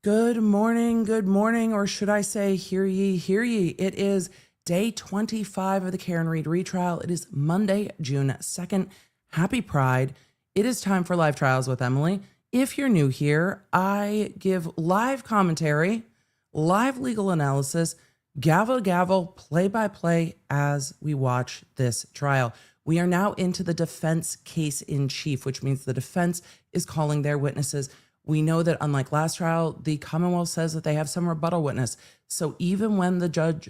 good morning, or should I say, hear ye, hear ye. It is day 25 of the Karen Read retrial. It is Monday, June 2nd. Happy Pride. It is time for Live Trials with Emily. If you're new here, I give live commentary, live legal analysis, gavel to gavel, play by play as we watch this trial. We are now into the defense case in chief, which means the defense is calling their witnesses. We know that unlike last trial, the Commonwealth says that they have some rebuttal witness. So even when the judge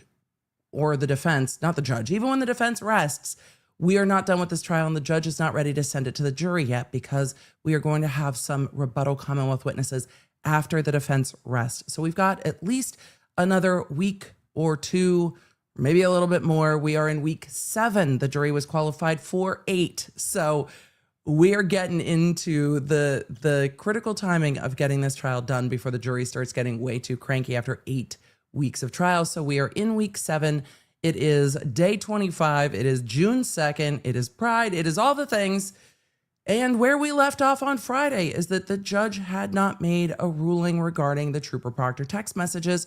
or the defense, not the judge, even when the defense rests, we are not done with this trial and the judge is not ready to send it to the jury yet because we are going to have some rebuttal Commonwealth witnesses after the defense rests. So we've got at least another week or two, maybe a little bit more. We are in week 7. The jury was qualified for 8. So we are getting into the critical timing of getting this trial done before the jury starts getting way too cranky after 8 weeks of trial. So we are in week 7. It is day 25. It is June 2nd. It is Pride. It is all the things. And where we left off on Friday is that the judge had not made a ruling regarding the Trooper Proctor text messages.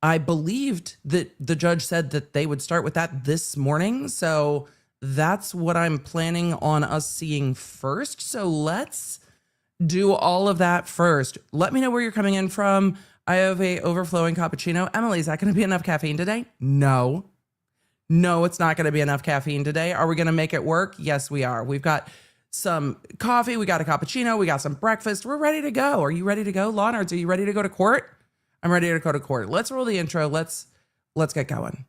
I believed that the judge said that they would start with that this morning. So that's what I'm planning on us seeing first. So let's do all of that first. Let me know where you're coming in from. I have a overflowing cappuccino. Emily, is that going to be enough caffeine today? No, it's not going to be enough caffeine today. Are we going to make it work? Yes, we are. We've got some coffee. We got a cappuccino. We got some breakfast. We're ready to go. Are you ready to go? Lawnards, are you ready to go to court? I'm ready to go to court. Let's roll the intro. Let's get going.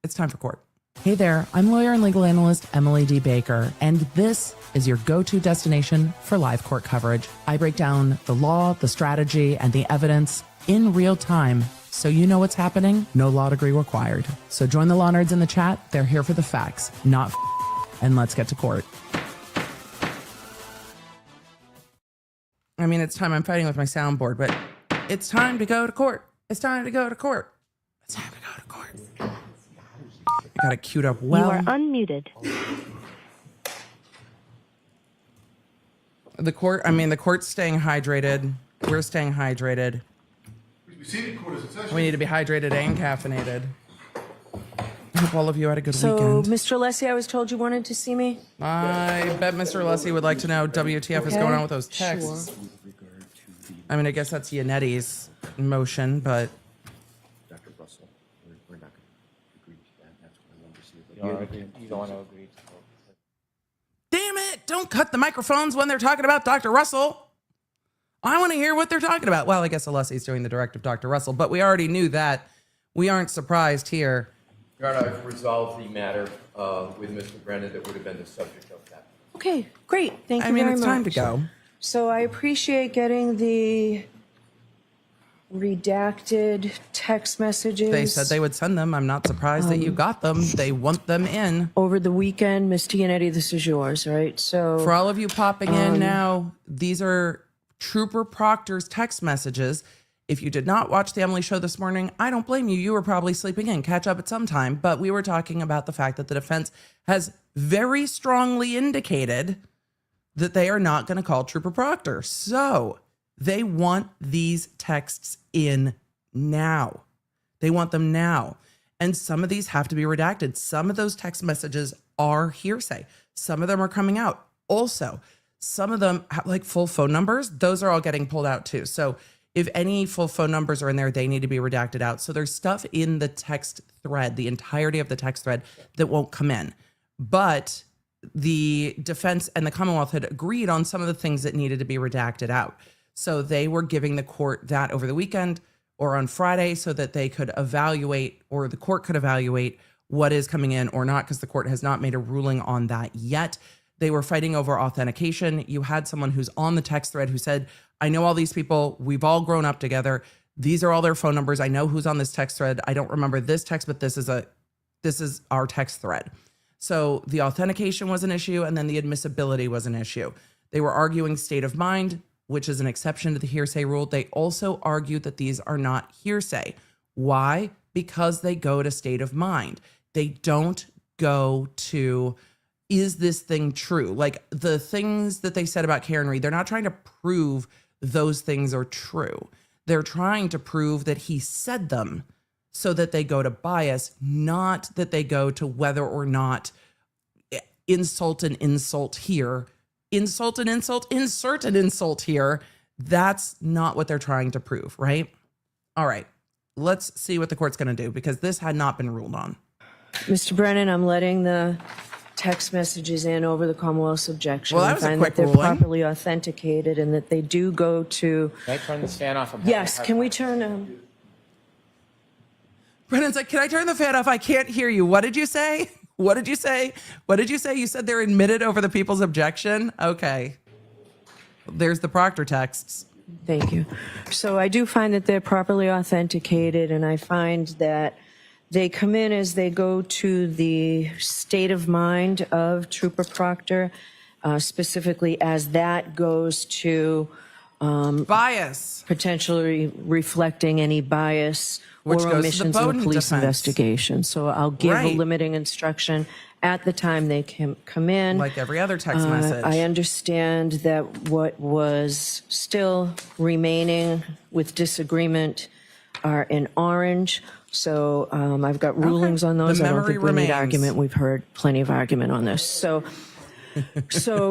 It's time for court. Hey there, I'm lawyer and legal analyst Emily D. Baker, and this is your go-to destination for live court coverage. I break down the law, the strategy, and the evidence in real time, so you know what's happening. No law degree required. So join the law nerds in the chat. They're here for the facts, not and let's get to court. I mean, it's time. I'm fighting with my soundboard, but it's time to go to court. It's time to go to court. It's time to go to court. I got it queued up well. You are unmuted. The court's staying hydrated. We're staying hydrated. We need to be hydrated and caffeinated. I hope all of you had a good weekend. So, Mr. Lessie, I was told you wanted to see me? I bet Mr. Lessie would like to know WTF is going on with those texts. Sure. I mean, I guess that's Yanetti's motion, but... Dr. Russell, we're not going to agree to that. That's what I wanted to see. But you don't want to agree to Damn it! Don't cut the microphones when they're talking about Dr. Russell. I want to hear what they're talking about. Well, I guess Alessi's doing the direct of Dr. Russell, but we already knew that. We aren't surprised here. Your Honor, I've resolved the matter with Mr. Brennan that would have been the subject of that. Okay, great. Thank you very much. I mean, it's time to go. So I appreciate getting the redacted text messages. They said they would send them. I'm not surprised that you got them. They want them in. Over the weekend, Ms. Diamandis, this is yours, right? So for all of you popping in now, these are Trooper Proctor's text messages. If you did not watch the Emily show this morning, I don't blame you. You were probably sleeping in. Catch up at some time. But we were talking about the fact that the defense has very strongly indicated that they are not going to call Trooper Proctor. So they want these texts in now. They want them now. And some of these have to be redacted. Some of those text messages are hearsay. Some of them are coming out. Also, some of them have like full phone numbers. Those are all getting pulled out too. So if any full phone numbers are in there, they need to be redacted out. So there's stuff in the text thread, the entirety of the text thread, that won't come in. But the defense and the Commonwealth had agreed on some of the things that needed to be redacted out. So they were giving the court that over the weekend or on Friday so that they could evaluate, or the court could evaluate what is coming in or not, because the court has not made a ruling on that yet. They were fighting over authentication. You had someone who's on the text thread who said, I know all these people. We've all grown up together. These are all their phone numbers. I know who's on this text thread. I don't remember this text, but this is our text thread. So the authentication was an issue, and then the admissibility was an issue. They were arguing state of mind, which is an exception to the hearsay rule. They also argued that these are not hearsay. Why? Because they go to state of mind. They don't go to, is this thing true? Like the things that they said about Karen Read, they're not trying to prove those things are true. They're trying to prove that he said them so that they go to bias, not that they go to whether or not insult and insult here, insult and insult, insert an insult here. That's not what they're trying to prove, right? All right, let's see what the court's going to do because this had not been ruled on. Mr. Brennan, I'm letting the text messages in over the Commonwealth's objection. Well, that I was a find quick that they're ruling. properly authenticated and that they do go to. Can I turn this fan off? Yes, can we turn Brennan's like, can I turn the fan off? I can't hear you. What did you say? What did you say? What did you say? You said they're admitted over the people's objection? Okay. There's the Proctor texts. Thank you. So I do find that they're properly authenticated, and I find that they come in as they go to the state of mind of Trooper Proctor, specifically as that goes to Bias. potentially reflecting any bias Which or goes to the omissions in Bowden the police defense. investigation. So I'll give Right. a limiting instruction at the time they come in. Like every other text message. I understand that what was still remaining with disagreement are in orange. So I've got rulings on those. The I don't memory think we remains. need argument. We've heard plenty of argument on this. So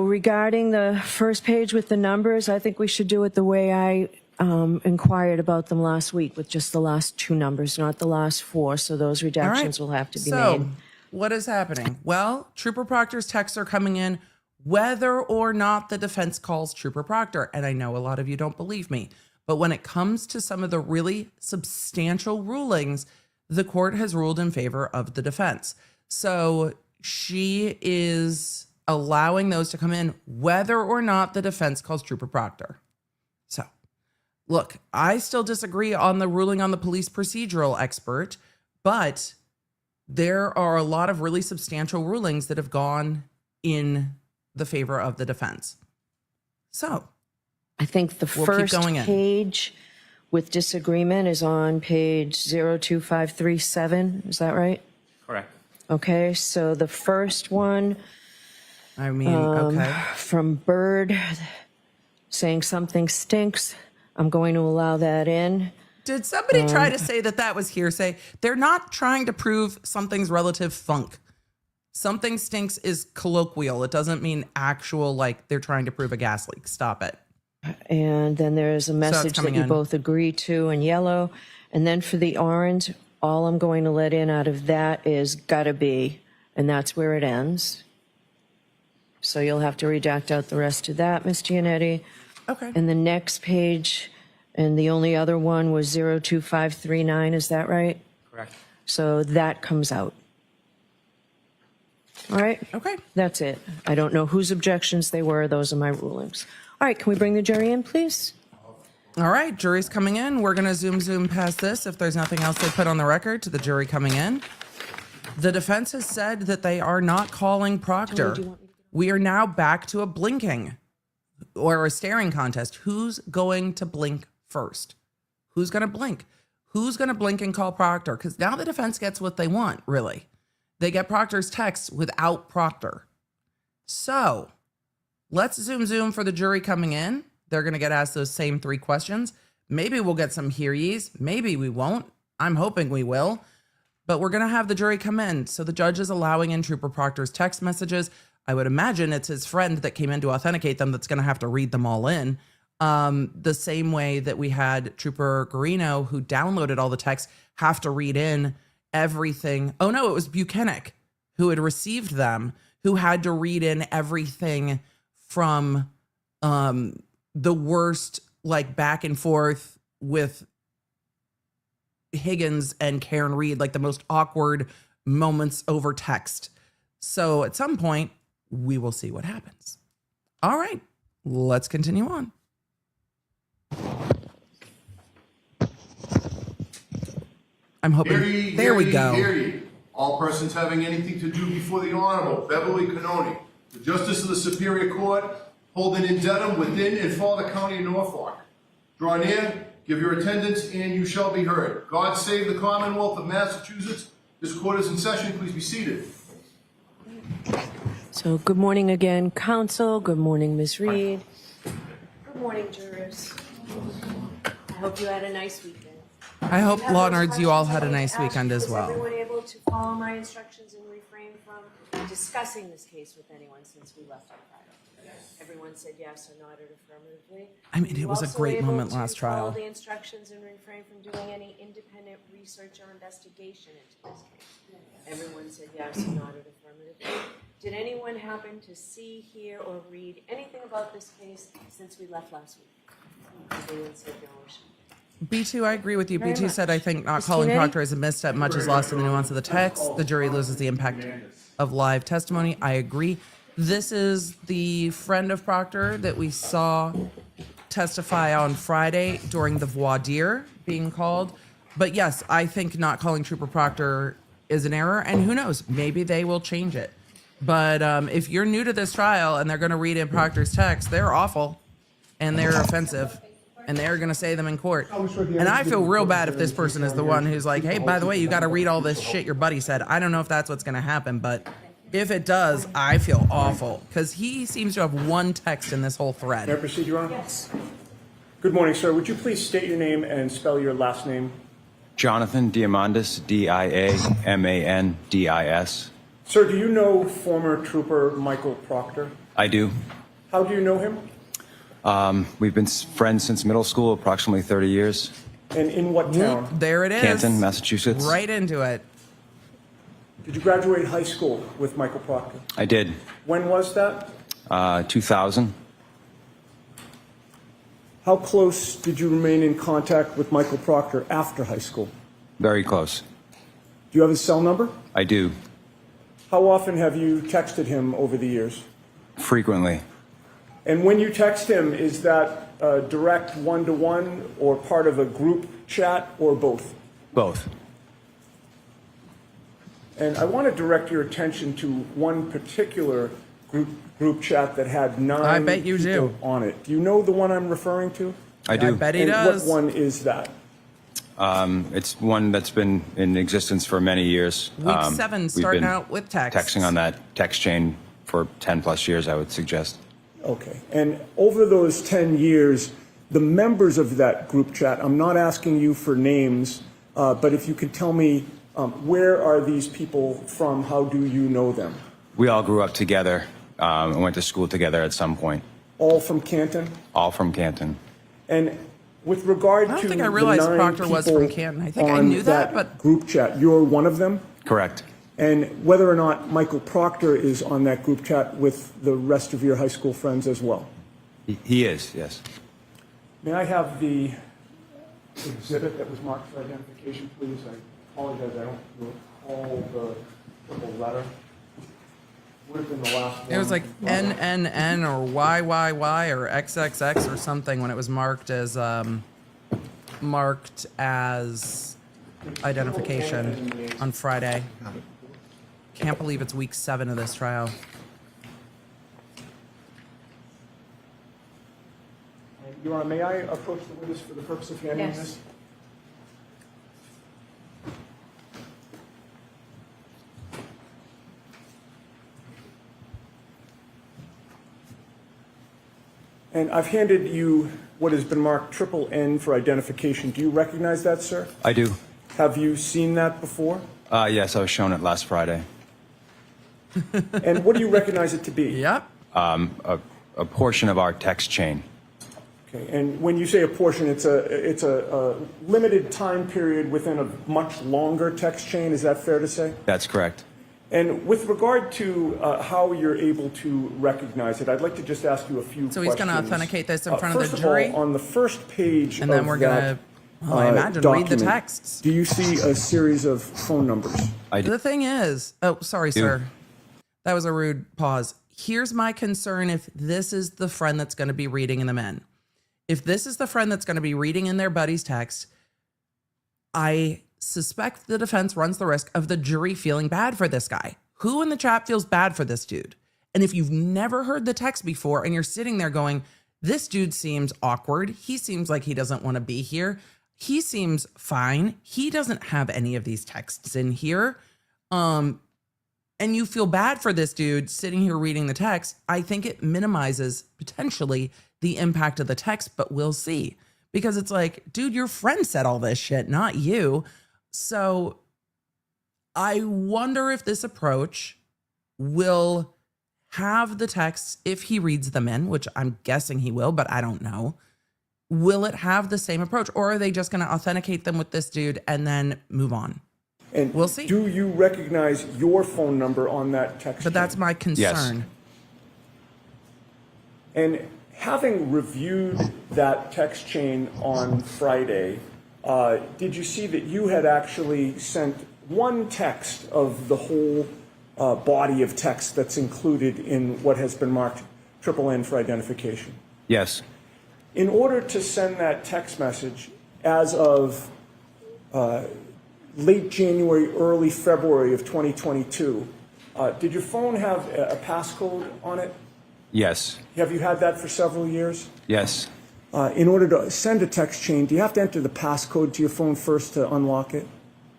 regarding the first page with the numbers, I think we should do it the way I inquired about them last week, with just the last two numbers, not the last four. So those All redactions right. will have to be So, made. what is happening? Well, Trooper Proctor's texts are coming in whether or not the defense calls Trooper Proctor. And I know a lot of you don't believe me, but when it comes to some of the really substantial rulings, the court has ruled in favor of the defense. So she is allowing those to come in whether or not the defense calls Trooper Proctor. So, look, I still disagree on the ruling on the police procedural expert, but there are a lot of really substantial rulings that have gone in the favor of the defense. So, I think the We'll keep first going in. page with disagreement is on page 02537. Is that right? Correct. Okay, so the first one I mean, okay. from Bird saying something stinks, I'm going to allow that in. Did somebody try to say that that was hearsay? They're not trying to prove something's relative funk. Something stinks is colloquial. It doesn't mean actual, like they're trying to prove a gas leak. Stop it. And then there's a message that coming you in. both agree to in yellow. And then for the orange, all I'm going to let in out of that is gotta be, and that's where it ends. So you'll have to redact out the rest of that, Ms. Giannetti. Okay. And the next page, and the only other one was 02539, is that right? Correct. So that comes out. All right? Okay. That's it. I don't know whose objections they were. Those are my rulings. All right, can we bring the jury in, please? All right, jury's coming in. We're going to zoom past this if there's nothing else they put on the record to the jury coming in. The defense has said that they are not calling Proctor. We are now back to a blinking or a staring contest. Who's going to blink first? Who's going to blink? Who's going to blink and call Proctor? Because now the defense gets what they want, really. They get Proctor's texts without Proctor. So let's zoom for the jury coming in. They're going to get asked those same three questions. Maybe we'll get some hear ye's. Maybe we won't. I'm hoping we will. But we're going to have the jury come in. So the judge is allowing in Trooper Proctor's text messages. I would imagine it's his friend that came in to authenticate them that's going to have to read them all in. The same way that we had Trooper Garino, who downloaded all the texts, have to read in everything. Oh, no, it was Buchanan who had received them, who had to read in everything from the worst, like, back and forth with Higgins and Karen Reed, like the most awkward moments over text. So at some point, we will see what happens. All right, let's continue on. I'm hoping. Hear ye, There we hear ye, go. hear ye. All persons having anything to do before the Honorable Beverly Cannone, the Justice of the Superior Court, holding in Dedham within and for the County of Norfolk. Draw near, give your attendance, and you shall be heard. God save the Commonwealth of Massachusetts. This court is in session. Please be seated. So good morning again, counsel. Good morning, Ms. Reed. Good morning, jurors. I hope you had a nice weekend. I hope, Have law those nerds, you all questions had a I nice asked. weekend as Was well. everyone able to follow my instructions and refrain from discussing this case with anyone since we left on Friday? Everyone said yes or nodded affirmatively. I mean, Were it you was a also great able moment to last trial. Follow the instructions and refrain from doing any independent research or investigation into this case. Everyone said yes or nodded affirmatively. Did anyone happen to see, hear, or read anything about this case since we left last week? Everyone said no or should. B2, I agree with you. Very B2 much. said, I think not Ms. calling Cannone? Proctor is a misstep. Much is lost in the nuance of the text. The jury loses the impact of live testimony. I agree. This is the friend of Proctor that we saw testify on Friday during the voir dire being called. But yes, I think not calling Trooper Proctor is an error. And who knows, maybe they will change it. But if you're new to this trial and they're going to read in Proctor's text, they're awful and they're offensive. And they're going to say them in court. And I feel real bad if this person is the one who's like, hey, by the way, you got to read all this shit your buddy said. I don't know if that's what's going to happen, but if it does, I feel awful because he seems to have one text in this whole May I thread. proceed, Your Honor? Yes. Good morning, sir. Would you please state your name and spell your last name? Jonathan Diamandis, Diamandis. Sir, do you know former Trooper Michael Proctor? I do. How do you know him? We've been friends since middle school, approximately 30 years. And in what town? There it is. Canton, Massachusetts. Right into it. Did you graduate high school with Michael Proctor? I did. When was that? 2000. How close did you remain in contact with Michael Proctor after high school? Very close. Do you have his cell number? I do. How often have you texted him over the years? Frequently. And when you text him, is that direct one-to-one or part of a group chat or both? Both. And I want to direct your attention to one particular group chat that had 9 I bet you people do. on it. Do you know the one I'm referring to? I do. I bet he And does. what one is that? It's one that's been in existence for many years. Week 7, we've starting been out with texts. texting on that text chain for 10 plus years, I would suggest. Okay. And over those 10 years, the members of that group chat, I'm not asking you for names, but if you could tell me where are these people from? How do you know them? We all grew up together and went to school together at some point. All from Canton? All from Canton. And with regard I don't to think I the realized 9 Proctor was people from Canton. I think I on knew that, but- group chat, you're one of them? Correct. And whether or not Michael Proctor is on that group chat with the rest of your high school friends as well? He is, yes. May I have the exhibit that was marked for identification, please? I apologize, I don't recall the letter. Would have been the last one. It was like NNN or YYY or XXX or something when it was marked as identification on Friday. Can't believe it's week 7 of this trial. Your Honor, may I approach the witness for the purpose of handling Yes. this? And I've handed you what has been marked triple N for identification. Do you recognize that, sir? I do. Have you seen that before? Yes, I was shown it last Friday. And what do you recognize it to be? Yep. A portion of our text chain. Okay, and when you say a portion, it's a limited time period within a much longer text chain. Is that fair to say? That's correct. And with regard to how you're able to recognize it, I'd like to just ask you a few questions. So he's going to authenticate this in front of the First jury? of all, on the first page And then of we're that, going to, I imagine, read the document, texts. do you see a series of phone numbers? I do. The thing is, oh, sorry, sir. That was a rude pause. Here's my concern if this is the friend that's going to be reading in the men. If this is the friend that's going to be reading in their buddy's text, I suspect the defense runs the risk of the jury feeling bad for this guy. Who in the chat feels bad for this dude? And if you've never heard the text before and you're sitting there going, this dude seems awkward. He seems like he doesn't want to be here. He seems fine. He doesn't have any of these texts in here. And you feel bad for this dude sitting here reading the text. I think it minimizes potentially the impact of the text, but we'll see. Because it's like, dude, your friend said all this shit, not you. So I wonder if this approach will have the texts, if he reads them in, which I'm guessing he will, but I don't know. Will it have the same approach, or are they just going to authenticate them with this dude and then move on? And we'll see. Do you recognize your phone number on that text? But that's my concern. Yes. And having reviewed that text chain on Friday, did you see that you had actually sent one text of the whole body of text that's included in what has been marked NNN for identification? Yes. In order to send that text message as of late January, early February of 2022, did your phone have a passcode on it? Yes. Have you had that for several years? Yes. In order to send a text chain, do you have to enter the passcode to your phone first to unlock it?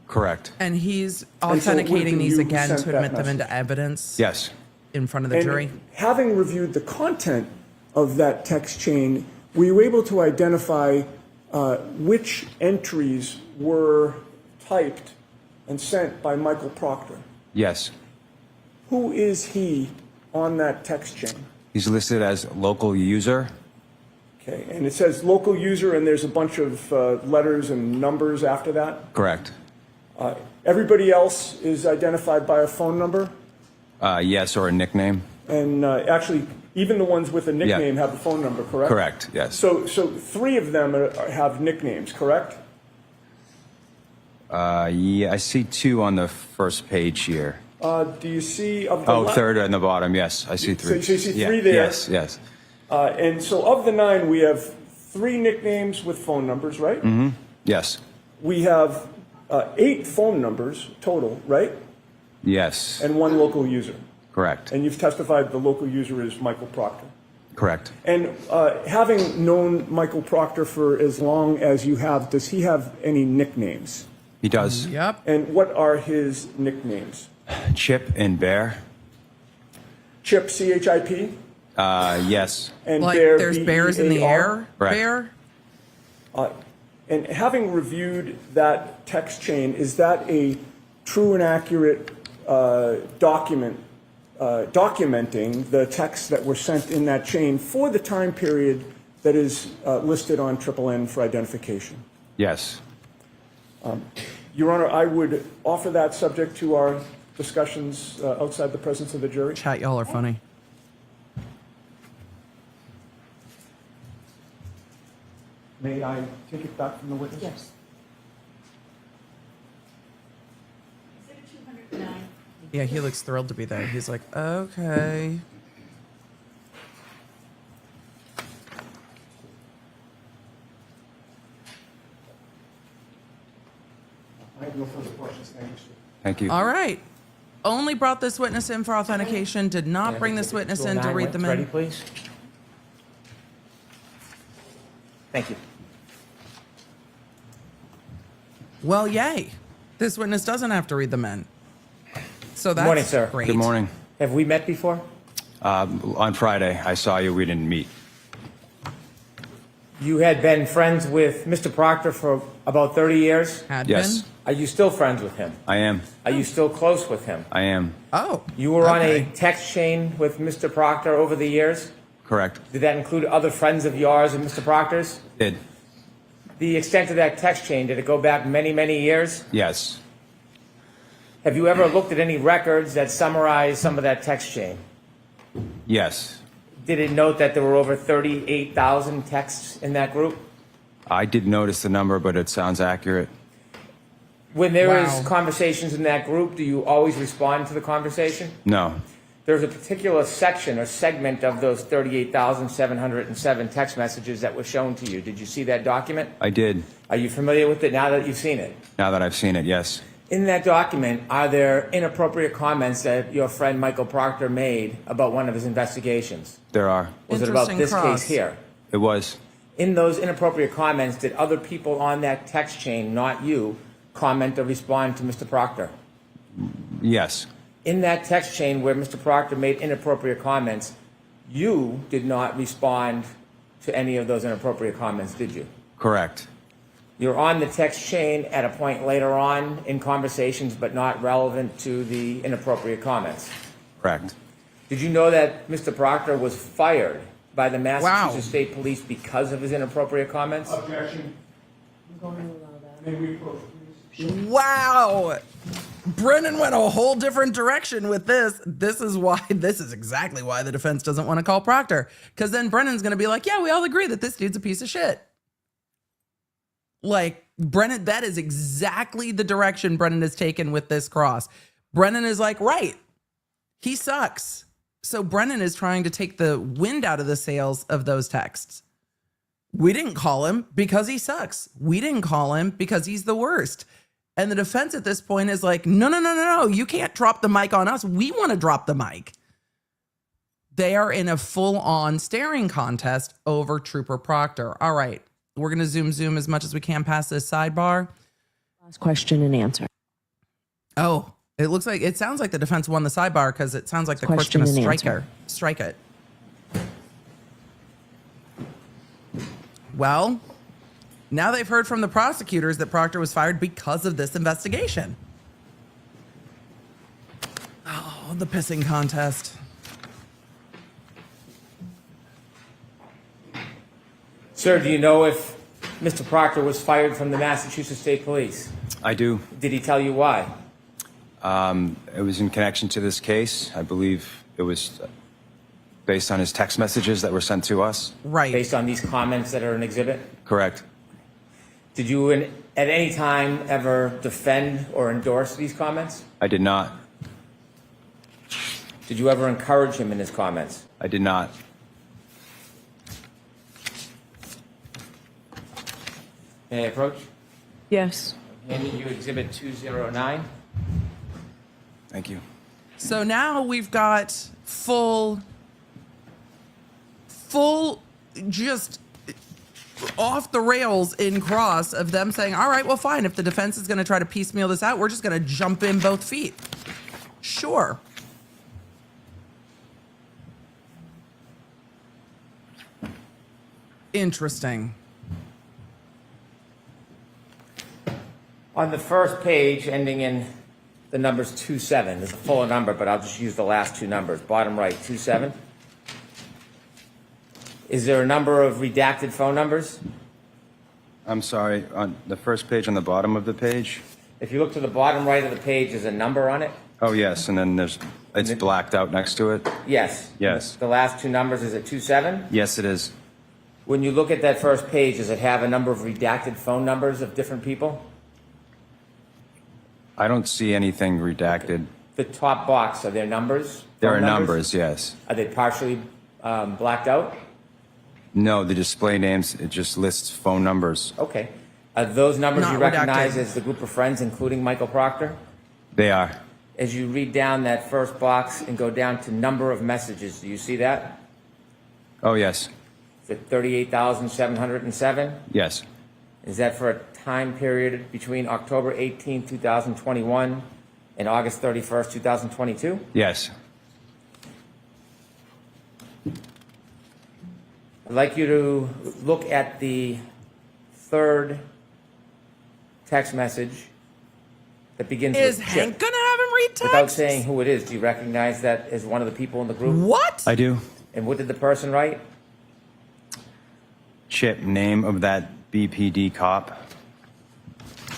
Correct. And he's so it would've authenticating been these you who again sent to that admit them message. into evidence Yes. in front of the And jury. having reviewed the content of that text chain, were you able to identify which entries were typed and sent by Michael Proctor? Yes. Who is he on that text chain? He's listed as local user. Okay, and it says local user, and there's a bunch of letters and numbers after that. Correct. Everybody else is identified by a phone number, Yes, or a nickname. and actually, even the ones with a nickname have a phone number, correct? Correct. Yes. So three of them have nicknames, correct? Yeah, I see two on the first page here. Do you see of the Oh, third on the bottom. Yes, I see three. So you see Yeah, three there? Yes. Yes. And so of the 9, we have 3 nicknames with phone numbers, right? Mm-hmm. Yes. We have 8 phone numbers total, right? Yes. And 1 local user. Correct. And you've testified the local user is Michael Proctor. Correct. And having known Michael Proctor for as long as you have, does he have any nicknames? He does. Yep. And what are his nicknames? Chip and Bear. Chip, C-H-I-P? Yes. And Like Bear, there's bears in the B-E-A-R? air. Right. Bear. And having reviewed that text chain, is that a true and accurate documenting the texts that were sent in that chain for the time period that is listed on NNN for identification? Yes. Your Honor, I would offer that subject to our discussions outside the presence of the jury. Chat, y'all are funny. May I take it back from the witness? Yes. Yeah, he looks thrilled to be there. He's like, okay. I have no further questions. Thank you, sir. Thank you. All right. Only brought this witness in for authentication, did not bring this witness in to read them Ready, in. please? Thank you. Well, yay. This witness doesn't have to read them in. So that's Morning, sir. great. Good morning. Have we met before? On Friday, I saw you. We didn't meet. You had been friends with Mr. Proctor for about 30 years. Had Yes. been? Are you still friends with him? I am. Are you still close with him? I am. Oh. You were on okay. a text chain with Mr. Proctor over the years. Correct. Did that include other friends of yours and Mr. Proctor's? Did. The extent of that text chain, did it go back many, many years? Yes. Have you ever looked at any records that summarize some of that text chain? Yes. Did it note that there were over 38,000 texts in that group? I did notice the number, but it sounds accurate. When there is Wow. conversations in that group, do you always respond to the conversation? No. There's a particular section or segment of those 38,707 text messages that was shown to you. Did you see that document? I did. Are you familiar with it now that you've seen it? Now that I've seen it, yes. In that document, are there inappropriate comments that your friend Michael Proctor made about one of his investigations? There are. Was it about Interesting this cross. case here? It was. In those inappropriate comments, did other people on that text chain, not you, comment or respond to Mr. Proctor? Yes. In that text chain where Mr. Proctor made inappropriate comments, you did not respond to any of those inappropriate comments, did you? Correct. You're on the text chain at a point later on in conversations, but not relevant to the inappropriate comments. Correct. Did you know that Mr. Proctor was fired by the Massachusetts Wow. State Police because of his inappropriate comments? Objection. May we approach, please? Wow. Brennan went a whole different direction with this. This is exactly why the defense doesn't want to call Proctor. Because then Brennan's going to be like, yeah, we all agree that this dude's a piece of shit. Like, Brennan, that is exactly the direction Brennan has taken with this cross. Brennan is like, right, he sucks. So Brennan is trying to take the wind out of the sails of those texts. We didn't call him because he sucks. We didn't call him because he's the worst. And the defense at this point is like, no. You can't drop the mic on us. We want to drop the mic. They are in a full-on staring contest over Trooper Proctor. All right. We're going to zoom as much as we can past this sidebar. Last question and answer. Oh, it sounds like the defense won the sidebar because it sounds like the court's Question going to and strike it. Well, now they've heard from the prosecutors that Proctor was fired because of this investigation. Oh, the pissing contest. Sir, do you know if Mr. Proctor was fired from the Massachusetts State Police? I do. Did he tell you why? It was in connection to this case. I believe it was based on his text messages that were sent to us. Right. Based on these comments that are an exhibit? Correct. Did you at any time ever defend or endorse these comments? I did not. Did you ever encourage him in his comments? I did not. May I approach? Yes. Handing you exhibit 209. Thank you. So now we've got full just off the rails in cross of them saying, all right, well, fine. If the defense is going to try to piecemeal this out, we're just going to jump in both feet. Sure. Interesting. On the first page, ending in the numbers 27, there's a fuller number, but I'll just use the last two numbers. Bottom right, 27. Is there a number of redacted phone numbers? I'm sorry. On the first page on the bottom of the page? If you look to the bottom right of the page, there's a number on it? Oh, yes. And then it's blacked out next to it? Yes. Yes. The last two numbers, is it 27? Yes, it is. When you look at that first page, does it have a number of redacted phone numbers of different people? I don't see anything redacted. The top box, are there numbers? There Phone are numbers, yes. Are they partially blacked out? No, the display names, it just lists phone numbers. Okay. Are those numbers Not you recognize redacted. as the group of friends, including Michael Proctor? They are. As you read down that first box and go down to number of messages, do you see that? Oh, yes. Is it 38,707? Yes. Is that for a time period between October 18, 2021 and August 31st, 2022? Yes. I'd like you to look at the third text message that begins Is with Hank Chip. going to have him read text? Without saying who it is, do you recognize that as one of the people in the group? What? I do. And what did the person write? Chip, name of that BPD cop.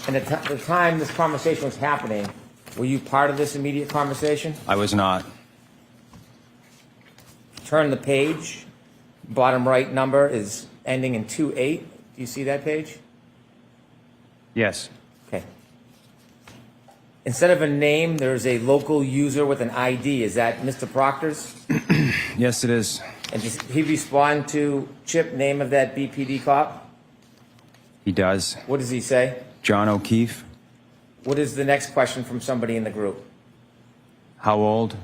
And at the time this conversation was happening, were you part of this immediate conversation? I was not. Turn the page. Bottom right number is ending in 28. Do you see that page? Yes. Okay. Instead of a name, there's a local user with an ID. Is that Mr. Proctor's? Yes, it is. And does he respond to Chip, name of that BPD cop? He does. What does he say? John O'Keefe. What is the next question from somebody in the group? How old?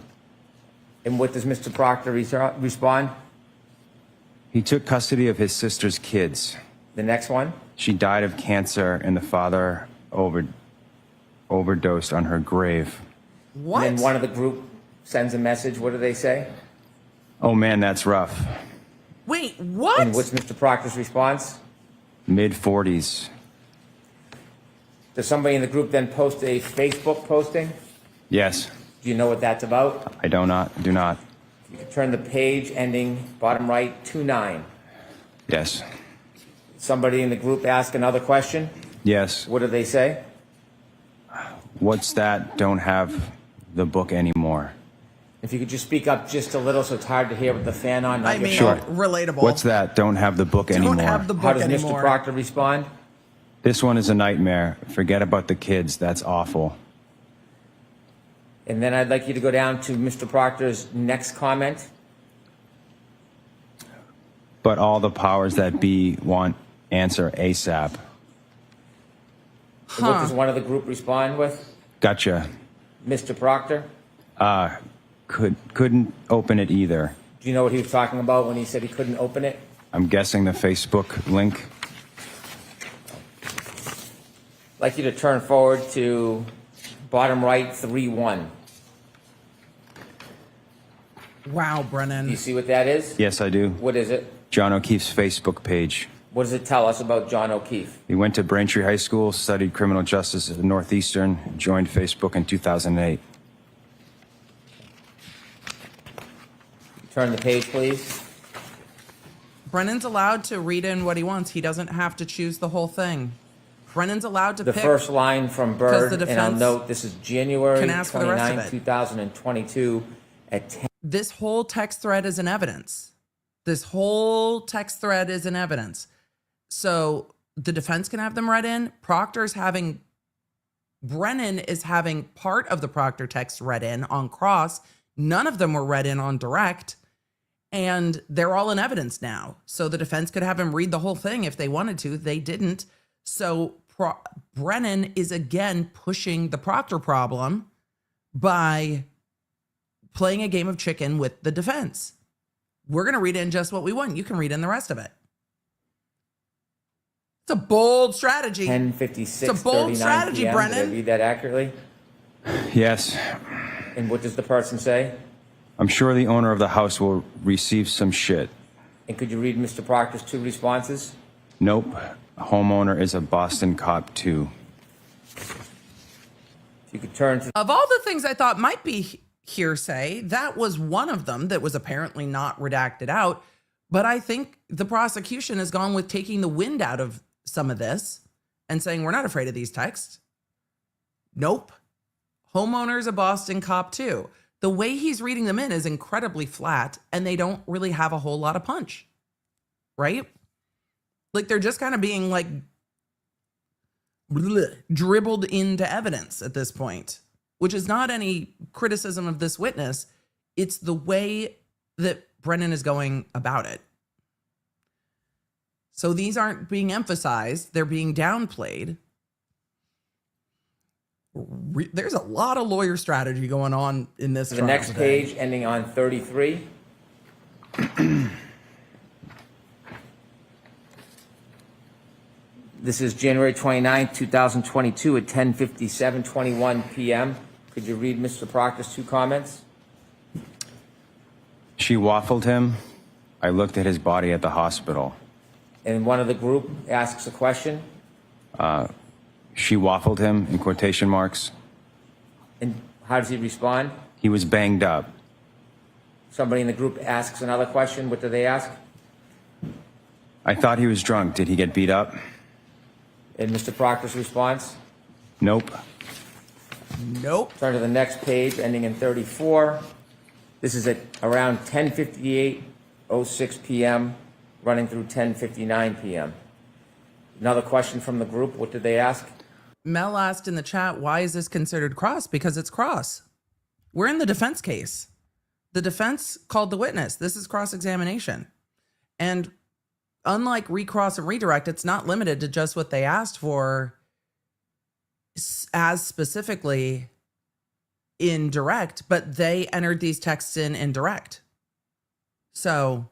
And what does Mr. Proctor respond? He took custody of his sister's kids. The next one? She died of cancer, and the father overdosed on her grave. What? And then one of the group sends a message. What do they say? Oh, man, that's rough. Wait, what? And what's Mr. Proctor's response? Mid-40s. Does somebody in the group then post a Facebook posting? Yes. Do you know what that's about? I do not. You can turn the page ending bottom right 29. Yes. Somebody in the group ask another question? Yes. What do they say? What's that? Don't have the book anymore. If you could just speak up just a little so it's hard to hear with the fan on. not I your mean, phone. relatable. What's that? Don't have the book anymore. Don't have the How book does anymore. Mr. Proctor respond? This one is a nightmare. Forget about the kids. That's awful. And then I'd like you to go down to Mr. Proctor's next comment. But all the powers that be want answer ASAP. And what does one of the group respond with? Gotcha. Mr. Proctor? Couldn't open it either. Do you know what he was talking about when he said he couldn't open it? I'm guessing the Facebook link. I'd like you to turn forward to bottom right 3-1. Wow, Do Brennan. you see what that is? Yes, I do. What is it? John O'Keefe's Facebook page. What does it tell us about John O'Keefe? He went to Braintree High School, studied criminal justice at Northeastern, joined Facebook in 2008. Turn the page, please. Brennan's allowed to read in what he wants. He doesn't have to choose the whole thing. Brennan's allowed to The pick. first line from 'Cause Bird, the and I'll defense note this is January can ask for the rest of 29, it. 2022 at 10. This whole text thread is an evidence. This whole text thread is an evidence. So the defense can have them read in. Brennan is having part of the Proctor text read in on cross. None of them were read in on direct. And they're all in evidence now. So the defense could have him read the whole thing if they wanted to. They didn't. So Brennan is again pushing the Proctor problem by playing a game of chicken with the defense. We're going to read in just what we want. You can read in the rest of it. It's a bold strategy. 10:56. It's a bold strategy, Did I Brennan. read that accurately? Yes. And what does the person say? I'm sure the owner of the house will receive some shit. And could you read Mr. Proctor's two responses? Nope. Homeowner is a Boston cop too. If you could turn to Of all the things I thought might be hearsay, that was one of them that was apparently not redacted out. But I think the prosecution has gone with taking the wind out of some of this and saying, we're not afraid of these texts. Nope. Homeowner's a Boston cop too. The way he's reading them in is incredibly flat and they don't really have a whole lot of punch, right? Like they're just kind of being like dribbled into evidence at this point, which is not any criticism of this witness. It's the way that Brennan is going about it. So these aren't being emphasized. They're being downplayed. There's a lot of lawyer strategy going on in this the trial next today. page ending on 33. This is January 29, 2022 at 10:57:21 p.m. Could you read Mr. Proctor's two comments? She waffled him. I looked at his body at the hospital. And one of the group asks a question. She waffled him, in quotation marks. And how does he respond? He was banged up. Somebody in the group asks another question. What do they ask? I thought he was drunk. Did he get beat up? And Mr. Proctor's response? Nope. Nope. Turn to the next page ending in 34. This is at around 10:58:06 p.m. running through 10:59 p.m. Another question from the group. What did they ask? Mel asked in the chat, why is this considered cross? Because it's cross. We're in the defense case. The defense called the witness. This is cross-examination. And unlike recross and redirect, it's not limited to just what they asked for as specifically in direct, but they entered these texts in direct. So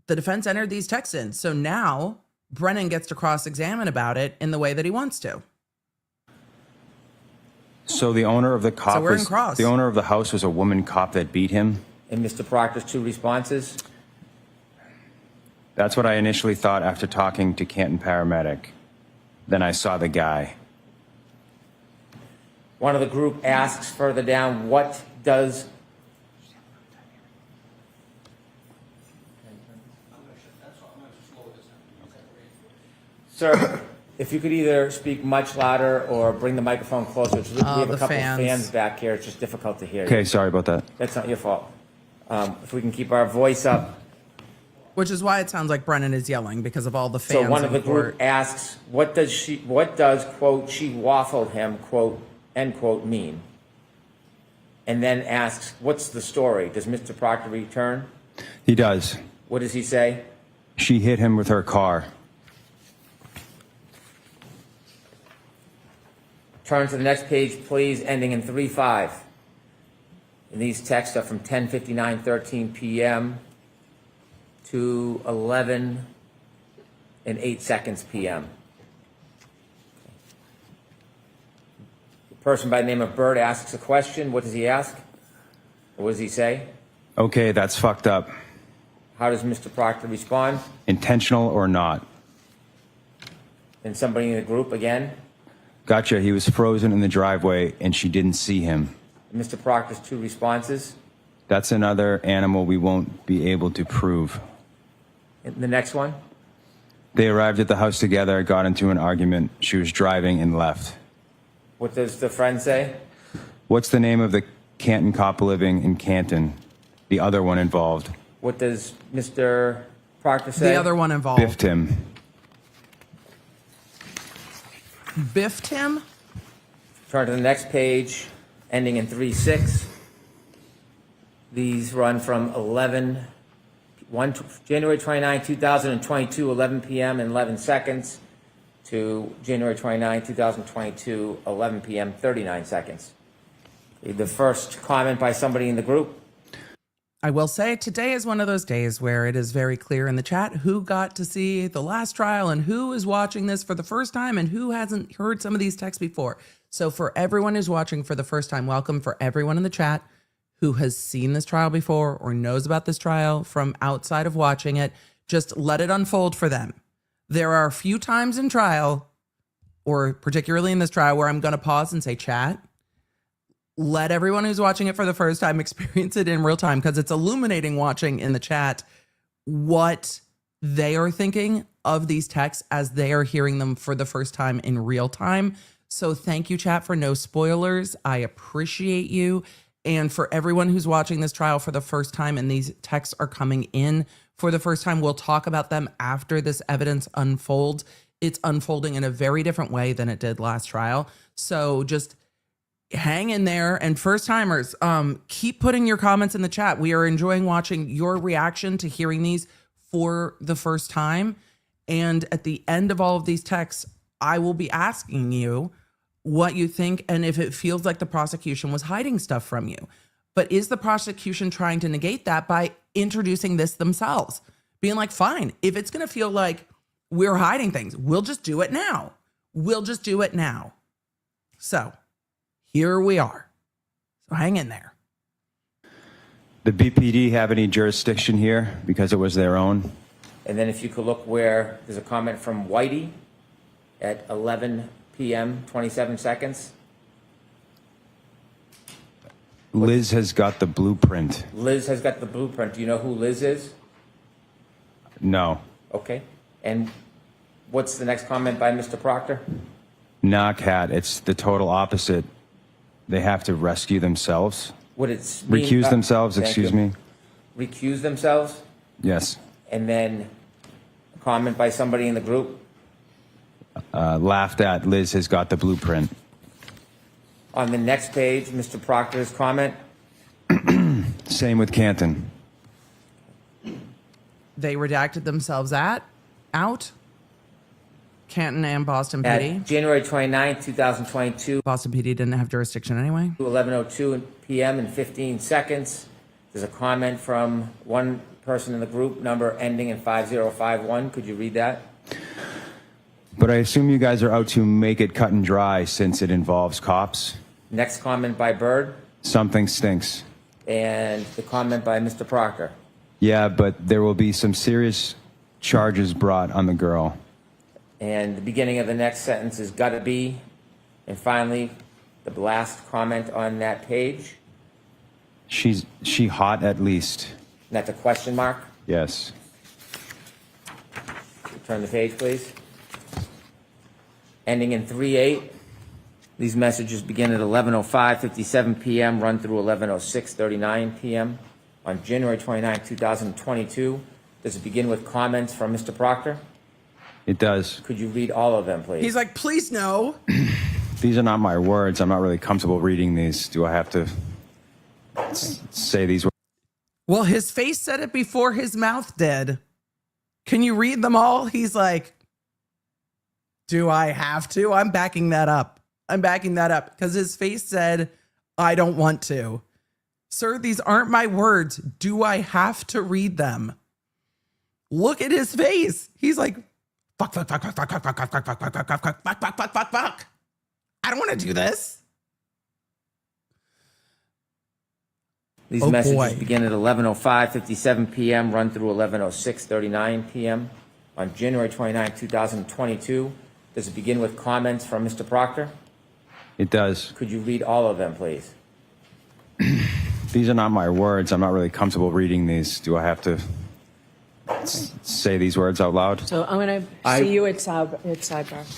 the defense entered these texts in. So now Brennan gets to cross-examine about it in the way that he wants to. So the owner of the cop we're in cross. the owner of the house was a woman cop that beat him. And Mr. Proctor's two responses? That's what I initially thought after talking to Canton paramedic. Then I saw the guy. One of the group asks further down, what does... Sir, if you could either speak much louder or bring the microphone closer. We have the a couple fans. of fans back here. It's just difficult to hear you. Okay, sorry about that. That's not your fault. If we can keep our voice up. Which is why it sounds like Brennan is yelling because of all the fans. So one of the in court. group asks, what does, quote, she waffled him, quote, end quote, mean? And then asks, what's the story? Does Mr. Proctor return? He does. What does he say? She hit him with her car. Turn to the next page, please, ending in 3-5. And these texts are from 10:59:13 p.m. to 11 and 8 seconds p.m. The person by the name of Bird asks a question. What does he ask? Or what does he say? Okay, that's fucked up. How does Mr. Proctor respond? Intentional or not. And somebody in the group again? Gotcha, he was frozen in the driveway and she didn't see him. Mr. Proctor's two responses. That's another animal we won't be able to prove. And the next one? They arrived at the house together, got into an argument. She was driving and left. What does the friend say? What's the name of the Canton cop living in Canton? The other one involved. What does Mr. Proctor say? The other one involved. Biffed him. Biffed him? Turn to the next page, ending in 3-6. These run from January 29, 2022, 11 p.m. and 11 seconds to January 29, 2022, 11 p.m., 39 seconds. The first comment by somebody in the group. I will say today is one of those days where it is very clear in the chat who got to see the last trial and who is watching this for the first time and who hasn't heard some of these texts before. So for everyone who's watching for the first time, welcome. For everyone in the chat who has seen this trial before or knows about this trial from outside of watching it, just let it unfold for them. There are a few times in trial, or particularly in this trial, where I'm going to pause and say, chat, let everyone who's watching it for the first time experience it in real time, because it's illuminating watching in the chat what they are thinking of these texts as they are hearing them for the first time in real time. So thank you, chat, for no spoilers. I appreciate you. And for everyone who's watching this trial for the first time and these texts are coming in for the first time, we'll talk about them after this evidence unfolds. It's unfolding in a very different way than it did last trial. So just hang in there. And first timers, keep putting your comments in the chat. We are enjoying watching your reaction to hearing these for the first time. And at the end of all of these texts, I will be asking you what you think and if it feels like the prosecution was hiding stuff from you. But is the prosecution trying to negate that by introducing this themselves? Being like, fine, if it's going to feel like we're hiding things, we'll just do it now. We'll just do it now. So here we are. So hang in there. The BPD have any jurisdiction here because it was their own? And then if you could look where there's a comment from Whitey at 11 p.m., 27 seconds. Liz has got the blueprint. Liz has got the blueprint. Do you know who Liz is? No. Okay. And what's the next comment by Mr. Proctor? Nah, Cat, it's the total opposite. They have to rescue themselves. What it's mean, Recuse themselves, thank excuse you. me. Recuse themselves? Yes. And then a comment by somebody in the group? Laughed at, Liz has got the blueprint. On the next page, Mr. Proctor's comment? Same with Canton. They redacted themselves out. Canton and Boston PD. At January 29, 2022, Boston PD didn't have jurisdiction anyway. 11:02 p.m. and 15 seconds. There's a comment from one person in the group, number ending in 5051. Could you read that? But I assume you guys are out to make it cut and dry since it involves cops. Next comment by Bird, Something stinks. and the comment by Mr. Proctor. Yeah, but there will be some serious charges brought on the girl. And the beginning of the next sentence is gotta be. And finally, the last comment on that page, She hot at least. and that's a question mark. Yes. Turn the page, please. Ending in 3-8. These messages begin at 11:05:57 p.m., run through 11:06:39 p.m. on January 29, 2022. Does it begin with comments from Mr. Proctor? It does. Could you read all of them, please? He's like, please no. These are not my words. I'm not really comfortable reading these. Do I have to say these words? Well, his face said it before his mouth did. Can you read them all? He's like, do I have to? I'm backing that up. I'm backing that up because his face said, I don't want to. Sir, these aren't my words. Do I have to read them? Look at his face. He's like, fuck. I don't want to do this. These Oh, messages boy. begin at 11:05:57 p.m., run through 11:06:39 p.m. on January 29, 2022. Does it begin with comments from Mr. Proctor? It does. Could you read all of them, please? These are not my words. I'm not really comfortable reading these. Do I have to say these words out loud? So I'm going to see you at sidebar.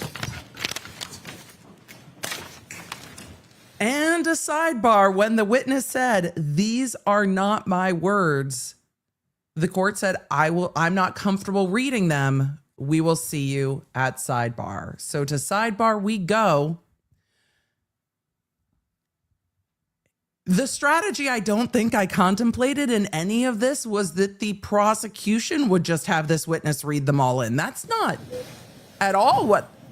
And a sidebar, when the witness said, these are not my words, the court said, I'm not comfortable reading them. We will see you at sidebar. So to sidebar we go. The strategy I don't think I contemplated in any of this was that the prosecution would just have this witness read them all in. That's not at all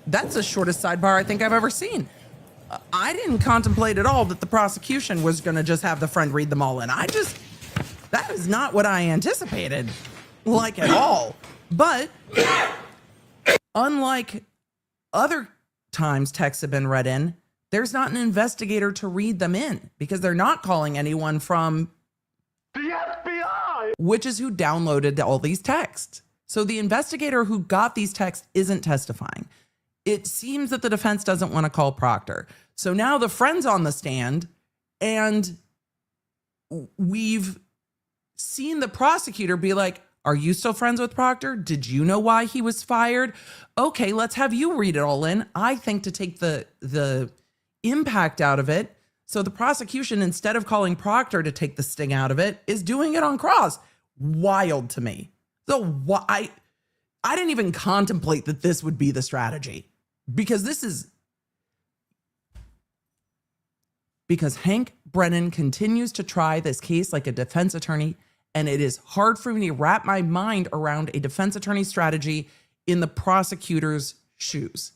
that's the shortest sidebar I think I've ever seen. I didn't contemplate at all that the prosecution was going to just have the friend read them all in. That is not what I anticipated, like at all. But unlike other times texts have been read in, there's not an investigator to read them in because they're not calling anyone from the FBI, which is who downloaded all these texts. So the investigator who got these texts isn't testifying. It seems that the defense doesn't want to call Proctor. So now the friend's on the stand, and we've seen the prosecutor be like, are you still friends with Proctor? Did you know why he was fired? Okay, let's have you read it all in. I think to take the impact out of it. So the prosecution, instead of calling Proctor to take the sting out of it, is doing it on cross. Wild to me. So I didn't even contemplate that this would be the strategy, because Hank Brennan continues to try this case like a defense attorney, and it is hard for me to wrap my mind around a defense attorney strategy in the prosecutor's shoes.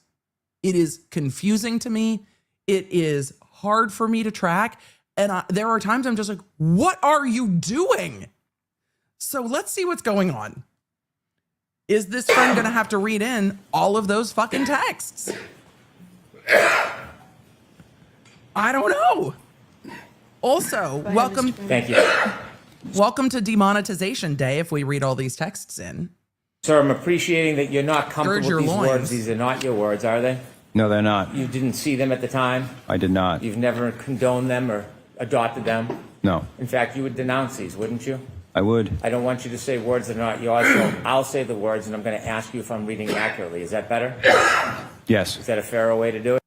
It is confusing to me. It is hard for me to track. And there are times I'm just like, what are you doing? So let's see what's going on. Is this friend going to have to read in all of those fucking texts? I don't know. Also, welcome. Thank you. Welcome to demonetization day if we read all these texts in. Sir, I'm appreciating that you're not comfortable Gird your with these loins. words. These are not your words, are they? No, they're not. You didn't see them at the time? I did not. You've never condoned them or adopted them? No, In fact, you would denounce these, wouldn't you? I would. I don't want you to say words that are not yours, so I'll say the words, and I'm going to ask you if I'm reading accurately. Is that better? Yes. Is that a fairer way to do it?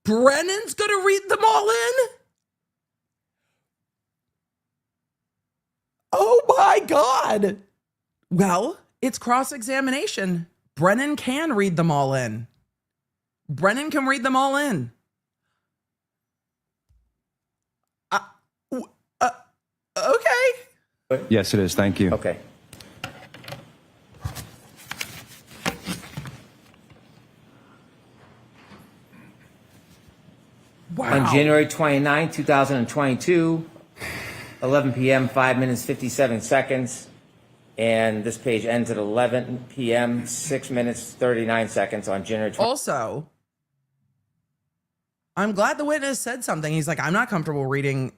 Brennan's going to read them all in? Oh my God. Well, it's cross-examination. Brennan can read them all in. Brennan can read them all in. Okay. Yes, it is. Thank you. Okay. Wow. On January 29, 2022, 11 p.m., 5 minutes, 57 seconds. And this page ends at 11 p.m., 6 minutes, 39 seconds on January 20. Also, I'm glad the witness said something. He's like, I'm not comfortable reading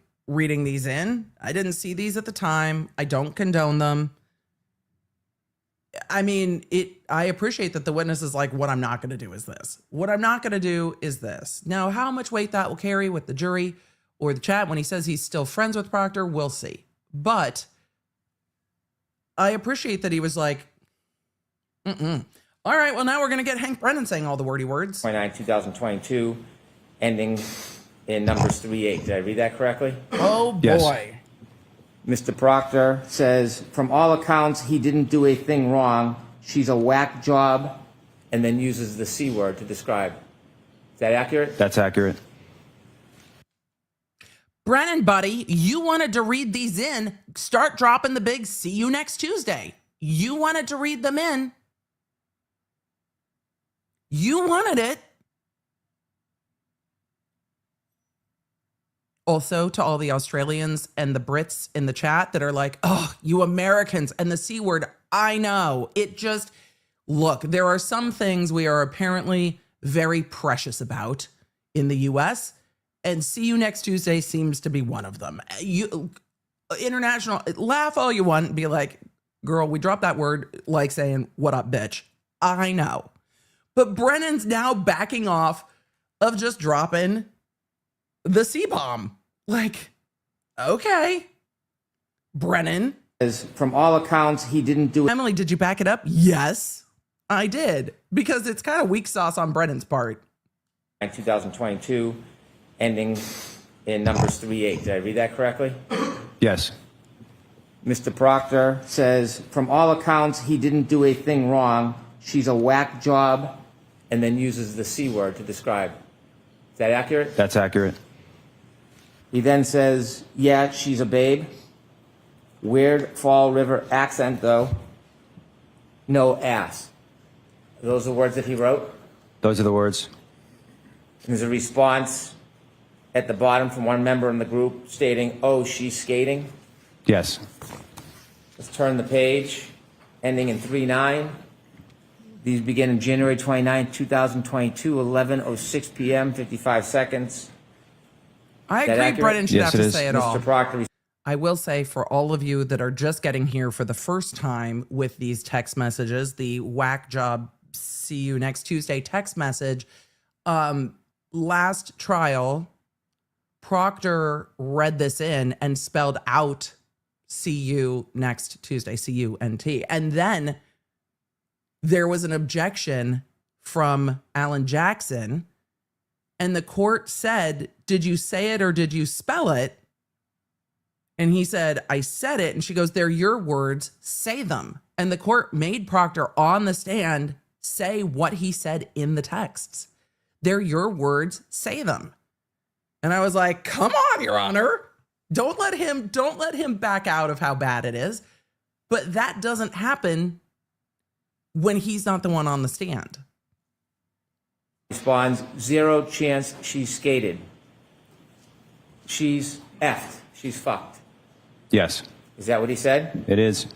these in. I didn't see these at the time. I don't condone them. I mean, I appreciate that the witness is like, what I'm not going to do is this. What I'm not going to do is this. Now, how much weight that will carry with the jury or the chat when he says he's still friends with Proctor, we'll see. But I appreciate that he was like, all right, well, now we're going to get Hank Brennan saying all the wordy words. 29, 2022, ending in numbers 38. Did I read that correctly? Oh, boy. Yes. Mr. Proctor says, from all accounts, he didn't do a thing wrong. She's a whack job, and then uses the C word to describe. Is that accurate? That's accurate. Brennan, buddy, you wanted to read these in. Start dropping the big see you next Tuesday. You wanted to read them in. You wanted it. Also, to all the Australians and the Brits in the chat that are like, oh, you Americans and the C word, I know. It just, look, there are some things we are apparently very precious about in the US, and see you next Tuesday seems to be one of them. You, international, laugh all you want, be like, girl, we dropped that word like saying, what up, bitch? I know. But Brennan's now backing off of just dropping the C-bomb. Like, okay, Brennan. From all accounts, he didn't do it. Emily, did you back it up? Yes, I did. Because it's kind of weak sauce on Brennan's part. 2022, ending in numbers 38. Did I read that correctly? Yes. Mr. Proctor says, from all accounts, he didn't do a thing wrong. She's a whack job, and then uses the C word to describe. Is that accurate? That's accurate. He then says, yeah, she's a babe. Weird Fall River accent, though. No ass. Are those the words that he wrote? Those are the words. And there's a response at the bottom from one member in the group stating, oh, she's skating. Yes. Let's turn the page, ending in 3-9. These begin in January 29, 2022, 11:06 p.m., 55 seconds. I Is that agree accurate? Brennan should Yes, have it to is. say it all. Mr. Proctor, I will say for all of you that are just getting here for the first time with these text messages, the whack job, see you next Tuesday text message, last trial, Proctor read this in and spelled out see you next Tuesday, C-U-N-T. And then there was an objection from Alan Jackson, and the court said, did you say it or did you spell it? And he said, I said it. And she goes, they're your words, say them. And the court made Proctor on the stand say what he said in the texts. They're your words, say them. And I was like, come on, Your Honor. Don't let him back out of how bad it is. But that doesn't happen when he's not the one on the stand. responds, zero chance she skated. She's effed. She's fucked. Yes. Is that what he said? It is.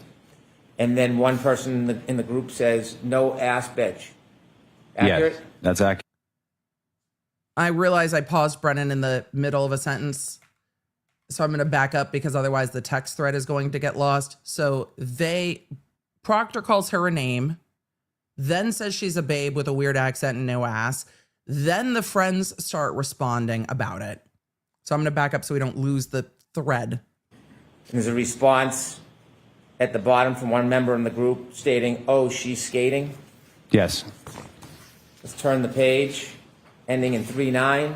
And then one person in the group says, no ass bitch. Accurate? Yes. That's accurate. I realize I paused Brennan in the middle of a sentence. So I'm going to back up because otherwise the text thread is going to get lost. So Proctor calls her a name, then says she's a babe with a weird accent and no ass. Then the friends start responding about it. So I'm going to back up so we don't lose the thread. There's a response at the bottom from one member in the group stating, oh, she's skating. Yes. Let's turn the page, ending in 3-9.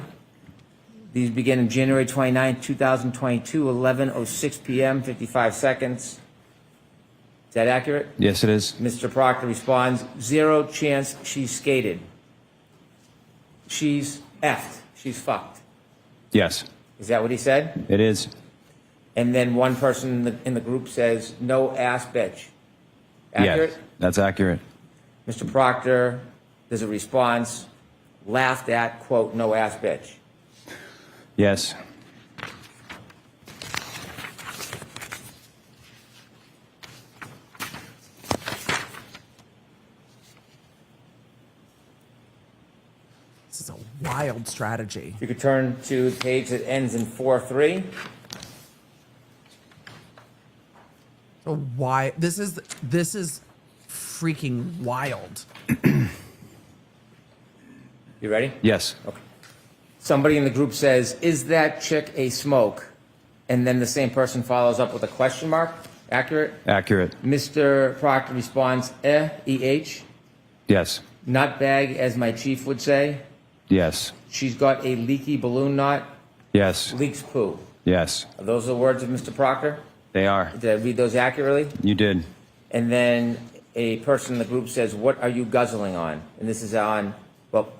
These begin in January 29, 2022, 11:06 p.m., 55 seconds. Is that accurate? Yes, it is. Mr. Proctor responds, zero chance she skated. She's effed. She's fucked. Yes. Is that what he said? It is. And then one person in the group says, no ass bitch. Accurate? Yes. That's accurate. Mr. Proctor, there's a response, laughed at, quote, no ass bitch. Yes. This is a wild strategy. You could turn to the page that ends in 4-3. So why this is freaking wild. You ready? Yes. Okay. Somebody in the group says, "Is that chick a smoke?" And then the same person follows up with a question mark. Accurate? Accurate. Mr. Proctor responds, E-H. Yes. Nut bag, as my chief would say. Yes. She's got a leaky balloon knot. Yes. Leaks poo. Yes. Are those the words of Mr. Proctor? They are. Did I read those accurately? You did. And then a person in the group says, "What are you guzzling on?" And this is on, well,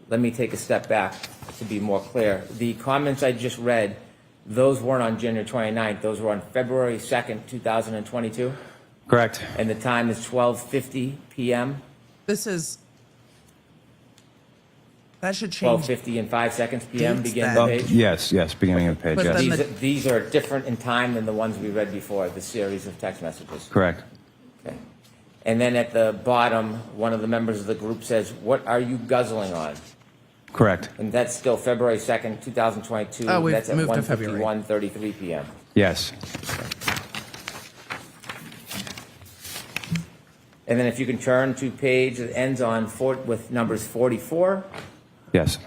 let me take a step back to be more clear. The comments I just read, those weren't on January 29th. Those were on February 2nd, 2022. Correct. And the time is 12:50 p.m. This is. That should change. 12:50 and 5 seconds p.m. Dates begin then. the page. Yes. Yes. Beginning of the page. But Yes. then These are different in time than the ones we read before, the series of text messages. Correct. Okay. And then at the bottom, one of the members of the group says, "What are you guzzling on?" Correct. And that's still February 2nd, 2022. Oh, we've That's at moved to February. 1:33 p.m. Yes. And then if you can turn to page that ends on with numbers 44. Yes.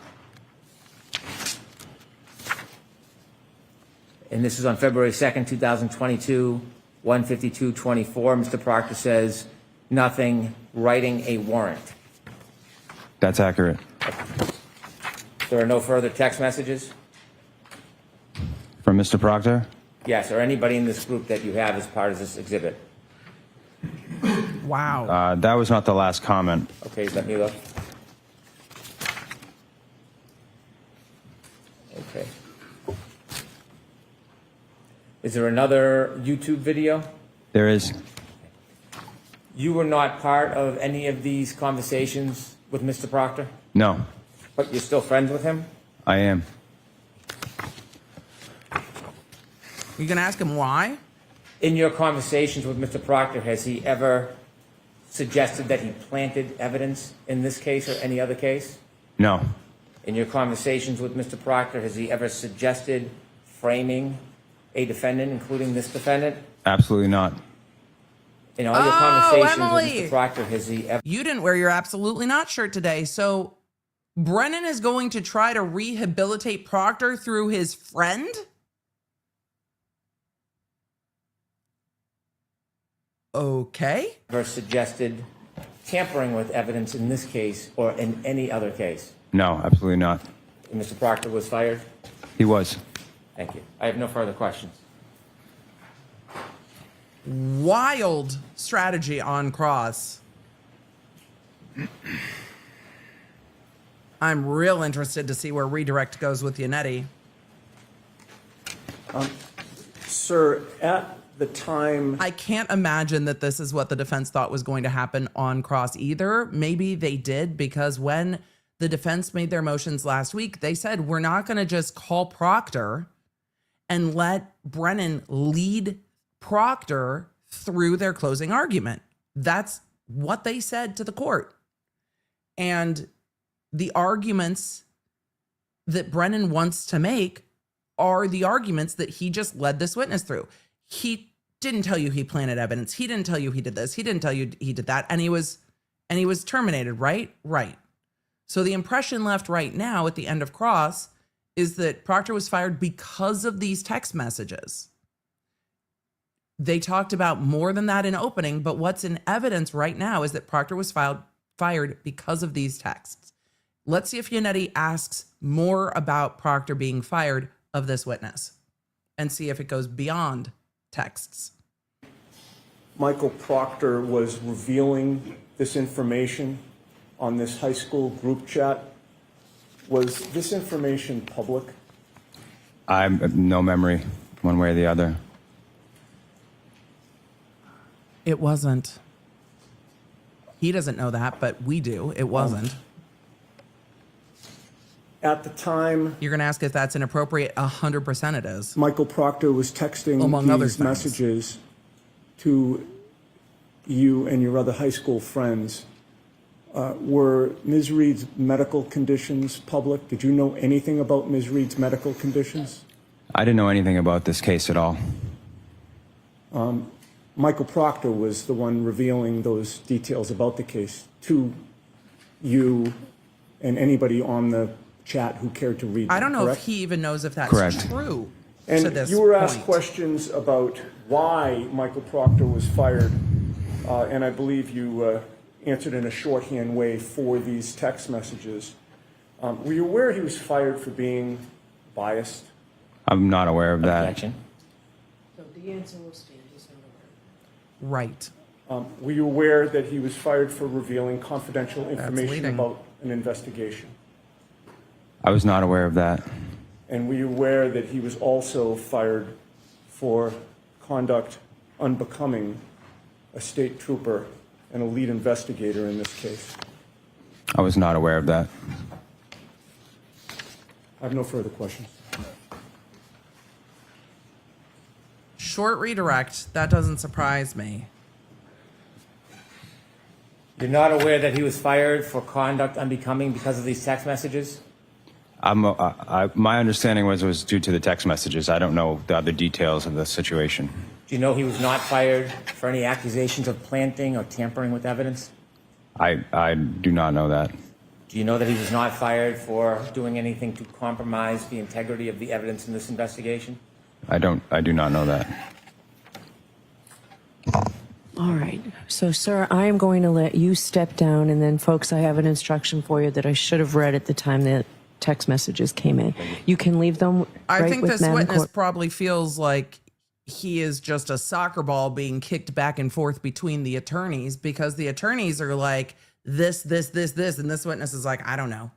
And this is on February 2nd, 2022, 1:52:24. Mr. Proctor says, "Nothing, writing a warrant." That's accurate. There are no further text messages? From Mr. Proctor? Yes, or anybody in this group that you have as part of this exhibit? Wow. That was not the last comment. Okay, let me look. Okay. Is there another YouTube video? There is. You were not part of any of these conversations with Mr. Proctor, No. but you're still friends with him? I am. You gonna ask him why? In your conversations with Mr. Proctor, has he ever suggested that he planted evidence in this case or any other case? No. In your conversations with Mr. Proctor, has he ever suggested framing a defendant, including this defendant? Absolutely not. In all your conversations Emily! with Mr. Proctor, has he ever... You didn't wear your absolutely not shirt today, so Brennan is going to try to rehabilitate Proctor through his friend? Okay. ever suggested tampering with evidence in this case or in any other case? No, absolutely not. And Mr. Proctor was fired? He was. Thank you. I have no further questions. Wild strategy on cross. I'm real interested to see where redirect goes with Yannetti. Sir, at the time, I can't imagine that this is what the defense thought was going to happen on cross either. Maybe they did, because when the defense made their motions last week, they said, we're not going to just call Proctor and let Brennan lead Proctor through their closing argument. That's what they said to the court. And the arguments that Brennan wants to make are the arguments that he just led this witness through. He didn't tell you he planted evidence. He didn't tell you he did this. He didn't tell you he did that. And he was terminated, right? Right. So the impression left right now at the end of cross is that Proctor was fired because of these text messages. They talked about more than that in opening, but what's in evidence right now is that Proctor was fired because of these texts. Let's see if Yannetti asks more about Proctor being fired of this witness and see if it goes beyond texts. Michael Proctor was revealing this information on this high school group chat. Was this information public? I have no memory, one way or the other. It wasn't. He doesn't know that, but we do. It wasn't. At the time, You're going to ask if that's inappropriate? 100% it is. Michael Proctor was texting Among other these things. messages to you and your other high school friends. Were Ms. Reed's medical conditions public? Did you know anything about Ms. Reed's medical conditions? I didn't know anything about this case at all. Michael Proctor was the one revealing those details about the case to you and anybody on the chat who cared to read them, I don't know correct? if he even knows if that's Correct. true to And this you were asked point. questions about why Michael Proctor was fired, and I believe you answered in a shorthand way for these text messages. Were you aware he was fired for being biased? I'm not aware of that. Objection. So the answer will stand. He's not aware. Right. Were you aware that he was fired for revealing confidential information leading. about an investigation? I was not aware of that. And were you aware that he was also fired for conduct unbecoming a state trooper and a lead investigator in this case? I was not aware of that. I have no further questions. Short redirect. That doesn't surprise me. You're not aware that he was fired for conduct unbecoming because of these text messages? My understanding was it was due to the text messages. I don't know the other details of the situation. Do you know he was not fired for any accusations of planting or tampering with evidence? I do not know that. Do you know that he was not fired for doing anything to compromise the integrity of the evidence in this investigation? I do not know that. All right. So, sir, I am going to let you step down, and then, folks, I have an instruction for you that I should have read at the time that text messages came in. You can leave them I right think with this Madam witness Clerk. probably feels like he is just a soccer ball being kicked back and forth between the attorneys, because the attorneys are like this, and this witness is like, I don't know.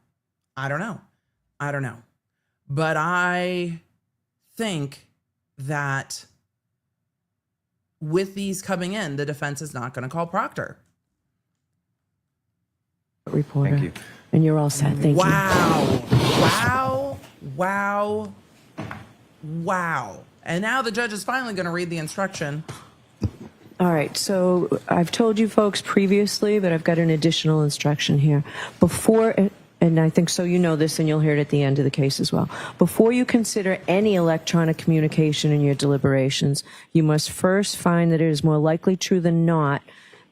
But I think that with these coming in, the defense is not going to call Proctor. Reporter. Thank you. And you're all set. Thank you. Wow. And now the judge is finally going to read the instruction. All right, so I've told you folks previously, but I've got an additional instruction here. Before, and I think so you know this, and you'll hear it at the end of the case as well. Before you consider any electronic communication in your deliberations, you must first find that it is more likely true than not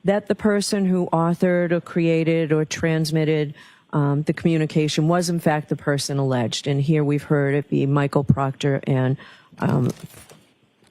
that the person who authored or created or transmitted the communication was in fact the person alleged. And here we've heard it be Michael Proctor and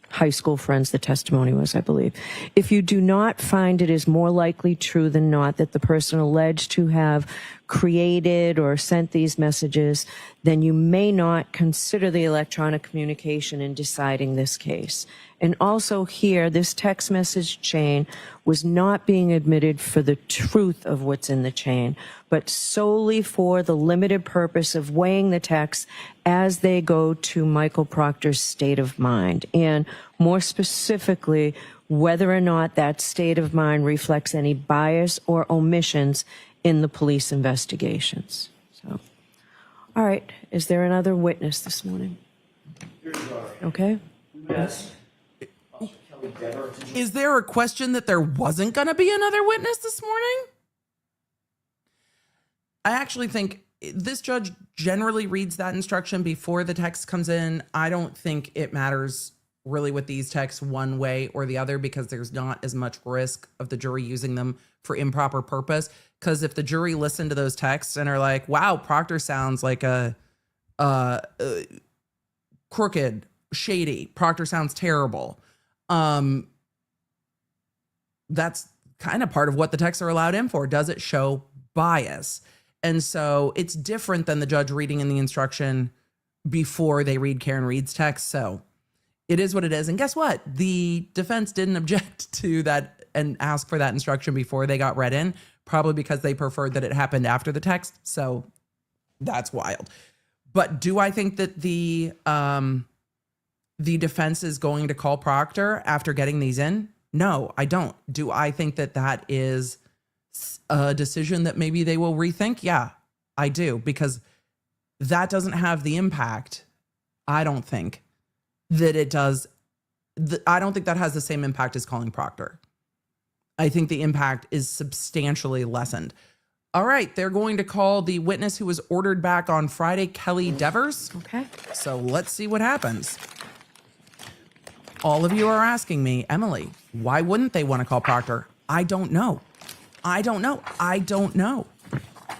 high school friends, the testimony was, I believe. If you do not find it is more likely true than not that the person alleged to have created or sent these messages, then you may not consider the electronic communication in deciding this case. And also here, this text message chain was not being admitted for the truth of what's in the chain, but solely for the limited purpose of weighing the texts as they go to Michael Proctor's state of mind. And more specifically, whether or not that state of mind reflects any bias or omissions in the police investigations. So, all right, is there another witness this morning? Okay. Is there a question that there wasn't going to be another witness this morning? I actually think this judge generally reads that instruction before the text comes in. I don't think it matters really with these texts one way or the other, because there's not as much risk of the jury using them for improper purpose. Because if the jury listen to those texts and are like, wow, Proctor sounds like a crooked, shady, Proctor sounds terrible. That's kind of part of what the texts are allowed in for. Does it show bias? And so it's different than the judge reading in the instruction before they read Karen Reed's text. So it is what it is. And guess what? The defense didn't object to that and ask for that instruction before they got read in, probably because they preferred that it happened after the text. So that's wild. But do I think that the defense is going to call Proctor after getting these in? No, I don't. Do I think that that is a decision that maybe they will rethink? Yeah, I do, because that doesn't have the impact. I don't think that it does. I don't think that has the same impact as calling Proctor. I think the impact is substantially lessened. All right, they're going to call the witness who was ordered back on Friday, Kelly Devers. Okay. So let's see what happens. All of you are asking me, Emily, why wouldn't they want to call Proctor? I don't know. I don't know. I don't know.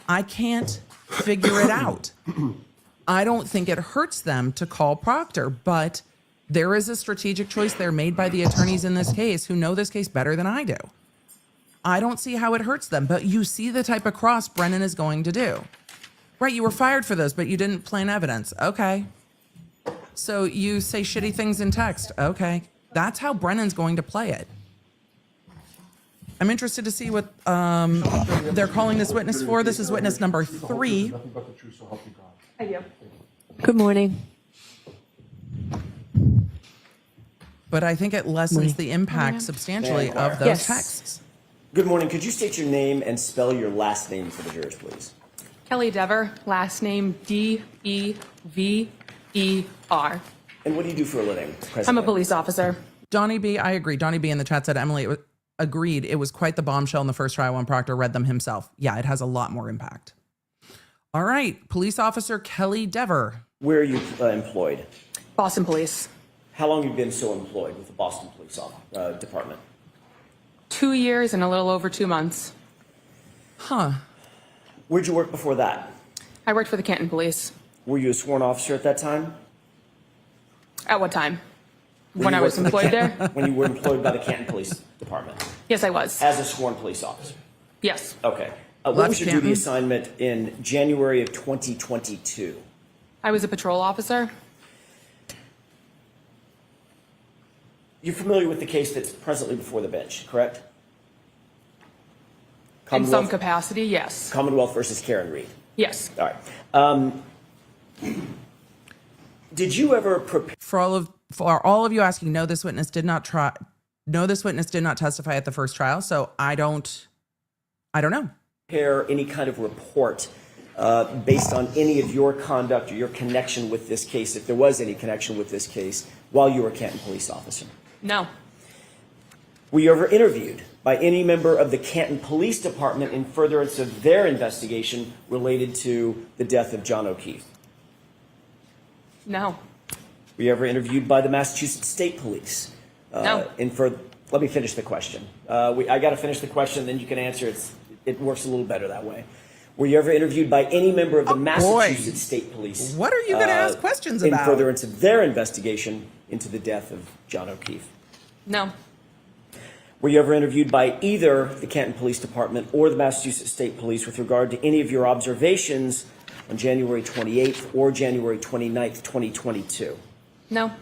I can't figure it out. I don't think it hurts them to call Proctor, but there is a strategic choice there made by the attorneys in this case who know this case better than I do. I don't see how it hurts them, but you see the type of cross Brennan is going to do. Right, you were fired for this, but you didn't plant evidence. Okay. So you say shitty things in text. Okay. That's how Brennan's going to play it. I'm interested to see what they're calling this witness for. This is witness number 3. I do. Good morning. But I think it lessens the impact substantially of those Yes. texts. Good morning. Could you state your name and spell your last name for the jurors, please? Kelly Dever, last name Dever. And what do you do for a living? I'm a President? police officer. Donnie B, I agree. Donnie B in the chat said Emily agreed. It was quite the bombshell in the first trial when Proctor read them himself. Yeah, it has a lot more impact. All right, police officer Kelly Dever. Where are you employed? Boston Police. How long have you been so employed with the Boston Police Department? 2 years and a little over 2 months. Huh. Where'd you work before that? I worked for the Canton Police. Were you a sworn officer at that time? At what time? When When you I was worked for the employed there? When you were employed by the Canton Police Department Yes, I was. as a sworn police officer? Yes. Okay. What Left was your Canton. duty assignment in January of 2022? I was a patrol officer. You're familiar with the case that's presently before the bench, correct? In some capacity, yes. Commonwealth versus Karen Reed. Yes. All right. Did you ever prepare For all of you asking, no, this witness did not testify at the first trial, so I don't know. any kind of report based on any of your conduct or your connection with this case, if there was any connection with this case, while you were a Canton police officer? No. Were you ever interviewed by any member of the Canton Police Department in furtherance of their investigation related to the death of John O'Keefe? No. Were you ever interviewed by the Massachusetts State Police? No. Let me finish the question. I got to finish the question, then you can answer. It works a little better that way. Were you ever interviewed by any member of the Massachusetts State Police? What are you going to ask questions in about? furtherance of their investigation into the death of John O'Keefe? No. Were you ever interviewed by either the Canton Police Department or the Massachusetts State Police with regard to any of your observations on January 28th or January 29th, 2022? No.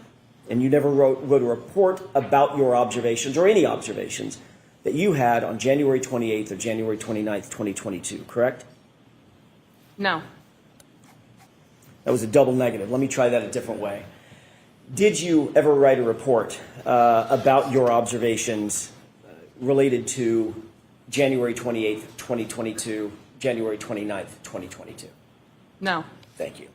And you never wrote a report about your observations or any observations that you had on January 28th or January 29th, 2022, correct? No. That was a double negative. Let me try that a different way. Did you ever write a report about your observations related to January 28th, 2022, January 29th, 2022? No. Thank you.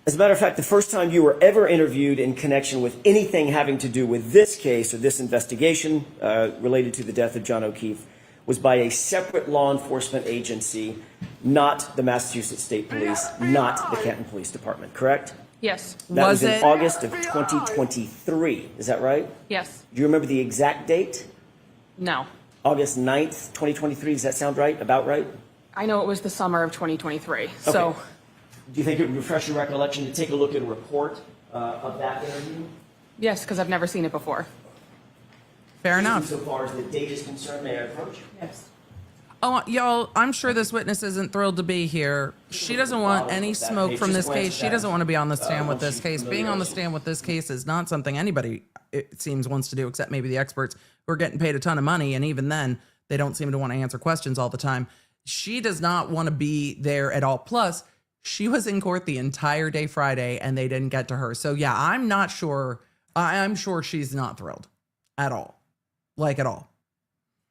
As a matter of fact, the first time you were ever interviewed in connection with anything having to do with this case or this investigation related to the death of John O'Keefe was by a separate law enforcement agency, not the Massachusetts State Police, not the Canton Police Department, correct? Yes. That was Was in it? August of 2023. Is that right? Yes. Do you remember the exact date? No. August 9th, 2023. Does that sound right? About right? I know it was the summer of 2023. So, Okay. Do you think it would refresh your recollection to take a look at a report of that interview? yes, because I've never seen it before. Fair enough. So far as the date is concerned, may I approach? Yes. Oh, y'all, I'm sure this witness isn't thrilled to be here. She doesn't want any smoke from this case. She doesn't want to be on the stand with this case. Being on the stand with this case is not something anybody, it seems, wants to do, except maybe the experts who are getting paid a ton of money. And even then, they don't seem to want to answer questions all the time. She does not want to be there at all. Plus, she was in court the entire day Friday and they didn't get to her. So yeah, I'm not sure. I'm sure she's not thrilled at all. Like at all.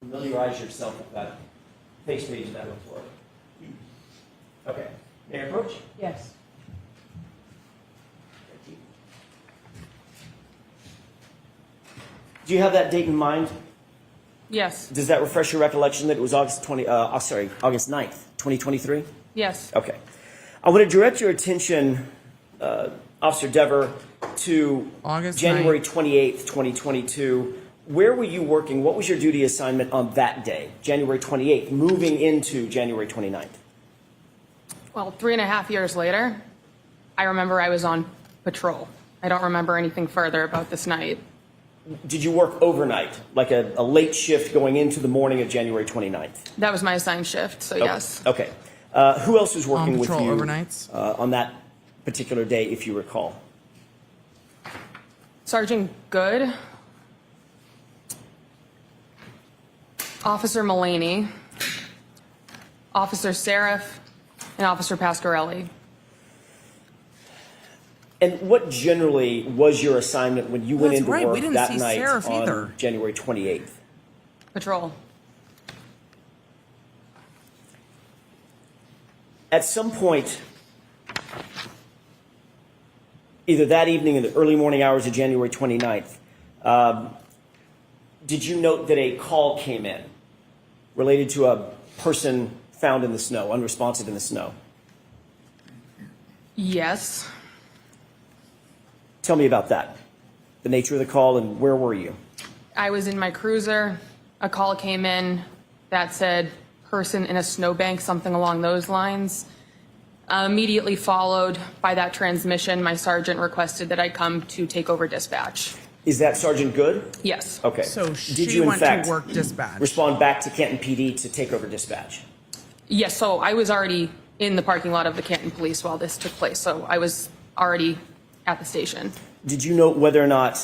Familiarize yourself with that face page of that report. Okay. May I approach? Yes. Thank you. Do you have that date in mind? Yes. Does that refresh your recollection that it was August 9th, 2023? Yes. Okay. I want to direct your attention Officer Dever, to August January 9th. 28th, 2022. Where were you working? What was your duty assignment on that day, January 28th, moving into January 29th? Well, 3.5 years later, I remember I was on patrol. I don't remember anything further about this night. Did you work overnight, like a late shift going into the morning of January 29th? That was my assigned shift, so yes. Okay. Who else was working with patrol you overnights? On that particular day, if you recall? Sergeant Good, Officer Mullaney, Officer Seraph, and Officer Pasquarelli. And what generally was your assignment when you went That's into right, we work didn't that see night Seraph on either. January 28th? Patrol. At some point, either that evening in the early morning hours of January 29th, did you note that a call came in related to a person found in the snow, unresponsive in the snow? Yes. Tell me about that, the nature of the call, and where were you? I was in my cruiser. A call came in that said person in a snowbank, something along those lines. Immediately followed by that transmission, my sergeant requested that I come to take over dispatch. Is that Sergeant Good? Yes. Okay. So Did she you, in went fact, to work dispatch. respond back to Canton PD to take over dispatch? Yes, so I was already in the parking lot of the Canton Police while this took place, so I was already at the station. Did you note whether or not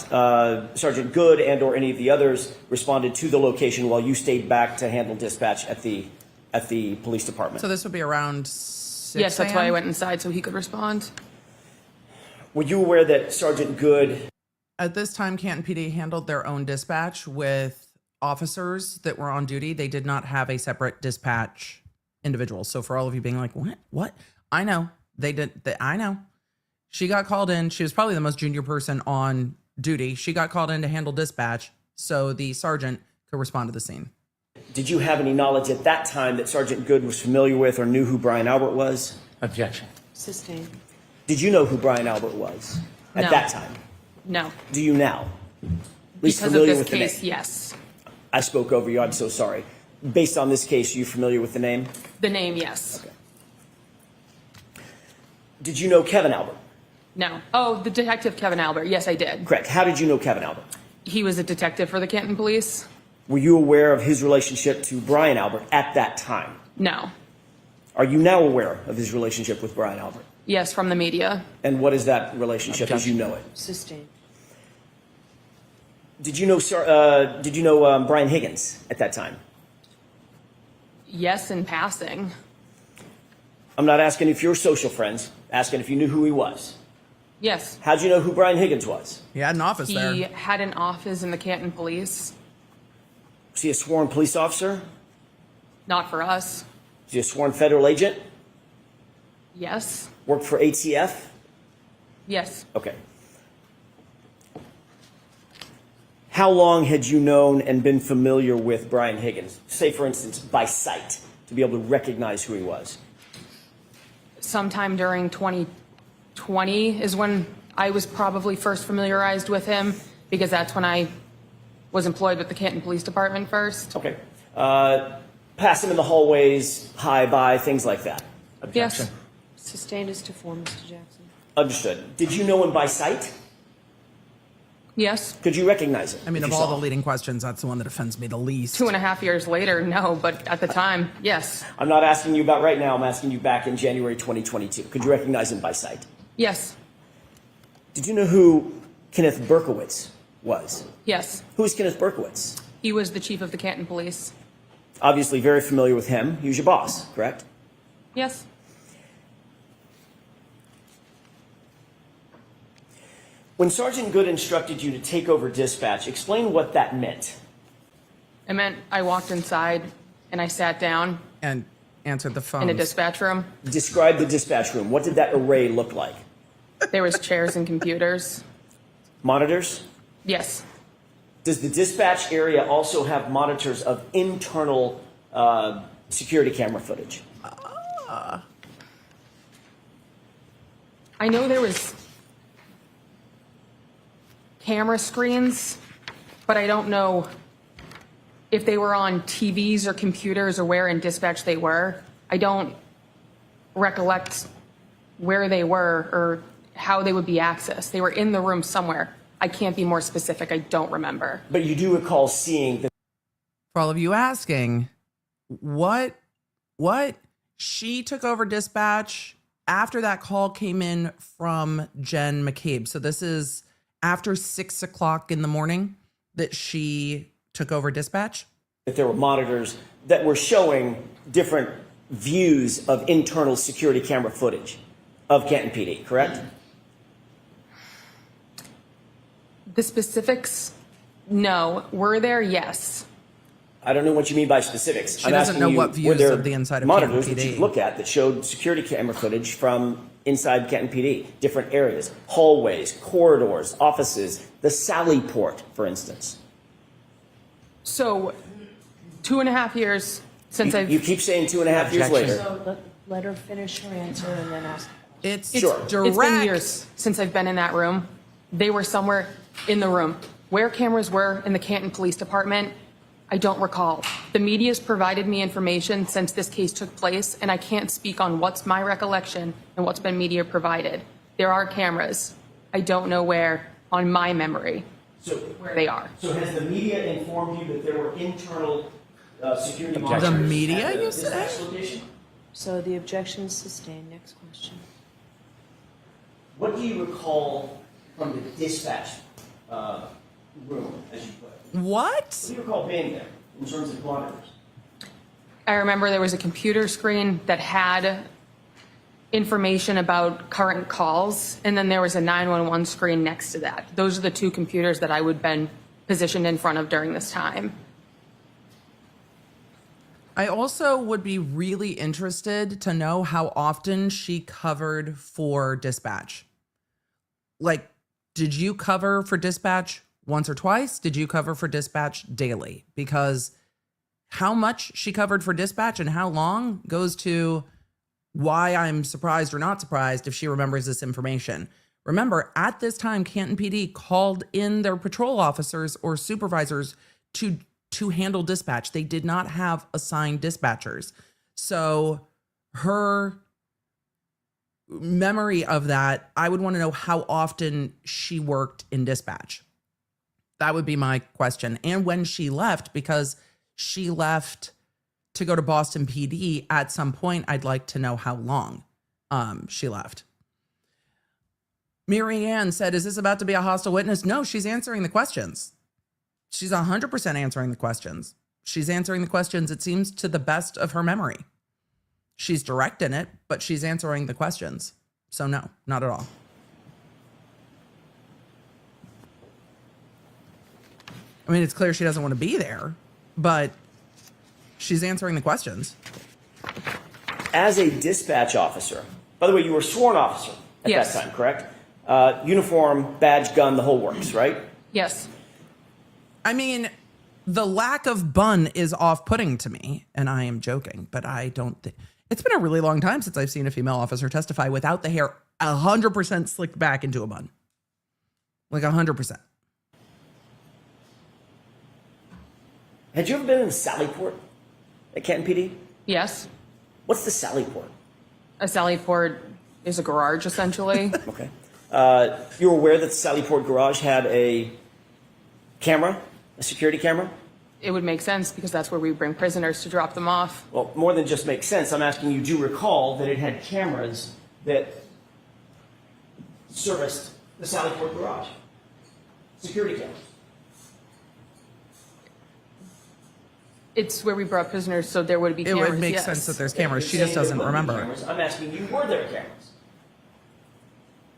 Sergeant Good and or any of the others responded to the location while you stayed back to handle dispatch at the police department? So this would be around 6 Yes, that's why I a.m.? went inside so he could respond. Were you aware that Sergeant Good... At this time, Canton PD handled their own dispatch with officers that were on duty. They did not have a separate dispatch individual. So for all of you being like, what? I know. They did. I know. She got called in. She was probably the most junior person on duty. She got called in to handle dispatch so the sergeant could respond to the scene. Did you have any knowledge at that time that Sergeant Good was familiar with or knew who Brian Albert was? Objection. Sustained. Did you know who Brian Albert was at No. that time? No. Do you now? At least Because of familiar this with the case, name? yes. I spoke over you. I'm so sorry. Based on this case, are you familiar with the name? The name, yes. Okay. Did you know Kevin Albert? No. Oh, the detective Kevin Albert. Yes, I did. Correct. How did you know Kevin Albert? He was a detective for the Canton Police. Were you aware of his relationship to Brian Albert at that time? No. Are you now aware of his relationship with Brian Albert? Yes, from the media. And what is that relationship as you know it? Sustained. Did you know Brian Higgins at that time? Yes, in passing. I'm not asking if you're social friends, asking if you knew who he was. Yes. How'd you know who Brian Higgins was? He had an office He there. had an office in the Canton Police. Was he a sworn police officer? Not for us. Was he a sworn federal agent? Yes. Worked for ATF? Yes. Okay. How long had you known and been familiar with Brian Higgins? Say, for instance, by sight, to be able to recognize who he was. Sometime during 2020 is when I was probably first familiarized with him, because that's when I was employed with the Canton Police Department first. Okay. Pass him in the hallways, hi, bye, things like that. Yes. Sustained is to four, Mr. Jackson. Understood. Did you know him by sight? Yes. Could you recognize him? I mean, if of you all saw the him? leading questions, that's the one that offends me the least. 2.5 years later, no, but at the time, yes. I'm not asking you about right now. I'm asking you back in January 2022. Could you recognize him by sight? Yes. Did you know who Kenneth Berkowitz was? Yes. Who is Kenneth Berkowitz? He was the chief of the Canton Police. Obviously very familiar with him. He was your boss, correct? Yes. When Sergeant Good instructed you to take over dispatch, explain what that meant. It meant I walked inside and I sat down And answered the phone. in a dispatch room. Describe the dispatch room. What did that array look like? There was chairs and computers. Monitors? Yes. Does the dispatch area also have monitors of internal security camera footage? I know there was camera screens, but I don't know if they were on TVs or computers or where in dispatch they were. I don't recollect where they were or how they would be accessed. They were in the room somewhere. I can't be more specific. I don't remember. But you do recall seeing the For all of you asking, what? She took over dispatch after that call came in from Jen McCabe. So this is after 6 o'clock in the morning that she took over dispatch. that there were monitors that were showing different views of internal security camera footage of Canton PD, correct? The specifics, no. Were there? Yes. I don't know what you mean by specifics. She doesn't know what views were there of the inside of monitors Canton that you PD. could look at that showed security camera footage from inside Canton PD, different areas, hallways, corridors, offices, the Sallyport, for instance. So 2.5 years since I've... You keep saying 2.5 years later. So let her finish her answer and then ask. It's Sure. direct. It's been years since I've been in that room. They were somewhere in the room. Where cameras were in the Canton Police Department, I don't recall. The media's provided me information since this case took place, and I can't speak on what's my recollection and what's been media provided. There are cameras. I don't know where on my memory where they are. So has the media informed you that there were internal security The monitors media, at the you dispatch say? location? So the objection is sustained. Next question. What do you recall from the dispatch room, as you put it? What? What do you recall being there in terms of monitors? I remember there was a computer screen that had information about current calls, and then there was a 911 screen next to that. Those are the two computers that I would have been positioned in front of during this time. I also would be really interested to know how often she covered for dispatch. Like, did you cover for dispatch once or twice? Did you cover for dispatch daily? Because how much she covered for dispatch and how long goes to why I'm surprised or not surprised if she remembers this information. Remember, at this time, Canton PD called in their patrol officers or supervisors to handle dispatch. They did not have assigned dispatchers. So her memory of that, I would want to know how often she worked in dispatch. That would be my question. And when she left, because she left to go to Boston PD at some point, I'd like to know how long she left. Mary Ann said, is this about to be a hostile witness? No, she's answering the questions. She's 100% answering the questions. She's answering the questions, it seems, to the best of her memory. She's direct in it, but she's answering the questions. So no, not at all. I mean, it's clear she doesn't want to be there, but she's answering the questions. As a dispatch officer, by the way, you were a sworn officer at Yes. that time, correct? Uniform, badge, gun, the whole works, right? Yes. I mean, the lack of bun is off-putting to me, and I am joking, but I don't think... It's been a really long time since I've seen a female officer testify without the hair 100% slicked back into a bun. Like 100%. Had you ever been in the Sallyport at Canton PD? Yes. What's the Sallyport? A Sallyport is a garage, essentially. Okay. You were aware that the Sallyport garage had a camera, a security camera? It would make sense because that's where we bring prisoners to drop them off. Well, more than just makes sense. I'm asking you, do you recall that it had cameras that serviced the Sallyport garage? Security cameras. It's where we brought prisoners, so there would be It cameras. would make yes. sense that there's cameras. You're She just saying doesn't there wouldn't be remember. cameras. I'm asking you, were there cameras?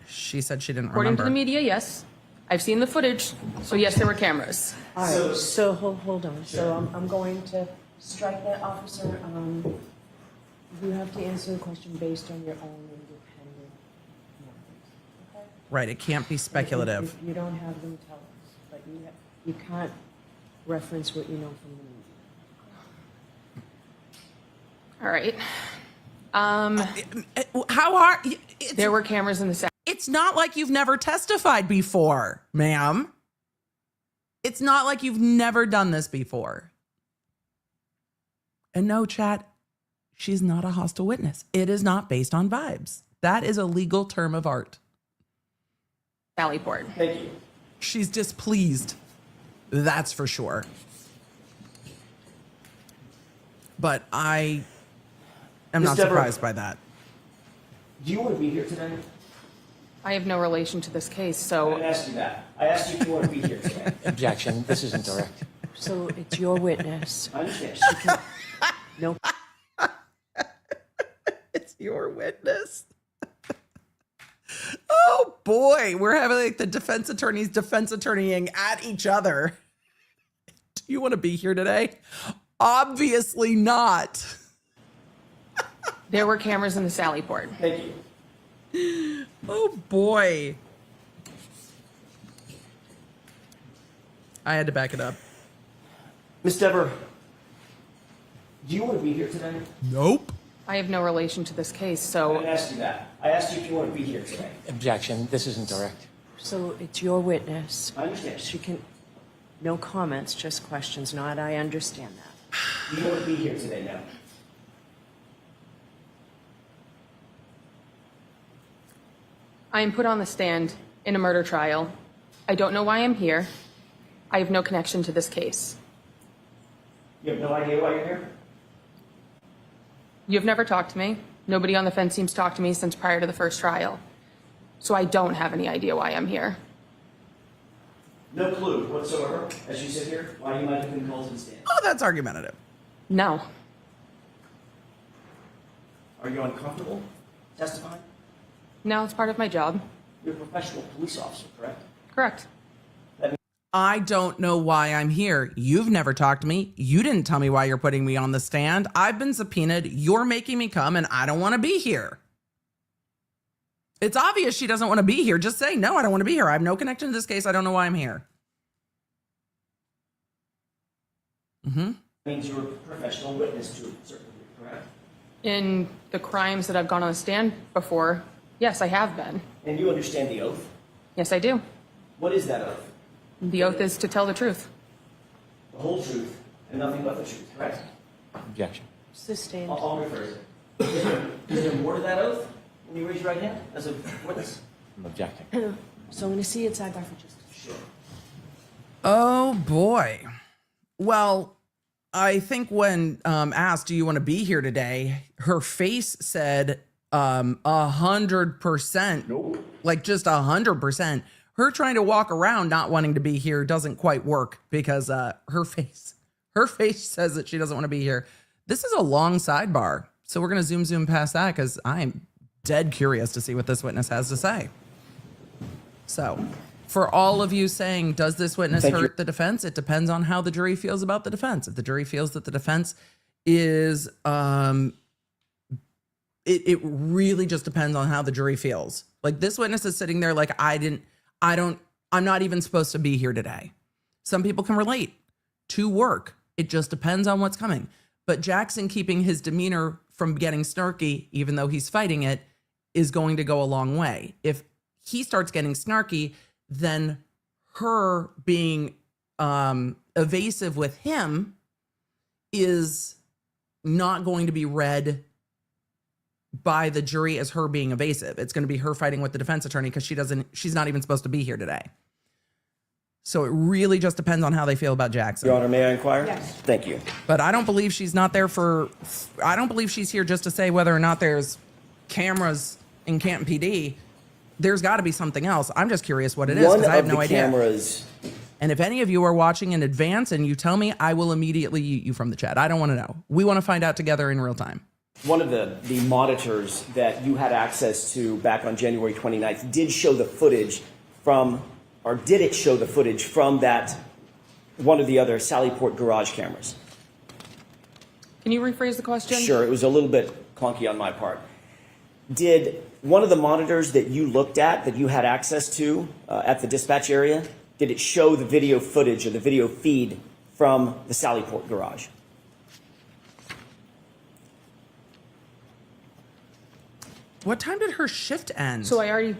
She said she didn't According to remember. the media, yes. I've seen the footage, so yes, there were cameras. All right, so hold on. So I'm going to strike that, officer. You have to answer the question based on your own independent knowledge. Okay? Right, it can't be speculative. If you don't have them, tell us. But you can't reference what you know from the media. All right. How hard? There were cameras in the Sally. It's not like you've never testified before, ma'am. It's not like you've never done this before. And no, chat, she's not a hostile witness. It is not based on vibes. That is a legal term of art. Sallyport. Thank you. She's displeased. That's for sure. But I am Ms. not Deborah. surprised by that. Do you want to be here today? I have no relation to this case, I so didn't ask you that. I asked you if you want to be here today. Objection, this isn't direct. So it's your witness. I understand. No. It's your witness. Oh boy, we're having like the defense attorneys defense attorneying at each other. Do you want to be here today? Obviously not. there were cameras in the Sallyport. Thank you. Oh boy. I had to back it up. Ms. Deborah, do you want to be here today? Nope. I have no relation to this case, I so didn't ask you that. I asked you if you want to be here today. Objection, this isn't direct. So it's your witness. I understand. She can, no comments, just questions, not I understand that. Do you want to be here today now? I am put on the stand in a murder trial. I don't know why I'm here. I have no connection to this case. You have no idea why you're here? You've never talked to me. Nobody on the fence seems to talk to me since prior to the first trial. So I don't have any idea why I'm here. No clue whatsoever, as you sit here, why you might have been called to the stand. Oh, that's argumentative. No. Are you uncomfortable testifying? No, it's part of my job. You're a professional police officer, correct? Correct. I don't know why I'm here. You've never talked to me. You didn't tell me why you're putting me on the stand. I've been subpoenaed. You're making me come and I don't want to be here. It's obvious she doesn't want to be here. Just say, no, I don't want to be here. I have no connection to this case. I don't know why I'm here. That means you're a professional witness to a certain degree, correct? In the crimes that I've gone on the stand before, yes, I have been. And you understand the oath? Yes, I do. What is that oath? The oath is to tell the truth. The whole truth and nothing but the truth, correct? Objection. Sustained. I'll rephrase it. Is there more to that oath when you raise your right hand as a witness? I'm objecting. So I'm going to see it sidebar for just Sure. Oh boy. Well, I think when asked, do you want to be here today? Her face said 100%. Nope. Like just 100%. Her trying to walk around not wanting to be here doesn't quite work because her face says that she doesn't want to be here. This is a long sidebar. So we're going to zoom past that because I'm dead curious to see what this witness has to say. So for all of you saying, does this witness hurt the defense? It depends on how the jury feels about the defense. If the jury feels that the defense is, it really just depends on how the jury feels. Like this witness is sitting there like, I'm not even supposed to be here today. Some people can relate to work. It just depends on what's coming. But Jackson keeping his demeanor from getting snarky, even though he's fighting it, is going to go a long way. If he starts getting snarky, then her being evasive with him is not going to be read by the jury as her being evasive. It's going to be her fighting with the defense attorney because she's not even supposed to be here today. So it really just depends on how they feel about Jackson. Your Honor, may I inquire? Yes. Thank you. But I don't believe she's not there I don't believe she's here just to say whether or not there's cameras in Canton PD. There's got to be something else. I'm just curious what it is because I have no idea. Cameras. And if any of you are watching in advance and you tell me, I will immediately mute you from the chat. I don't want to know. We want to find out together in real time. One of the monitors that you had access to back on January 29th did show the footage from, or did it show the footage from that one of the other Sallyport garage cameras? Can you rephrase the question? Sure, it was a little bit clunky on my part. Did one of the monitors that you looked at, that you had access to at the dispatch area, did it show the video footage or the video feed from the Sallyport garage? What time did her shift end? So I already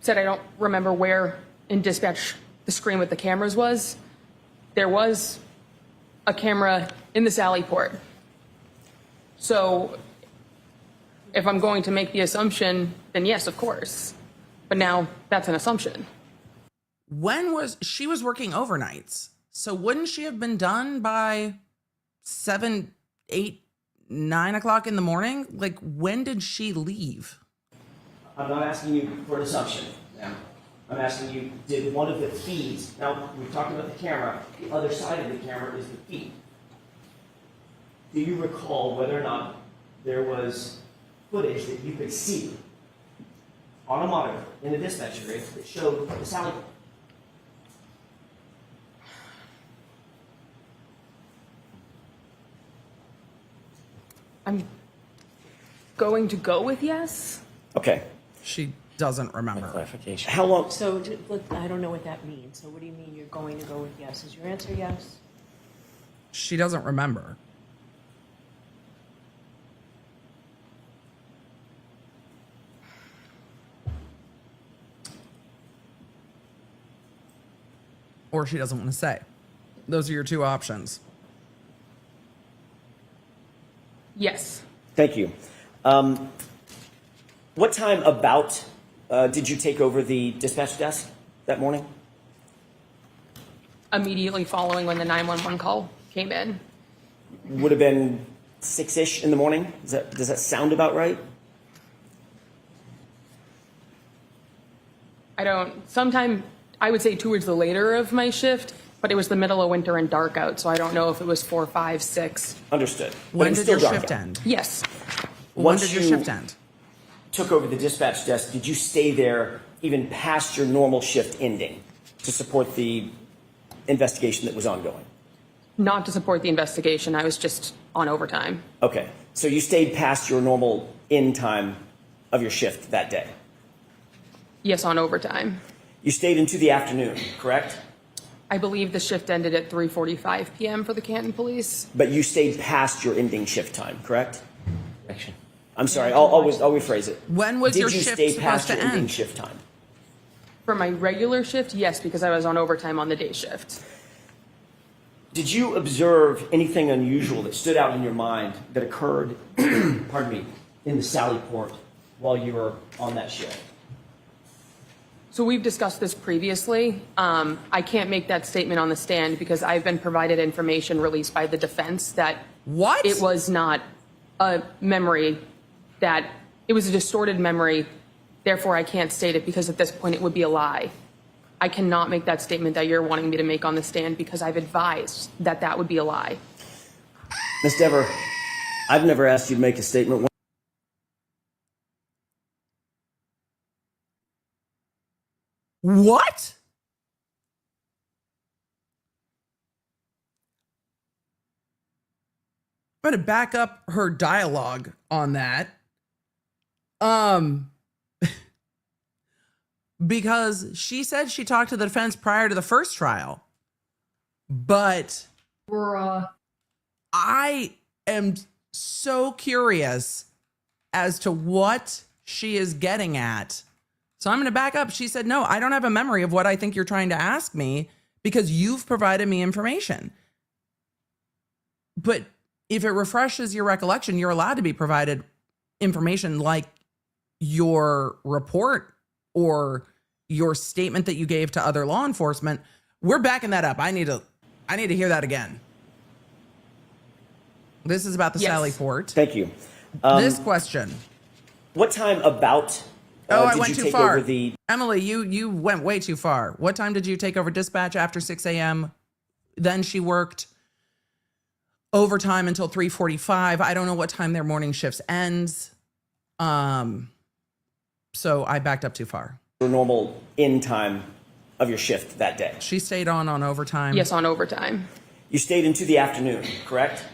said I don't remember where in dispatch the screen with the cameras was. there was a camera in the Sallyport. So if I'm going to make the assumption, then yes, of course. But now that's an assumption. She was working overnights, so wouldn't she have been done by 7, 8, 9 o'clock in the morning? Like, when did she leave? I'm not asking you for an assumption, ma'am. I'm asking you, did one of the feeds, now we've talked about the camera, the other side of the camera is the feed. Do you recall whether or not there was footage that you could see on a monitor in the dispatch area that showed the Sally? I'm going to go with yes. Okay. She doesn't remember. Clarification. How long? So I don't know what that means. So what do you mean you're going to go with yes? Is your answer yes? She doesn't remember. Or she doesn't want to say. Those are your two options. Yes. Thank you. What time about did you take over the dispatch desk that morning? Immediately following when the 911 call came in. Would have been 6-ish in the morning. Does that sound about right? Sometime, I would say towards the later of my shift, but it was the middle of winter and dark out, so I don't know if it was 4, 5, 6. Understood. But When it was did still your dark shift out. end? Yes. When Once did your you shift end? took over the dispatch desk, did you stay there even past your normal shift ending to support the investigation that was ongoing? Not to support the investigation. I was just on overtime. Okay. So you stayed past your normal end time of your shift that day? Yes, on overtime. You stayed into the afternoon, correct? I believe the shift ended at 3:45 p.m. for the Canton Police. But you stayed past your ending shift time, correct? Action. I'm sorry, I'll rephrase it. When was Did your you shift stay supposed past to your ending end? shift time? For my regular shift, yes, because I was on overtime on the day shift. Did you observe anything unusual that stood out in your mind that occurred, pardon me, in the Sallyport while you were on that shift? So we've discussed this previously. I can't make that statement on the stand because I've been provided information released by the defense that What? it was not a memory, that it was a distorted memory. Therefore, I can't state it because at this point it would be a lie. I cannot make that statement that you're wanting me to make on the stand because I've advised that that would be a lie. Ms. Dever, I've never asked you to make a statement. What? I'm going to back up her dialogue on that. Because she said she talked to the defense prior to the first trial. But I am so curious as to what she is getting at. So I'm going to back up. She said, no, I don't have a memory of what I think you're trying to ask me because you've provided me information. But if it refreshes your recollection, you're allowed to be provided information like your report or your statement that you gave to other law enforcement. We're backing that up. I need to hear that again. This is about the Yes. – Sallyport. Thank you. This question. What time about I did went you too take far. over the – Emily, you went way too far. What time did you take over dispatch after 6 a.m.? Then she worked overtime until 3:45. I don't know what time their morning shifts ends. So I backed up too far. your normal end time of your shift that day? She stayed on overtime. Yes, on overtime. You stayed into the afternoon, correct?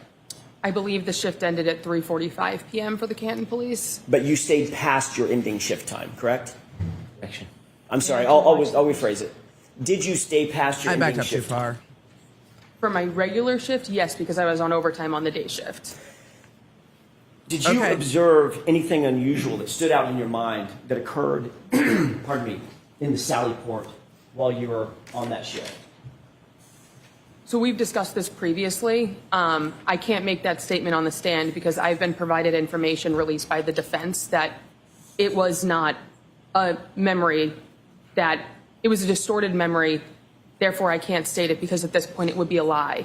I believe the shift ended at 3:45 p.m. for the Canton Police. But you stayed past your ending shift time, correct? Action. I'm sorry, I'll rephrase it. Did you stay past your I ending backed up too shift time? far. For my regular shift, yes, because I was on overtime on the day shift. Did you Okay. observe anything unusual that stood out in your mind that occurred, pardon me, in the Sallyport while you were on that shift? So we've discussed this previously. I can't make that statement on the stand because I've been provided information released by the defense that it was not a memory, that it was a distorted memory. Therefore, I can't state it because at this point it would be a lie.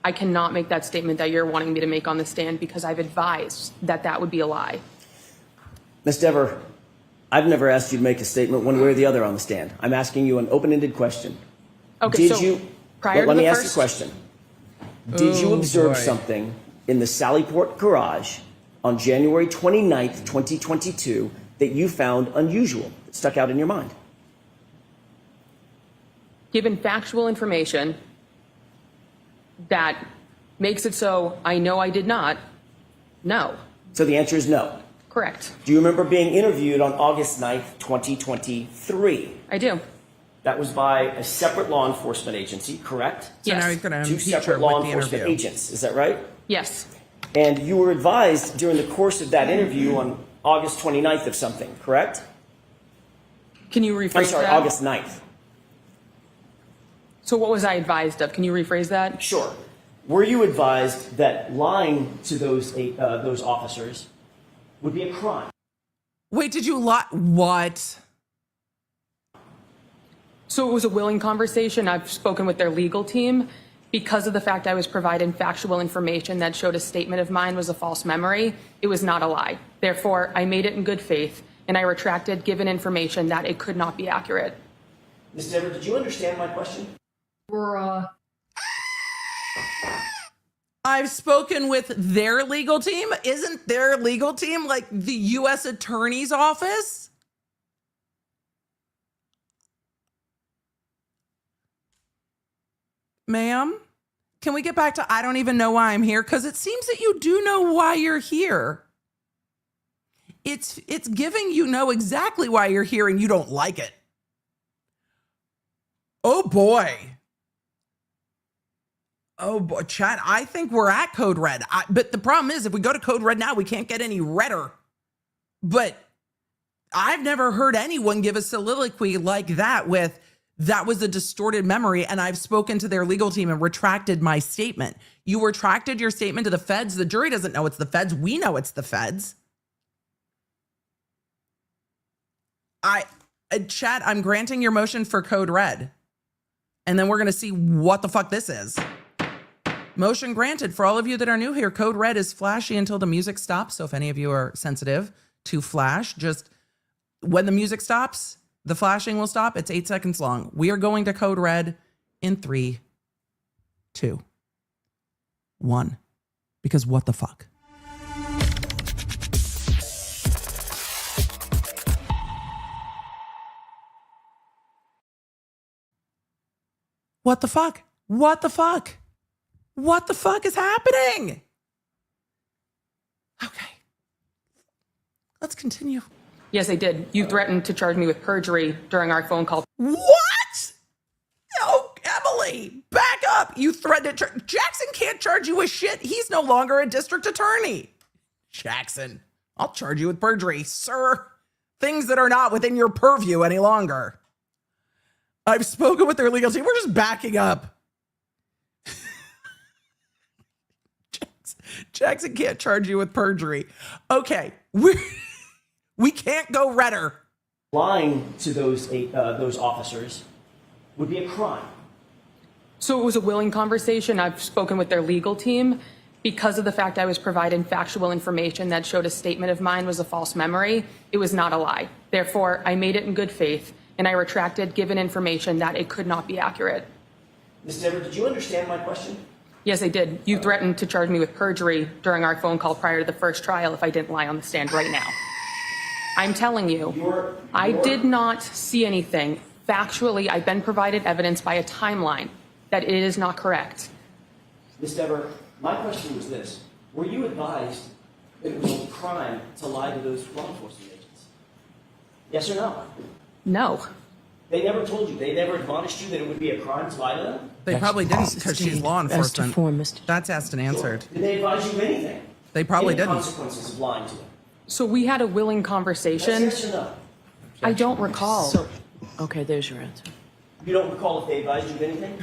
I cannot make that statement that you're wanting me to make on the stand because I've advised that that would be a lie. Ms. Dever, I've never asked you to make a statement one way or the other on the stand. I'm asking you an open-ended question. Okay, Did so you, prior to let the me ask first- you a question. Did you Oh, observe boy. something in the Sallyport garage on January 29th, 2022 that you found unusual, that stuck out in your mind? Given factual information that makes it so I know I did not, no. So the answer is no. Correct. Do you remember being interviewed on August 9th, 2023? I do. That was by a separate law enforcement agency, correct? So Yes. now he's going to Two impeach her separate law with the enforcement interview. agents, is that right? Yes. And you were advised during the course of that interview on August 29th of something, correct? Can you rephrase I'm sorry, that? August 9th. So what was I advised of? Can you rephrase that? Sure. Were you advised that lying to those officers would be a crime? Wait, did you lie? What? So it was a willing conversation. I've spoken with their legal team. Because of the fact I was provided factual information that showed a statement of mine was a false memory, it was not a lie. Therefore, I made it in good faith, and I retracted given information that it could not be accurate. Ms. Dever, did you understand my question? I've spoken with their legal team. Isn't their legal team like the U.S. Attorney's Office? Ma'am, can we get back to I don't even know why I'm here? Because it seems that you do know why you're here. It's giving you know exactly why you're here and you don't like it. Oh boy. Oh boy, chat, I think we're at Code Red. But the problem is if we go to Code Red now, we can't get any redder. But I've never heard anyone give a soliloquy like that with, that was a distorted memory, and I've spoken to their legal team and retracted my statement. You retracted your statement to the feds. The jury doesn't know it's the feds. We know it's the feds. Chat, I'm granting your motion for Code Red. And then we're going to see what the fuck this is. Motion granted. For all of you that are new here, Code Red is flashy until the music stops. So if any of you are sensitive to flash, just when the music stops, the flashing will stop. It's 8 seconds long. We are going to Code Red in 3, 2, 1. Because what the fuck? What the fuck? What the fuck? What the fuck is happening? Okay. Let's continue. Yes, I did. You threatened to charge me with perjury during our phone call. What? Oh, Emily, back up. You threatened to Jackson can't charge you with shit. He's no longer a district attorney. Jackson, I'll charge you with perjury, sir. Things that are not within your purview any longer. I've spoken with their legal team. We're just backing up. Jackson can't charge you with perjury. Okay, we can't go redder. Lying to those officers would be a crime. So it was a willing conversation. I've spoken with their legal team. Because of the fact I was provided factual information that showed a statement of mine was a false memory, it was not a lie. Therefore, I made it in good faith, and I retracted given information that it could not be accurate. Ms. Dever, did you understand my question? Yes, I did. You threatened to charge me with perjury during our phone call prior to the first trial if I didn't lie on the stand right now. I'm telling you, I did not see anything. Factually, I've been provided evidence by a timeline that it is not correct. Ms. Dever, my question was this. Were you advised that it was a crime to lie to those law enforcement agents? Yes or no? No. They never told you. They never admonished you that it would be a crime to lie to them? They probably didn't because she's law Best to enforcement. form, Mr. That's asked and answered. Did they advise you of anything? They probably Any didn't. consequences of lying to them? So we had a willing That's conversation. yes or no? I don't recall. So, okay, there's your answer. You don't recall if they advised you of anything?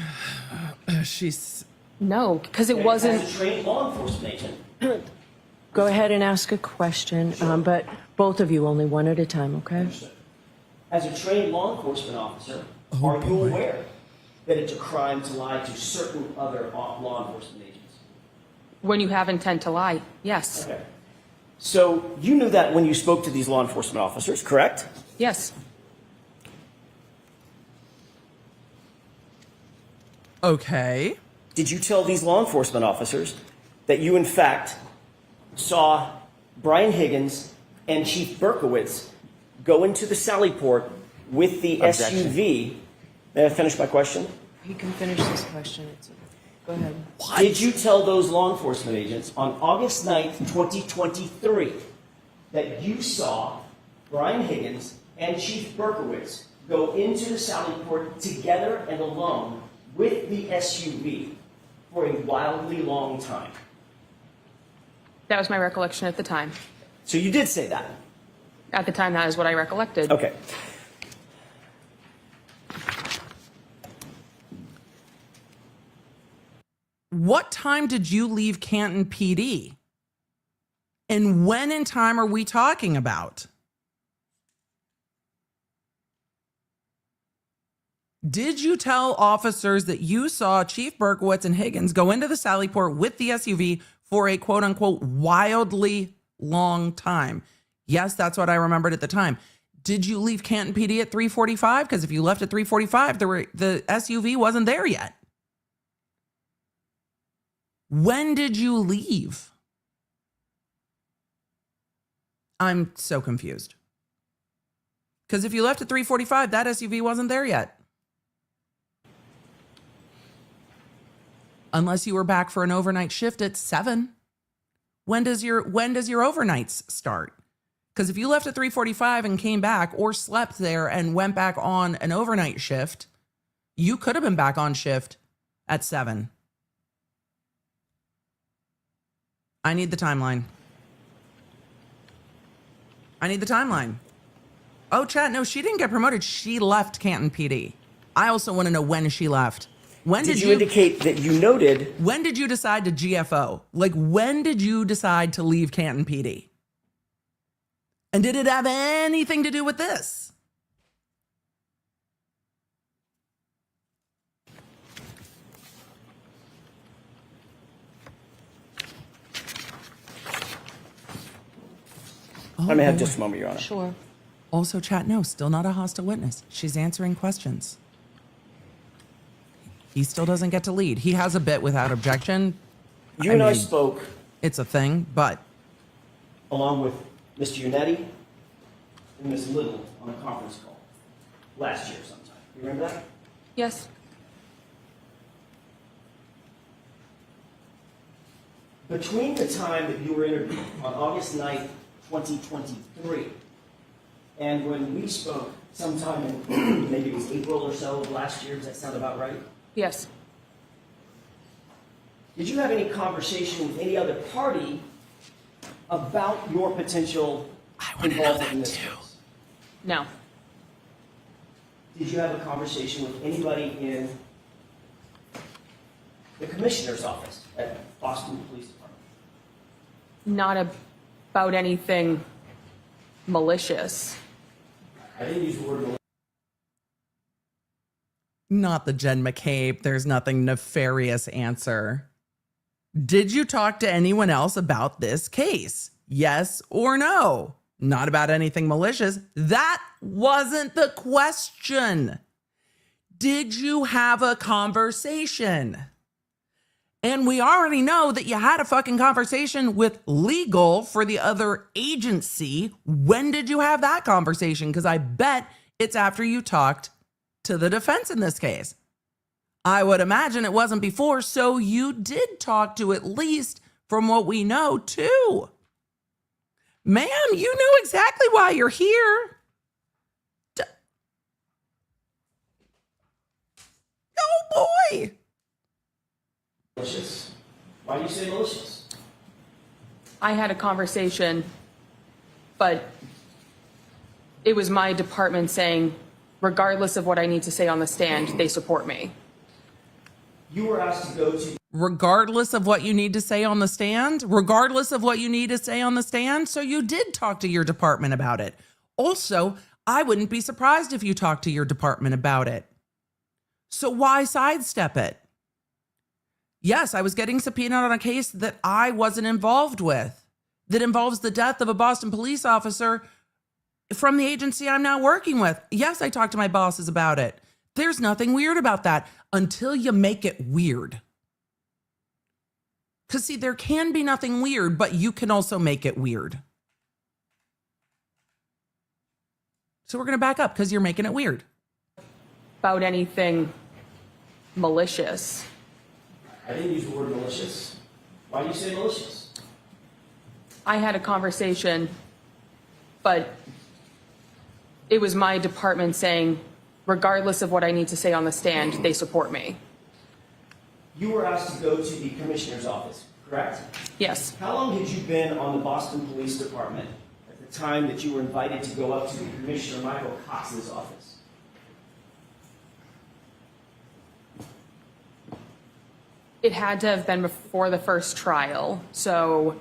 She's No, because it As wasn't. a trained law enforcement agent, Go ahead and ask a question, but both of you only one at a time, okay? as a trained law enforcement officer, are you aware that it's a crime to lie to certain other law enforcement agents? When you have intent to lie, yes. Okay. So you knew that when you spoke to these law enforcement officers, correct? Yes. okay. Did you tell these law enforcement officers that you, in fact, saw Brian Higgins and Chief Berkowitz go into the Sallyport with the Objection. SUV? May I finish my question? He can finish this question. Go ahead. Did you tell those law enforcement agents on August 9th, 2023, that you saw Brian Higgins and Chief Berkowitz go into the Sallyport together and alone with the SUV for a wildly long time? That was my recollection at the time. So you did say that? At the time, that is what I recollected. Okay. What time did you leave Canton PD? And when in time are we talking about? Did you tell officers that you saw Chief Berkowitz and Higgins go into the Sallyport with the SUV for a quote unquote wildly long time? Yes, that's what I remembered at the time. Did you leave Canton PD at 3:45? Because if you left at 3:45, the SUV wasn't there yet. When did you leave? I'm so confused. Because if you left at 3:45, that SUV wasn't there yet. Unless you were back for an overnight shift at 7. When does your overnights start? Because if you left at 3:45 and came back or slept there and went back on an overnight shift, you could have been back on shift at 7. I need the timeline. I need the timeline. Oh, chat, no, she didn't get promoted. She left Canton PD. I also want to know when she left. When Did you indicate that you noted? When did you decide to GFO? Like, when did you decide to leave Canton PD? And did it have anything to do with this? I may have just a moment, Your Honor. Sure. Also, chat, no, still not a hostile witness. She's answering questions. He still doesn't get to lead. He has a bit without objection. You and I mean, spoke It's a thing, but along with Mr. Unetti and Ms. Little on a conference call last year sometime. You remember that? Yes. Between the time that you were interviewed on August 9th, 2023, and when we spoke sometime in maybe it was April or so of last year, does that sound about right? Yes. Did you have any conversation with any other party about your potential involvement in this case? No. Did you have a conversation with anybody in the commissioner's office at Boston Police Department? Not about anything malicious. I didn't use the word malicious. not the Jen McCabe. There's nothing nefarious answer. Did you talk to anyone else about this case? Yes or no? Not about anything malicious. That wasn't the question. Did you have a conversation? And we already know that you had a fucking conversation with legal for the other agency. When did you have that conversation? Because I bet it's after you talked to the defense in this case. I would imagine it wasn't before, so you did talk to at least, from what we know, too. Ma'am, you know exactly why you're here. Oh boy. Malicious? Why do you say malicious? I had a conversation, but it was my department saying, regardless of what I need to say on the stand, they support me. You were asked to go to Regardless of what you need to say on the stand? Regardless of what you need to say on the stand? So you did talk to your department about it. Also, I wouldn't be surprised if you talked to your department about it. So why sidestep it? Yes, I was getting subpoenaed on a case that I wasn't involved with, that involves the death of a Boston police officer from the agency I'm now working with. Yes, I talked to my bosses about it. There's nothing weird about that until you make it weird. Because, see, there can be nothing weird, but you can also make it weird. So we're going to back up because you're making it weird. About anything malicious. I didn't use the word malicious. Why do you say malicious? I had a conversation, but it was my department saying, regardless of what I need to say on the stand, they support me. You were asked to go to the commissioner's office, correct? Yes. How long had you been on the Boston Police Department at the time that you were invited to go up to the Commissioner Michael Cox's office? It had to have been before the first trial, so...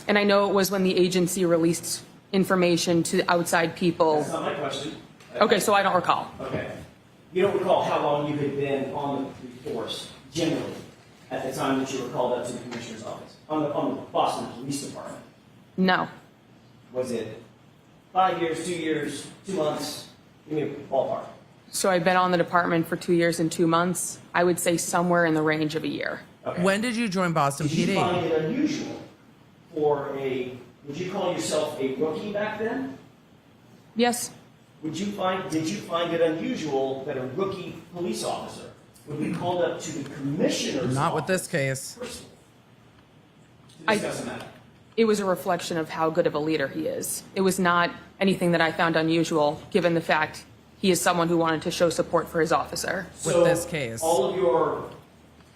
And I know it was when the agency released information to outside people. That's not my question. Okay, so I don't recall. Okay. You don't recall how long you had been on the force, generally, at the time that you were called up to the commissioner's office, on the Boston Police Department? No. Was it 5 years, 2 years, 2 months? Give me a ballpark. So I've been on the department for 2 years and 2 months. I would say somewhere in the range of a year. Okay. When did you join Boston Did you PD? find it unusual for would you call yourself a rookie back then? Yes. Did you find it unusual that a rookie police officer would be called up to the commissioner's Not with office this case. personally I- to discuss a matter? It was a reflection of how good of a leader he is. It was not anything that I found unusual, given the fact he is someone who wanted to show support for his officer. With this case.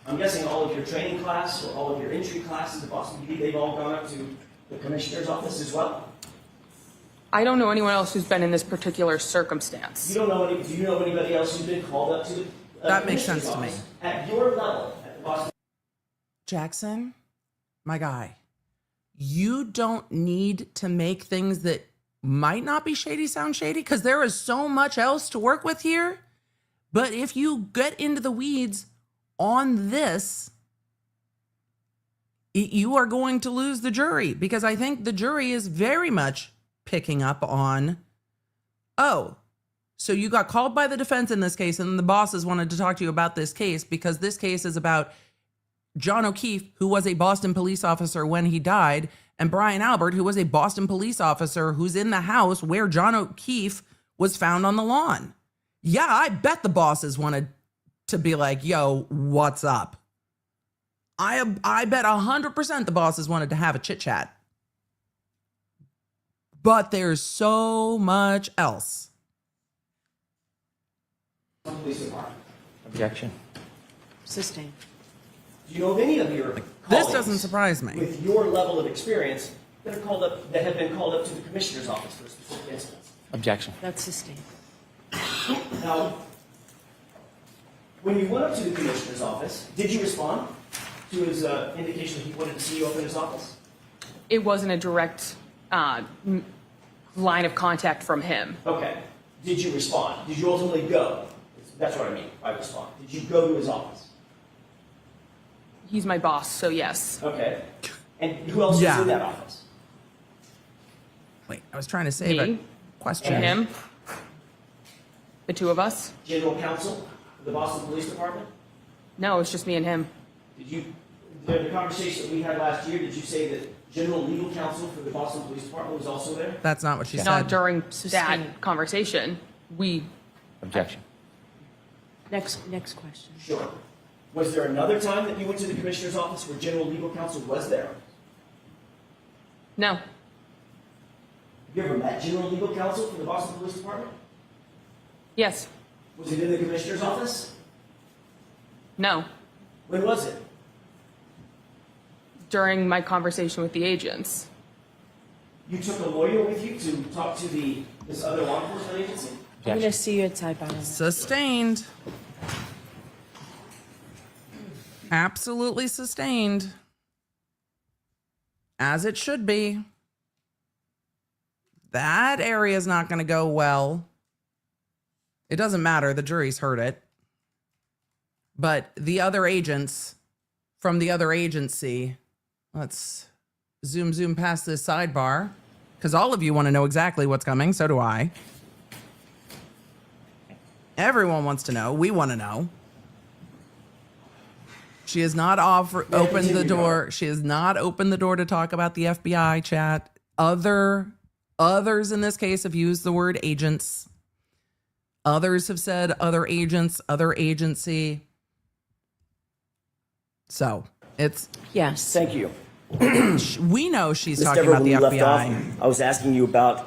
I'm guessing all of your training class or all of your entry classes at Boston PD, they've all gone up to the commissioner's office as well? I don't know anyone else who's been in this particular circumstance. Do you know anybody else who's been called up to the That makes commissioner's sense to me. office at your level at the Boston? Jackson, my guy, you don't need to make things that might not be shady sound shady, because there is so much else to work with here. But if you get into the weeds on this, you are going to lose the jury, because I think the jury is very much picking up on, oh, so you got called by the defense in this case, and the bosses wanted to talk to you about this case because this case is about John O'Keefe, who was a Boston police officer when he died, and Brian Albert, who was a Boston police officer who's in the house where John O'Keefe was found on the lawn. Yeah, I bet the bosses wanted to be like, yo, what's up? I bet 100% the bosses wanted to have a chit chat. But there's so much else. Police Department. Objection. Sustained. Do you know of any of your This colleagues doesn't surprise me. with your level of experience that have been called up to the commissioner's office for a specific instance? Objection. That's sustained. Now, when you went up to the commissioner's office, did you respond to his indication that he wanted to see you up in his office? It wasn't a direct line of contact from him. Okay. Did you respond? Did you ultimately go? That's what I mean by respond. Did you go to his office? He's my boss, so yes. Okay. And who else Yeah. was in that office? Wait, I was trying to save Me a question. and him. The two of us. General counsel of the Boston Police Department? No, it's just me and him. The conversation that we had last year, did you say that general legal counsel for the Boston Police Department was also there? That's not what she Not said. during Sustained. that conversation. Objection. Next question. Sure. Was there another time that you went to the commissioner's office where general legal counsel was there? No. Have you ever met general legal counsel for the Boston Police Department? Yes. Was it in the commissioner's office? No. When was it? During my conversation with the agents. You took a lawyer with you to talk to this other law enforcement agency? I'm going to see you at sidebar. Sustained. Absolutely sustained. As it should be. That area is not going to go well. It doesn't matter. The jury's heard it. But the other agents from the other agency, let's zoom past this sidebar, because all of you want to know exactly what's coming. So do I. Everyone wants to know. We want to know. She has not opened the door. She has not opened the door to talk about the FBI chat. Others in this case have used the word agents. Others have said other agents, other agency. So it's Yes. Thank you. we know she's Ms. talking Deborah, about when the we left FBI. off, I was asking you about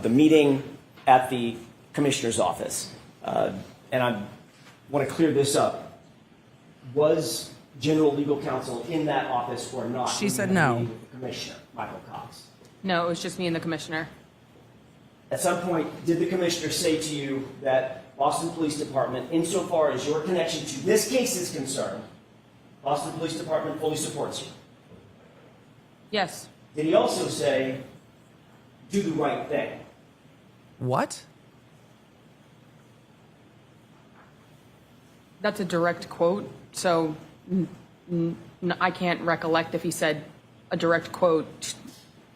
the meeting at the commissioner's office. And I want to clear this up. Was general legal counsel in that office or not? She when said you had a no. meeting with the commissioner, Michael Cox. No, it was just me and the commissioner. At some point, did the commissioner say to you that Boston Police Department, insofar as your connection to this case is concerned, Boston Police Department fully supports you? Yes. Did he also say, do the right thing? What? That's a direct quote, so I can't recollect if he said a direct quote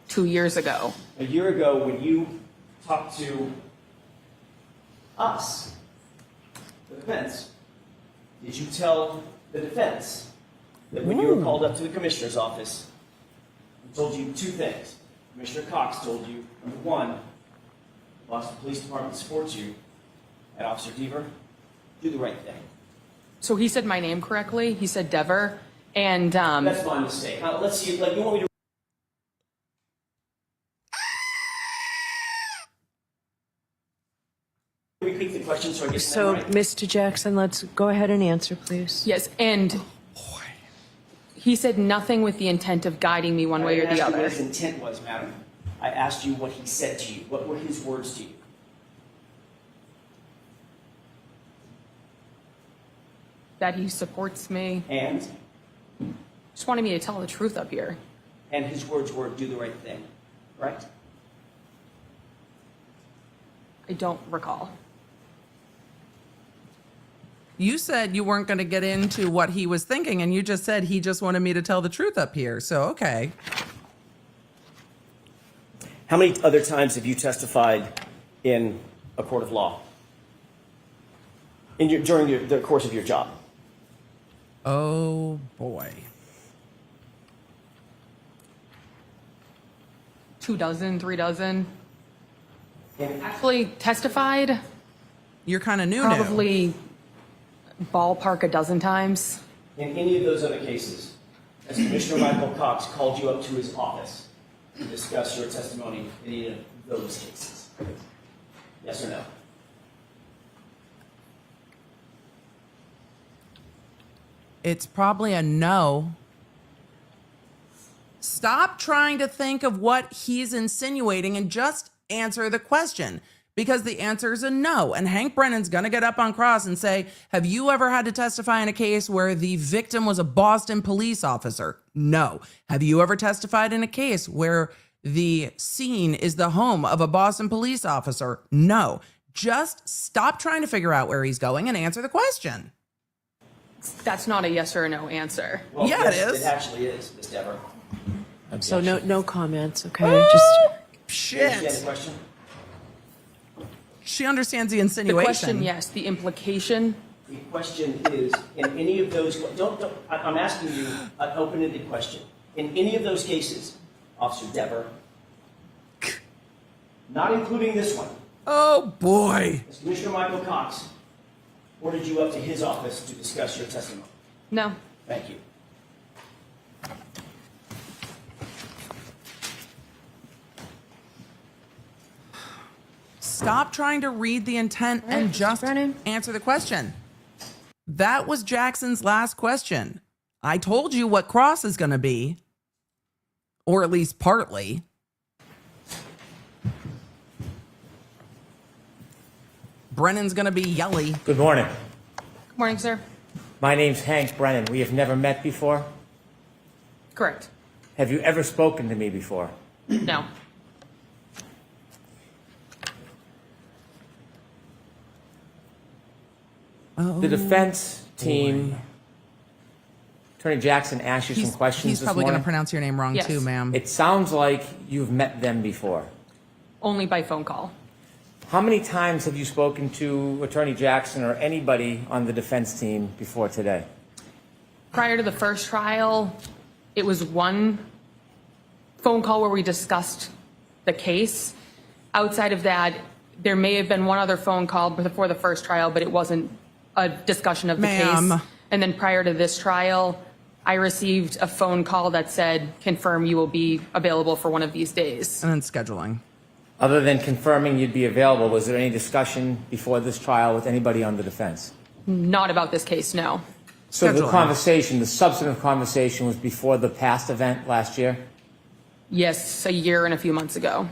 2 years ago. A year ago, when you talked to us, the defense, did you tell the defense that when you were called up to the commissioner's office, he told you two things? Commissioner Cox told you, number one, Boston Police Department supports you, and Officer Deaver, do the right thing. So he said my name correctly. He said Dever, and That's my mistake. Let's see, like, you want me to repeat the question so I get So, that right? Mr. Jackson, let's go ahead and answer, please. yes, and he said nothing with the intent of guiding me one way or I the didn't ask you other. what his intent was, madam. I asked you what he said to you. What were his words to you? That he supports me. And Just wanted me to tell the truth up here. his words were, do the right thing, correct? I don't recall. You said you weren't going to get into what he was thinking, and you just said he just wanted me to tell the truth up here. So, okay. How many other times have you testified in a court of law? During the course of your job? Oh, boy. 2 dozen, 3 dozen. In, Actually testified You're kind of new. probably ballpark 12 times. in any of those other cases, has Commissioner Michael Cox called you up to his office to discuss your testimony in any of those cases? Yes or no? It's probably a no. Stop trying to think of what he's insinuating and just answer the question, because the answer is a no. And Hank Brennan's going to get up on cross and say, have you ever had to testify in a case where the victim was a Boston police officer? No. Have you ever testified in a case where the scene is the home of a Boston police officer? No. Just stop trying to figure out where he's going and answer the question. That's not a yes or a no answer. Well, Yeah, yes, it is. It actually is, Ms. Dever. So no comments, okay? Just You understand the Shit. question? She understands the The insinuation. question, yes. The implication, The question is, in any of those, I'm asking you an open-ended question. In any of those cases, Officer Dever, not including this one, Oh, boy. as Commissioner Michael Cox ordered you up to his office to discuss your testimony. no. Thank you. Stop trying to read the intent All right, and Mr. just Brennan. answer the question. That was Jackson's last question. I told you what cross is going to be, or at least partly. Brennan's going to be yelly. Good morning. Good morning, sir. My name's Hank Brennan. We have never met before. Correct. Have you ever spoken to me before? No. Oh, The defense team, Attorney Jackson asked you some questions he's this probably going to morning. pronounce your name wrong Yes. too, ma'am. It sounds like you've met them before. Only by phone call. How many times have you spoken to Attorney Jackson or anybody on the defense team before today? Prior to the first trial, it was one phone call where we discussed the case. Outside of that, there may have been one other phone call before the first trial, but it wasn't a discussion of the Ma'am. case. And then prior to this trial, I received a phone call that said, confirm you will be available for one of these days. And then scheduling. Other than confirming you'd be available, was there any discussion before this trial with anybody on the defense? Not about this case, no. So the Scheduling. conversation, the substantive conversation was before the past event last year? Yes, a year and a few months ago.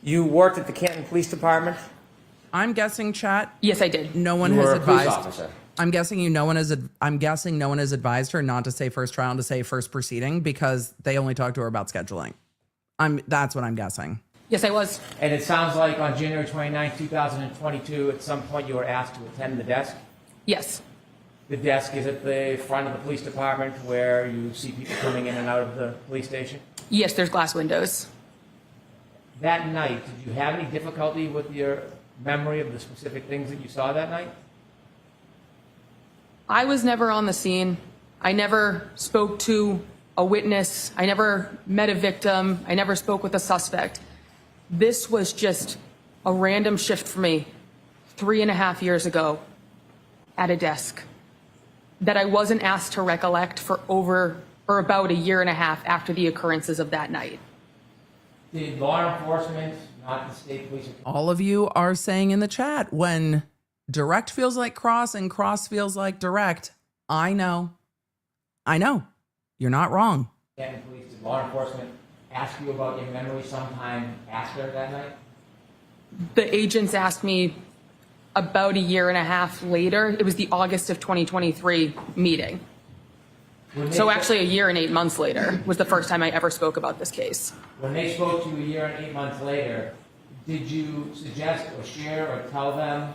You worked at the Canton Police Department? I'm guessing, chat. Yes, I did. No one You has were a police advised. officer. I'm guessing no one has advised her not to say first trial and to say first proceeding because they only talked to her about scheduling. That's what I'm guessing. Yes, I was. And it sounds like on January 29, 2022, at some point you were asked to attend the desk? Yes. The desk is at the front of the police department where you see people coming in and out of the police station? Yes, there's glass windows. That night, did you have any difficulty with your memory of the specific things that you saw that night? I was never on the scene. I never spoke to a witness. I never met a victim. I never spoke with a suspect. This was just a random shift for me 3.5 years ago at a desk that I wasn't asked to recollect for about a year and a half after the occurrences of that night. Did law enforcement, not the state police, All of you are saying in the chat when direct feels like cross and cross feels like direct. I know. You're not wrong. Canton Police, did law enforcement ask you about your memory sometime after that night? The agents asked me about a year and a half later. It was the August of 2023 meeting. So actually a year and 8 months later was the first time I ever spoke about this case. When they spoke to you a year and 8 months later, did you suggest or share or tell them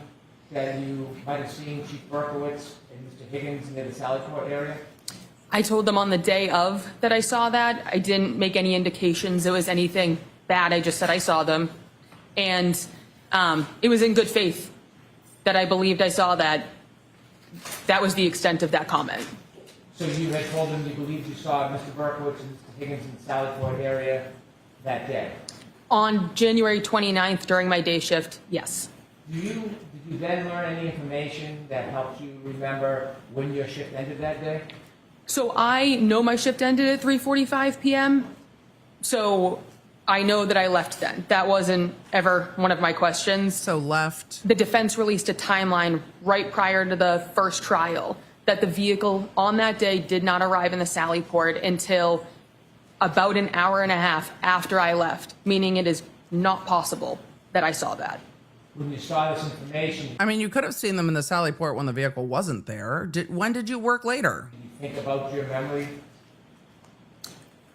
that you might have seen Chief Berkowitz and Mr. Higgins near the Sallyport area? I told them on the day of that I saw that. I didn't make any indications it was anything bad. I just said I saw them. And it was in good faith that I believed I saw that. That was the extent of that comment. So you had told them you believed you saw Mr. Berkowitz and Mr. Higgins in the Sallyport area that day? On January 29th during my day shift, yes. Did you then learn any information that helped you remember when your shift ended that day? So I know my shift ended at 3:45 p.m. So I know that I left then. That wasn't ever one of my questions. So left. The defense released a timeline right prior to the first trial that the vehicle on that day did not arrive in the Sallyport until about an hour and a half after I left, meaning it is not possible that I saw that. When you saw this information, I mean, you could have seen them in the Sallyport when the vehicle wasn't there. When did you work later? did you think about your memory?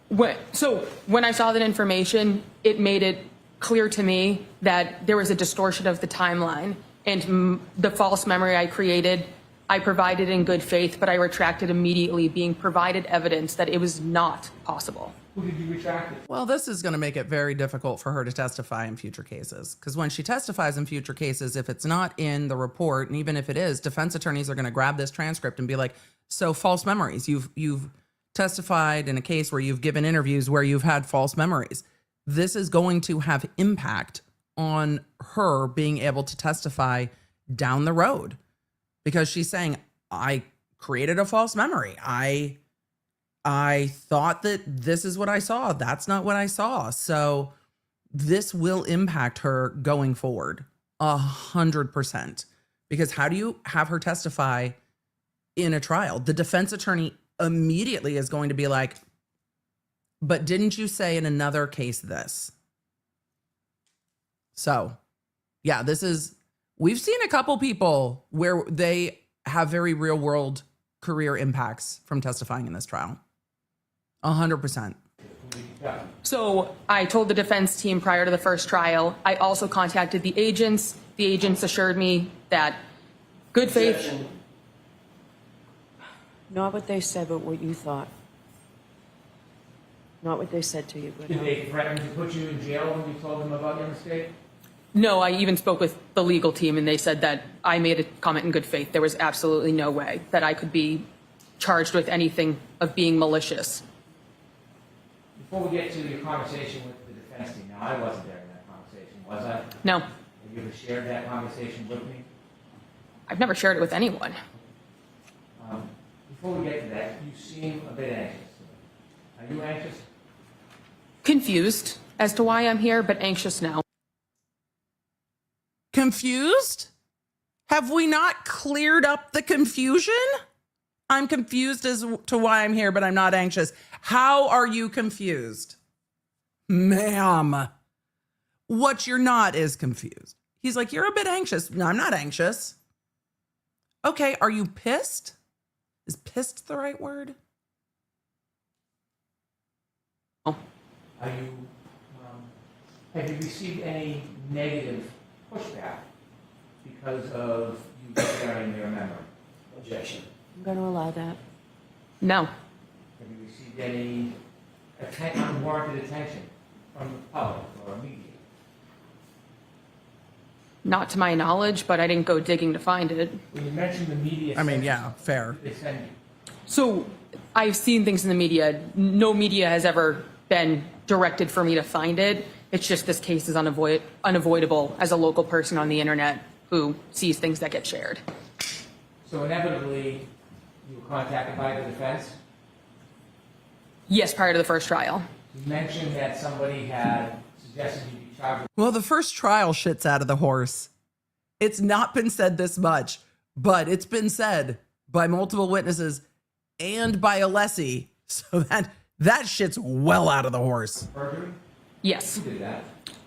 When I saw that information, it made it clear to me that there was a distortion of the timeline, and the false memory I created, I provided in good faith, but I retracted immediately, being provided evidence that it was not possible. Who did you retract it? Well, this is going to make it very difficult for her to testify in future cases. Because when she testifies in future cases, if it's not in the report, and even if it is, defense attorneys are going to grab this transcript and be like, so false memories. You've testified in a case where you've given interviews where you've had false memories. This is going to have impact on her being able to testify down the road. Because she's saying, I created a false memory. I thought that this is what I saw. That's not what I saw. So this will impact her going forward 100%. Because how do you have her testify in a trial? The defense attorney immediately is going to be like, but didn't you say in another case this? So yeah, we've seen a couple people where they have very real world career impacts from testifying in this trial. 100%. So I told the defense team prior to the first trial. I also contacted the agents. The agents assured me that good faith. Objection. Not what they said, but what you thought. Not what they said to you, but Did they threaten to put you in jail when you told them about your mistake? No, I even spoke with the legal team and they said that I made a comment in good faith. There was absolutely no way that I could be charged with anything of being malicious. Before we get to your conversation with the defense team, now I wasn't there in that conversation, was I? No, Have you ever shared that conversation with me? I've never shared it with anyone. Before we get to that, you seem a bit anxious. Are you anxious? Confused as to why I'm here, but anxious now. Confused? Have we not cleared up the confusion? I'm confused as to why I'm here, but I'm not anxious. How are you confused? Ma'am. What you're not is confused. He's like, you're a bit anxious. No, I'm not anxious. Okay, are you pissed? Is pissed the right word? Are you, have you received any negative pushback because of you sharing your memory? Objection. I'm going to allow that. No, Have you received any unwarranted attention from the public or media? not to my knowledge, but I didn't go digging to find it. When you mentioned the media, I mean, yeah, fair. they send you. So I've seen things in the media. No media has ever been directed for me to find it. It's just this case is unavoidable as a local person on the internet who sees things that get shared. So inevitably, you were contacted by the defense. Yes, prior to the first trial. You mentioned that somebody had suggested you be charged with Well, the first trial shits out of the horse. It's not been said this much, but it's been said by multiple witnesses and by Alessi. So that shit's well out of the horse. perjury. Yes, Who did that?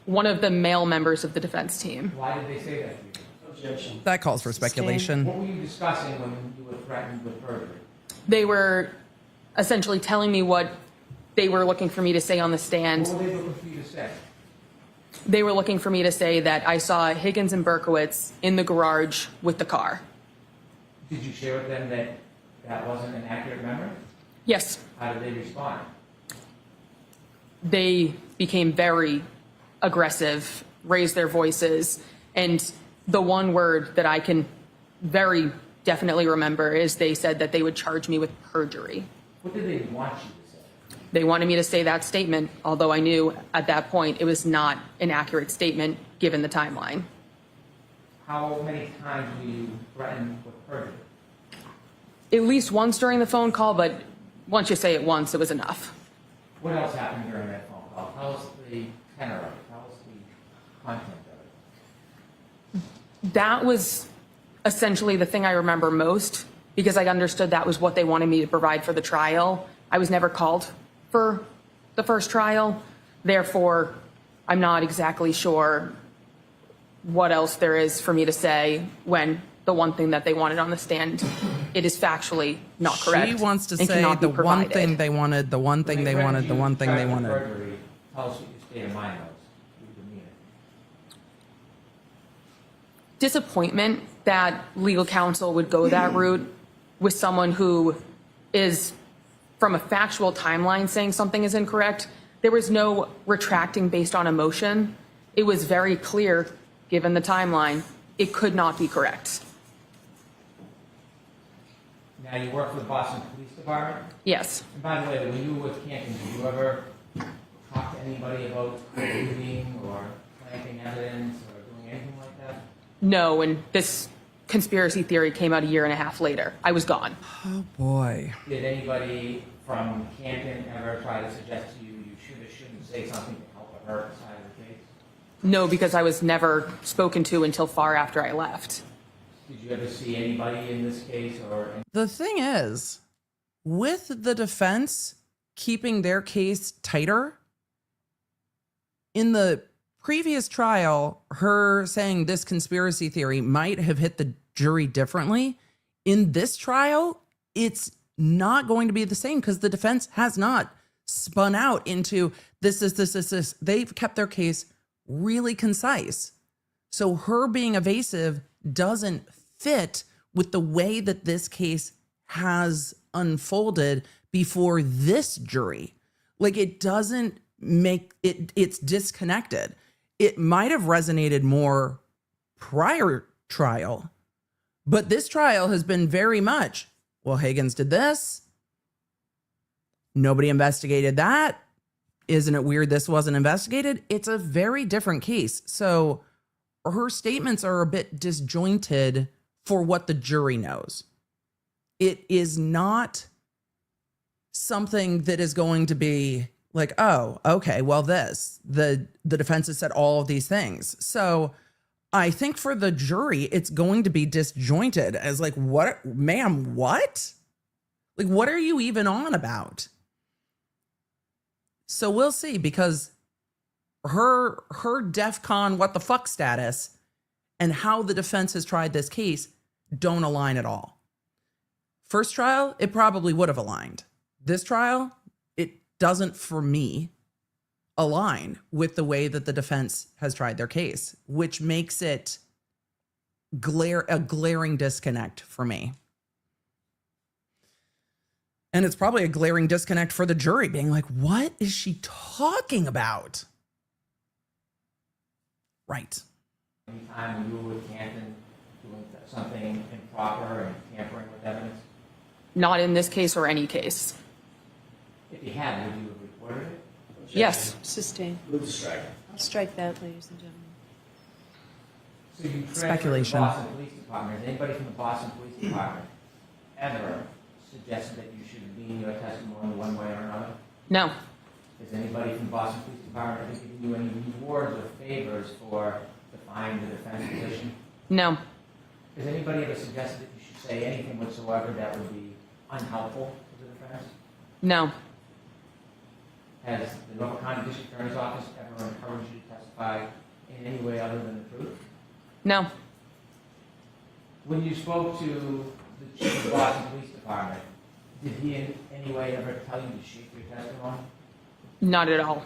one of the male members of the defense team. Why did they say that to you? Objection. That calls for speculation. What were you discussing when you were threatened with perjury? They were essentially telling me what they were looking for me to say on the stand. What were they looking for you to say? They were looking for me to say that I saw Higgins and Berkowitz in the garage with the car. Did you share with them that that wasn't an accurate memory? Yes, How did they respond? they became very aggressive, raised their voices, and the one word that I can very definitely remember is they said that they would charge me with perjury. What did they want you to say? They wanted me to say that statement, although I knew at that point it was not an accurate statement given the timeline. How many times were you threatened with perjury? At least once during the phone call, but once you say it once, it was enough. What else happened during that phone call? Tell us the tenor of it. Tell us the content of it. That was essentially the thing I remember most because I understood that was what they wanted me to provide for the trial. I was never called for the first trial. Therefore, I'm not exactly sure what else there is for me to say when the one thing that they wanted on the stand, it is factually not correct. She wants to and say cannot be the one provided. thing they wanted, the one thing When they threatened wanted, you the one thing they charged with wanted. perjury, tell us what your state of mind was. Your demeanor. Disappointment that legal counsel would go that route with someone who is, from a factual timeline, saying something is incorrect. There was no retracting based on emotion. It was very clear, given the timeline, it could not be correct. Now, you work for the Boston Police Department. Yes. And by the way, when you were with Canton, did you ever talk to anybody about looting or planting evidence or doing anything like that? No, and this conspiracy theory came out a year and a half later. I was gone. Oh boy. Did anybody from Canton ever try to suggest to you you should or shouldn't say something to help her side of the case? No, because I was never spoken to until far after I left. Did you ever see anybody in this case or The thing is, with the defense keeping their case tighter, in the previous trial, her saying this conspiracy theory might have hit the jury differently. In this trial, it's not going to be the same because the defense has not spun out into this. They've kept their case really concise. So her being evasive doesn't fit with the way that this case has unfolded before this jury. Like, it doesn't make it, it's disconnected. It might have resonated more prior trial, but this trial has been very much, well, Higgins did this. Nobody investigated that. Isn't it weird this wasn't investigated? It's a very different case. So her statements are a bit disjointed for what the jury knows. It is not something that is going to be like, oh, okay, well, the defense has said all of these things. So I think for the jury, it's going to be disjointed as like, what, ma'am, what? Like, what are you even on about? So we'll see, because her DEFCON what the fuck status and how the defense has tried this case don't align at all. First trial, it probably would have aligned. This trial, it doesn't, for me, align with the way that the defense has tried their case, which makes it a glaring disconnect for me. And it's probably a glaring disconnect for the jury, being like, what is she talking about? Right. Anytime when you were with Canton doing something improper and tampering with evidence? Not in this case or any case. If you had, would you have reported it? Yes. Sustain. Move to strike. I'll strike that, ladies and gentlemen. So you transferred Speculation. to the Boston Police Department. Has anybody from the Boston Police Department ever suggested that you should lean your testimony one way or another? No. Has anybody from the Boston Police Department ever given you any rewards or favors for defying the defense position? No. Has anybody ever suggested that you should say anything whatsoever that would be unhelpful to the defense? No. Has the Norfolk County District Attorney's Office ever encouraged you to testify in any way other than the truth? No. When you spoke to the chief of the Boston Police Department, did he in any way ever tell you to shape your testimony? Not at all.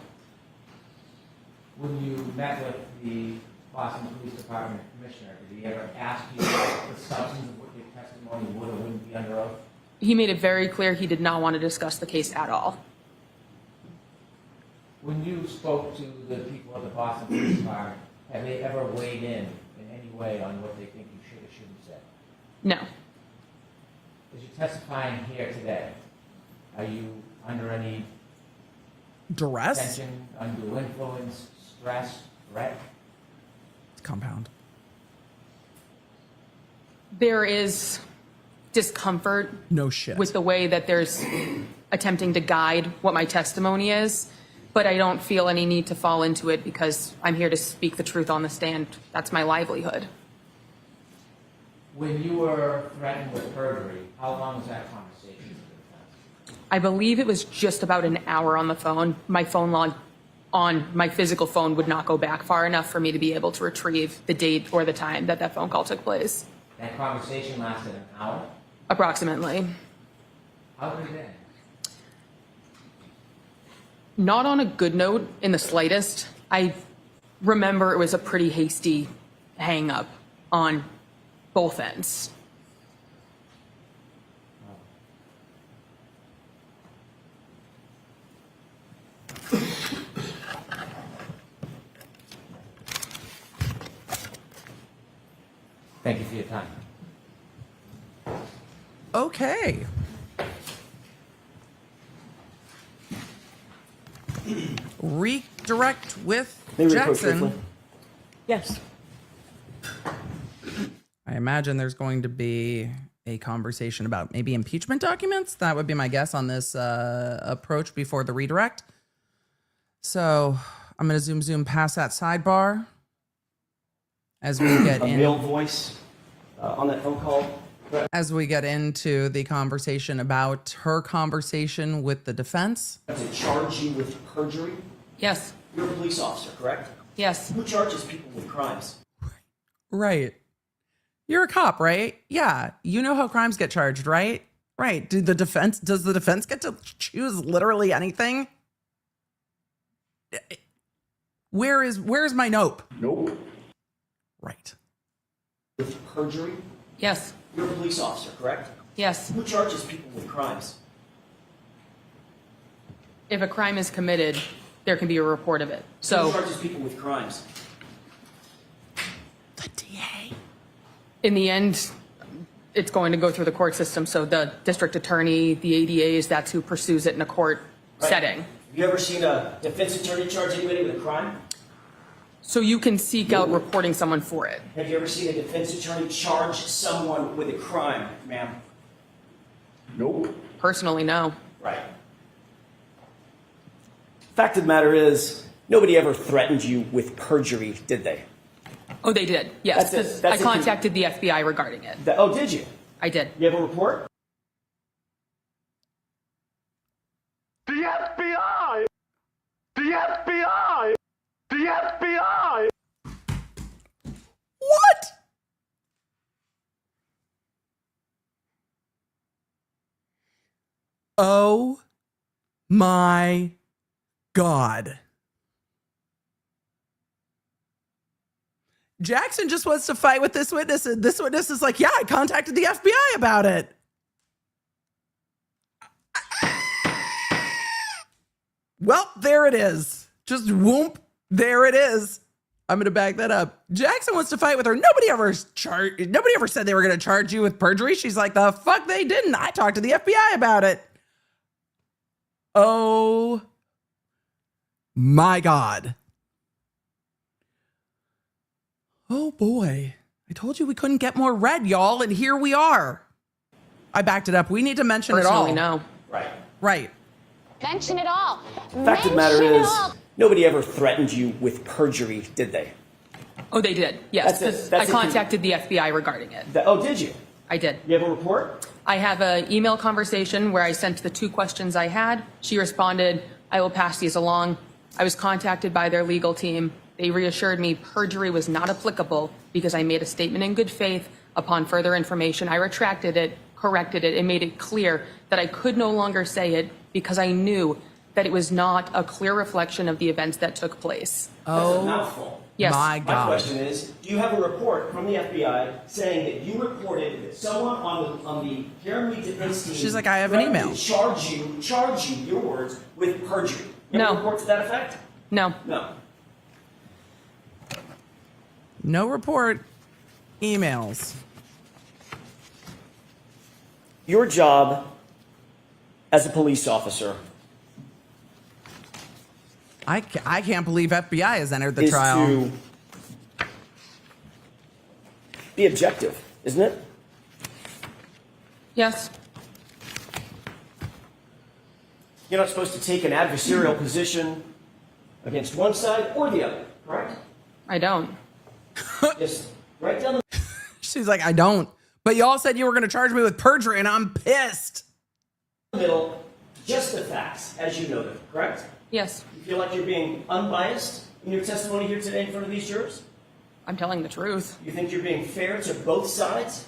When you met with the Boston Police Department commissioner, did he ever ask you the substance of what your testimony would or wouldn't be under oath? He made it very clear he did not want to discuss the case at all. When you spoke to the people of the Boston Police Department, have they ever weighed in any way on what they think you should or shouldn't say? No. As you're testifying here today, are you under any Duress? tension, undue influence, stress, threat? It's compound. There is discomfort No shit. with the way that there's attempting to guide what my testimony is, but I don't feel any need to fall into it because I'm here to speak the truth on the stand. That's my livelihood. When you were threatened with perjury, how long was that conversation with the defense? I believe it was just about an hour on the phone. My phone log on my physical phone would not go back far enough for me to be able to retrieve the date or the time that that phone call took place. That conversation lasted an hour? Approximately. How did it end? Not on a good note in the slightest. I remember it was a pretty hasty hang up on both ends. Thank you for your time. Okay. Redirect with Maybe Coach Jackson. Rifflin. Yes. I imagine there's going to be a conversation about maybe impeachment documents. That would be my guess on this approach before the redirect. So I'm going to zoom past that sidebar as we get A in. male voice on that phone call. As we get into the conversation about her conversation with the defense. To charge you with perjury. Yes. You're a police officer, correct? Yes. Who charges people with crimes? Right. You're a cop, right? Yeah. You know how crimes get charged, right? Right. Does the defense get to choose literally anything? Where's my nope? Nope. Right. With perjury? Yes. You're a police officer, correct? Yes. Who charges people with crimes? If a crime is committed, there can be a report of it. Who So charges people with crimes? The DA. in the end, it's going to go through the court system. So the district attorney, the ADAs, that's who pursues it in a court setting. Have you ever seen a defense attorney charge anybody with a crime? So you can seek out reporting someone for it. Have you ever seen a defense attorney charge someone with a crime, ma'am? Nope. Personally, no. Right. Fact of the matter is, nobody ever threatened you with perjury, did they? Oh, they did. Yes. That's it. 'Cause That's I it. contacted the FBI regarding it. Oh, did you? I did. You have a report? The FBI! The FBI! The FBI! What? Oh my God. Jackson just wants to fight with this witness, and this witness is like, yeah, I contacted the FBI about it. Well, there it is. Just whoop, there it is. I'm going to back that up. Jackson wants to fight with her. Nobody ever said they were going to charge you with perjury. She's like, the fuck they didn't. I talked to the FBI about it. Oh my God. Oh boy. I told you we couldn't get more red, y'all, and here we are. I backed it up. We need to mention it all. Personally, no. Right. Right. Mention it all. Fact of the matter Mention it is, all. nobody ever threatened you with perjury, did they? Oh, they did. Yes. That's it. 'Cause That's I it. contacted the FBI regarding it. Oh, did you? I did. You have a report? I have an email conversation where I sent the 2 questions I had. She responded, I will pass these along. I was contacted by their legal team. They reassured me perjury was not applicable because I made a statement in good faith. Upon further information, I retracted it, corrected it, and made it clear that I could no longer say it because I knew that it was not a clear reflection of the events that took place. That's a mouthful. Yes. My My God. question is, do you have a report from the FBI saying that you reported that someone on the Karen Reed defense team She's like, I have an threatened email. to charge you, your words, with perjury? You have No. a report to that effect? No. No. No report. Emails. Your job as a police officer I can't believe FBI has entered the is trial. to be objective, isn't it? Yes. You're not supposed to take an adversarial position against one side or the other, correct? I don't. Just right down the She's like, I don't. But y'all said you were going to charge me with perjury, and I'm pissed. middle, just the facts, as you know them, correct? Yes. You feel like you're being unbiased in your testimony here today in front of these jurors? I'm telling the truth. You think you're being fair to both sides?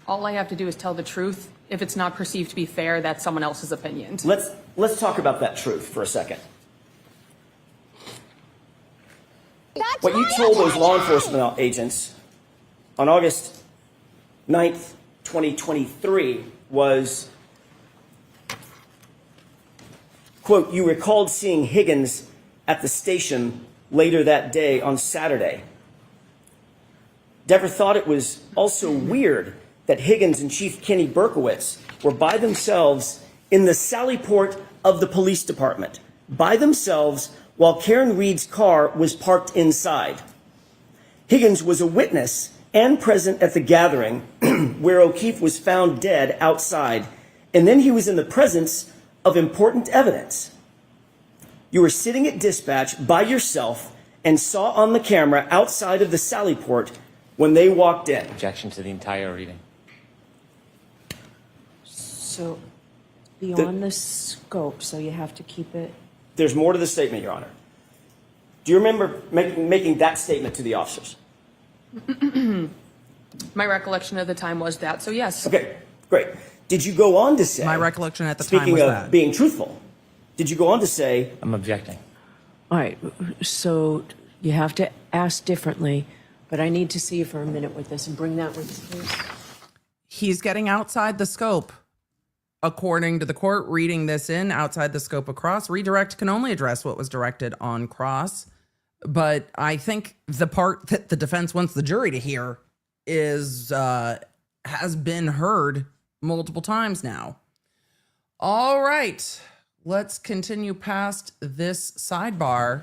All I have to do is tell the truth. If it's not perceived to be fair, that's someone else's opinion. Let's talk about that truth for a second. That's What you my told those law attention. enforcement agents on August 9th, 2023 was, quote, you recalled seeing Higgins at the station later that day on Saturday. Deborah thought it was also weird that Higgins and Chief Kenny Berkowitz were by themselves in the Sallyport of the police department, by themselves while Karen Reed's car was parked inside. Higgins was a witness and present at the gathering where O'Keefe was found dead outside, and then he was in the presence of important evidence. You were sitting at dispatch by yourself and saw on the camera outside of the Sallyport when they walked in. Objection to the entire reading. So beyond the scope, so you have to keep it. There's more to the statement, Your Honor. Do you remember making that statement to the officers? My recollection of the time was that, so yes. Okay, great. Did you go on to say? My recollection at the time speaking was of that. being truthful, did you go on to say? I'm objecting. All right, so you have to ask differently, but I need to see you for a minute with this and bring that with you, please. He's getting outside the scope. According to the court, reading this in outside the scope of cross, redirect can only address what was directed on cross. But I think the part that the defense wants the jury to hear is has been heard multiple times now. All right, let's continue past this sidebar.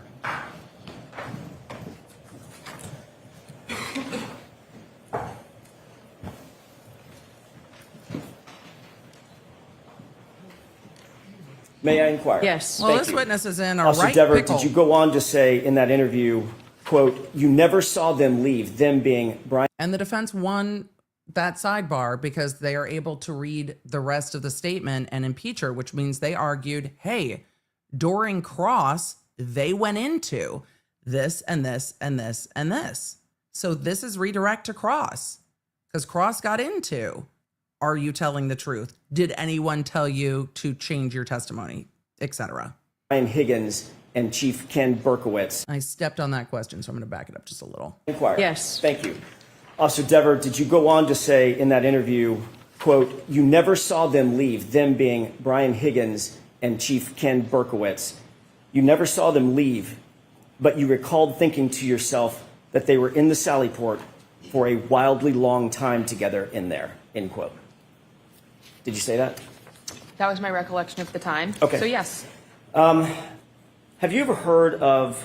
May I inquire? Yes. Well, Thank this you. witness is in a Officer right Dever, pickle. did you go on to say in that interview, quote, you never saw them leave, them being Brian? And the defense won that sidebar because they are able to read the rest of the statement and impeach her, which means they argued, hey, during cross, they went into this and this and this and this. So this is redirect to cross because cross got into, are you telling the truth? Did anyone tell you to change your testimony, etc.? Brian Higgins and Chief Ken Berkowitz. I stepped on that question, so I'm going to back it up just a little. Inquire. Yes. Thank you. Officer Dever, did you go on to say in that interview, quote, you never saw them leave, them being Brian Higgins and Chief Ken Berkowitz. You never saw them leave, but you recalled thinking to yourself that they were in the Sallyport for a wildly long time together in there, end quote. Did you say that? That was my recollection of the time. Okay. So yes. Have you ever heard of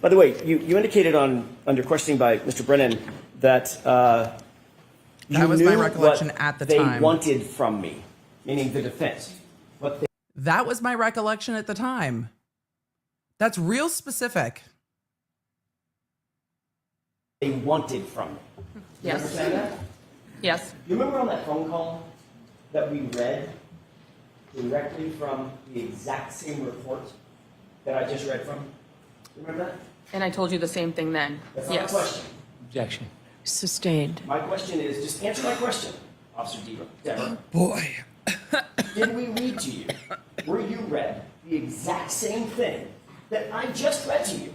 by the way, you indicated under questioning by Mr. Brennan that you That was knew my recollection what at the they time. wanted from me, meaning the defense. What That was my recollection at the time. That's real specific. they wanted from me. You Yes. understand that? Yes. You remember on that phone call that we read directly from the exact same report that I just read from? You remember that? And I told you the same thing then. That's not Yes. a question. Objection. Sustained. My question is, just answer my question, Officer Dever. Boy. Did we read to you, were you read the exact same thing that I just read to you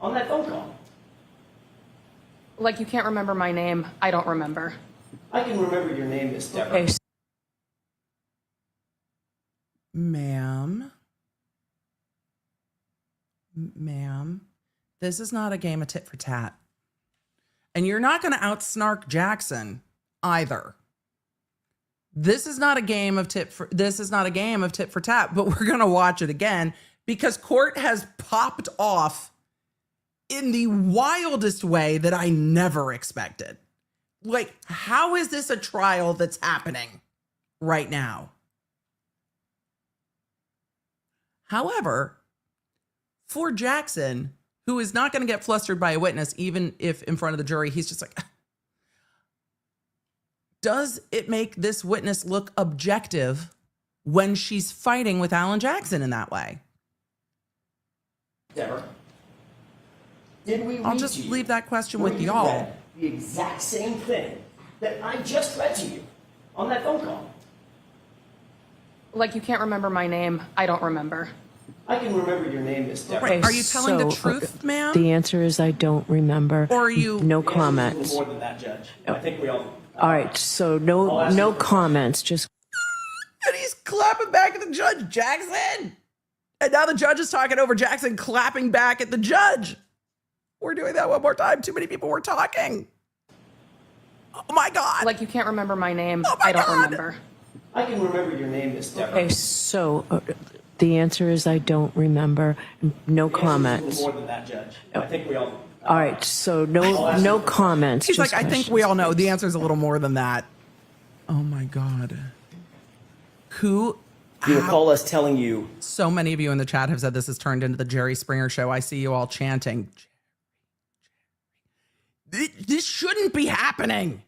on that phone call? Like you can't remember my name, I don't remember. I can remember your name, Miss Dever. Okay, Ma'am, this is not a game of tit for tat. And you're not going to outsnark Jackson either. This is not a game of tit for tat, but we're going to watch it again because court has popped off in the wildest way that I never expected. Like, how is this a trial that's happening right now? However, for Jackson, who is not going to get flustered by a witness, even if in front of the jury, he's just like, does it make this witness look objective when she's fighting with Alan Jackson in that way? Dever, did we read I'll just to you, leave that question were with you y'all. read the exact same thing that I just read to you on that phone call? Like you can't remember my name, I don't remember. I can remember your name, Miss Dever. Right. Are you telling the truth, ma'am? The answer is I don't remember. Or are you? No The answer is a comments. little more than that, Judge. I think we all. All right, so no comments, just And he's clapping back at the judge, Jackson. And now the judge is talking over Jackson, clapping back at the judge. We're doing that one more time. Too many people were talking. Oh my God. Like you can't remember my name, Oh my I don't God. remember. I can remember your name, Miss Dever. okay. So the answer is I don't remember. No The answer is a comments. little more than that, Judge. I think we all. All right, so no comments. He's just like, I think we all know the answer is a little more than that. Oh my God. Do you recall us telling you? So many of you in the chat have said this has turned into the Jerry Springer show. I see you all chanting. This shouldn't be happening.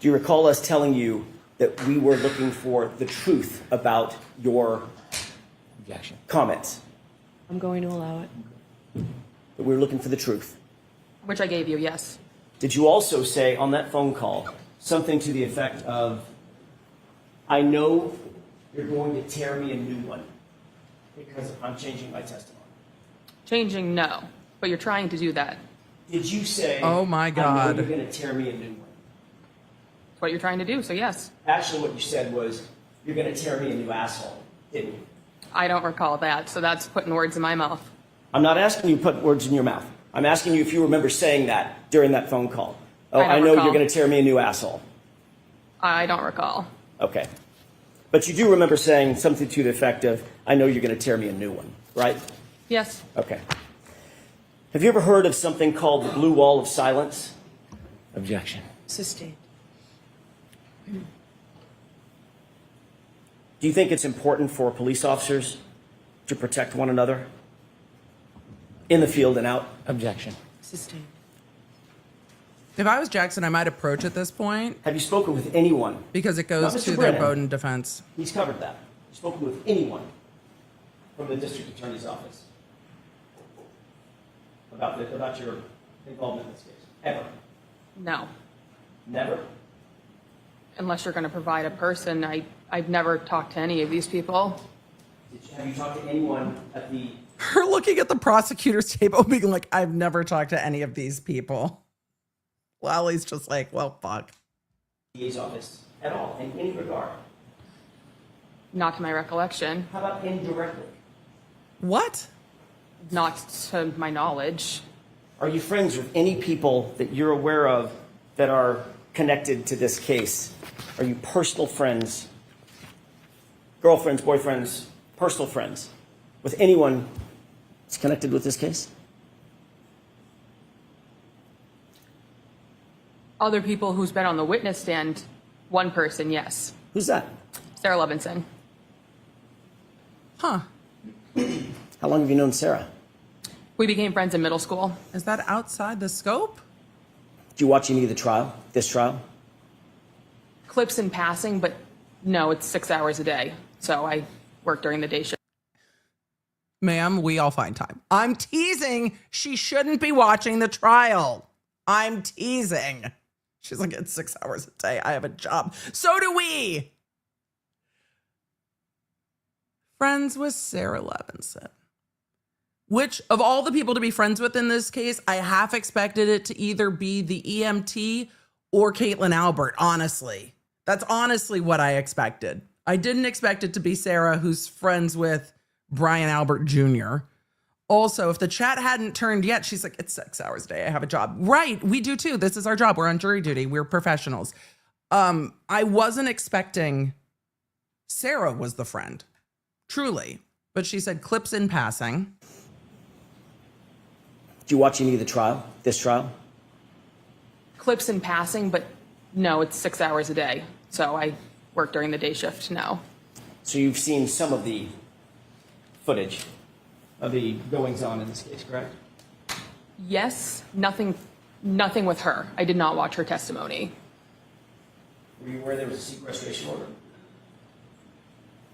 Do you recall us telling you that we were looking for the truth about your Objection. Comments? I'm going to allow it. But we're looking for the truth. Which I gave you, yes. Did you also say on that phone call something to the effect of, I know you're going to tear me a new one because I'm changing my testimony? Changing, no. But you're trying to do that. Did you say, Oh my I God. know you're going to tear me a new one? It's what you're trying to do, so yes. Actually, what you said was, you're going to tear me a new asshole, didn't you? I don't recall that, so that's putting words in my mouth. I'm not asking you to put words in your mouth. I'm asking you if you remember saying that during that phone call. Oh, I don't I know recall. you're going to tear me a new asshole. I don't recall. Okay. But you do remember saying something to the effect of, I know you're going to tear me a new one, right? Yes. Okay. Have you ever heard of something called the blue wall of silence? Objection. Sustained. Do you think it's important for police officers to protect one another in the field and out? Objection. Sustained. If I was Jackson, I might approach at this point Have you spoken with anyone? because it Not goes Mr. to their Brennan. Bowdoin defense. He's covered that. Have you spoken with anyone from the district attorney's office about your involvement in this case? Ever? No. Never? Unless you're going to provide a person. I've never talked to any of these people. Have you talked to anyone at the Her looking at the prosecutor's table being like, I've never talked to any of these people. Lally's just like, well, fuck. DA's office at all, in any regard? Not to my recollection. How about indirectly? What? Not to my knowledge. Are you friends with any people that you're aware of that are connected to this case? Are you personal friends, girlfriends, boyfriends, personal friends with anyone that's connected with this case? Other people who's been on the witness stand, one person, yes. Who's that? Sarah Levinson. Huh. How long have you known Sarah? We became friends in middle school. Is that outside the scope? Did you watch any of the trial, this trial? Clips in passing, but no, it's 6 hours a day. So I work during the day shift. Ma'am, we all find time. I'm teasing. She shouldn't be watching the trial. I'm teasing. She's like, it's 6 hours a day. I have a job. So do we. Friends with Sarah Levinson. Which, of all the people to be friends with in this case, I half expected it to either be the EMT or Caitlin Albert, honestly. That's honestly what I expected. I didn't expect it to be Sarah, who's friends with Brian Albert Jr. Also, if the chat hadn't turned yet, she's like, it's 6 hours a day. I have a job. Right, we do too. This is our job. We're on jury duty. We're professionals. I wasn't expecting Sarah was the friend, truly. But she said clips in passing. Did you watch any of the trial, this trial? Clips in passing, but no, it's 6 hours a day. So I work during the day shift now. So you've seen some of the footage of the goings-on in this case, correct? Yes, nothing with her. I did not watch her testimony. Were you aware there was a sequestration order?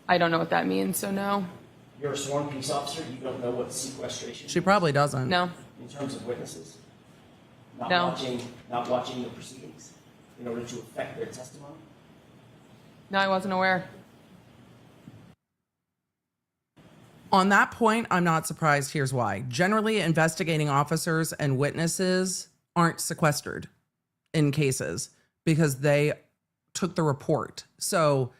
I don't know what that means, so no. You're a sworn peace officer. You don't know what sequestration She probably doesn't. No. in terms of witnesses? Not No. watching the proceedings in order to affect their testimony? No, I wasn't aware. On that point, I'm not surprised. Here's why. Generally, investigating officers and witnesses aren't sequestered in cases because they took the report. So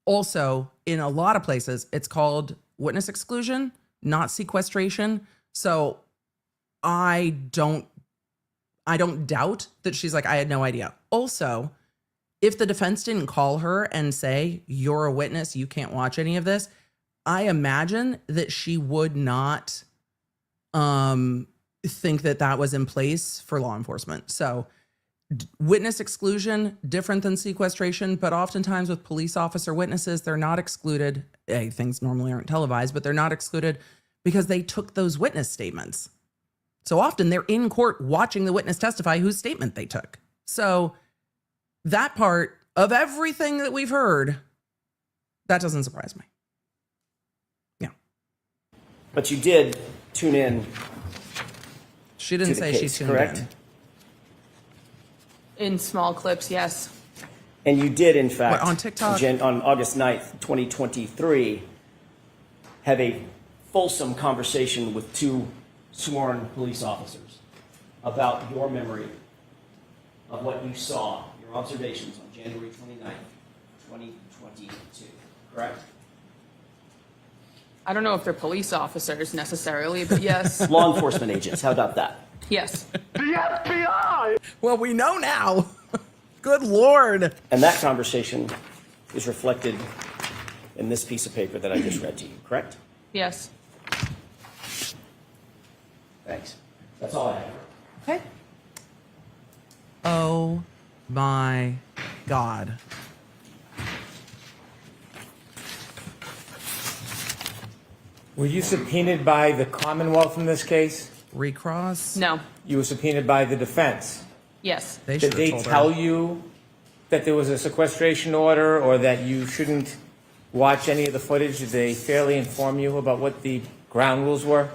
also, in a lot of places, it's called witness exclusion, not sequestration. So I don't doubt that she's like, I had no idea. Also, if the defense didn't call her and say, you're a witness, you can't watch any of this, I imagine that she would not think that that was in place for law enforcement. So witness exclusion, different than sequestration, but oftentimes with police officer witnesses, they're not excluded. Things normally aren't televised, but they're not excluded because they took those witness statements. So often they're in court watching the witness testify whose statement they took. So that part of everything that we've heard, that doesn't surprise me. Yeah. But you did tune in She to didn't the say she case, tuned correct? in. In small clips, yes. And you did, in fact, What, on TikTok? on August 9th, 2023, have a fulsome conversation with two sworn police officers about your memory of what you saw, your observations on January 29th, 2022, correct? I don't know if they're police officers necessarily, but yes. Law enforcement agents, how about that? Yes. The FBI! Well, we know now. Good Lord. And that conversation is reflected in this piece of paper that I just read to you, correct? Yes. Thanks. That's all I have. Okay. Oh my God. Were you subpoenaed by the Commonwealth in this case? Recross? No. You were subpoenaed by the defense. Yes. They Did should have they told tell her. you that there was a sequestration order or that you shouldn't watch any of the footage? Did they fairly inform you about what the ground rules were?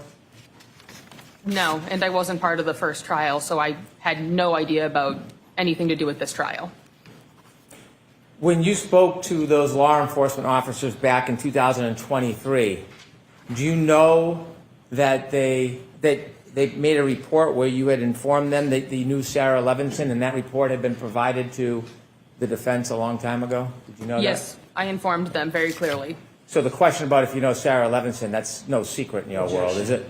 No. And I wasn't part of the first trial, so I had no idea about anything to do with this trial. When you spoke to those law enforcement officers back in 2023, do you know that they made a report where you had informed them that you knew Sarah Levinson and that report had been provided to the defense a long time ago? Did you know that? Yes. I informed them very clearly. So the question about if you know Sarah Levinson, that's no secret in your world, is it?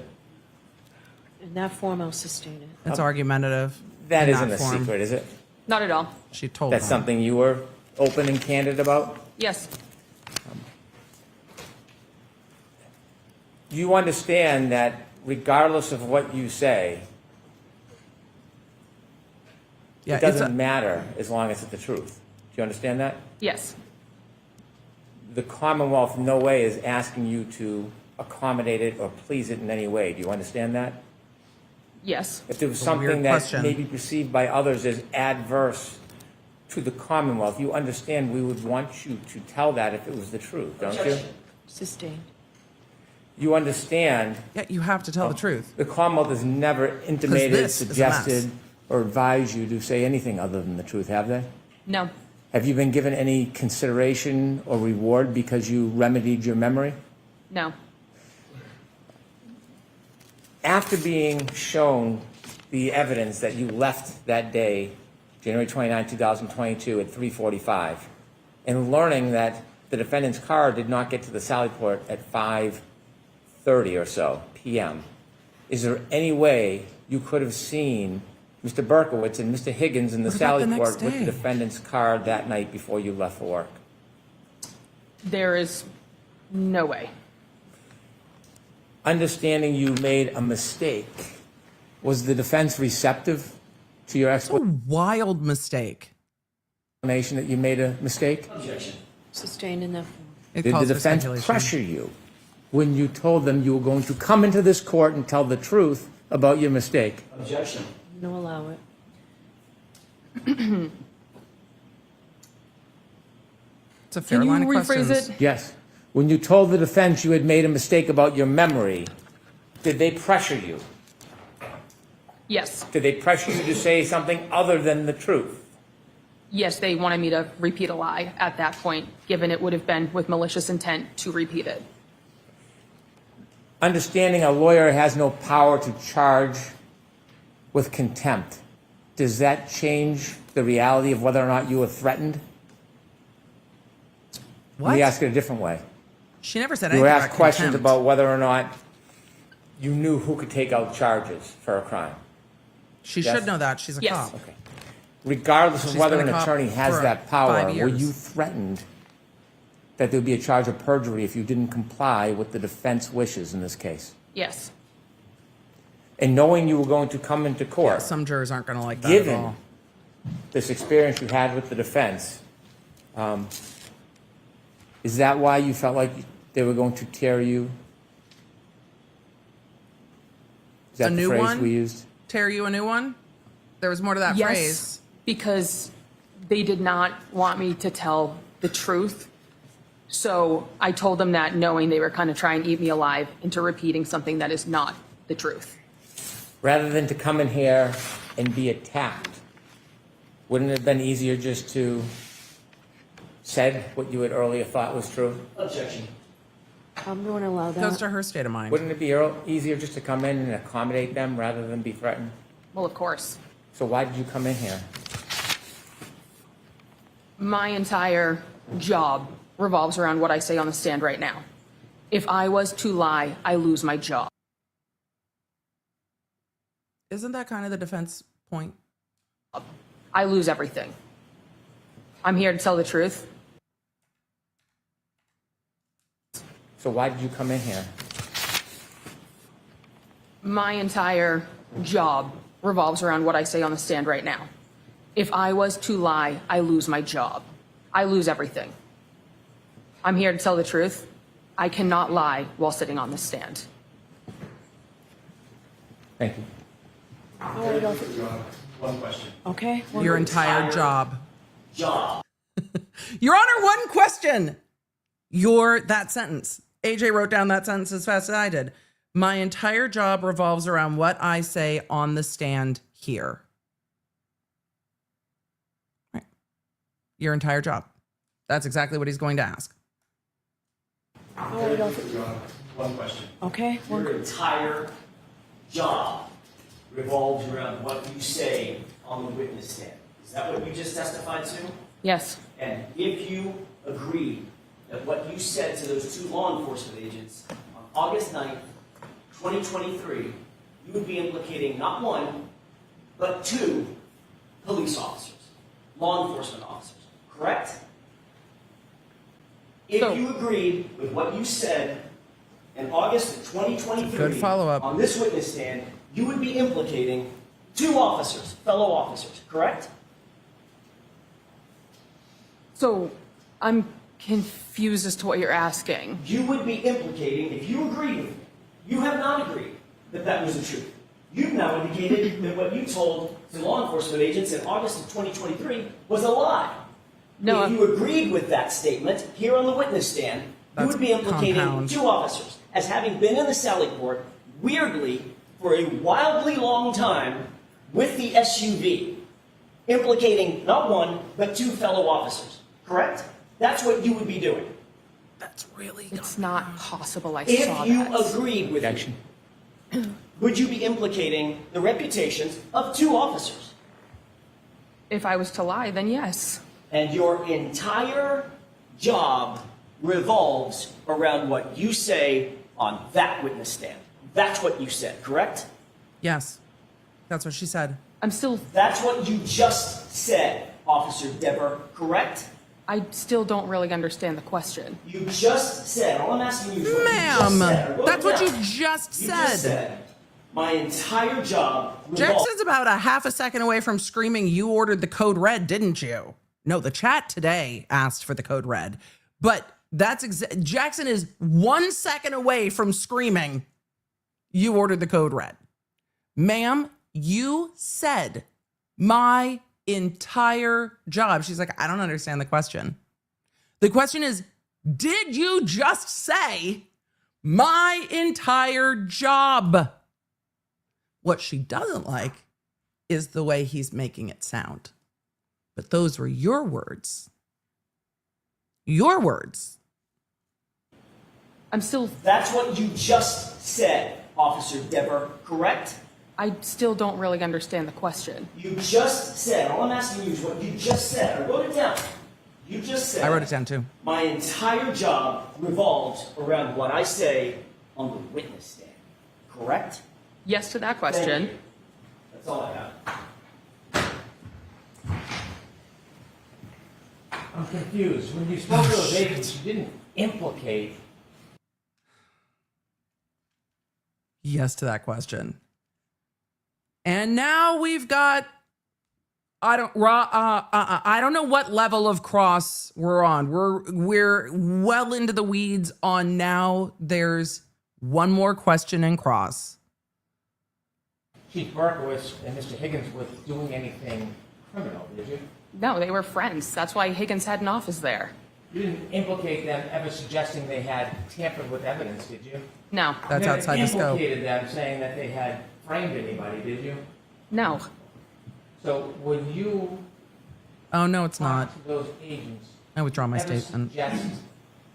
In that form, I'll sustain it. It's argumentative. That in isn't a form. secret, is it? Not at all. She told That's them. something you were open and candid about? Yes. You understand that regardless of what you say, Yeah, it it's doesn't a- matter as long as it's the truth. Do you understand that? Yes. The Commonwealth in no way is asking you to accommodate it or please it in any way. Do you understand that? Yes. If there was It's a weird something that question. may be perceived by others as adverse to the Commonwealth, you understand we would want you to tell that if it was the truth, don't you? Sustained. You understand Yeah, you have to tell the truth. the Commonwealth has never intimated, this is a mess. suggested, or advised you to say anything other than the truth, have they? No. Have you been given any consideration or reward because you remedied your memory? No. After being shown the evidence that you left that day, January 29, 2022 at 3:45, and learning that the defendant's car did not get to the Sallyport at 5:30 or so p.m., is there any way you could have seen Mr. Berkowitz and Mr. Higgins in the What about the next Sallyport with the day? defendant's car that night before you left for work? There is no way. Understanding you made a mistake, was the defense receptive to your It's a explanation wild mistake. that you made a mistake? Sustained in that form. It Did the calls for defense speculation. pressure you when you told them you were going to come into this court and tell the truth about your mistake? Objection. No, allow it. It's a fair Can you line of rephrase questions. it? Yes. When you told the defense you had made a mistake about your memory, did they pressure you? Yes. Did they pressure you to say something other than the truth? Yes, they wanted me to repeat a lie at that point, given it would have been with malicious intent to repeat it. Understanding a lawyer has no power to charge with contempt, does that change the reality of whether or not you were threatened? What? Let me ask it a different way. She never said You anything were about asked questions contempt. about whether or not you knew who could take out charges for a crime. She Yes. should know that. She's a Yes. cop. Okay. Regardless of She's whether been an a cop attorney has for that power, 5 were years. you threatened that there would be a charge of perjury if you didn't comply with the defense wishes in this case? Yes. And knowing you were going to come into court, Some jurors aren't going to like that at given all. this experience you had with the defense, is that why you felt like they were going to tear you? Is that A the new phrase one? we used? Tear you a new one? There was more to that Yes, phrase. because they did not want me to tell the truth. So I told them that knowing they were kind of trying to eat me alive into repeating something that is not the truth. Rather than to come in here and be attacked, wouldn't it have been easier just to said what you had earlier thought was true? Objection. I'm going to allow Goes that. to her state of mind. Wouldn't it be easier just to come in and accommodate them rather than be threatened? Well, of course. So why did you come in here? My entire job revolves around what I say on the stand right now. If I was to lie, I lose my job. Isn't that kind of the defense point? I lose everything. I'm here to tell the truth. So why did you come in here? My entire job revolves around what I say on the stand right now. If I was to lie, I lose my job. I lose everything. I'm here to tell the truth. I cannot lie while sitting on this stand. Thank you. One question. Okay. Your entire job. Job. Your Honor, one question. That sentence. AJ wrote down that sentence as fast as I did. My entire job revolves around what I say on the stand here. Right. Your entire job. That's exactly what he's going to ask. One question. Okay. Your entire job revolves around what you say on the witness stand. Is that what you just testified to? Yes. And if you agree that what you said to those two law enforcement agents on August 9th, 2023, you would be implicating not one, but two police officers, law enforcement officers, correct? If So- you agreed with what you said in August of 2023 Good follow-up. on this witness stand, you would be implicating two officers, fellow officers, correct? So I'm confused as to what you're asking. You would be implicating, if you agreed with me, you have not agreed that that was the truth. You've now indicated that what you told to law enforcement agents in August of 2023 was a lie. No, If you agreed with that statement here on the witness stand, you That's would be implicating compound. two officers as having been in the Sallyport, weirdly, for a wildly long time with the SUV, implicating not one, but two fellow officers, correct? That's what you would be doing. That's really it's not possible I If saw you that. agreed with Objection. me, would you be implicating the reputations of two officers? If I was to lie, then yes. And your entire job revolves around what you say on that witness stand. That's what you said, correct? Yes. That's what she said. I'm still, That's what you just said, Officer Dever, correct? I still don't really understand the question. You just said, all I'm asking you is what you just said. I Ma'am, wrote that's it what down. you just You just said. said, my entire job revolves. Jackson's about a half a second away from screaming, you ordered the code red, didn't you? No, the chat today asked for the code red. But Jackson is 1 second away from screaming, you ordered the code red. Ma'am, you said my entire job. She's like, I don't understand the question. The question is, did you just say my entire job? What she doesn't like is the way he's making it sound. But those were your words. Your words. I'm still, That's what you just said, Officer Dever, correct? I still don't really understand the question. You just said, all I'm asking you is what you just said. I wrote it down. You just said. I wrote it down too. My entire job revolves around what I say on the witness stand. Correct? Yes to that Thank question. you. That's all I got. I'm confused. When you spoke to those agents, you didn't implicate. Yes to that question. And now we've got, I don't know what level of cross we're on. We're well into the weeds on now. There's one more question in cross. Chief Berkowitz and Mr. Higgins were doing anything criminal, did you? No, they were friends. That's why Higgins had an office there. You didn't implicate them ever suggesting they had tampered with evidence, did you? No. That's You outside the never scope. implicated them saying that they had framed anybody, did you? No. So when you Oh, no, it's not. talked to those agents, I withdraw my ever statement. suggest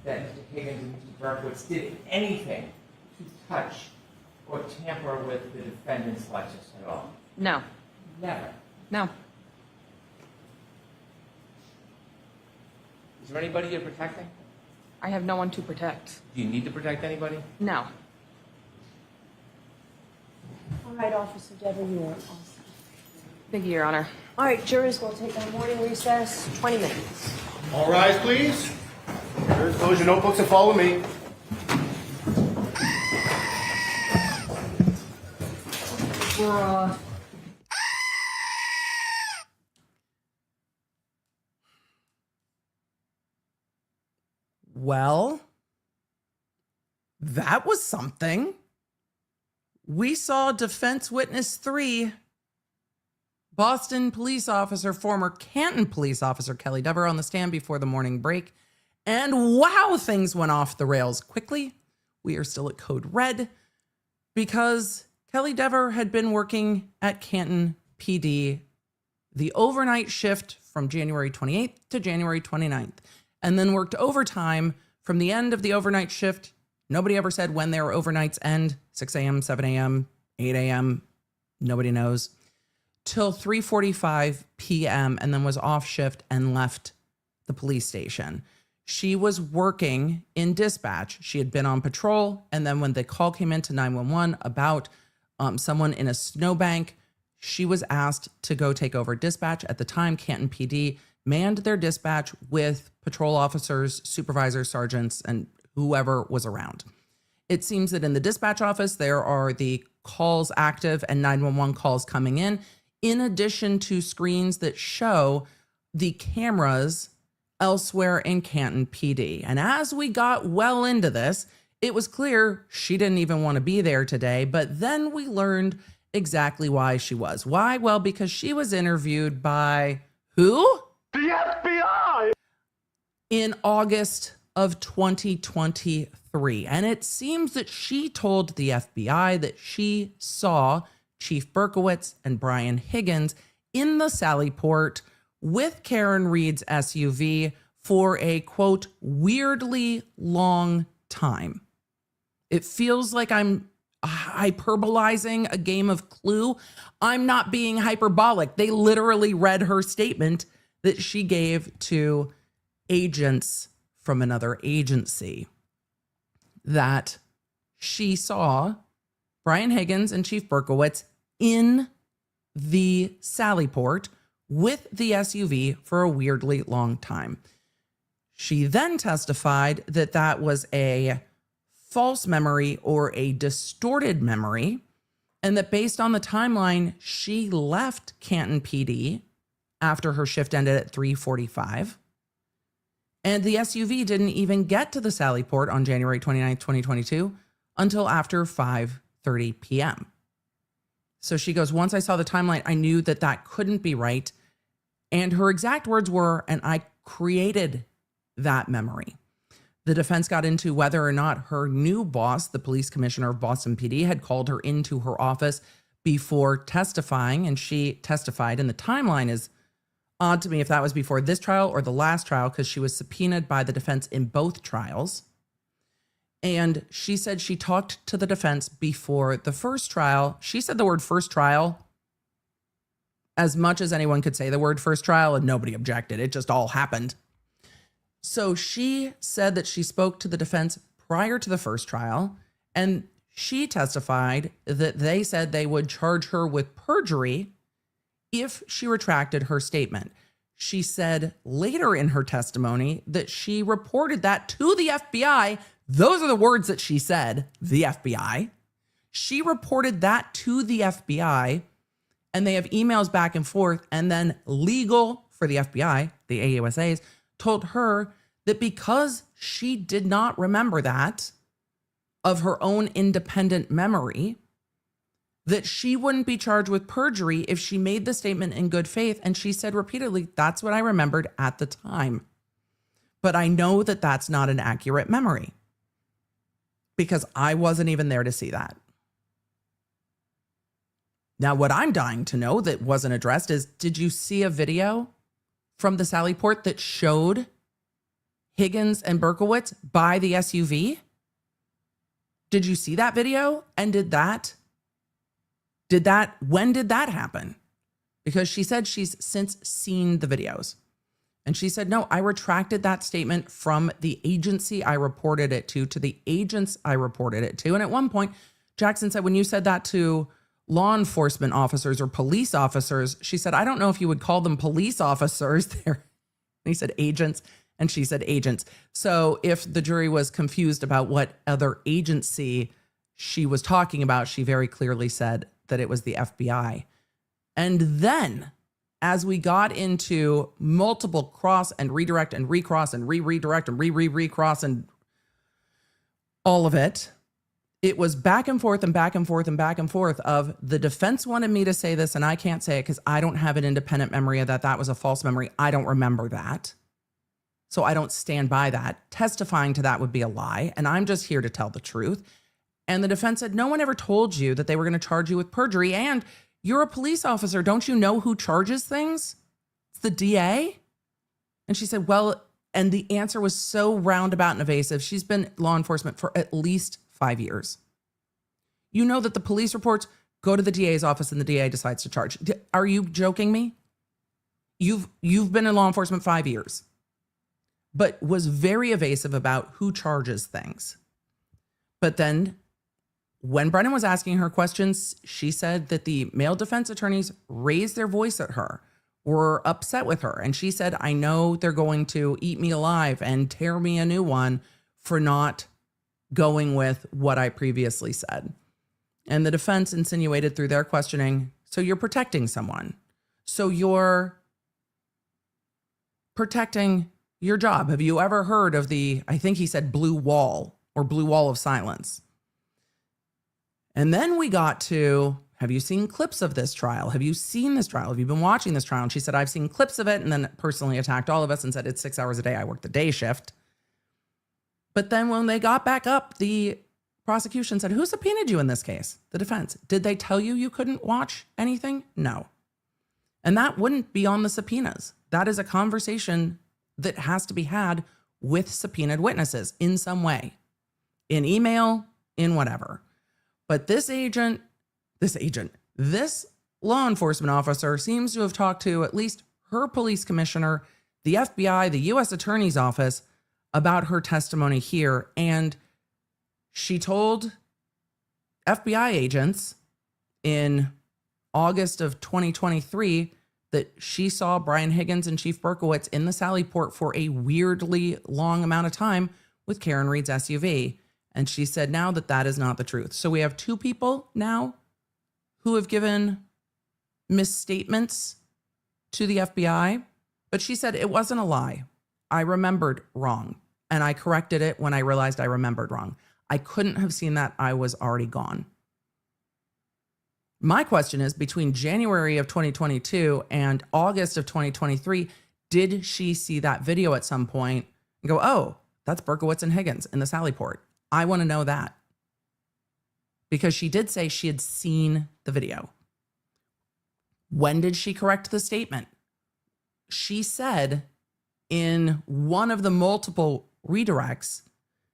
that Mr. Higgins and Mr. Berkowitz did anything to touch or tamper with the defendant's Lexus at all? No. Never. No. Is there anybody you're protecting? I have no one to protect. Do you need to protect anybody? No. All right, Officer Dever, you are awesome. Thank you, Your Honor. All right, jurors, we'll take our morning recess, 20 minutes. All rise, please. Close your notebooks and follow me. Well, that was something. We saw defense witness 3, Boston police officer, former Canton police officer Kelly Dever on the stand before the morning break. And wow, things went off the rails quickly. We are still at code red because Kelly Dever had been working at Canton PD the overnight shift from January 28th to January 29th, and then worked overtime from the end of the overnight shift. Nobody ever said when their overnights end, 6 a.m., 7 a.m., 8 a.m., nobody knows, till 3:45 p.m., and then was off shift and left the police station. She was working in dispatch. She had been on patrol, and then when the call came into 911 about someone in a snowbank, she was asked to go take over dispatch. At the time, Canton PD manned their dispatch with patrol officers, supervisors, sergeants, and whoever was around. It seems that in the dispatch office, there are the calls active and 911 calls coming in addition to screens that show the cameras elsewhere in Canton PD. And as we got well into this, it was clear she didn't even want to be there today, but then we learned exactly why she was. Why? Well, because she was interviewed by who? The FBI! In August of 2023. And it seems that she told the FBI that she saw Chief Berkowitz and Brian Higgins in the Sallyport with Karen Reed's SUV for a, quote, weirdly long time. It feels like I'm hyperbolizing a game of Clue. I'm not being hyperbolic. They literally read her statement that she gave to agents from another agency that she saw Brian Higgins and Chief Berkowitz in the Sallyport with the SUV for a weirdly long time. She then testified that that was a false memory or a distorted memory, and that based on the timeline, she left Canton PD after her shift ended at 3:45. And the SUV didn't even get to the Sallyport on January 29th, 2022 until after 5:30 p.m. So she goes, once I saw the timeline, I knew that that couldn't be right. And her exact words were, and I created that memory. The defense got into whether or not her new boss, the police commissioner of Boston PD, had called her into her office before testifying, and she testified. And the timeline is odd to me if that was before this trial or the last trial, because she was subpoenaed by the defense in both trials. And she said she talked to the defense before the first trial. She said the word first trial as much as anyone could say the word first trial, and nobody objected. It just all happened. So she said that she spoke to the defense prior to the first trial, and she testified that they said they would charge her with perjury if she retracted her statement. She said later in her testimony that she reported that to the FBI. Those are the words that she said, the FBI. She reported that to the FBI, and they have emails back and forth. And then legal for the FBI, the AUSAs, told her that because she did not remember that of her own independent memory, that she wouldn't be charged with perjury if she made the statement in good faith. And she said repeatedly, that's what I remembered at the time. but I know that that's not an accurate memory because I wasn't even there to see that. Now, what I'm dying to know that wasn't addressed is, did you see a video from the Sallyport that showed Higgins and Berkowitz by the SUV? Did you see that video? And when did that happen? Because she said she's since seen the videos. And she said, no, I retracted that statement from the agency I reported it to the agents I reported it to. And at one point, Jackson said, when you said that to law enforcement officers or police officers, she said, I don't know if you would call them police officers there. And he said agents, and she said agents. So if the jury was confused about what other agency she was talking about, she very clearly said that it was the FBI. And then as we got into multiple cross and redirect and recross and redirect and recross and all of it, it was back and forth and back and forth and back and forth of the defense wanted me to say this and I can't say it because I don't have an independent memory of that. That was a false memory. I don't remember that. So I don't stand by that. Testifying to that would be a lie. And I'm just here to tell the truth. And the defense said, no one ever told you that they were going to charge you with perjury. And you're a police officer. Don't you know who charges things? It's the DA. And she said, well, and the answer was so roundabout and evasive. She's been law enforcement for at least 5 years. You know that the police reports go to the DA's office and the DA decides to charge. Are you joking me? You've been in law enforcement 5 years, but was very evasive about who charges things. But then when Brennan was asking her questions, she said that the male defense attorneys raised their voice at her, were upset with her. And she said, I know they're going to eat me alive and tear me a new one for not going with what I previously said. And the defense insinuated through their questioning, so you're protecting someone. So you're protecting your job. Have you ever heard of the, I think he said blue wall or blue wall of silence? And then we got to, have you seen clips of this trial? Have you seen this trial? Have you been watching this trial? And she said, I've seen clips of it, and then personally attacked all of us and said, it's 6 hours a day. I work the day shift. But then when they got back up, the prosecution said, who subpoenaed you in this case? The defense. Did they tell you you couldn't watch anything? No. And that wouldn't be on the subpoenas. That is a conversation that has to be had with subpoenaed witnesses in some way, in email, in whatever. But this law enforcement officer seems to have talked to at least her police commissioner, the FBI, the U.S. Attorney's Office about her testimony here. And she told FBI agents in August of 2023 that she saw Brian Higgins and Chief Berkowitz in the Sallyport for a weirdly long amount of time with Karen Reed's SUV. And she said now that that is not the truth. So we have two people now who have given misstatements to the FBI, but she said it wasn't a lie. I remembered wrong, and I corrected it when I realized I remembered wrong. I couldn't have seen that. I was already gone. My question is, between January of 2022 and August of 2023, did she see that video at some point and go, oh, that's Berkowitz and Higgins in the Sallyport? I want to know that. Because she did say she had seen the video. When did she correct the statement? She said in one of the multiple redirects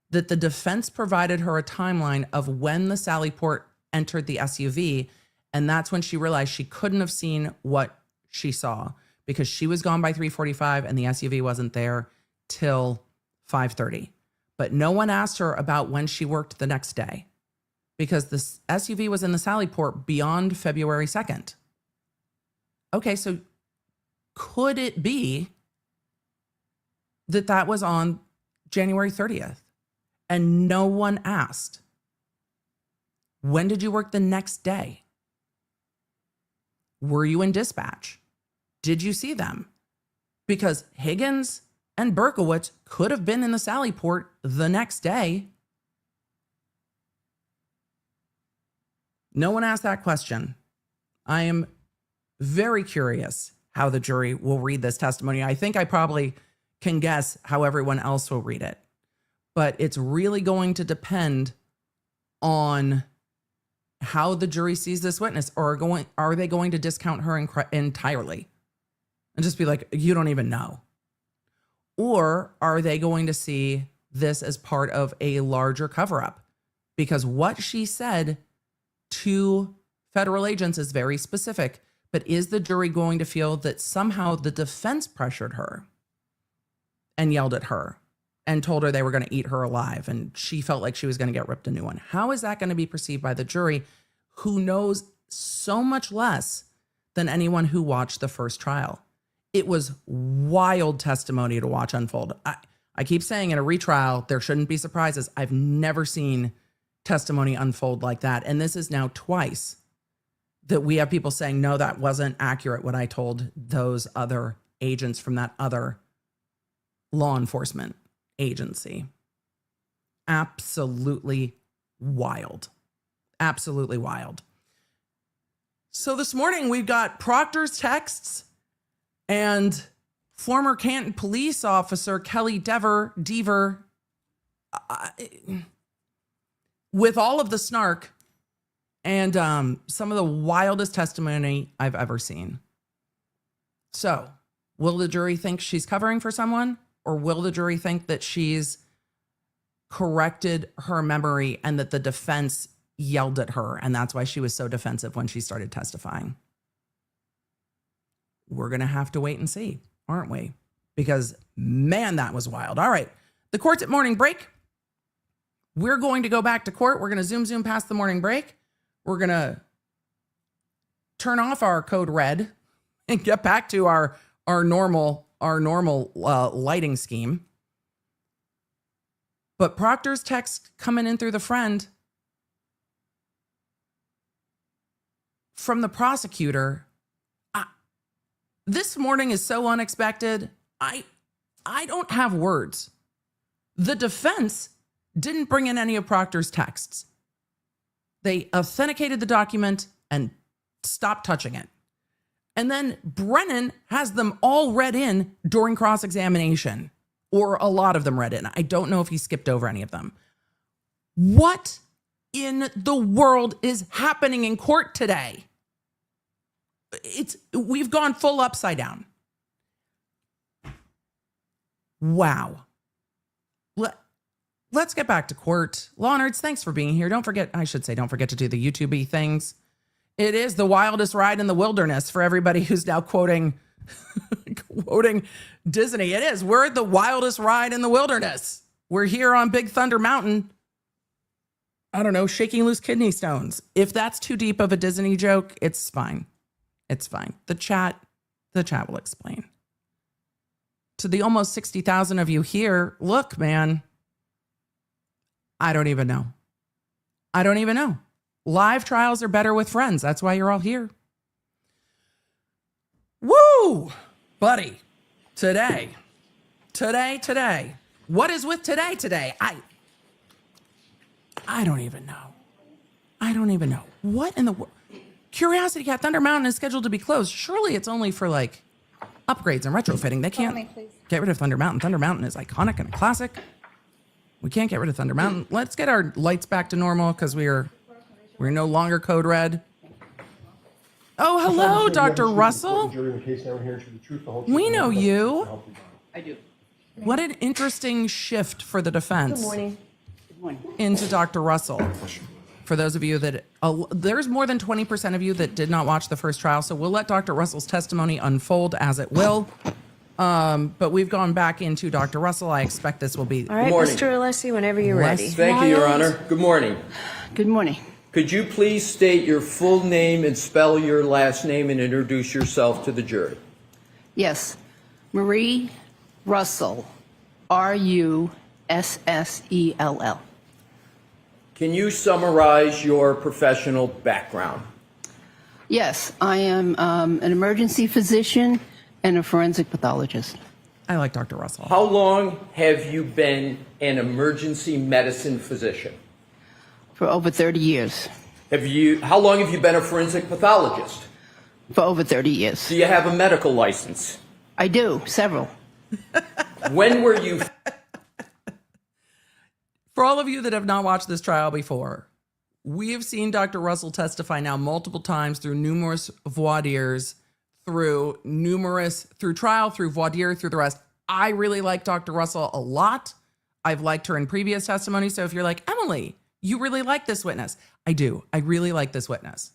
that the defense provided her a timeline of when the Sallyport entered the SUV. And that's when she realized she couldn't have seen what she saw because she was gone by 3:45 and the SUV wasn't there till 5:30. But no one asked her about when she worked the next day because the SUV was in the Sallyport beyond February 2nd. Okay, so could it be that that was on January 30th and no one asked? When did you work the next day? Were you in dispatch? Did you see them? Because Higgins and Berkowitz could have been in the Sallyport the next day. No one asked that question. I am very curious how the jury will read this testimony. I think I probably can guess how everyone else will read it. But it's really going to depend on how the jury sees this witness, or are they going to discount her entirely and just be like, you don't even know? Or are they going to see this as part of a larger cover-up? Because what she said to federal agents is very specific, but is the jury going to feel that somehow the defense pressured her and yelled at her and told her they were going to eat her alive, and she felt like she was going to get ripped a new one? How is that going to be perceived by the jury, who knows so much less than anyone who watched the first trial? It was wild testimony to watch unfold. I keep saying in a retrial, there shouldn't be surprises. I've never seen testimony unfold like that. And this is now twice that we have people saying, no, that wasn't accurate, what I told those other agents from that other law enforcement agency. Absolutely wild. Absolutely wild. So this morning we've got Proctor's texts and former Canton police officer Kelly Dever, with all of the snark and some of the wildest testimony I've ever seen. So, will the jury think she's covering for someone, or will the jury think that she's corrected her memory and that the defense yelled at her and that's why she was so defensive when she started testifying? We're going to have to wait and see, aren't we? Because, man, that was wild. All right, the court's at morning break. We're going to go back to court. We're going to zoom past the morning break. We're going to turn off our code red and get back to our normal lighting scheme. But Proctor's text coming in through the friend from the prosecutor, this morning is so unexpected. I don't have words. The defense didn't bring in any of Proctor's texts. They authenticated the document and stopped touching it. And then Brennan has them all read in during cross-examination, or a lot of them read in. I don't know if he skipped over any of them. What in the world is happening in court today? We've gone full upside down. Wow. Let's get back to court. Law Nerds, thanks for being here. Don't forget to do the YouTube-y things. It is the wildest ride in the wilderness for everybody who's now quoting Disney. It is. We're the wildest ride in the wilderness. We're here on Big Thunder Mountain. I don't know, shaking loose kidney stones. If that's too deep of a Disney joke, it's fine. It's fine. The chat will explain. To the almost 60,000 of you here, look, man, I don't even know. Live trials are better with friends. That's why you're all here. Woo! Buddy, today. What is with today? I don't even know. What in the world? Curiosity Cat Thunder Mountain is scheduled to be closed. Surely it's only for like upgrades and retrofitting. They can't get rid of Thunder Mountain. Thunder Mountain is iconic and a classic. We can't get rid of Thunder Mountain. Let's get our lights back to normal because we're no longer code red. Oh, hello, Dr. Russell. We know you. I do. What an interesting shift for the defense. Good morning. Into Dr. Russell. For those of you that, there's more than 20% of you that did not watch the first trial, so we'll let Dr. Russell's testimony unfold as it will. But we've gone back into Dr. Russell. I expect this will be... All right, Mr. Alessi, whenever you're ready. Thank you, Your Honor. Good morning. Good morning. Could you please state your full name and spell your last name and introduce yourself to the jury? Yes. Marie Russell, R-U-S-S-E-L-L. Can you summarize your professional background? Yes, I am an emergency physician and a forensic pathologist. I like Dr. Russell. How long have you been an emergency medicine physician? For over 30 years. How long have you been a forensic pathologist? For over 30 years. Do you have a medical license? I do, several. When were you? For all of you that have not watched this trial before, we have seen Dr. Russell testify now multiple times through numerous voir dires, through trial, through voir dire, through the rest. I really like Dr. Russell a lot. I've liked her in previous testimony. So if you're like, Emily, you really like this witness. I do. I really like this witness.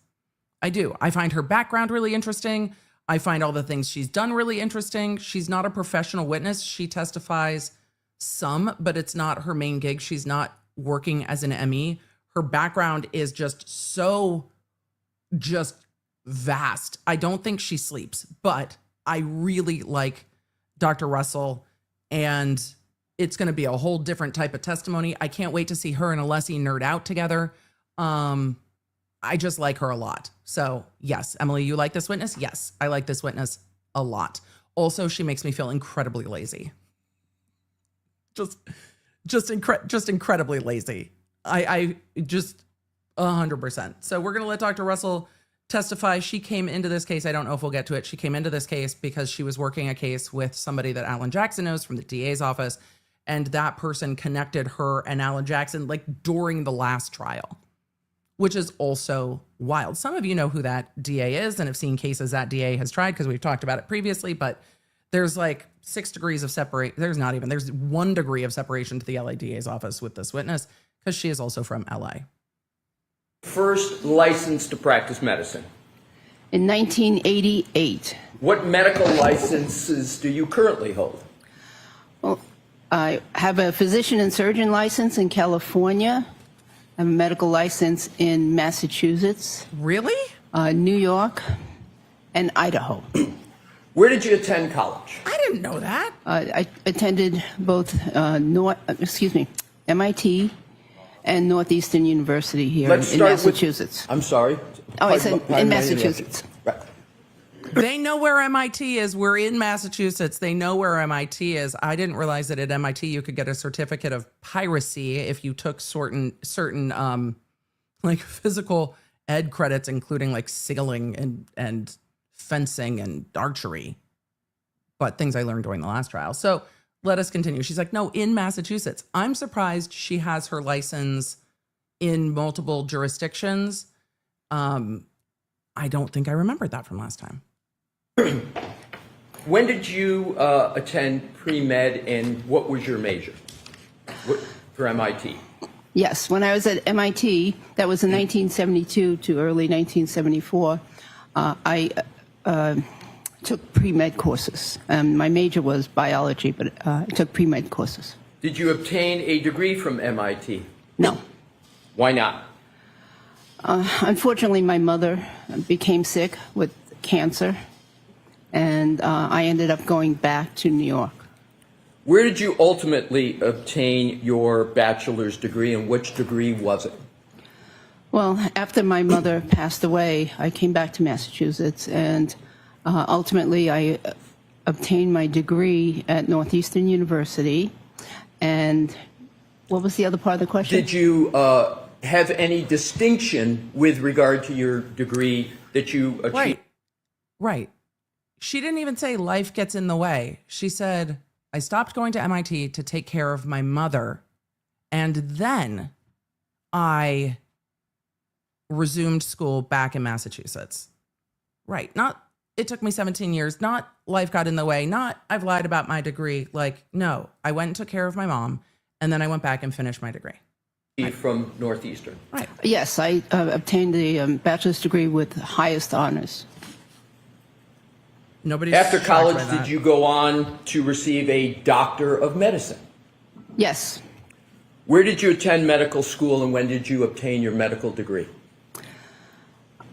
I do. I find her background really interesting. I find all the things she's done really interesting. She's not a professional witness. She testifies some, but it's not her main gig. She's not working as an ME. Her background is just vast. I don't think she sleeps, but I really like Dr. Russell, and it's going to be a whole different type of testimony. I can't wait to see her and Alessi nerd out together. I just like her a lot. So yes, Emily, you like this witness? Yes, I like this witness a lot. Also, she makes me feel incredibly lazy. Just incredibly lazy. I just 100%. So we're going to let Dr. Russell testify. She came into this case. I don't know if we'll get to it. She came into this case because she was working a case with somebody that Alan Jackson knows from the DA's office. And that person connected her and Alan Jackson like during the last trial, which is also wild. Some of you know who that DA is and have seen cases that DA has tried because we've talked about it previously, but there's like 6 degrees of separation. There's 1 degree of separation to the LA DA's office with this witness because she is also from LA. First license to practice medicine? In 1988. What medical licenses do you currently hold? Well, I have a physician and surgeon license in California. I have a medical license in Massachusetts. Really? New York and Idaho. Where did you attend college? I didn't know that. I attended both MIT and Northeastern University here in Massachusetts. I'm sorry. Oh, I said in Massachusetts. Right. They know where MIT is. We're in Massachusetts. They know where MIT is. I didn't realize that at MIT you could get a certificate of piracy if you took certain like physical ed credits, including like sailing and fencing and archery, but things I learned during the last trial. So let us continue. She's like, no, in Massachusetts. I'm surprised she has her license in multiple jurisdictions. I don't think I remembered that from last time. When did you attend pre-med and what was your major for MIT? Yes, when I was at MIT, that was in 1972 to early 1974, I took pre-med courses. My major was biology, but I took pre-med courses. Did you obtain a degree from MIT? No. Why not? Unfortunately, my mother became sick with cancer, and I ended up going back to New York. Where did you ultimately obtain your bachelor's degree, and which degree was it? Well, after my mother passed away, I came back to Massachusetts, and ultimately I obtained my degree at Northeastern University. And what was the other part of the question? Did you have any distinction with regard to your degree that you achieved? Right. She didn't even say life gets in the way. She said, I stopped going to MIT to take care of my mother, and then I resumed school back in Massachusetts. Right. Not, it took me 17 years, not life got in the way, not I've lied about my degree. Like, no, I went and took care of my mom, and then I went back and finished my degree. From Northeastern. Right. Yes, I obtained the bachelor's degree with highest honors. After college, did you go on to receive a Doctor of Medicine? Yes. Where did you attend medical school, and when did you obtain your medical degree?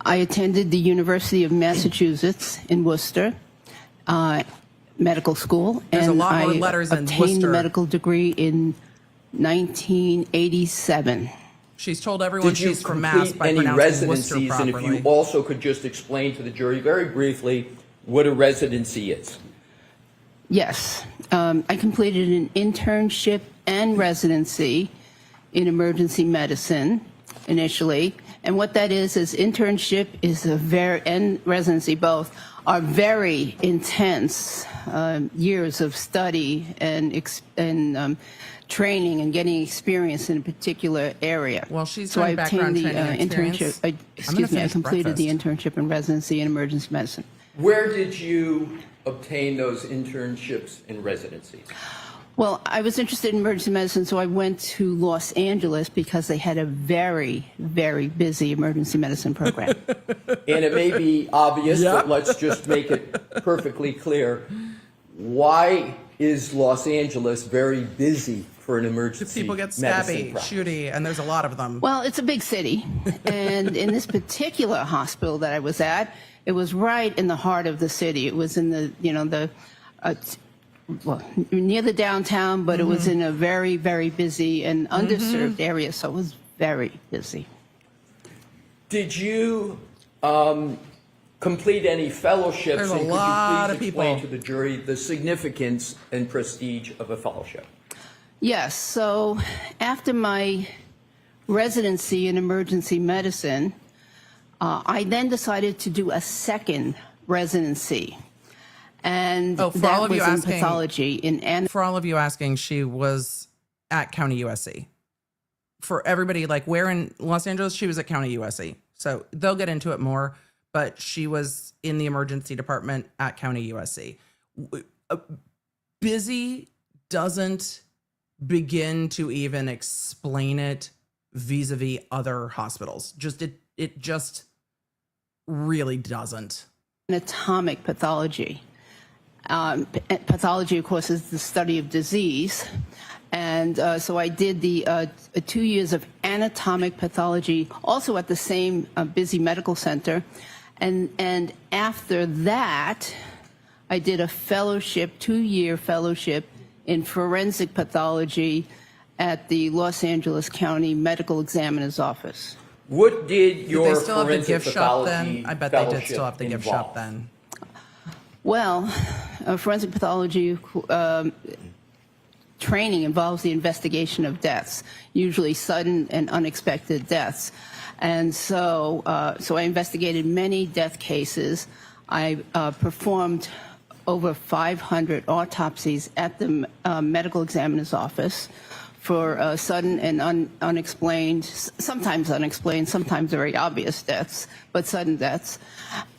I attended the University of Massachusetts in Worcester medical school. There's and a lot more letters in obtained Worcester. the medical degree in 1987. She's told everyone she's from Mass by any pronouncing Worcester residencies, and properly. if you also could just explain to the jury very briefly what a residency is. Yes. I completed an internship and residency in emergency medicine initially. And what that is internship is and residency both are very intense years of study and training and getting experience in a particular area. Well, she's so I doing background obtained the training and experience. internship. I finish completed the breakfast. internship in residency in emergency medicine. Where did you obtain those internships and residencies? Well, I was interested in emergency medicine, so I went to Los Angeles because they had a very, very busy emergency medicine program. And it may be obvious, but let's just make it perfectly clear. Why is Los Angeles very busy for an emergency People get medicine stabby, practice? shooty, and there's a lot of them. Well, it's a big city, and in this particular hospital that I was at, it was right in the heart of the city. It was in the, near the downtown, but it was in a very, very busy and underserved area, so it was very busy. Did you complete any fellowships? There's a and lot could of you please explain people. to the jury the significance and prestige of a fellowship? Yes, so after my residency in emergency medicine, I then decided to do a second residency. And Oh, for that all of was you in asking, pathology. For all of you asking, she was at County USC. For everybody, like where in Los Angeles, she was at County USC. So they'll get into it more, but she was in the emergency department at County USC. Busy doesn't begin to even explain it vis-a-vis other hospitals. It just really doesn't. Anatomic pathology. Pathology, of course, is the study of disease. And so I did the 2 years of anatomic pathology, also at the same busy medical center. And after that, I did a fellowship, 2-year fellowship in forensic pathology at the Los Angeles County Medical Examiner's Office. What did your Did they still have the forensic gift shop pathology then? I bet they did fellowship still have the gift shop involve? then. Well, forensic pathology training involves the investigation of deaths, usually sudden and unexpected deaths. And so I investigated many death cases. I performed over 500 autopsies at the medical examiner's office for sudden and unexplained, sometimes unexplained, sometimes very obvious deaths, but sudden deaths.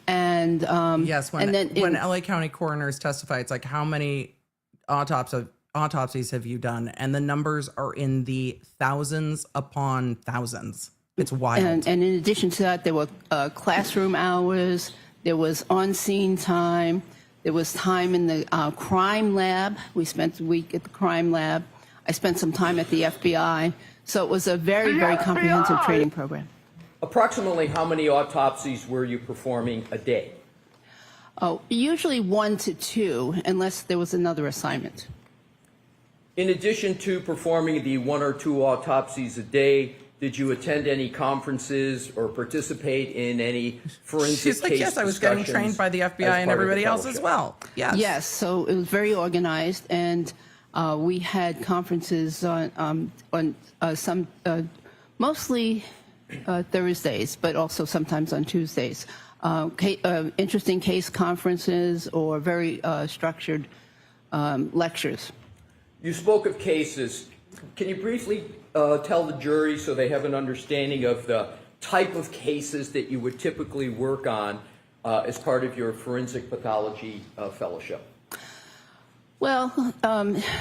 And Yes, when LA County coroners testify, it's like, how many autopsies have you done? And the numbers are in the thousands upon thousands. It's wild. And in addition to that, there were classroom hours, there was on-scene time, there was time in the crime lab. We spent a week at the crime lab. I spent some time at the FBI. So it was a very, very comprehensive training program. Approximately how many autopsies were you performing a day? Oh, usually 1 to 2, unless there was another assignment. In addition to performing the 1 or 2 autopsies a day, did you attend any conferences or participate in any forensic She's like, case yes, I was getting discussions trained by the as FBI part and of the everybody else as fellowship? well. Yes. Yes, so it was very organized, and we had conferences on some, mostly Thursdays, but also sometimes on Tuesdays. Interesting case conferences or very structured lectures. You spoke of cases. Can you briefly tell the jury so they have an understanding of the type of cases that you would typically work on as part of your forensic pathology fellowship? Well,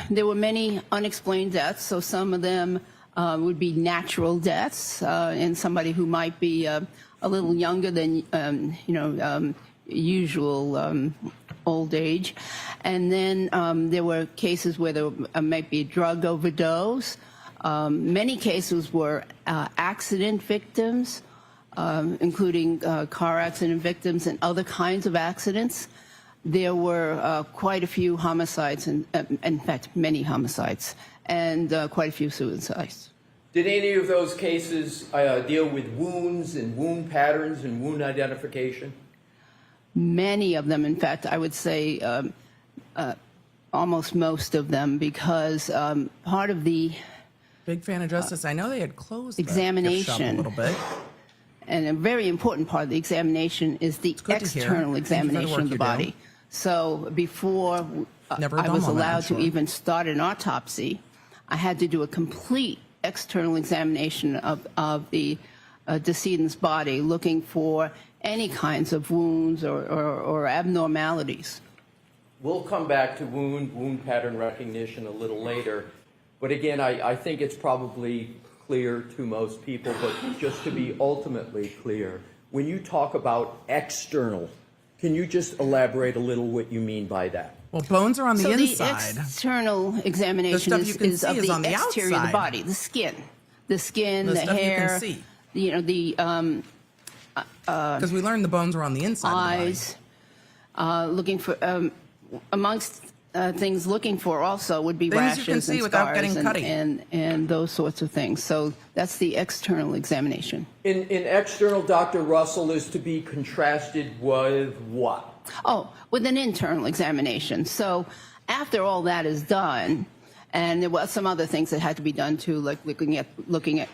there were many unexplained deaths, so some of them would be natural deaths in somebody who might be a little younger than, usual old age. And then there were cases where there might be drug overdose. Many cases were accident victims, including car accident victims and other kinds of accidents. There were quite a few homicides, and in fact, many homicides, and quite a few suicides. Did any of those cases deal with wounds and wound patterns and wound identification? Many of them, in fact, I would say almost most of them, because part of the Big fan of justice. I know they had closed the gift shop a examination little bit. And a very important part of the examination is the good to hear. external Thank you for the examination work of the you do. body. So before Never a I dull was moment, I'm allowed to sure. even start an autopsy, I had to do a complete external examination of the decedent's body, looking for any kinds of wounds or abnormalities. We'll come back to wound pattern recognition a little later. But again, I think it's probably clear to most people, but just to be ultimately clear, when you talk about external, can you just elaborate a little what you mean by that? Well, bones are on the So inside. the external examination stuff you can is see of is the on the exterior of the outside. body, the skin, the The hair, stuff you can see. you know, the Because we learned the bones are on the inside eyes, looking for, amongst things looking for also would be Things you rashes can see and without scars getting cutting. and those sorts of things. So that's the external examination. In external, Dr. Russell, is to be contrasted with what? Oh, with an internal examination. So after all that is done, and there were some other things that had to be done too, like looking at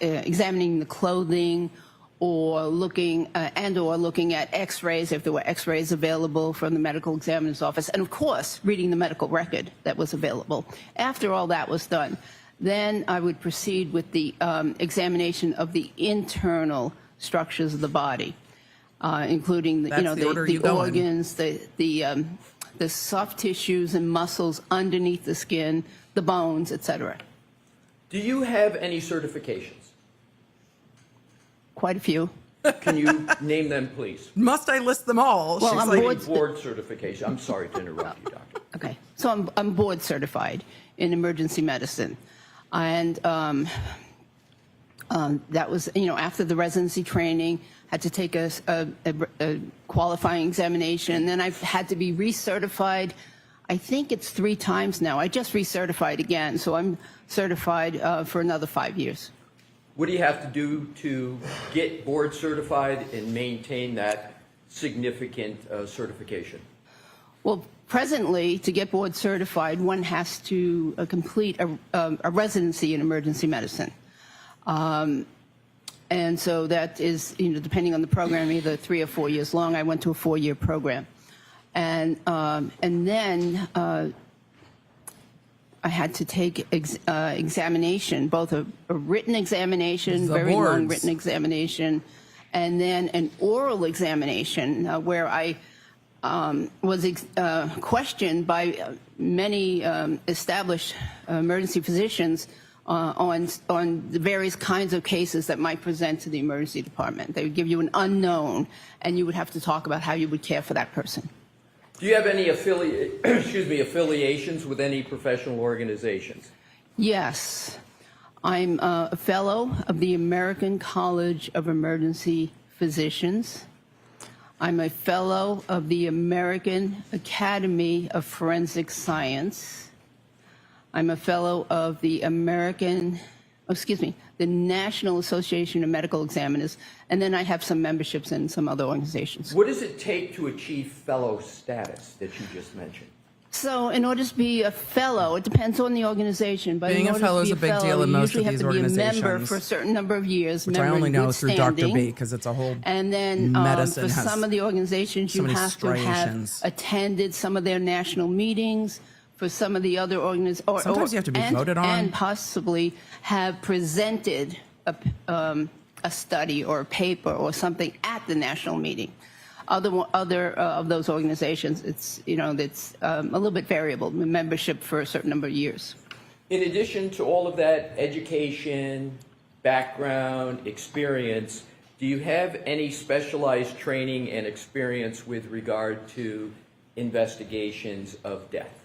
examining the clothing, or looking at X-rays if there were X-rays available from the medical examiner's office, and of course reading the medical record that was available. After all that was done, then I would proceed with the examination of the internal structures of the body, including That's the order you go in. organs, the soft tissues and muscles underneath the skin, the bones, etc. Do you have any certifications? Quite a few. Can you name them, please? Must I list them all? Well, She's I'm like, Board certification. I'm sorry to interrupt you, doctor. Okay, so I'm board certified in emergency medicine, and that was, you know, after the residency training, had to take a qualifying examination. Then I've had to be recertified. I think it's 3 times now. I just recertified again, so I'm certified for another 5 years. What do you have to do to get board certified and maintain that significant certification? Well, presently, to get board certified, one has to complete a residency in emergency medicine. And so that is, you know, depending on the program, either 3 or 4 years long. I went to a 4-year program. And then I had to take examination, both a written examination, very long written examination, and then an oral examination where I was questioned by many established emergency physicians on the various kinds of cases that might present to the emergency department. They would give you an unknown, and you would have to talk about how you would care for that person. Do you have any affiliations with any professional organizations? Yes. I'm a fellow of the American College of Emergency Physicians. I'm a fellow of the American Academy of Forensic Science. I'm a fellow of the the National Association of Medical Examiners, and then I have some memberships in some other organizations. What does it take to achieve fellow status that you just mentioned? So in order to be a fellow, it depends on the organization. But Being in a order fellow to is be a big deal in you most of usually these have to be a member organizations, for a certain number of years. which I member in only know good through Dr. standing. B because it's a whole And then medicine for has some of the organizations, so you many have to have striations. attended some of their national meetings. For some of the other organizations, Sometimes you have to be voted on. and possibly have presented a study or a paper or something at the national meeting. Other of those organizations, it's, you know, it's a little bit variable, membership for a certain number of years. In addition to all of that education, background, experience, do you have any specialized training and experience with regard to investigations of death?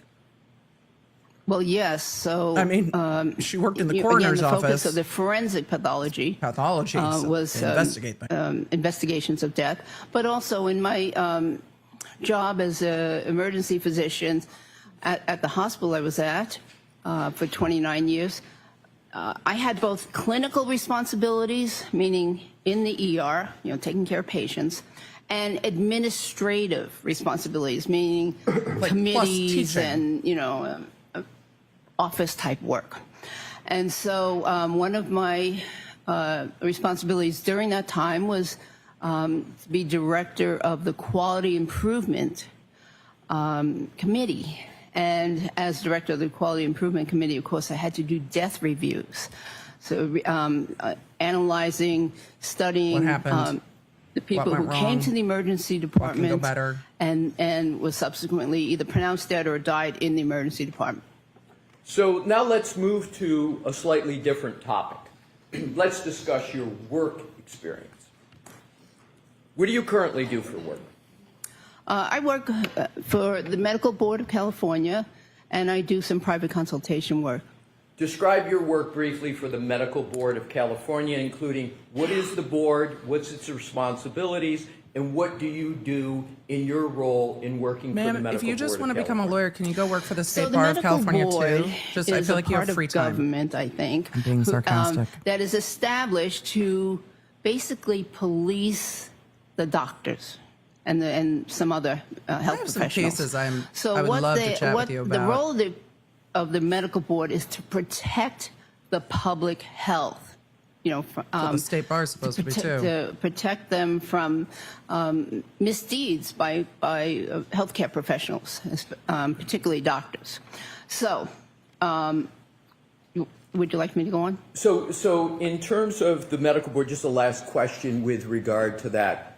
Well, yes. So I mean, she worked in the coroner's again, the office. focus of the forensic pathology was investigate things. investigations of death, but also in my job as an emergency physician at the hospital I was at for 29 years. I had both clinical responsibilities, meaning in the ER, you know, taking care of patients, and administrative responsibilities, meaning Like committees plus and, you know, office type work. And so one of my responsibilities during that time was to be director of the Quality Improvement Committee. And as director of the Quality Improvement Committee, of course, I had to do death reviews. So analyzing, studying What happened? the people What who went came wrong? to the emergency What can go department better? and was subsequently either pronounced dead or died in the emergency department. So now let's move to a slightly different topic. Let's discuss your work experience. What do you currently do for work? I work for the Medical Board of California, and I do some private consultation work. Describe your work briefly for the Medical Board of California, including what is the board, what's its responsibilities, and what do you do in your role in working for the Ma'am, Medical if you just Board want of to become a California? lawyer, can you go work for the State So the Bar of Medical California Board too? Just I is feel a like you have part free of time. government, I think. I'm being sarcastic. That is established to basically police the doctors and some other health I have some professionals. cases I So would what love to chat with you the about. role of the medical board is to protect the public health. You know, So the State Bar is supposed to be too. to protect them from misdeeds by healthcare professionals, particularly doctors. So, would you like me to go on? So in terms of the medical board, just a last question with regard to that.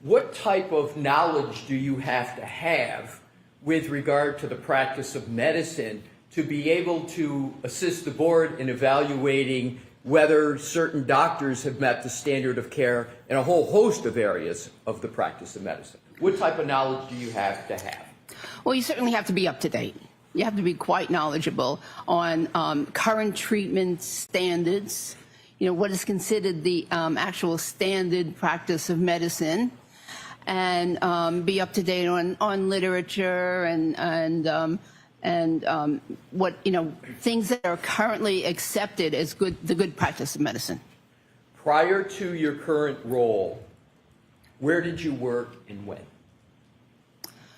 What type of knowledge do you have to have with regard to the practice of medicine to be able to assist the board in evaluating whether certain doctors have met the standard of care in a whole host of areas of the practice of medicine? What type of knowledge do you have to have? Well, you certainly have to be up to date. You have to be quite knowledgeable on current treatment standards, you know, what is considered the actual standard practice of medicine, and be up to date on literature and what, you know, things that are currently accepted as the good practice of medicine. Prior to your current role, where did you work and when?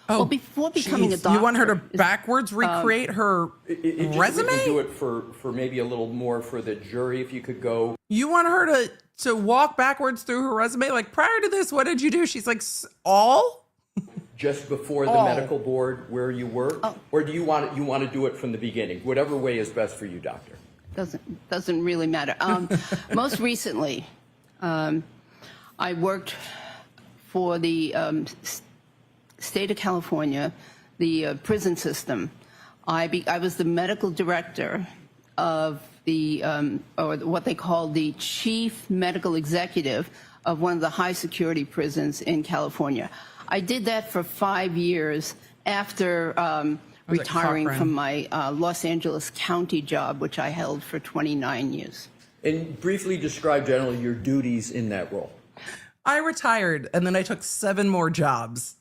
Oh, Well, before becoming a jeez. doctor, You want her to backwards recreate her It just, resume? we can do it for maybe a little more for the jury if you could go. You want her to walk backwards through her resume? Like, prior to this, what did you do? She's like, all? Just before the Oh. medical board where you work? Or do you want to do it from the beginning? Whatever way is best for you, doctor. Doesn't really matter. Most recently, I worked for the state of California, the prison system. I was the medical director of the, or what they call the chief medical executive of one of the high security prisons in California. I did that for 5 years after retiring Cochrane? from my Los Angeles County job, which I held for 29 years. And briefly describe generally your duties in that role. I retired, and then I took 7 more jobs.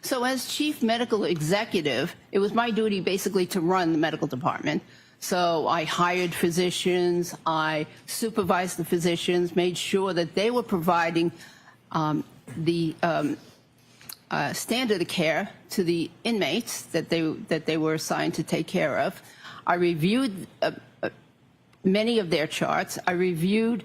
So as chief medical executive, it was my duty basically to run the medical department. So I hired physicians, I supervised the physicians, made sure that they were providing the standard of care to the inmates that they were assigned to take care of. I reviewed many of their charts. I reviewed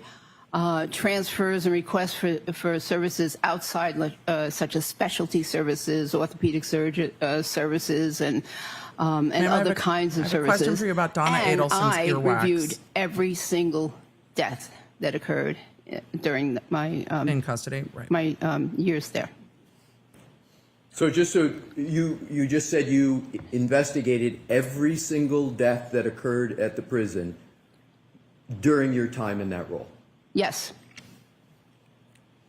transfers and requests for services outside, such as specialty services, orthopedic services, and other kinds of I have a services. question for you about Donna and Adelson's I earwax. reviewed every single death that occurred during my In custody, right. my years there. So just so you just said you investigated every single death that occurred at the prison during your time in that role. Yes.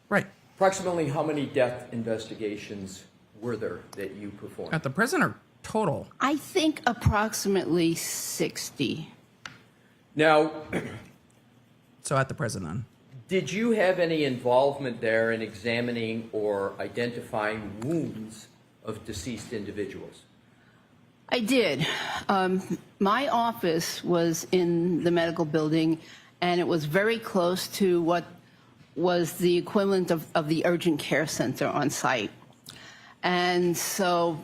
Right. Approximately how many death investigations were there that you performed? At the prison or total? I think approximately 60. Now, So at the prison then. did you have any involvement there in examining or identifying wounds of deceased individuals? I did. My office was in the medical building, and it was very close to what was the equivalent of the urgent care center on site. And so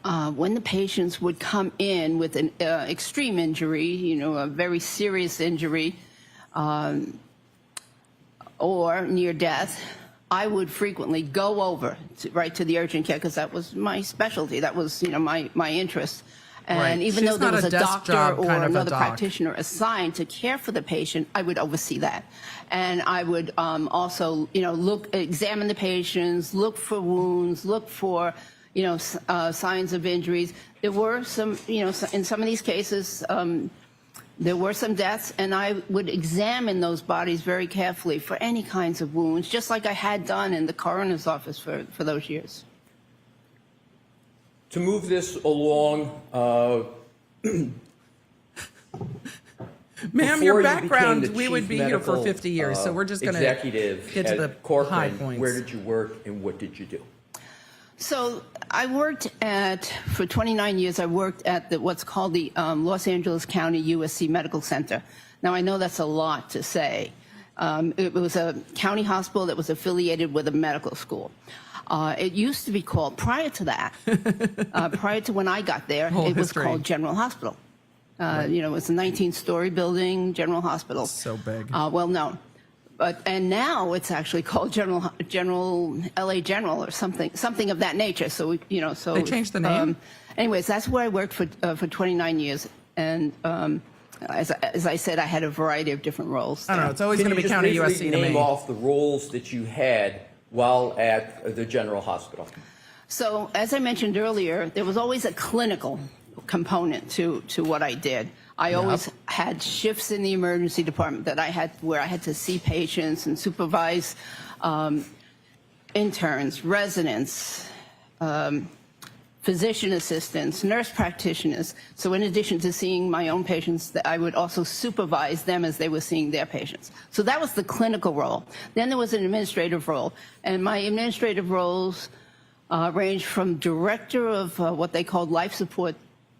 when the patients would come in with an extreme injury, you know, a very serious injury, or near death, I would frequently go over right to the urgent care because that was my specialty. That was, my interest. And Right. even She's though there not was a a desk doctor job or kind of a another doc. practitioner assigned to care for the patient, I would oversee that. And I would also, examine the patients, look for wounds, look for, signs of injuries. There were some, in some of these cases, there were some deaths, and I would examine those bodies very carefully for any kinds of wounds, just like I had done in the coroner's office for those years. To move this along, Ma'am, before your you background, became the we would chief be here for medical, 50 years, so we're just going to executive get to the at Corcoran, high points. where did you work and what did you do? So I worked for 29 years, I worked at what's called the Los Angeles County USC Medical Center. Now, I know that's a lot to say. It was a county hospital that was affiliated with a medical school. It used to be called, prior to that, prior to when I got there, it was called General Hospital. It was a 19-story building, General Hospital. So big. Well known. And now it's actually called LA General or something of that nature. So They changed the name? Anyways, that's where I worked for 29 years. And as I said, I had a variety of different roles. I don't know. It's always going to be Can County you just USC briefly to name me. off the roles that you had while at the General Hospital? So as I mentioned earlier, there was always a clinical component to what I did. I always had shifts in the emergency department where I had to see patients and supervise interns, residents, physician assistants, nurse practitioners. So in addition to seeing my own patients, I would also supervise them as they were seeing their patients. So that was the clinical role. Then there was an administrative role. And my administrative roles ranged from director of what they called life support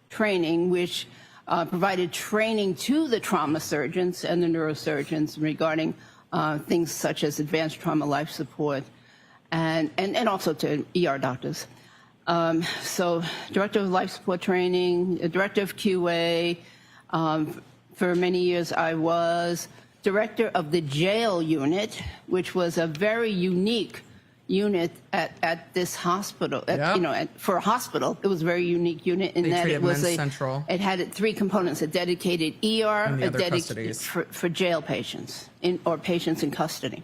training, which provided training to the trauma surgeons and the neurosurgeons regarding things such as advanced trauma life support and also to ER doctors. So director of life support training, director of QA. For many years, I was director of the jail unit, which was a very unique unit at this hospital. For a hospital, it was a very unique unit in that it was it had three components: a dedicated ER, a dedicated for jail patients or patients in custody,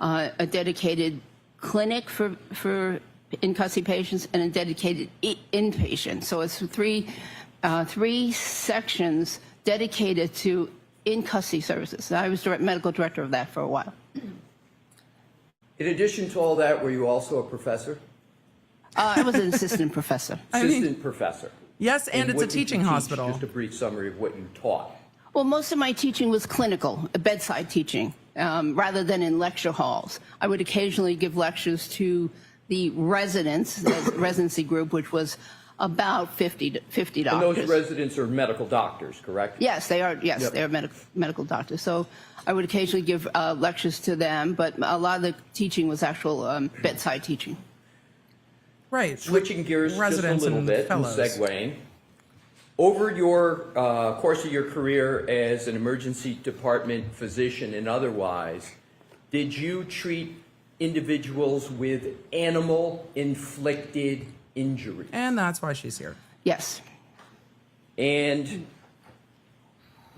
a dedicated clinic for in custody patients, and a dedicated inpatient. So it's three sections dedicated to in custody services. I was medical director of that for a while. In addition to all that, were you also a professor? I was an assistant professor. Assistant professor. Yes, and it's what a did you teaching teach? hospital. Just a brief summary of what you taught. Well, most of my teaching was clinical, bedside teaching, rather than in lecture halls. I would occasionally give lectures to the residents, the residency group, which was about 50 doctors. And those residents are medical doctors, correct? Yes, they are. Yes, they are medical doctors. So I would occasionally give lectures to them, but a lot of the teaching was actual bedside teaching. Right. Switching gears just a little bit and segueing. Over your course of your career as an emergency department physician and otherwise, did you treat individuals with animal-inflicted injuries? And that's why she's here. Yes. And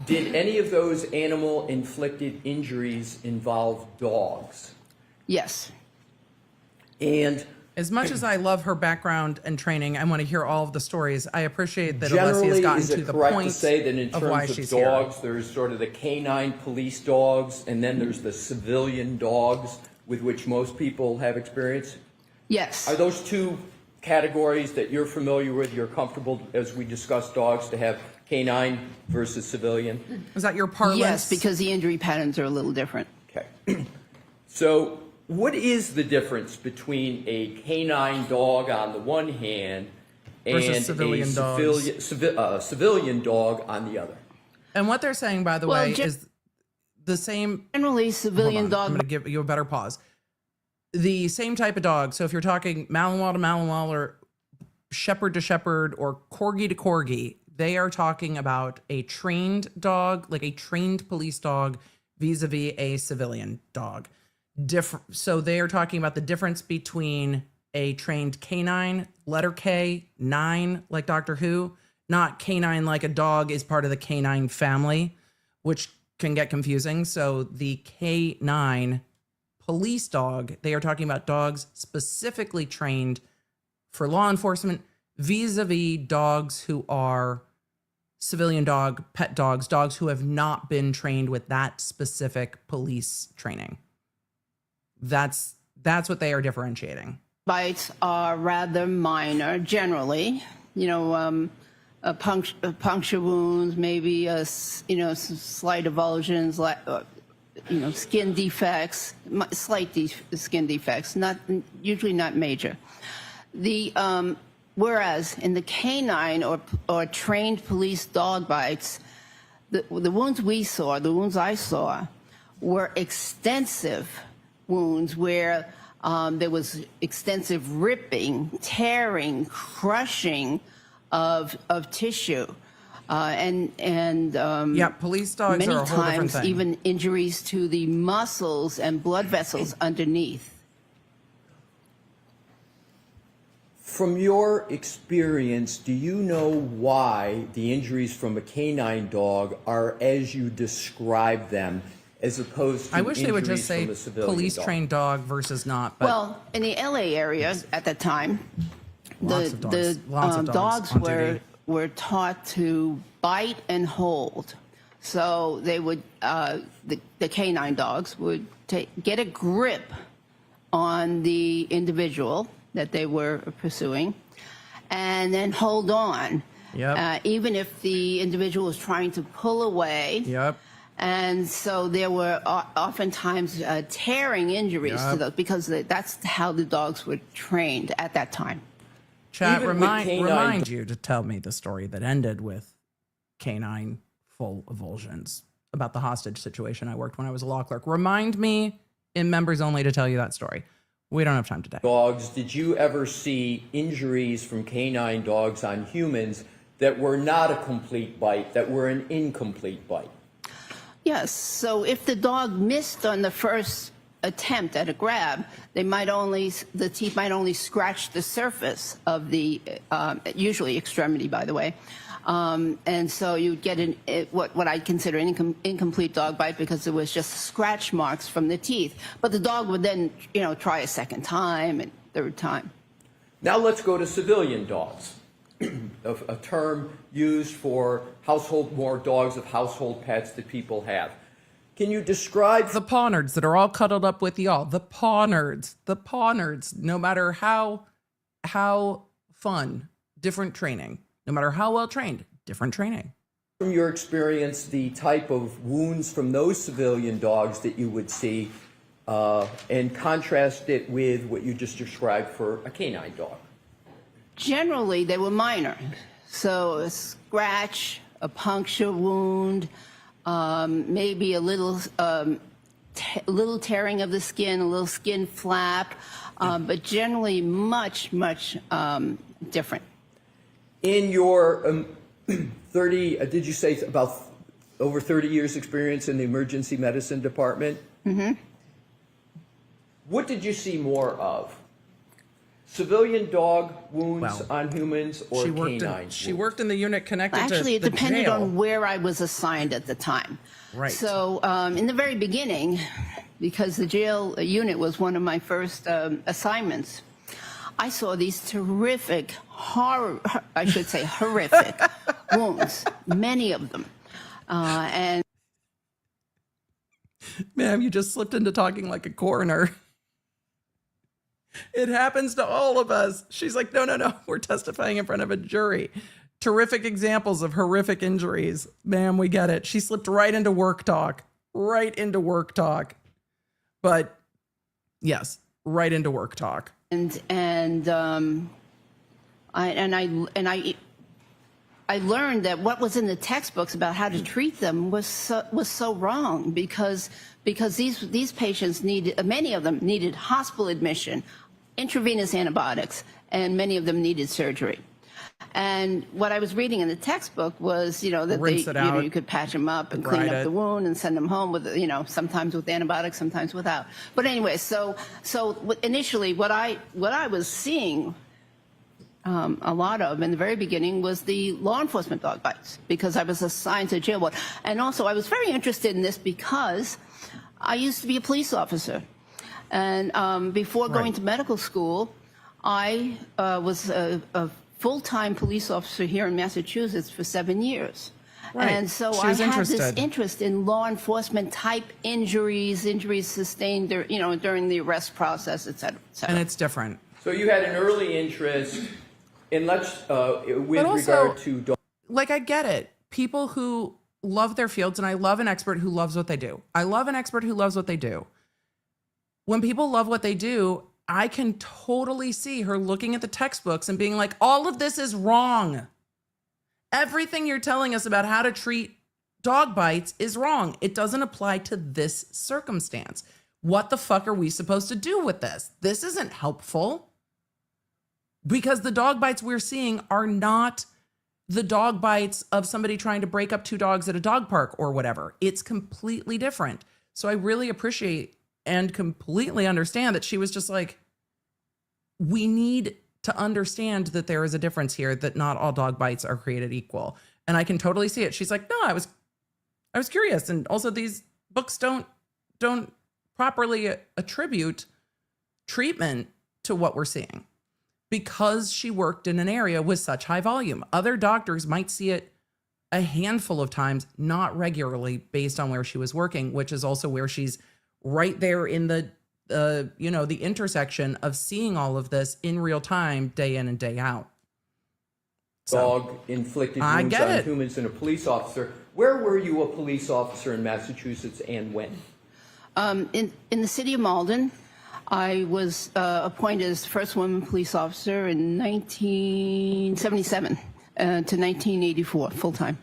did any of those animal-inflicted injuries involve dogs? Yes. And as much as I love her background and training, I want to hear all of the stories. I appreciate that Alessia has gotten to the point to say that in of why terms she's of dogs, here. there's sort of the canine police dogs, and then there's the civilian dogs with which most people have experience? Yes. Are those two categories that you're familiar with, you're comfortable, as we discuss dogs, to have canine versus civilian? Is that your parlance? Yes, because the injury patterns are a little different. Okay. So what is the difference between a canine dog on the one hand and versus civilian civilian dog on the other? And what they're saying, by the way, is the same. Generally, civilian dog. I'm going to give you a better pause. The same type of dog. So if you're talking Malinois to Malinois or Shepherd to Shepherd or Corgi to Corgi, they are talking about a trained dog, like a trained police dog vis-a-vis a civilian dog. So they are talking about the difference between a trained canine, letter K, 9, like Doctor Who, not canine like a dog is part of the canine family, which can get confusing. So the K9 police dog, they are talking about dogs specifically trained for law enforcement vis-a-vis dogs who are civilian dog, pet dogs, dogs who have not been trained with that specific police training. That's what they are differentiating. Bites are rather minor, generally. You know, puncture wounds, maybe some slight avulsions, like skin defects, slight skin defects, usually not major. Whereas in the canine or trained police dog bites, the wounds I saw, were extensive wounds where there was extensive ripping, tearing, crushing of tissue, and police dogs many are a whole different times thing. even injuries to the muscles and blood vessels underneath. From your experience, do you know why the injuries from a canine dog are as you describe them, as opposed to I wish they would just say injuries from a civilian police dog? trained dog versus not. But Well, in the LA area at the time, Lots of dogs. Lots of dogs on duty. were taught to bite and hold. So they would, the canine dogs would get a grip on the individual that they were pursuing, and then hold on. Yep. Even if the individual was trying to pull away. Yep. And so there were oftentimes tearing injuries to those, because that's how the dogs were trained at that time. Chat, Even with remind you to tell me the story that ended with canine full avulsions about the hostage situation I worked when I was a law clerk. Remind me in members only to tell you that story. We don't have time today. Dogs, did you ever see injuries from canine dogs on humans that were not a complete bite, that were an incomplete bite? Yes. So if the dog missed on the first attempt at a grab, the teeth might only scratch the surface of the, usually extremity, by the way. And so you'd get what I consider an incomplete dog bite, because it was just scratch marks from the teeth. But the dog would then, try a second time and third time. Now let's go to civilian dogs, a term used for more dogs of household pets that people have. Can you describe The paw nerds that are all cuddled up with y'all. The paw nerds. No matter how fun, different training. No matter how well trained, different training. from your experience the type of wounds from those civilian dogs that you would see and contrast it with what you just described for a canine dog? Generally, they were minor. So a scratch, a puncture wound, maybe a little tearing of the skin, a little skin flap, but generally much different. In your 30, did you say about over 30 years experience in the emergency medicine department? Mm-hmm. What did you see more of? Civilian dog wounds on humans or canine? She worked in the unit connected to Actually, it the depended jail. on where I was assigned at the time. Right. So in the very beginning, because the jail unit was one of my first assignments, I saw these terrific, horrific wounds, many of them. And Ma'am, you just slipped into talking like a coroner. It happens to all of us. She's like, no, we're testifying in front of a jury. Terrific examples of horrific injuries. Ma'am, we get it. She slipped right into work talk. But yes, right into work talk. I learned that what was in the textbooks about how to treat them was so wrong, because these patients many of them needed hospital admission, intravenous antibiotics, and many of them needed surgery. And what I was reading in the textbook was, that Rinse it out, you could patch them up and clean debride up it. the wound and send them home with, sometimes with antibiotics, sometimes without. But anyway, so initially what I was seeing a lot of in the very beginning was the law enforcement dog bites, because I was assigned to jail ward. And also I was very interested in this because I used to be a police officer. And before going to medical school, I was a full-time police officer here in Massachusetts for 7 years. Right. And so She I was had this interested. interest in law enforcement type injuries sustained, during the arrest process, et cetera, et cetera. And it's different. So you had an early interest in, with also- regard to dog. Like, I get it. People who love their fields, and I love an expert who loves what they do. I love an expert who loves what they do. When people love what they do, I can totally see her looking at the textbooks and being like, all of this is wrong. Everything you're telling us about how to treat dog bites is wrong. It doesn't apply to this circumstance. What the fuck are we supposed to do with this? This isn't helpful. Because the dog bites we're seeing are not the dog bites of somebody trying to break up two dogs at a dog park or whatever. It's completely different. So I really appreciate and completely understand that she was just like, we need to understand that there is a difference here, that not all dog bites are created equal. And I can totally see it. She's like, no, I was curious. And also these books don't properly attribute treatment to what we're seeing, because she worked in an area with such high volume. Other doctors might see it a handful of times, not regularly, based on where she was working, which is also where she's right there in the the intersection of seeing all of this in real time, day in and day out. Dog inflicted I wounds get on it. humans and a police officer. Where were you a police officer in Massachusetts, and when? In the city of Malden, I was appointed as the first woman police officer in 1977 to 1984, full-time.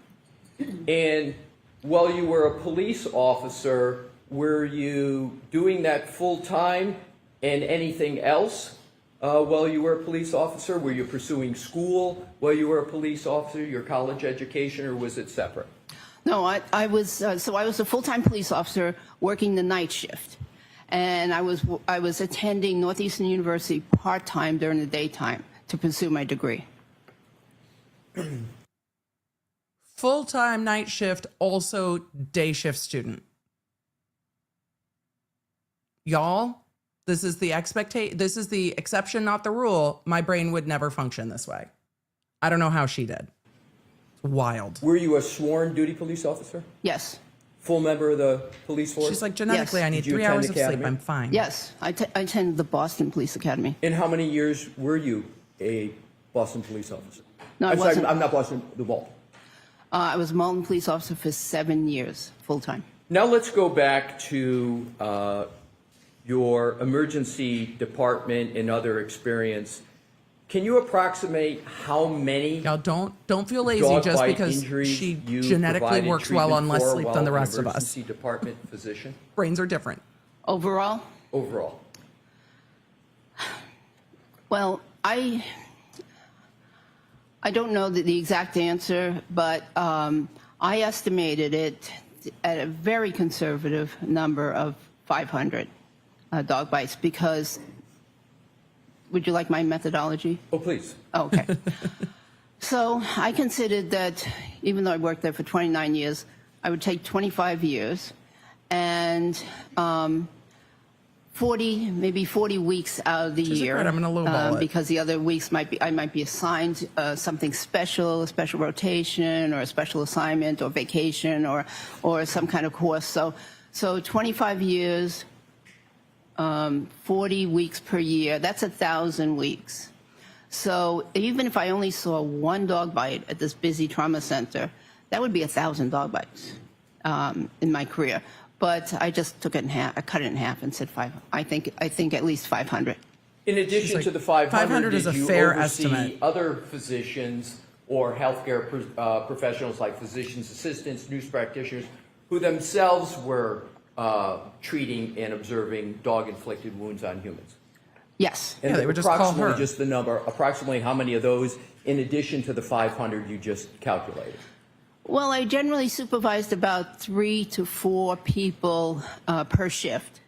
And while you were a police officer, were you doing that full-time and anything else while you were a police officer? Were you pursuing school while you were a police officer, your college education, or was it separate? No, I was a full-time police officer working the night shift, and I was attending Northeastern University part-time during the daytime to pursue my degree. Full-time night shift, also day shift student. Y'all, this is the exception, not the rule. My brain would never function this way. I don't know how she did. It's wild. Were you a sworn duty police officer? Yes. Full member of the police force? She's like, genetically, Yes. I need Did you 3 attend hours of sleep. academy? I'm fine. Yes, I attended the Boston Police Academy. And how many years were you a Boston police officer? No, I I'm sorry, wasn't. I'm not Boston, the Vault. I was a Malden police officer for 7 years, full-time. Now let's go back to your emergency department and other experience. Can you approximate how many Y'all don't feel lazy dog just bite because injuries she you genetically provided works well on treatment less for sleep while than the an rest of us. emergency department physician Brains are different. Overall? overall? Well, I don't know the exact answer, but I estimated it at a very conservative number of 500 dog bites, because, would you like my methodology? Oh, please. Oh, okay. So I considered that even though I worked there for 29 years, I would take 25 years and 40 weeks out of the She's like, year. "Right, I'm gonna lowball it." Because the other weeks I might be assigned something special, a special rotation or a special assignment or vacation or some kind of course. So 25 years, 40 weeks per year, that's 1,000 weeks. So even if I only saw one dog bite at this busy trauma center, that would be 1,000 dog bites in my career. But I just took it in half. I cut it in half and said I think at least 500. In addition like, to the 500, 500 is a did you fair oversee estimate. other physicians or healthcare professionals like physicians' assistants, nurse practitioners, who themselves were treating and observing dog-inflicted wounds on humans? Yes. And Yeah, they would just call approximately her. just the number, approximately how many of those, in addition to the 500 you just calculated? Well, I generally supervised about 3 to 4 people per shift.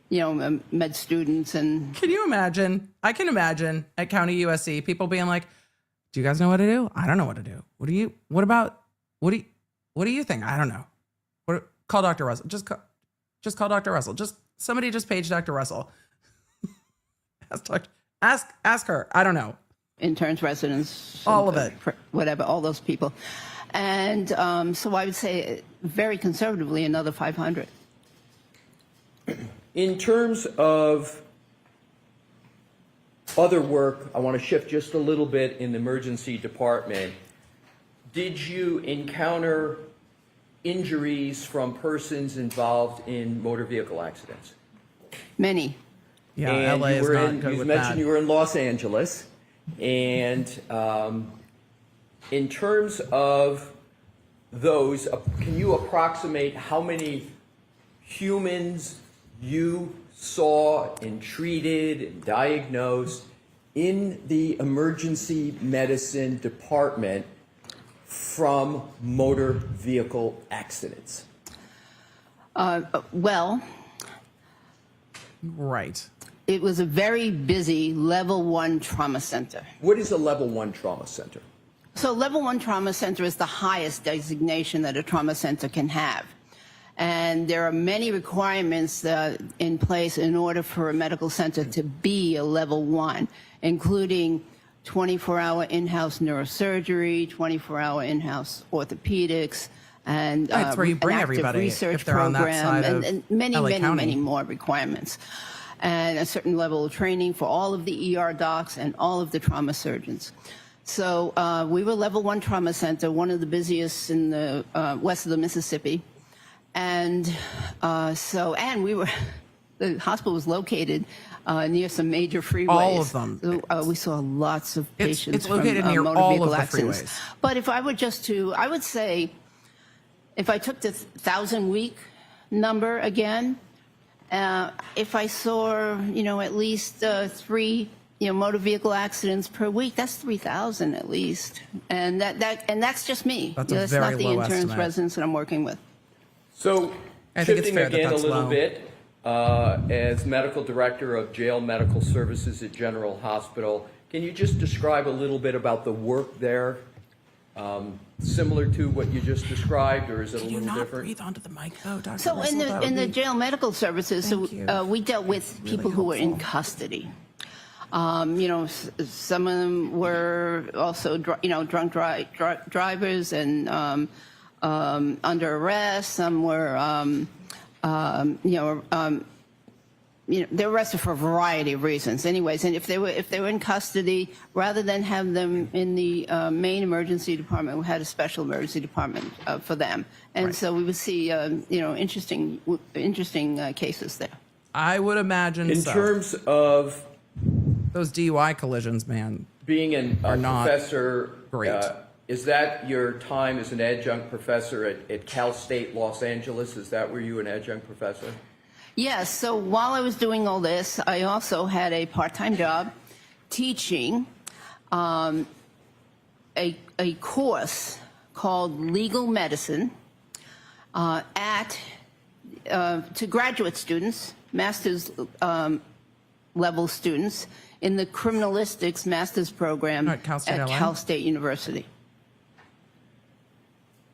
You know, med students and. Can you imagine? I can imagine at County USC people being like, "Do you guys know what to do? I don't know what to do. What do you think? I don't know. Call Dr. Russell. Just call Dr. Russell. Somebody just page Dr. Russell. ask her. I don't know. Interns, residents, All of it. Whatever, all those people. And so I would say very conservatively another 500. In terms of other work, I want to shift just a little bit in the emergency department. Did you encounter injuries from persons involved in motor vehicle accidents? Many. Yeah, And LA you is were not in, good you with mentioned that. you were in Los Angeles, and in terms of those, can you approximate how many humans you saw and treated and diagnosed in the emergency medicine department from motor vehicle accidents? Well, Right. it was a very busy level 1 trauma center. What is a level 1 trauma center? So level 1 trauma center is the highest designation that a trauma center can have. And there are many requirements in place in order for a medical center to be a level 1, including 24-hour in-house neurosurgery, 24-hour in-house orthopedics, and That's where you bring an active everybody research if they're on that program, side of and many, LA many, County. many more requirements. And a certain level of training for all of the ER docs and all of the trauma surgeons. So we were level 1 trauma center, one of the busiest in the west of the Mississippi. And we were, the hospital was located near some major freeways. All of them. So, we saw lots of patients It's located from near motor all vehicle of the accidents. freeways. But if I were I would say, if I took the 1,000-week number again, if I saw, at least 3, motor vehicle accidents per week, that's 3,000 at least, and that's just me. That's a that's very not the low interns, estimate. residents that I'm working with. So, I think it's shifting fair that again a that's little low. bit, as medical director of jail medical services at General Hospital, can you just describe a little bit about the work there, similar to what you just described, or is it a Can you little not different? breathe onto the mic, though, Dr. So Russell? That would in the be- jail medical services, Thank you. we dealt with people who were in custody. Some of them were also, drunk drivers and under arrest. Some were, they were arrested for a variety of reasons. Anyways, and if they were in custody, rather than have them in the main emergency department, we had a special emergency department for them. And so we would see, interesting cases there. I would imagine In so. terms of Those DUI collisions, man. being Are a not professor, great. is that your time as an adjunct professor at Cal State Los Angeles? Is that where you were an adjunct professor? Yes, so while I was doing all this, I also had a part-time job teaching a course called Legal Medicine to graduate students, master's level students in the criminalistics master's program At Cal State LA? Cal State University.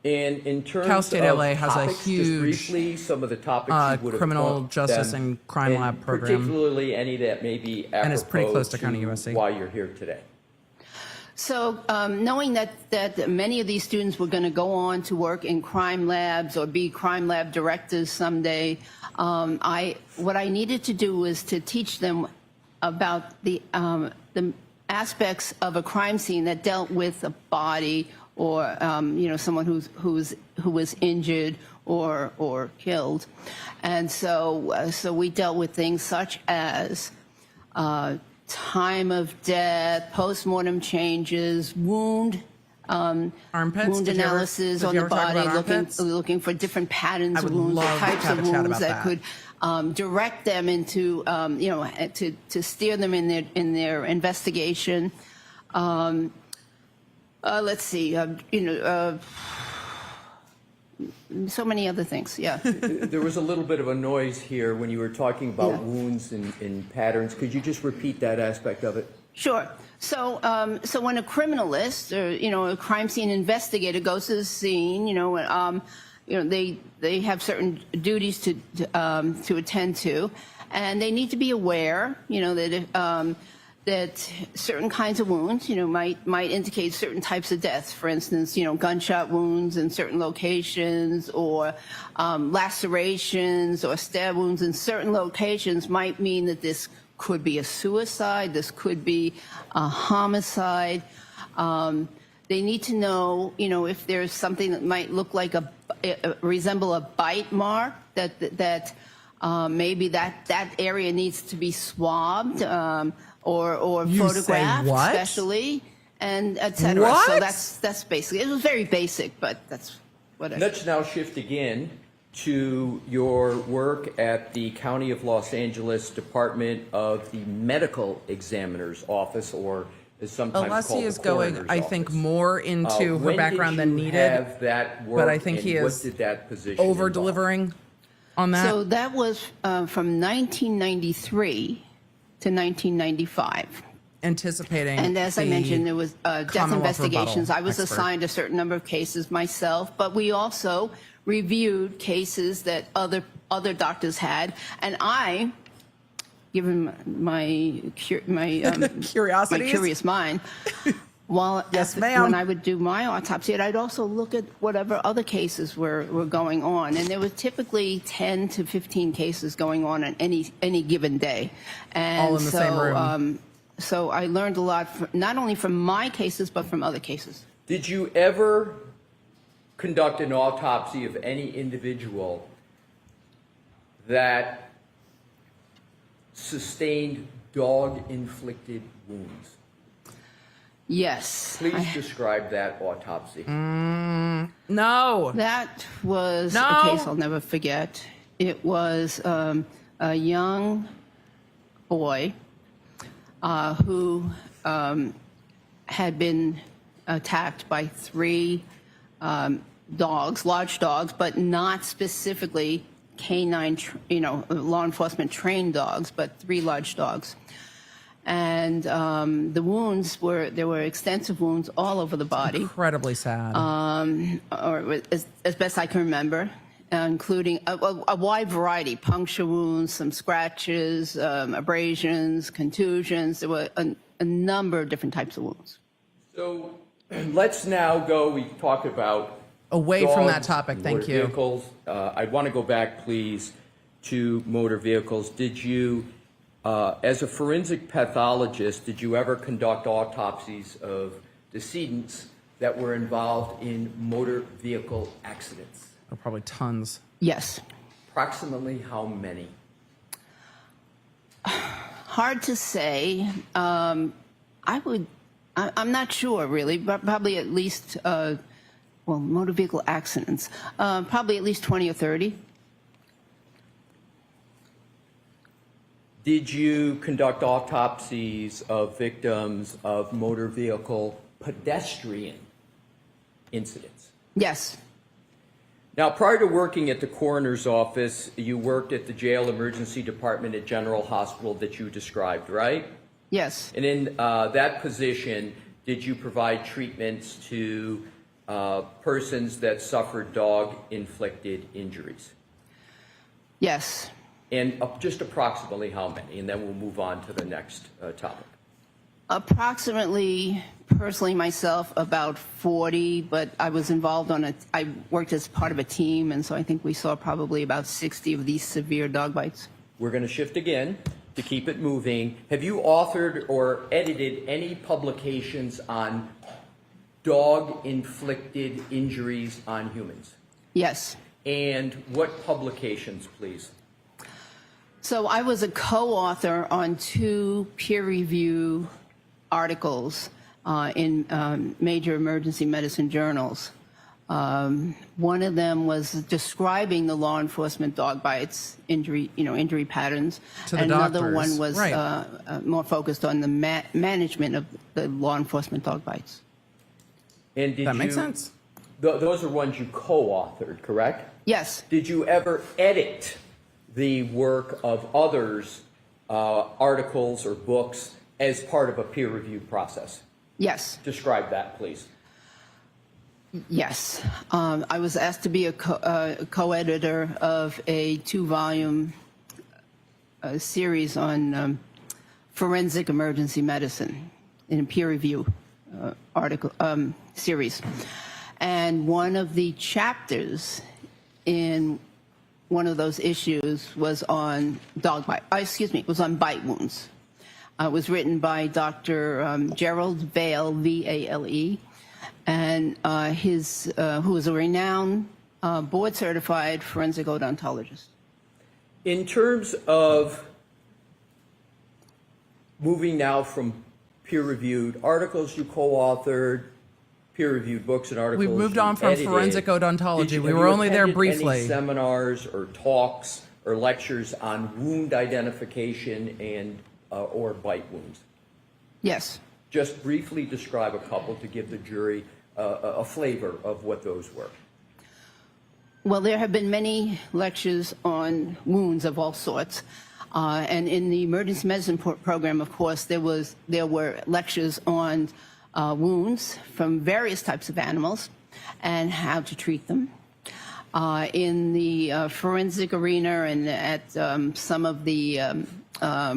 And in terms Cal State of LA has a topics, huge, just briefly, some of the topics you would have criminal taught justice them, and crime lab program. particularly any that may be apropos And it's pretty close to County USC. why you're here today. So knowing that many of these students were going to go on to work in crime labs or be crime lab directors someday, what I needed to do was to teach them about the aspects of a crime scene that dealt with a body or someone who was injured or killed, and so we dealt with things such as time of death, post-mortem changes, wound Armpits? wound Did you ever- analysis did on you the ever talk body, about armpits? looking for different patterns I of would wounds, love to types have of a chat wounds about that that. could direct them into, to steer them in their investigation. Let's see, so many other things, yeah. There was a little bit of a noise here when you were talking about Yeah. wounds and patterns. Could you just repeat that aspect of it? Sure. So, so when a criminalist or a crime scene investigator goes to the scene, they have certain duties to attend to, and they need to be aware, that certain kinds of wounds, might indicate certain types of deaths. For instance, gunshot wounds in certain locations, or lacerations or stab wounds in certain locations might mean that this could be a suicide, this could be a homicide. They need to know, if there's something that might look like resemble a bite mark, that maybe that area needs to be swabbed, or You say photographed, what? especially, and et cetera. What? So that's basically, it was very basic, but that's what I Let's now shift again to your work at the County of Los Angeles Department of the Medical Examiner's Office, or is sometimes called Alessi the is going, Coroner's I think, Office. more into her When background did than you needed, have that work, but I think and he what is did that position over involve? delivering on that. So that was from 1993 to 1995. Anticipating. And as I the mentioned, there was death Commonwealth investigations. rebuttal I was expert. assigned a certain number of cases myself, but we also reviewed cases that other doctors had, and I, given my Curiosities? my curious mind, Yes, ma'am. when I would do my autopsy, I'd also look at whatever other cases were going on, and there was typically 10 to 15 cases going on any given day, and All in the same room. So I learned a lot, not only from my cases, but from other cases. Did you ever conduct an autopsy of any individual that sustained dog-inflicted wounds? Yes. Please describe that autopsy. No. That was No. a case I'll never forget. It was a young boy who had been attacked by 3 dogs, large dogs, but not specifically canine, law enforcement trained dogs, but 3 large dogs. And the wounds there were extensive wounds all over the body. Incredibly sad. Or as best I can remember, including a wide variety, puncture wounds, some scratches, abrasions, contusions. There were a number of different types of wounds. So let's now go, we talked about Away from that dogs, topic, thank motor you. Vehicles. I want to go back, please, to motor vehicles. Did you, as a forensic pathologist, did you ever conduct autopsies of decedents that were involved in motor vehicle accidents? Oh, probably tons. Yes. Approximately how many? Hard to say. I'm not sure, really, but probably at least, motor vehicle accidents, probably at least 20 or 30. Did you conduct autopsies of victims of motor vehicle pedestrian incidents? Yes. Now, prior to working at the coroner's office, you worked at the jail emergency department at General Hospital that you described, right? Yes. And in that position, did you provide treatments to persons that suffered dog-inflicted injuries? Yes. And just approximately how many? And then we'll move on to the next topic. Approximately, personally myself, about 40, but I was involved I worked as part of a team, and so I think we saw probably about 60 of these severe dog bites. We're going to shift again to keep it moving. Have you authored or edited any publications on dog-inflicted injuries on humans? Yes. And what publications, please? So I was a co-author on 2 peer-review articles in major emergency medicine journals. One of them was describing the law enforcement dog bites, injury patterns. To the Another doctors. one was Right. more focused on the management of the law enforcement dog bites. And did That makes you- sense. Those are ones you co-authored, correct? Yes, Did you ever edit the work of others' articles or books as part of a peer review process? yes, Describe that, please. yes. I was asked to be a co-editor of a 2-volume series on forensic emergency medicine in a peer review article series. And one of the chapters in one of those issues was on was on bite wounds. It was written by Dr. Gerald Vale, V-A-L-E, and who is a renowned board-certified forensic odontologist. In terms of moving now from peer-reviewed articles you co-authored, peer-reviewed books and articles We've moved you on from edited, forensic odontology. have We you were only there attended briefly. Any seminars or talks or lectures on wound identification and or bite wounds? Yes. Just briefly describe a couple to give the jury a flavor of what those were. Well, there have been many lectures on wounds of all sorts. And in the emergency medicine program, of course, there were lectures on wounds from various types of animals and how to treat them. In the forensic arena and at some of the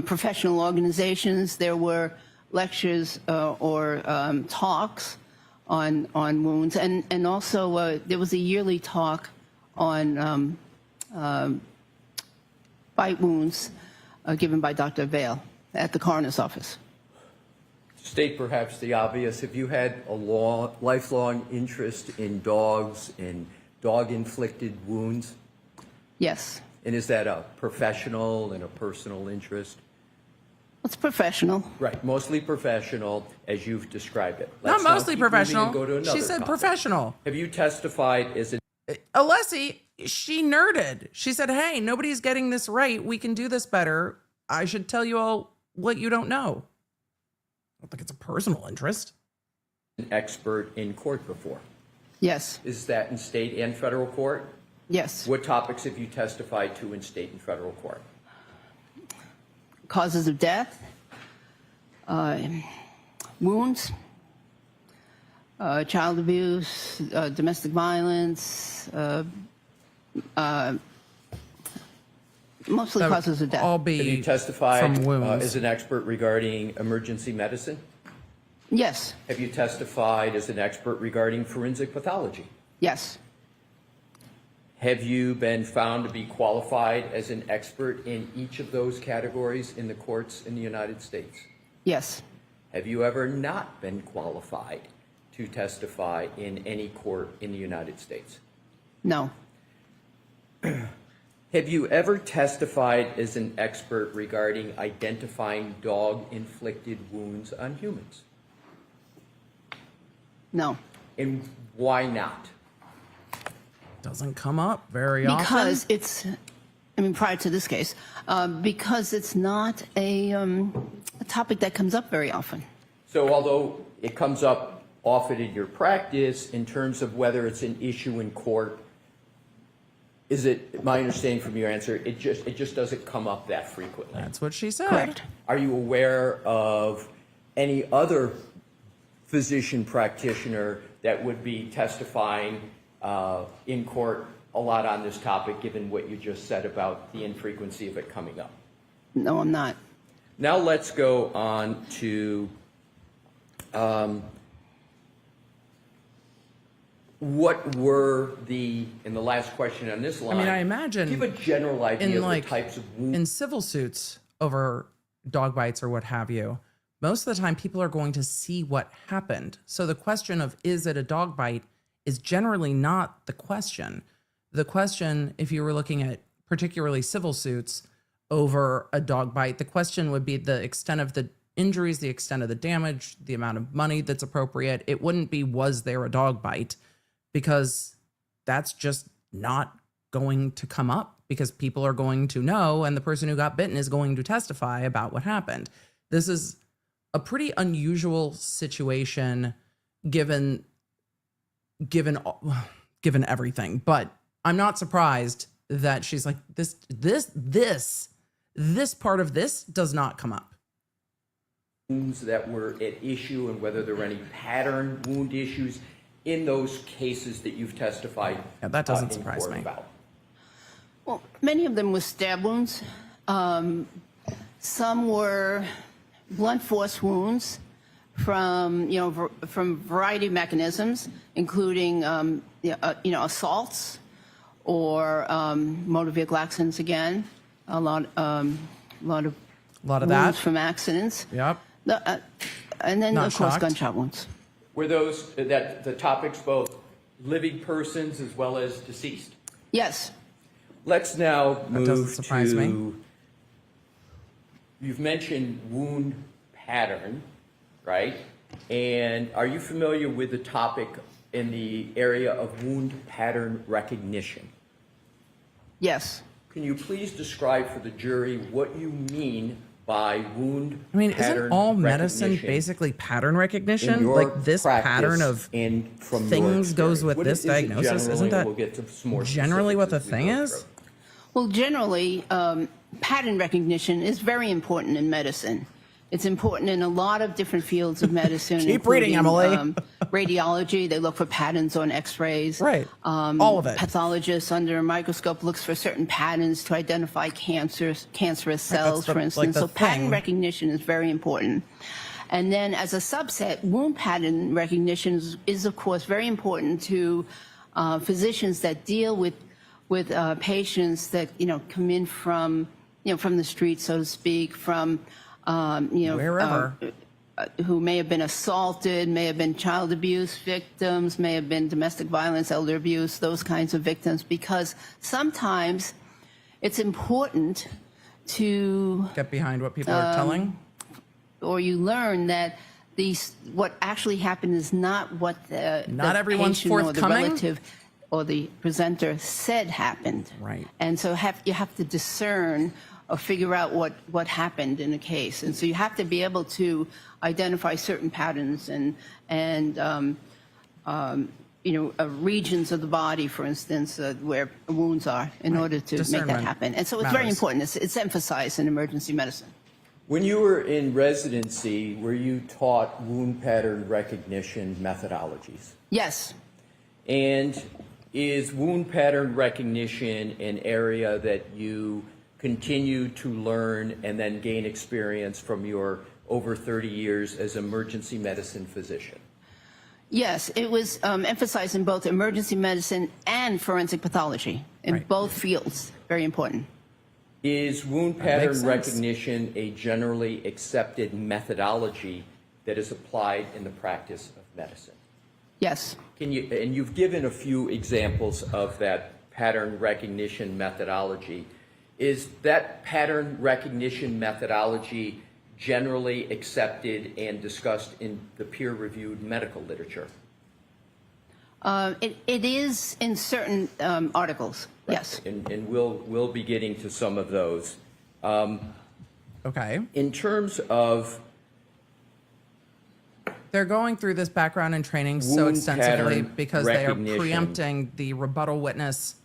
professional organizations, there were lectures or talks on wounds. And also there was a yearly talk on bite wounds given by Dr. Vale at the coroner's office. State perhaps the obvious. Have you had a lifelong interest in dogs and dog-inflicted wounds? Yes. And is that a professional and a personal interest? It's professional. Right, mostly professional, as you've described it. Not Let's now mostly keep moving professional. and go to another She said topic. professional. Have you testified as a Alessi, she nerded. She said, hey, nobody's getting this right. We can do this better. I should tell you all what you don't know. I don't think it's a personal interest. an expert in court before? Yes. Is that in state and federal court? Yes. What topics have you testified to in state and federal court? Causes of death, wounds, child abuse, domestic violence, mostly That would causes of death. all Have be you testified from wounds. as an expert regarding emergency medicine? Yes. Have you testified as an expert regarding forensic pathology? Yes. Have you been found to be qualified as an expert in each of those categories in the courts in the United States? Yes. Have you ever not been qualified to testify in any court in the United States? No. Have you ever testified as an expert regarding identifying dog-inflicted wounds on humans? No. And why not? Doesn't come up very often. Because it's, I mean, prior to this case, because it's not a topic that comes up very often. So although it comes up often in your practice, in terms of whether it's an issue in court, is it, my understanding from your answer, it just doesn't come up that frequently? That's what she said. Correct. Are you aware of any other physician practitioner that would be testifying in court a lot on this topic, given what you just said about the infrequency of it coming up? No, I'm not. Now let's go on to what were in the last question on this line. I mean, I imagine give a general idea in of like the types of wounds. in civil suits over dog bites or what have you, most of the time people are going to see what happened. So the question of is it a dog bite is generally not the question. The question, if you were looking at particularly civil suits over a dog bite, the question would be the extent of the injuries, the extent of the damage, the amount of money that's appropriate. It wouldn't be, was there a dog bite? because that's just not going to come up, because people are going to know, and the person who got bitten is going to testify about what happened. This is a pretty unusual situation given everything, but I'm not surprised that she's like, this part of this does not come up. Wounds that were at issue, and whether there were any pattern wound issues in those cases that you've testified. Yeah, that doesn't in surprise court me. about. Well, many of them were stab wounds. Some were blunt force wounds from, from a variety of mechanisms, including, assaults or motor vehicle accidents again. A lot of that wounds from accidents. Yep. And then, Not of course, shocked. gunshot wounds. Were those that the topics both living persons as well as deceased? Yes. Let's now doesn't move surprise to. me. You've mentioned wound pattern, right? And are you familiar with the topic in the area of wound pattern recognition? Yes. Can you please describe for the jury what you mean by wound I mean, pattern isn't all medicine recognition basically pattern in recognition? your Like this practice pattern of and from your things goes experience? with What this is it diagnosis? generally? Isn't that We'll get to some more generally what the specifics as we thing go is? through. Well, generally, pattern recognition is very important in medicine. It's important in a lot of different fields of medicine. Keep reading, including, Emily. Radiology, they look for patterns on x-rays. Right. All of it. Pathologists under a microscope looks for certain patterns to identify cancerous cells, the- for instance. the So pattern thing. recognition is very important. And then as a subset, wound pattern recognition is of course very important to physicians that deal with patients that come in from from the street, so to speak, from Wherever. who may have been assaulted, may have been child abuse victims, may have been domestic violence, elder abuse, those kinds of victims, because sometimes it's important to Get behind what people are telling. or you learn that what actually happened is not what Not the everyone's patient or the forthcoming. relative or the presenter said happened. Right. And so you have to discern or figure out what happened in a case. And so you have to be able to identify certain patterns and regions of the body, for instance, where wounds are, in order to make that Discernment happen. And so it's very matters. important. It's emphasized in emergency medicine. When you were in residency, were you taught wound pattern recognition methodologies? Yes. And is wound pattern recognition an area that you continue to learn and then gain experience from your over 30 years as emergency medicine physician? Yes, it was emphasized in both emergency medicine and forensic pathology, in Right. both fields. Very important. Is wound makes pattern sense. recognition a generally accepted methodology that is applied in the practice of medicine? Yes. And you've given a few examples of that pattern recognition methodology. Is that pattern recognition methodology generally accepted and discussed in the peer-reviewed medical literature? It is in certain articles. Yes. And we'll be getting to some of those. Okay. In terms of They're going through this background and training so Wound extensively pattern because they are recognition. preempting the rebuttal witness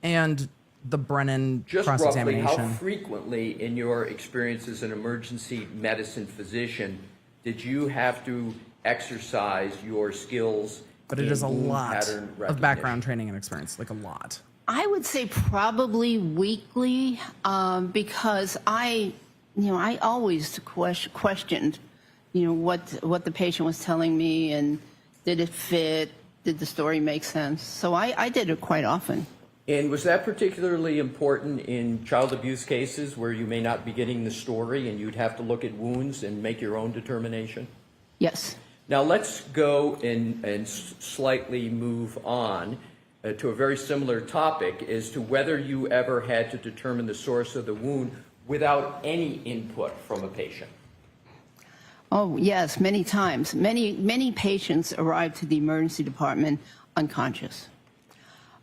and the Brennan just roughly, cross-examination. how frequently in your experience as an emergency medicine physician did you have to exercise your skills? But it in is a wound lot pattern of recognition? background training and experience, like a lot. I would say probably weekly, because I always questioned, what the patient was telling me, and did it fit? Did the story make sense? So I did it quite often. And was that particularly important in child abuse cases where you may not be getting the story and you'd have to look at wounds and make your own determination? Yes. Now let's go and slightly move on to a very similar topic as to whether you ever had to determine the source of the wound without any input from a patient. Oh, yes, many times. Many patients arrive to the emergency department unconscious.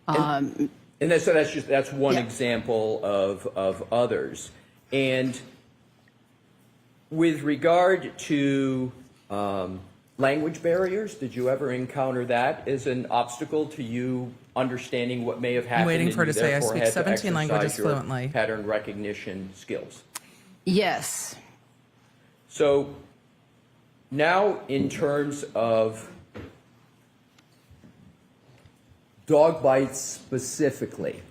And that's one Yeah. example of others. And with regard to language barriers, did you ever encounter that as an obstacle to you understanding what may have happened? waiting for her and to you say, I therefore speak had to 17 languages exercise your fluently. pattern recognition skills? Yes. So now in terms of dog bites specifically,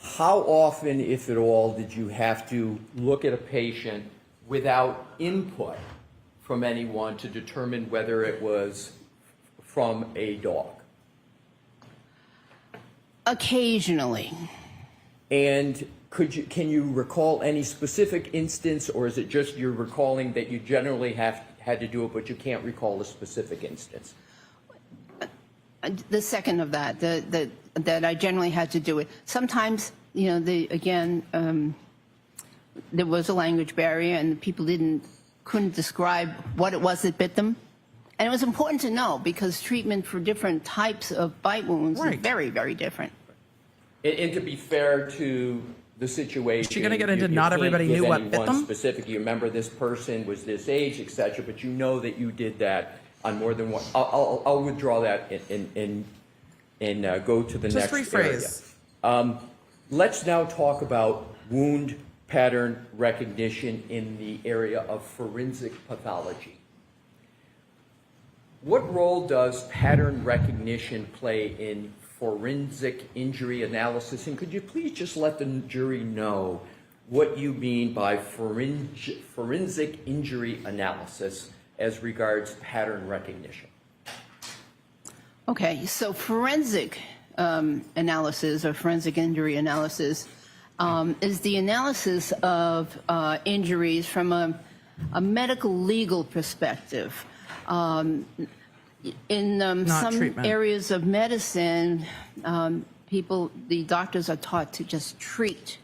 how often, if at all, did you have to look at a patient without input from anyone to determine whether it was from a dog? Occasionally. And can you recall any specific instance, or is it just you're recalling that you generally had to do it, but you can't recall a specific instance? The second of that, that I generally had to do it. Sometimes, there was a language barrier and people couldn't describe what it was that bit them. And it was important to know because treatment for different types of bite wounds is very, very different. And to be fair to the situation, Is she gonna get into you not can't everybody give knew what any bit one them? specific. You remember this person was this age, etc. But you know that you did that on more than one. I'll withdraw that and go to the Just next rephrase. area. Let's now talk about wound pattern recognition in the area of forensic pathology. What role does pattern recognition play in forensic injury analysis? And could you please just let the jury know what you mean by forensic injury analysis as regards pattern recognition? Okay, so forensic analysis or forensic injury analysis is the analysis of injuries from a medical legal perspective. In some treatment. areas of medicine, the doctors are taught to just treat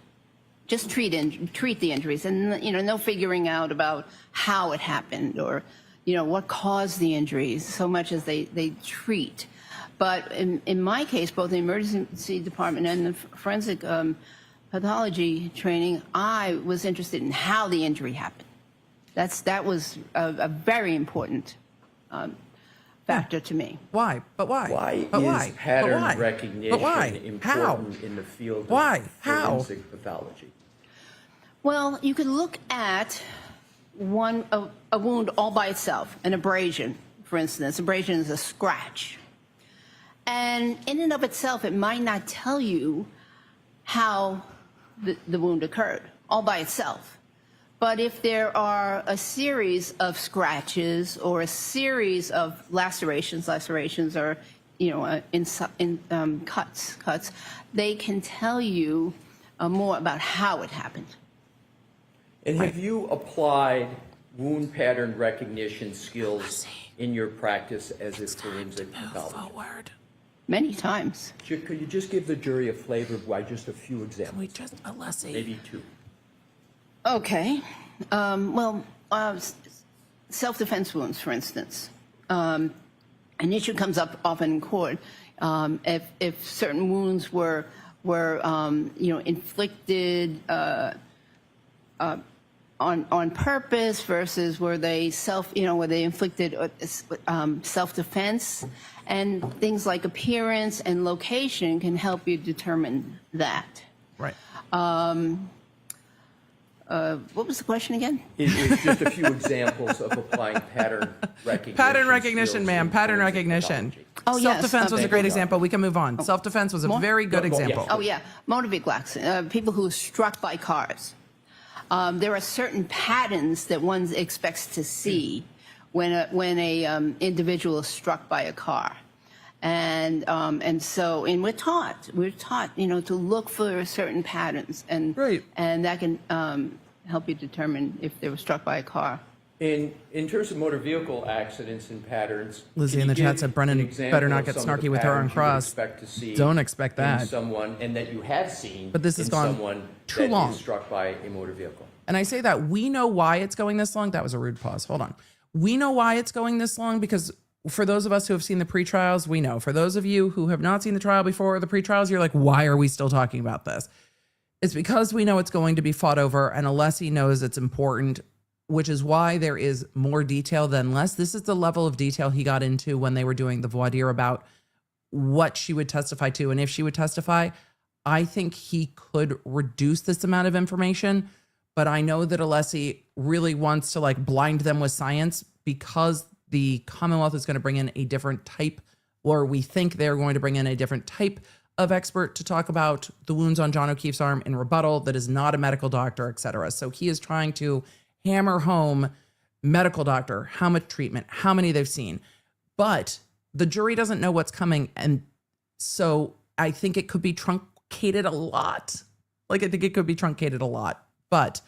the injuries, and no figuring out about how it happened or what caused the injuries, so much as they treat. But in my case, both the emergency department and the forensic pathology training, I was interested in how the injury happened. That was a very important factor to me. Why? But why? Why but is why? pattern but why? recognition but why? important How? in the field Why? of How? forensic pathology? Well, you could look at a wound all by itself, an abrasion, for instance. Abrasion is a scratch. And in and of itself, it might not tell you how the wound occurred, all by itself. But if there are a series of scratches or a series of lacerations or, cuts, they can tell you more about how it happened. And have you applied wound pattern recognition skills in your practice as a forensic pathologist? Many times. Could you just give the jury a flavor by just a few examples? Maybe two. Okay. Self-defense wounds, for instance. An issue comes up often in court. If certain wounds were inflicted on purpose versus were they inflicted self-defense, and things like appearance and location can help you determine that. Right. What was the question again? It's just a few examples of applying pattern recognition. Pattern recognition, skills ma'am. in Pattern forensic recognition. pathology. Oh, yes. Self-defense was a Okay. great example. We can move on. Self-defense was a very good example. Oh, yeah. Motor vehicle accident, people who are struck by cars. There are certain patterns that one expects to see when a individual is struck by a car. And we're taught, to look for certain patterns, and that can help you determine if they were struck by a car. In terms of motor vehicle accidents and patterns, Lizzie can in the you chat give said, Brennan, an example better not of get some of the snarky with her on patterns you would cross. expect to see Don't expect in that. someone, and that you have seen But this has in gone someone too that long. is struck by a motor vehicle. And I say that we know why it's going this long. That was a rude pause. Hold on. We know why it's going this long because for those of us who have seen the pre-trials, we know. For those of you who have not seen the trial before or the pre-trials, you're like, why are we still talking about this? It's because we know it's going to be fought over, and Alessi knows it's important, which is why there is more detail than less. This is the level of detail he got into when they were doing the voir dire about what she would testify to and if she would testify. I think he could reduce this amount of information, but I know that Alessi really wants to like blind them with science because the Commonwealth is going to bring in a different type, or we think they're going to bring in a different type of expert to talk about the wounds on John O'Keefe's arm in rebuttal that is not a medical doctor, et cetera. So he is trying to hammer home medical doctor, how much treatment, how many they've seen. But the jury doesn't know what's coming. And so I think it could be truncated a lot. Like I think it could be truncated a lot. But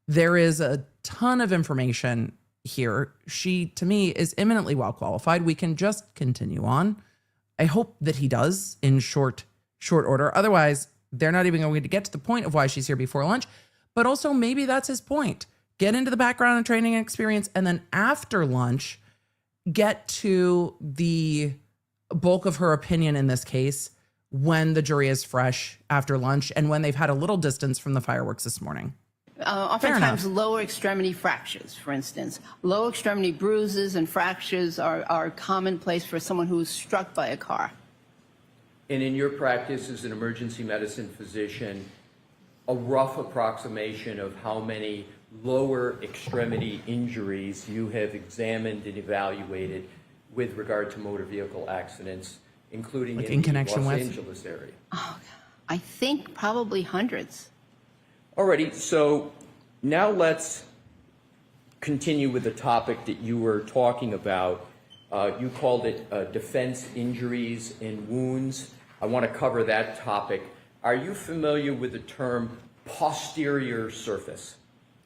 there is a ton of information here. She, to me, is eminently well qualified. We can just continue on. I hope that he does in short order. Otherwise, they're not even going to get to the point of why she's here before lunch. But also maybe that's his point. Get into the background and training experience, and then after lunch, get to the bulk of her opinion in this case when the jury is fresh after lunch and when they've had a little distance from the fireworks this morning. Oftentimes lower extremity fractures, for instance. Lower extremity bruises and fractures are commonplace for someone who is struck by a car. And in your practice as an emergency medicine physician, a rough approximation of how many lower extremity injuries you have examined and evaluated with regard to motor vehicle accidents, including like in the connection Los with? Angeles area? Oh, I think probably hundreds. Alrighty, so now let's continue with the topic that you were talking about. You called it defense injuries and wounds. I want to cover that topic. Are you familiar with the term posterior surface?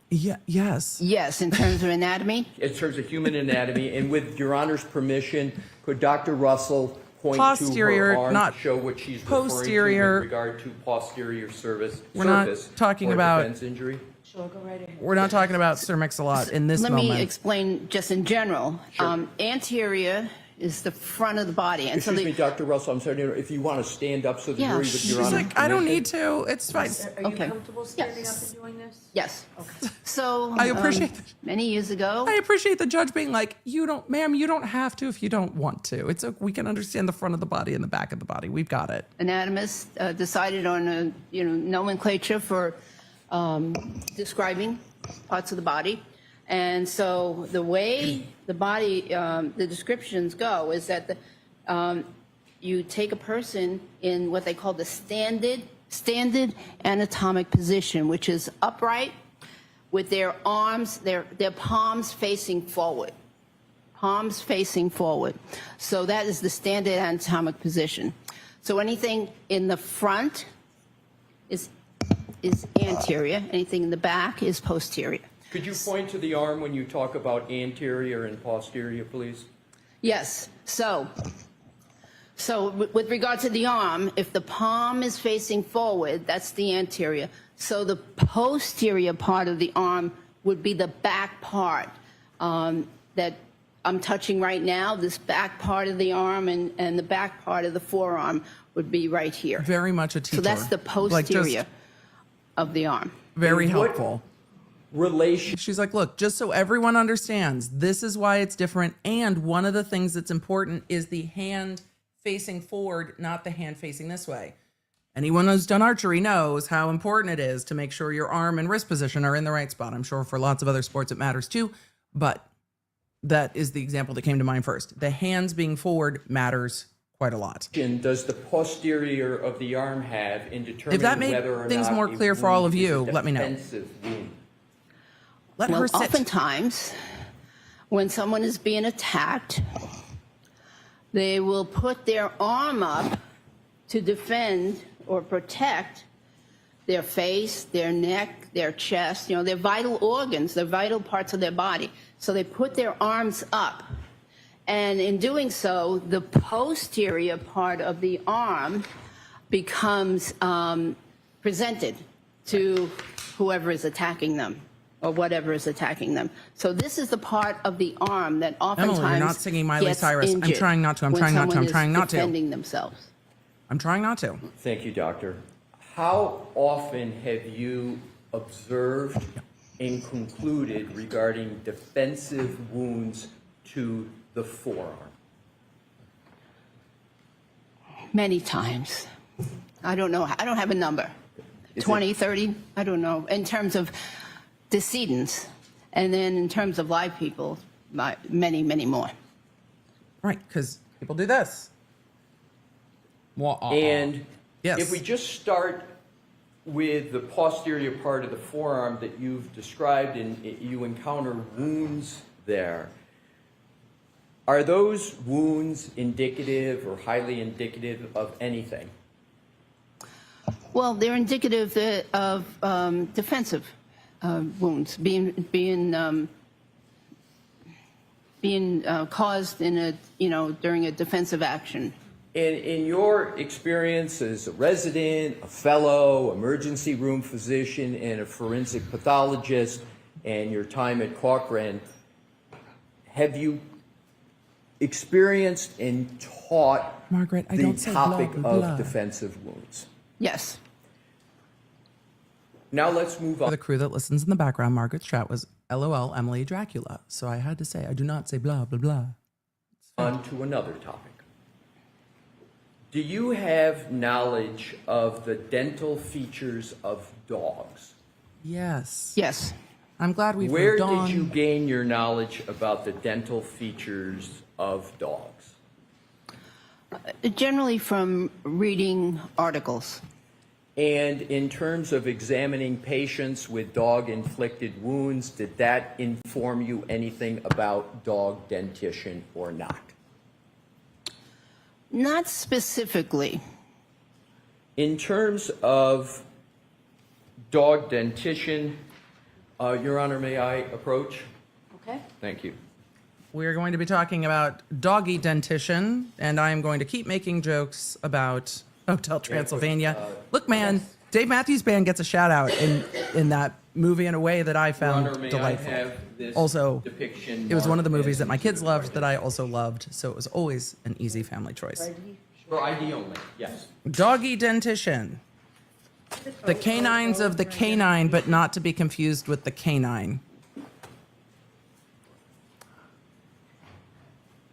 Yeah. Yes. Yes, in terms of anatomy. In terms of human anatomy, and with Your Honor's permission, could Dr. Russell point Posterior, to her arm not to show what she's posterior. referring to with regard to posterior surface? We're not surface talking or about- defense injury. Sure, go right ahead. We're not talking about Sir Mix-a-Lot in this Let moment. me explain just in general. Anterior is the front of the body. And Excuse me, Dr. Russell, I'm sorry, if you want to stand up so the Yeah, jury with She's Your Honor's like, I don't permission. need to. It's fine. Are you Okay. comfortable standing Yes. up and doing this? Yes. Okay. So I appreciate that. many years ago, I appreciate the judge being like, you don't, ma'am, you don't have to if you don't want to. It's we can understand the front of the body and the back of the body. We've got it. anatomists decided on a nomenclature for describing parts of the body. And so the way the body, the descriptions go is that you take a person in what they call the standard anatomic position, which is upright with their arms, their palms facing forward. Palms facing forward. So that is the standard anatomic position. So anything in the front is anterior, anything in the back is posterior. Could you point to the arm when you talk about anterior and posterior, please? Yes. So with regard to the arm, if the palm is facing forward, that's the anterior. So the posterior part of the arm would be the back part that I'm touching right now. This back part of the arm and the back part of the forearm would be right here. Very much a teacher. So that's the posterior of the arm. Very And what helpful. Relation. She's like, look, just so everyone understands, this is why it's different. And one of the things that's important is the hand facing forward, not the hand facing this way. Anyone who's done archery knows how important it is to make sure your arm and wrist position are in the right spot. I'm sure for lots of other sports it matters too, but that is the example that came to mind first. The hands being forward matters quite a lot. Does the posterior of the arm have in determining If that made whether or things not more a clear for all wound of you, is a let me know. defensive wound? Let Well, her sit. oftentimes, when someone is being attacked, they will put their arm up to defend or protect their face, their neck, their chest, their vital organs, their vital parts of their body. So they put their arms up. And in doing so, the posterior part of the arm becomes presented to whoever is attacking them. or whatever is attacking them. So this is the part of the arm that oftentimes Emily, you're not singing Miley gets Cyrus. I'm injured trying not to. I'm when trying not to. someone I'm trying is not to. defending themselves. I'm trying not to. Thank you, Doctor. How often have you observed and concluded regarding defensive wounds to the forearm? Many times. I don't know. I don't have a number. 20, 30, I don't know. In terms of decedents. And then in terms of live people, many, many more. Right, because people do this. And yes. if we just start with the posterior part of the forearm that you've described and you encounter wounds there, are those wounds indicative or highly indicative of anything? Well, they're indicative of defensive wounds being caused during a defensive action. In your experience as a resident, a fellow, emergency room physician, and a forensic pathologist, and your time at Cochrane, have you experienced and taught Margaret, I the don't say blah, topic blah, blah. of defensive wounds? Yes. Now let's move For on. the crew that listens in the background, Margaret's chat was LOL Emily Dracula. So I had to say, I do not say blah, blah, blah. On to another topic. Do you have knowledge of the dental features of dogs? Yes. Yes. I'm glad we've Where moved on. did you gain your knowledge about the dental features of dogs? Generally from reading articles. And in terms of examining patients with dog-inflicted wounds, did that inform you anything about dog dentition or not? Not specifically. In terms of dog dentition, Your Honor, may I approach? Okay. Thank you. We're going to be talking about doggy dentition, and I am going to keep making jokes about Hotel Transylvania. Look, man, Dave Matthews Band gets a shout out in that movie in a way that I found Your Honor, may delightful. I have this Also, depiction it was one of the marked movies as that my kids loved that I injury? also loved, so it was always an easy family choice. For ID only, yes. Doggy dentition. The canines of the canine, but not to be confused with the canine.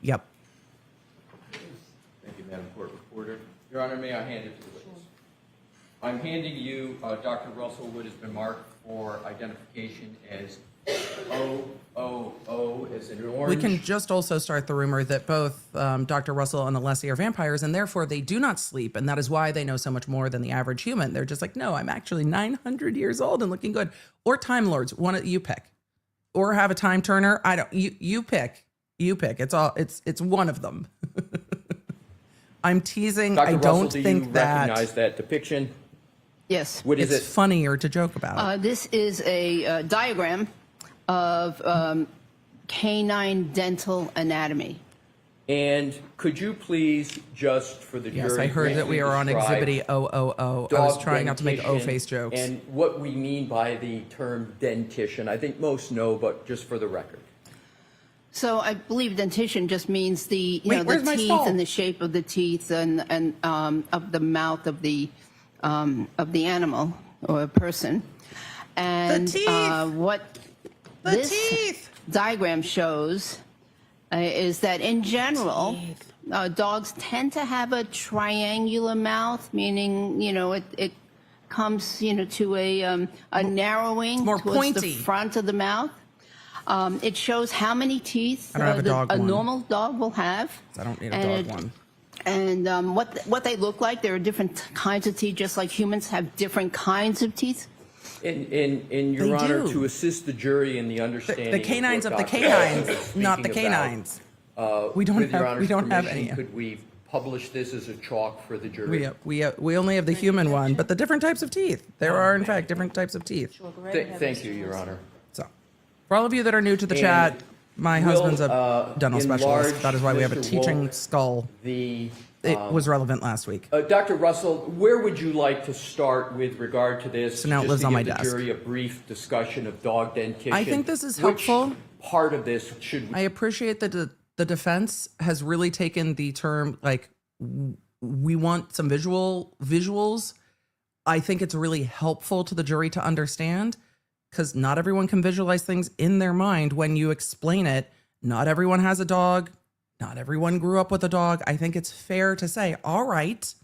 Yep. Thank you, Madam Court Reporter. Your Honor, may I hand it to the witness? I'm handing you Dr. Russell, what has been marked for identification as 000 as in orange. We can just also start the rumor that both Dr. Russell and Alessi are vampires, and therefore they do not sleep, and that is why they know so much more than the average human. They're just like, no, I'm actually 900 years old and looking good. Or Time Lords, you pick. Or have a time turner. I don't. You pick. You pick. It's one of them. I'm teasing. Dr. I Russell, don't do think you that recognize that depiction? Yes. What is it's it? funnier to joke about. This is a diagram of canine dental anatomy. And could you please, just for the Yes, jury, I heard that we are on describe Exhibit 000. I was dog trying not to make dentition O-face jokes. And what we mean by the term dentition. I think most know, but just for the record. So I believe dentition just means the Wait, the where's my teeth skull? and the shape of the teeth and of the mouth of the animal or person. And teeth! What The this teeth! diagram shows is that in general, dogs tend to have a triangular mouth, meaning it comes to a narrowing more towards pointy. the front of the mouth. It shows how many teeth I don't have a dog a one. normal dog will have. I don't need a And dog one. And what they look like, there are different kinds of teeth, just like humans have different kinds of teeth. In Your They Honor, do. to assist the jury in the understanding The canines of of what the Dr. Russell canines, is not the speaking about, canines. We don't with Your have- Honor's we don't have permission, any. Could we publish this as a chalk for the jury? We only have the human one, but the different types of teeth. There are, in fact, different types of teeth. Thank you, Your Honor. So, for all of you that are new to the And chat, my will, husband's a dental specialist. enlarge That is why we have a Mr. teaching Wolk skull. The it was relevant last week. Dr. Russell, where would you like to start with regard to this? So now it Just lives to on my give the desk. jury a brief discussion of dog dentition. I think this is helpful. Which part of this should we? I appreciate that the defense has really taken the term, like, we want some visuals. I think it's really helpful to the jury to understand, because not everyone can visualize things in their mind when you explain it. Not everyone has a dog. Not everyone grew up with a dog. I think it's fair to say, all right,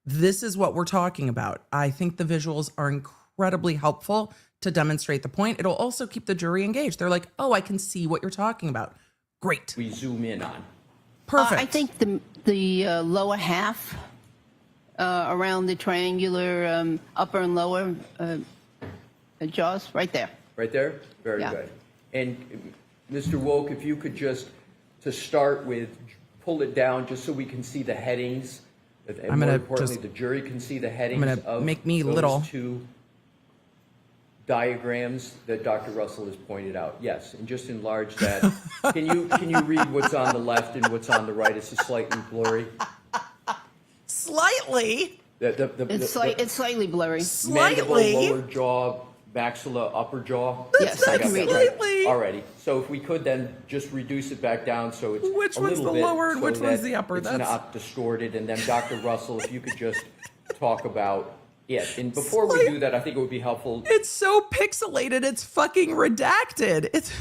this is what we're talking about. I think the visuals are incredibly helpful to demonstrate the point. It'll also keep the jury engaged. They're like, oh, I can see what you're talking about. Great. We zoom in on. Perfect. I think the lower half around the triangular upper and lower jaws, right there. Right there? Very Yeah. good. And Mr. Woke, if you could just, to start with, pull it down just so we can see the headings. And I'm more gonna importantly, just- the jury can see the headings gonna of make me those little. two diagrams that Dr. Russell has pointed out. Yes, and just enlarge that. Can you read what's on the left and what's on the right? It's just slightly blurry. Slightly. It's slightly blurry. Slightly. Mandible, lower jaw, maxilla, upper jaw. Yes, I can read that. Slightly. Alrighty, so if we could then just reduce it back down so it's Which a one's little the bit lower and so which one's that the upper? It's That's- not distorted, and then Dr. Russell, if you could just talk about it. And before we do that, I think it would be helpful. It's so pixelated, it's fucking redacted. It's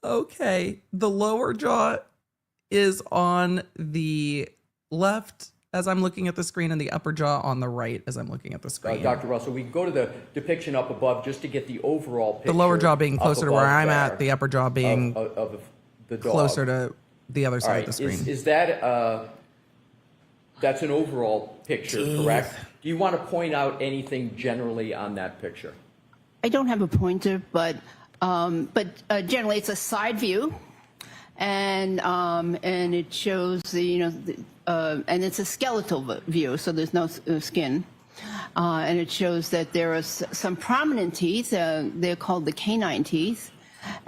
okay. The lower jaw is on the left as I'm looking at the screen, and the upper jaw on the right as I'm looking at the screen. Dr. Russell, we can go to the depiction up above just to get the overall picture. The lower jaw being up closer to where above I'm there at, the upper jaw being of the dog. closer to the other All side right, of the screen. is that that's an overall picture, correct? Do you want to point out anything generally on that picture? I don't have a pointer, but generally it's a side view, and it shows and it's a skeletal view, so there's no skin, and it shows that there are some prominent teeth. They're called the canine teeth,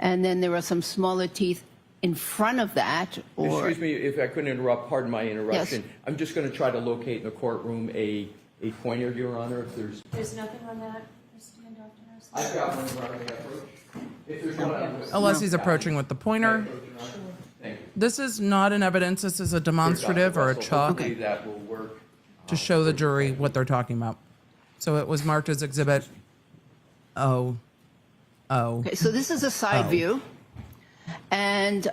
and then there are some smaller teeth in front of that. Excuse me if I couldn't interrupt. Pardon my interruption. Yes. I'm just going to try to locate in the courtroom a pointer, Your Honor. If There's nothing on that, Christine, Dr. Harrison? I've got one where I approach. If there's one, Unless he's approaching with the pointer. thank you. This is not an evidence. This is a demonstrative or a Russell, chalk hopefully that will work. to show the jury what they're talking about. So it was marked as exhibit O. Okay, so this is a side view, and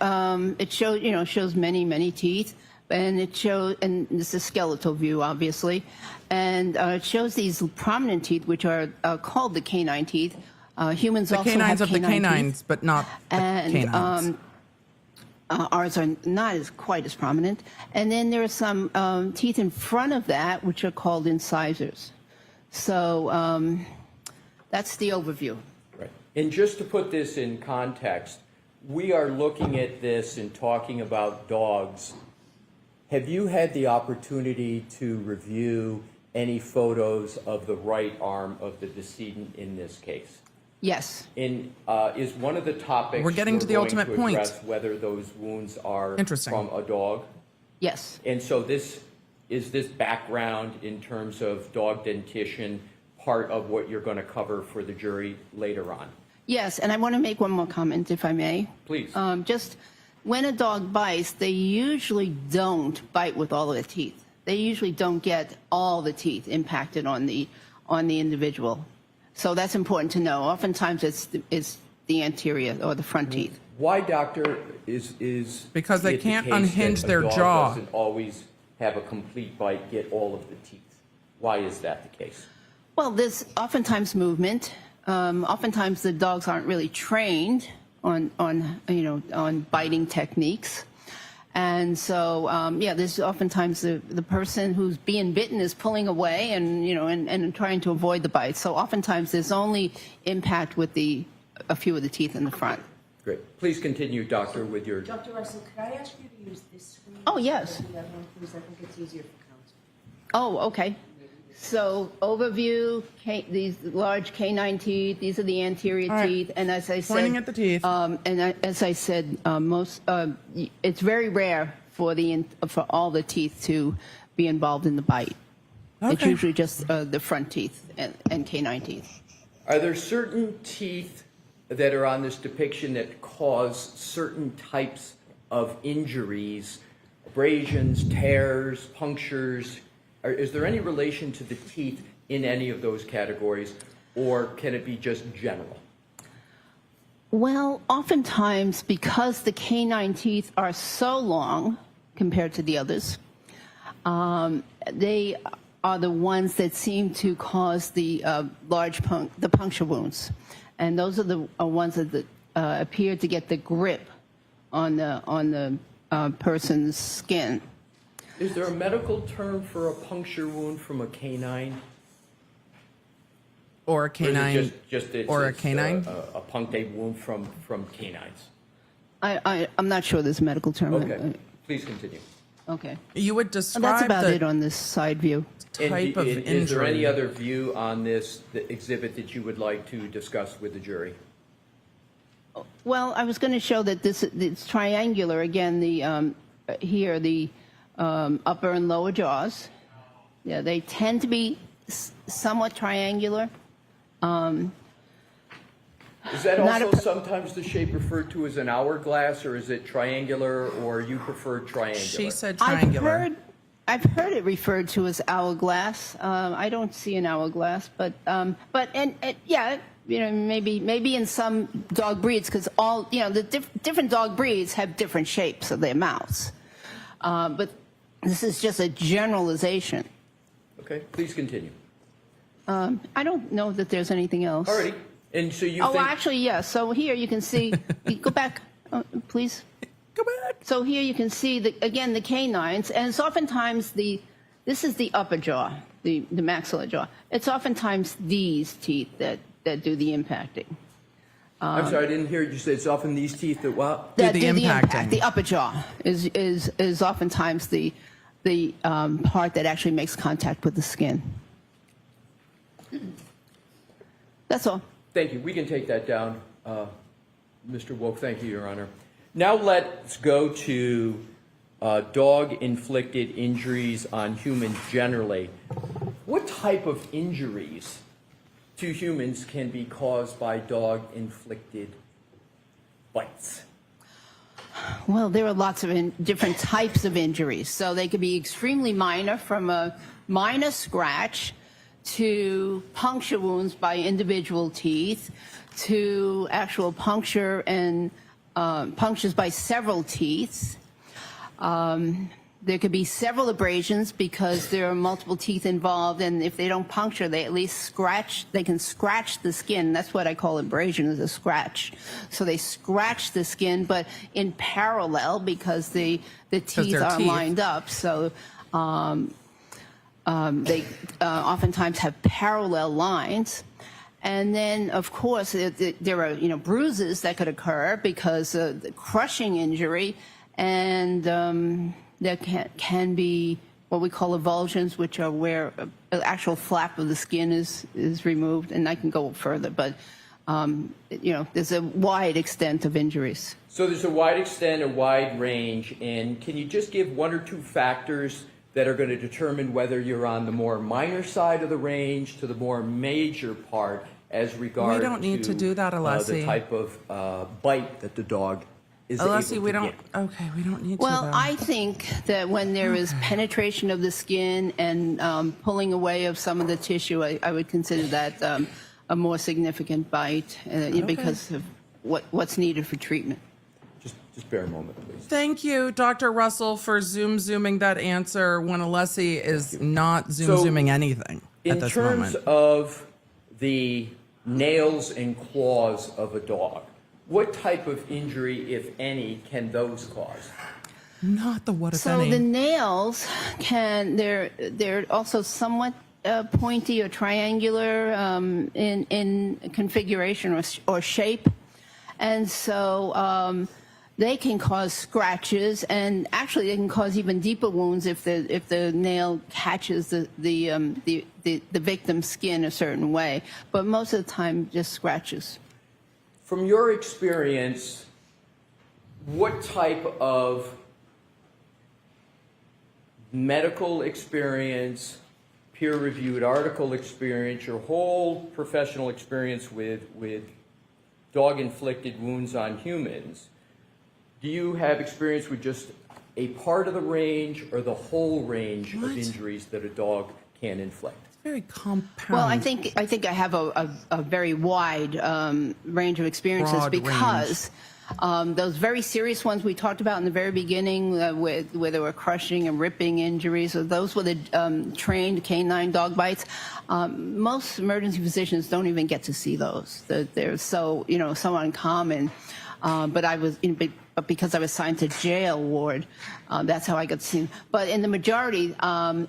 it shows many teeth, and and this is a skeletal view, obviously, and it shows these prominent teeth, which are called the canine teeth. Humans The also canines have of the canine canines, teeth, but not the and canines. Ours are not quite as prominent. And then there are some teeth in front of that, which are called incisors. So that's the overview. Right. And just to put this in context, we are looking at this and talking about dogs. Have you had the opportunity to review any photos of the right arm of the decedent in this case? Yes. In is one of the topics We're getting to the going ultimate to point. address whether those wounds are Interesting. from a dog? Yes. And so this background in terms of dog dentition part of what you're going to cover for the jury later on? Yes, and I want to make one more comment, if I may. Please. Just when a dog bites, they usually don't bite with all of the teeth. They usually don't get all the teeth impacted on the individual. So that's important to know. Oftentimes it's the anterior or the front teeth. Why, doctor, is Because they it the can't case unhinge that their a dog jaw. doesn't always have a complete bite, get all of the teeth? Why is that the case? Well, there's oftentimes movement. Oftentimes the dogs aren't really trained on biting techniques. And so, there's oftentimes the person who's being bitten is pulling away and trying to avoid the bite. So oftentimes there's only impact with a few of the teeth in the front. Great. Please continue, doctor, with your... Dr. Russell, could I ask you to use this screen? Oh, yes. That one, please. I think it's easier for counsel. Oh, okay. So overview, these large canine teeth, these are the anterior All right. teeth, and as I said, Pointing at the teeth. as I said, it's very rare for all the teeth to be involved in the bite. It's Okay. usually just the front teeth and canine teeth. Are there certain teeth that are on this depiction that cause certain types of injuries, abrasions, tears, punctures? Is there any relation to the teeth in any of those categories, or can it be just general? Well, oftentimes, because the canine teeth are so long compared to the others, they are the ones that seem to cause the the puncture wounds, and those are the ones that appear to get the grip on the person's skin. Is there a medical term for a puncture wound from a canine? Or a Or is it canine. it's or a canine? A punctate wound from canines. I'm not sure there's a medical term. Okay, please continue. Okay. You would describe That's about the it on this side view. type of injury. Is there any other view on this exhibit that you would like to discuss with the jury? Well, I was going to show that it's triangular. Again, here the upper and lower jaws. Yeah, they tend to be somewhat triangular. Is that Not also a- sometimes the shape referred to as an hourglass, or is it triangular, or you prefer triangular? She said triangular. I've heard it referred to as hourglass. I don't see an hourglass, but yeah, maybe in some dog breeds, because the different dog breeds have different shapes of their mouths. But this is just a generalization. Okay, please continue. I don't know that there's anything else. Alrighty, and so you Oh, think... actually, yes. So here you can see. Go back, please. Go back. So here you can see again the canines, and it's oftentimes this is the upper jaw, the maxilla jaw. It's oftentimes these teeth that do the impacting. I'm sorry, I didn't hear you say it's often these teeth that what? Do the impact. impacting. The upper jaw is oftentimes the part that actually makes contact with the skin. That's all. Thank you. We can take that down. Mr. Woke, thank you, Your Honor. Now let's go to dog-inflicted injuries on humans generally. What type of injuries to humans can be caused by dog-inflicted bites? Well, there are lots of different types of injuries. So they could be extremely minor, from a minor scratch to puncture wounds by individual teeth, to actual puncture and punctures by several teeth. There could be several abrasions because there are multiple teeth involved, and if they don't puncture, they at least scratch. They can scratch the skin. That's what I call abrasion, is a scratch. So they scratch the skin, but in parallel, because the teeth are lined up. So they oftentimes have parallel lines. And then, of course, there are bruises that could occur because of the crushing injury, and there can be what we call avulsions, which are where an actual flap of the skin is removed. And I can go further, but there's a wide extent of injuries. So there's a wide extent, a wide range, and can you just give one or two factors that are going to determine whether you're on the more minor side of the range to the more major part as regards We don't need to do that, Alessi. the type of bite that the dog is able Alessi, to we don't. get. Okay, we don't need Well, to. I think that when there is penetration of the skin and pulling away of some of the tissue, I would consider that a more significant bite because of what's needed for treatment. Just bear a moment, please. Thank you, Dr. Russell, for zooming that answer when Alessi is not zooming anything at this moment. In terms of the nails and claws of a dog, what type of injury, if any, can those cause? Not the what if So any. the nails they're also somewhat pointy or triangular in configuration or shape, and so they can cause scratches, and actually they can cause even deeper wounds if the nail catches the victim's skin a certain way. But most of the time, just scratches. From your experience, what type of medical experience, peer-reviewed article experience, your whole professional experience with dog-inflicted wounds on humans, do you have experience with just a part of the range or the whole range of injuries that a dog can inflict? It's very compound. Well, I think I have a very wide range of experiences Broad because those very serious ones we talked about in the very beginning, where there were crushing and ripping injuries, those were the trained canine dog bites. Most emergency physicians don't even get to see those. They're so so uncommon. But I was but because I was assigned to jail ward, that's how I got seen. But in the majority,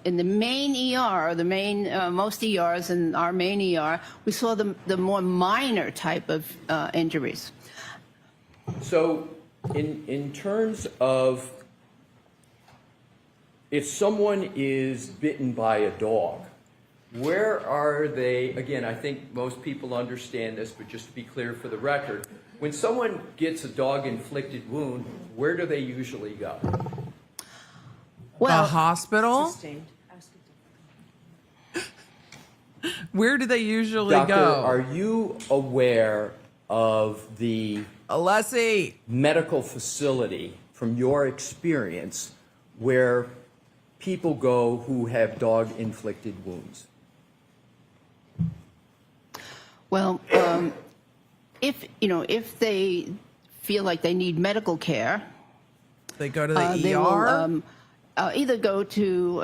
in the main ER, most ERs and our main ER, we saw the more minor type of injuries. So in terms of if someone is bitten by a dog, where are they? Again, I think most people understand this, but just to be clear for the record, when someone gets a dog-inflicted wound, where do they usually go? Well, the hospital? Where do they usually Doctor, go? are you aware of the Alessi medical facility from your experience where people go who have dog-inflicted wounds? Well, if they feel like they need medical care, they go to the they ER? will either go to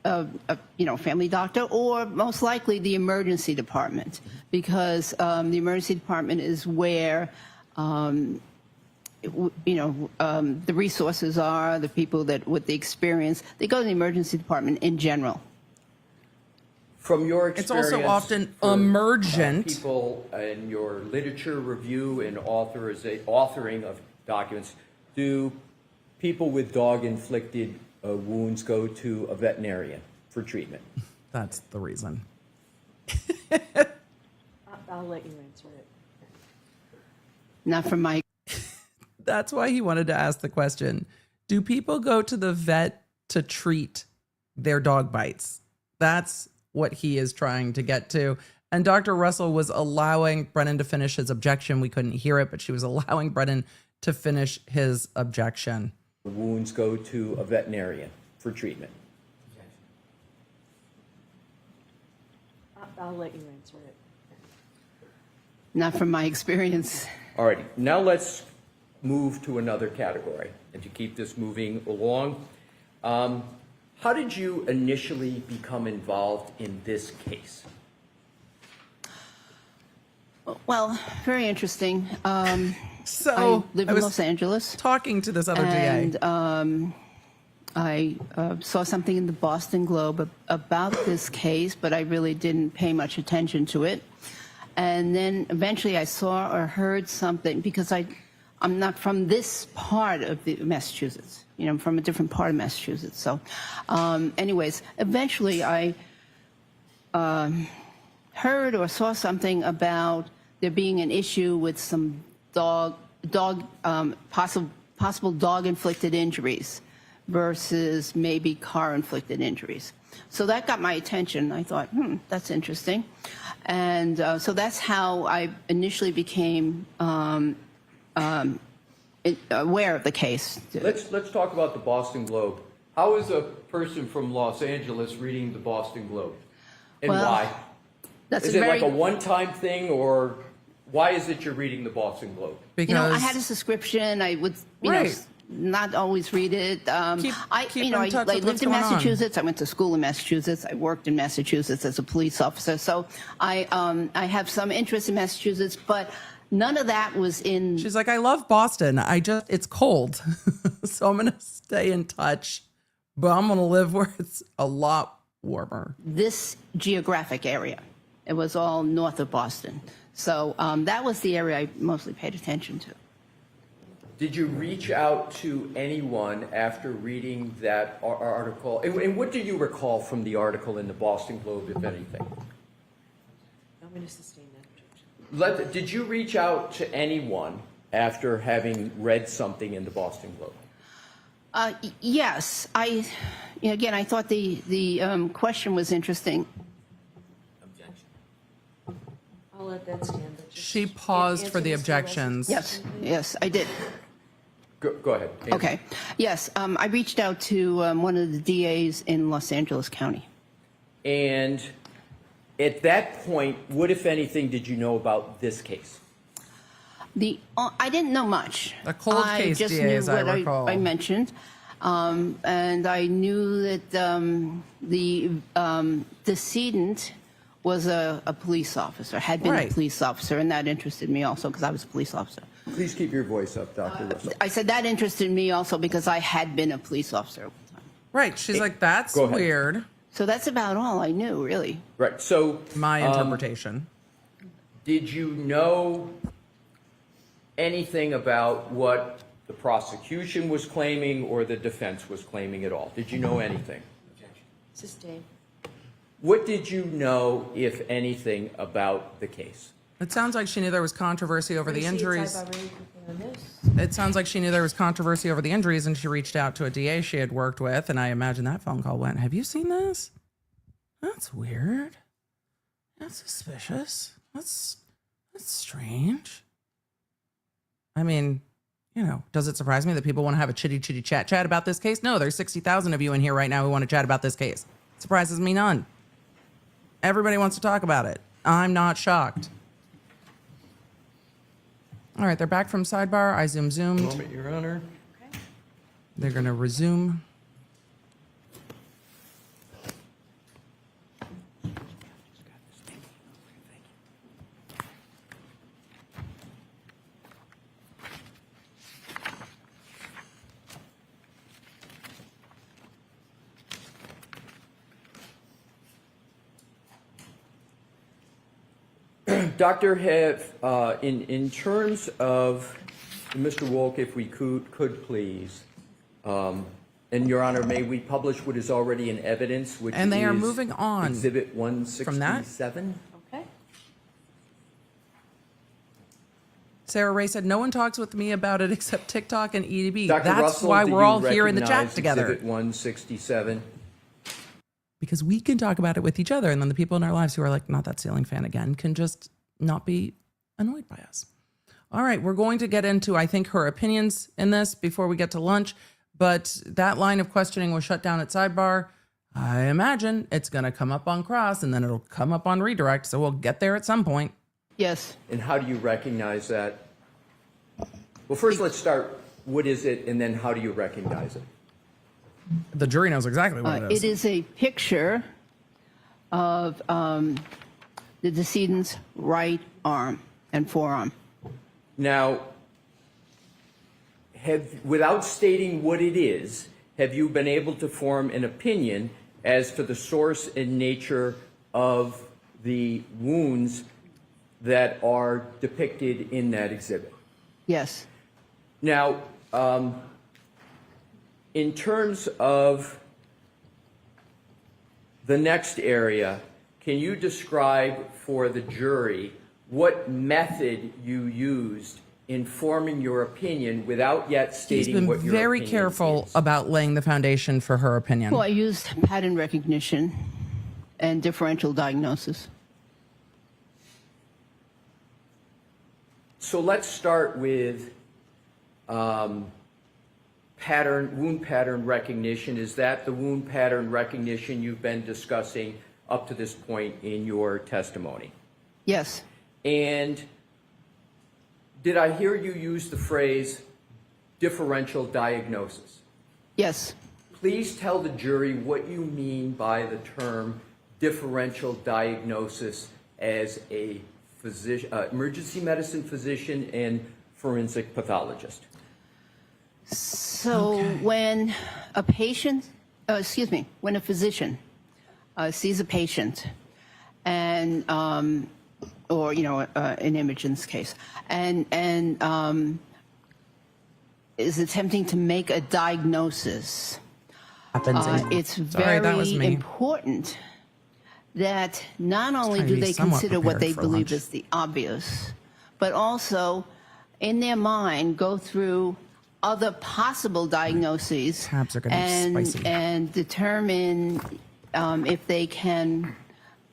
a family doctor or most likely the emergency department, because the emergency department is where the resources are, the people that with the experience. They go to the emergency department in general. From your experience, it's also often for, emergent. People in your literature review and authoring of documents, do people with dog-inflicted wounds go to a veterinarian for treatment? That's the reason. I'll let you answer it. Not from my. That's why he wanted to ask the question. Do people go to the vet to treat their dog bites? That's what he is trying to get to. And Dr. Russell was allowing Brennan to finish his objection. We couldn't hear it, but she was allowing Brennan to finish his objection. Wounds go to a veterinarian for treatment. I'll let you answer it. Not from my experience. All right, now let's move to another category and to keep this moving along. How did you initially become involved in this case? Well, very interesting. So I live in was Los Angeles. Talking to this other and, DA. I saw something in the Boston Globe about this case, but I really didn't pay much attention to it. And then eventually I saw or heard something, because I'm not from this part of the Massachusetts. I'm from a different part of Massachusetts. So anyways, eventually I heard or saw something about there being an issue with some possible dog-inflicted injuries versus maybe car-inflicted injuries. So that got my attention. I thought, that's interesting. And so that's how I initially became aware of the case. Let's talk about the Boston Globe. How is a person from Los Angeles reading the Boston Globe? And why? Is it like a one-time thing, or why is it you're reading the Boston Globe? Because I had a subscription. I would, not always read it. I lived in Massachusetts. I went to school in Massachusetts. I worked in Massachusetts as a police officer. So I have some interest in Massachusetts, but none of that was in. She's like, I love Boston. It's cold. So I'm going to stay in touch, but I'm going to live where it's a lot warmer. This geographic area. It was all north of Boston. So that was the area I mostly paid attention to. Did you reach out to anyone after reading that article? And what do you recall from the article in the Boston Globe, if anything? I'm going to sustain that objection. Did you reach out to anyone after having read something in the Boston Globe? Yes. Again, I thought the question was interesting. I'll let that stand. but just She paused for the answer Mr. objections. Yes, I did. Go ahead. Answer. Okay. Yes, I reached out to one of the DAs in Los Angeles County. And at that point, what, if anything, did you know about this case? I didn't know much. A cold case just DA, knew as I what recall. I mentioned, and I knew that the decedent was a police officer, had been Right. a police officer, and that interested me also because I was a police officer. Please keep your voice up, Dr. Russell. I said that interested me also because I had been a police officer at the time. Right. She's like, that's Go ahead. weird. So that's about all I knew, really. Right. So, My interpretation. did you know anything about what the prosecution was claiming or the defense was claiming at all? Did you know anything? Sustain. What did you know, if anything, about the case? It sounds like she knew there was controversy over the Receipts, injuries. I've already prepared this. It sounds like she knew there was controversy over the injuries, and she reached out to a DA she had worked with, and I imagine that phone call went, have you seen this? That's weird. That's suspicious. That's strange. I mean, does it surprise me that people want to have a chitty chat about this case? No, there's 60,000 of you in here right now who want to chat about this case. Surprises me none. Everybody wants to talk about it. I'm not shocked. All right, they're back from sidebar. I zoomed. Moment, Your Honor. They're going to resume. Doctor, in terms of Mr. Wolk, if we could please, and Your Honor, may we publish what is already in evidence, which And they are is moving on Exhibit from that. 167? Okay. Sarah Ray said, no one talks with me about it except TikTok and EDB. Dr. That's Russell, why do we're you all here in the chat recognize together. Exhibit 167. Because we can talk about it with each other, and then the people in our lives who are like, not that ceiling fan again, can just not be annoyed by us. All right, we're going to get into, I think, her opinions in this before we get to lunch, but that line of questioning was shut down at sidebar. I imagine it's going to come up on cross, and then it'll come up on redirect, so we'll get there at some point. Yes. And how do you recognize that? Well, first let's start, what is it, and then how do you recognize it? The jury knows exactly what it is. It is a picture of the decedent's right arm and forearm. Now, without stating what it is, have you been able to form an opinion as to the source and nature of the wounds that are depicted in that exhibit? Yes. Now, in terms of the next area, can you describe for the jury what method you used in forming your opinion without yet She's stating been what your very opinion careful is? about laying the foundation for her opinion. Well, I used pattern recognition and differential diagnosis. So let's start with wound pattern recognition. Is that the wound pattern recognition you've been discussing up to this point in your testimony? Yes. And did I hear you use the phrase differential diagnosis? Yes. Please tell the jury what you mean by the term differential diagnosis as a physician, emergency medicine physician and forensic pathologist. So when a patient, when a physician sees a patient and, or, an image in this case, and is attempting to make a diagnosis. Happens. It's Sorry, that was very me. important that not only trying to do be they somewhat consider what prepared they for believe lunch. is the obvious, but also in their mind go through other possible diagnoses Tabs are gonna be spicy. and determine if they can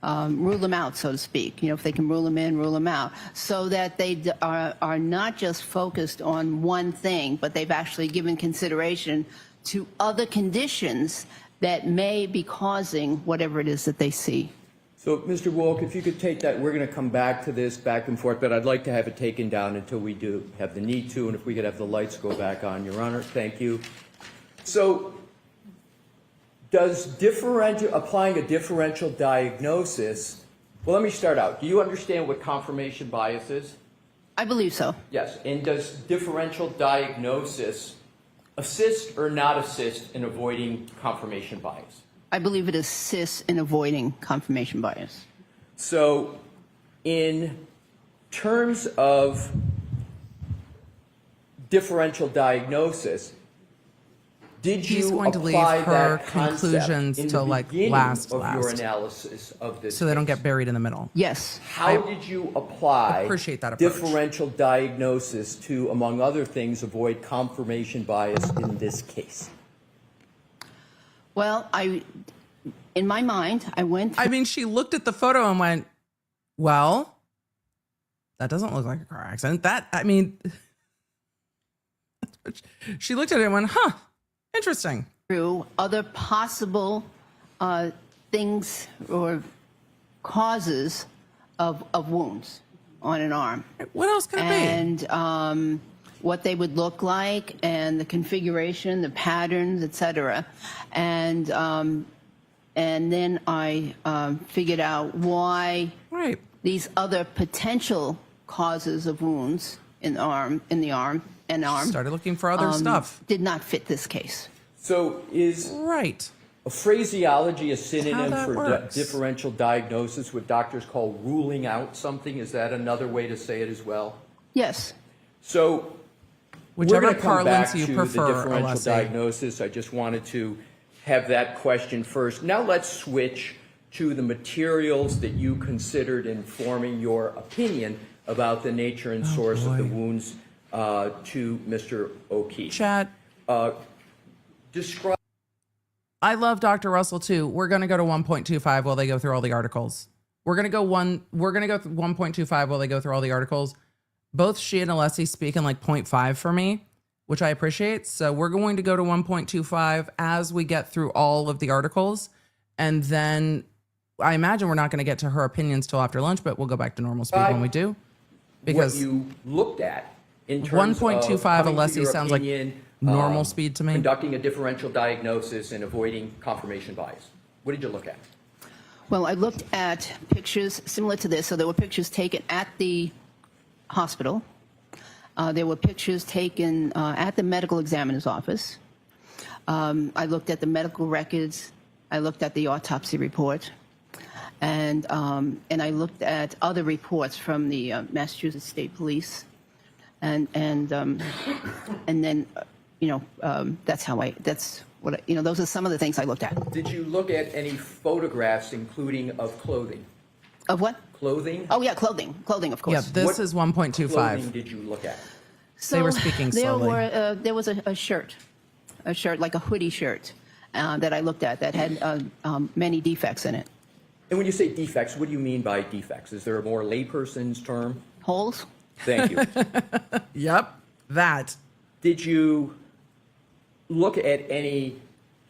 rule them out, so to speak. If they can rule them in, rule them out, so that they are not just focused on one thing, but they've actually given consideration to other conditions that may be causing whatever it is that they see. So, Mr. Wolk, if you could take that, we're going to come back to this back and forth, but I'd like to have it taken down until we do have the need to, and if we could have the lights go back on, Your Honor. Thank you. So, does applying a differential diagnosis, well, let me start out. Do you understand what confirmation bias is? I believe so. Yes. And does differential diagnosis assist or not assist in avoiding confirmation bias? I believe it assists in avoiding confirmation bias. So, in terms of differential diagnosis, did He's you going to leave apply her that concept conclusions in to, the like, beginning last. of your analysis of this So they don't case? get buried in the middle. Yes. How did you apply appreciate that approach. differential diagnosis to, among other things, avoid confirmation bias in this case? Well, in my mind, I went through I mean, she looked at the photo and went, well, that doesn't look like a car accident. She looked at it and went, huh, interesting. through other possible things or causes of wounds on an arm. What else could it be? And what they would look like and the configuration, the patterns, etc. And then I figured out why these other potential causes of wounds in the arm Started looking for other stuff. did not fit this case. So is a phraseology a synonym that for works. differential diagnosis, what doctors call ruling out something? Is that another way to say it as well? Yes. So Whichever we're going to come back parlance you to prefer, the differential Alessi. diagnosis. I just wanted to have that question first. Now let's switch to the materials that you considered informing your opinion about the nature and source of the wounds to Mr. O'Keefe. Chat. Describe. I love Dr. Russell too. We're going to go to 1.25 while they go through all the articles. We're going to go 1.25 while they go through all the articles. Both she and Alessi speak in like 0.5 for me, which I appreciate. So we're going to go to 1.25 as we get through all of the articles. And then I imagine we're not going to get to her opinions till after lunch, but we'll go back to normal speed when we do. Because what you looked at in terms 1.25 of coming to Alessi your sounds like opinion, normal speed to me. Conducting a differential diagnosis and avoiding confirmation bias. What did you look at? Well, I looked at pictures similar to this. So there were pictures taken at the hospital. There were pictures taken at the medical examiner's office. I looked at the medical records. I looked at the autopsy report. And I looked at other reports from the Massachusetts State Police. And then, those are some of the things I looked at. Did you look at any photographs, including of clothing? Of what? Clothing? Oh, yeah, clothing, of course. Yeah, this is 1.25. Clothing did you look at? So They were speaking slowly. There was a shirt, like a hoodie shirt, that I looked at that had many defects in it. And when you say defects, what do you mean by defects? Is there a more layperson's term? Holes? Thank you. Yep, that. Did you look at any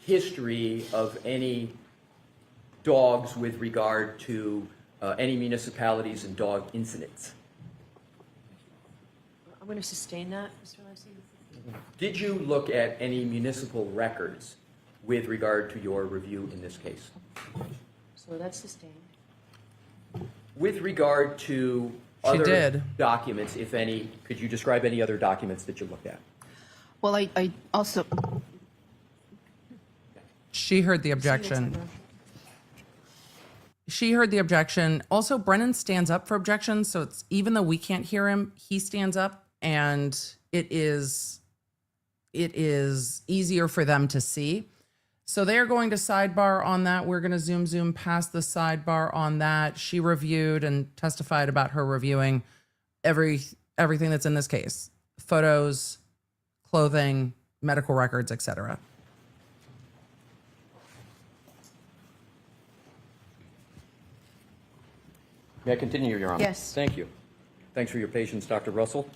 history of any dogs with regard to any municipalities and dog incidents? I'm going to sustain that, Mr. Alessi. Did you look at any municipal records with regard to your review in this case? So that's sustained. With regard to other documents, if any, could you describe any other documents that you looked at? Well, I also... She heard the objection. She heard the objection. Also, Brennan stands up for objections. So it's even though we can't hear him, he stands up, and it is it is easier for them to see. So they are going to sidebar on that. We're going to zoom past the sidebar on that. She reviewed and testified about her reviewing everything that's in this case: photos, clothing, medical records, etc. May I continue, Your Honor? Yes. Thank you. Thanks for your patience, Dr. Russell.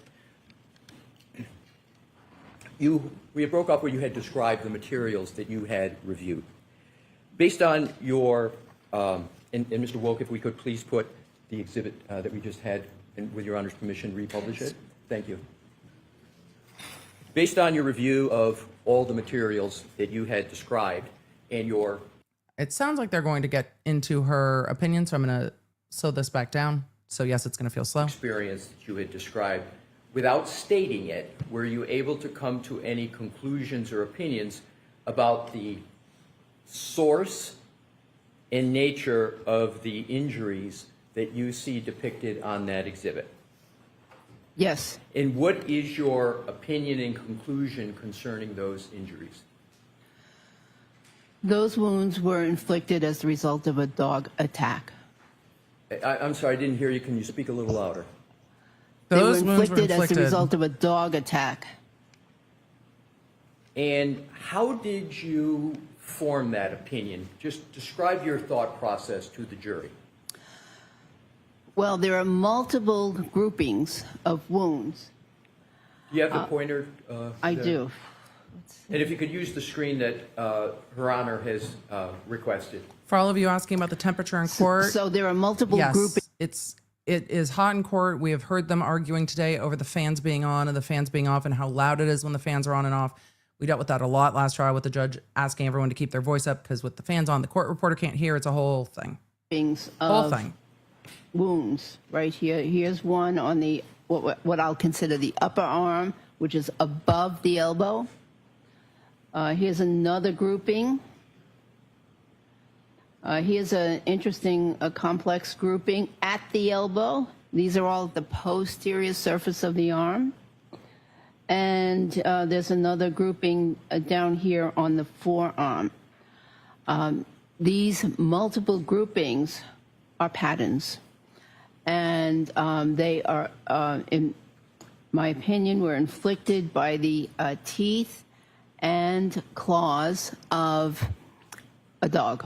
We had broke up where you had described the materials that you had reviewed. Based on your, and Mr. Woke, if we could please put the exhibit that we just had, and with Your Honor's permission, republish it. Thank you. Based on your review of all the materials that you had described and your... It sounds like they're going to get into her opinion, so I'm going to slow this back down. So yes, it's going to feel slow. Experience that you had described, without stating it, were you able to come to any conclusions or opinions about the source and nature of the injuries that you see depicted on that exhibit? Yes. And what is your opinion and conclusion concerning those injuries? Those wounds were inflicted as the result of a dog attack. I'm sorry, I didn't hear you. Can you speak a little louder? Those they were wounds were inflicted as the inflicted result of a dog attack. And how did you form that opinion? Just describe your thought process to the jury. Well, there are multiple groupings of wounds. Do you have the pointer? I there? do. And if you could use the screen that Her Honor has requested. For all of you asking about the temperature in court, So there are multiple yes, groupings. it is hot in court. We have heard them arguing today over the fans being on and the fans being off and how loud it is when the fans are on and off. We dealt with that a lot last trial with the judge asking everyone to keep their voice up because with the fans on, the court reporter can't hear. It's a whole thing. Of Whole thing. wounds right here. Here's one on the what I'll consider the upper arm, which is above the elbow. Here's another grouping. Here's an interesting, complex grouping at the elbow. These are all at the posterior surface of the arm. And there's another grouping down here on the forearm. These multiple groupings are patterns. And they are, in my opinion, were inflicted by the teeth and claws of a dog.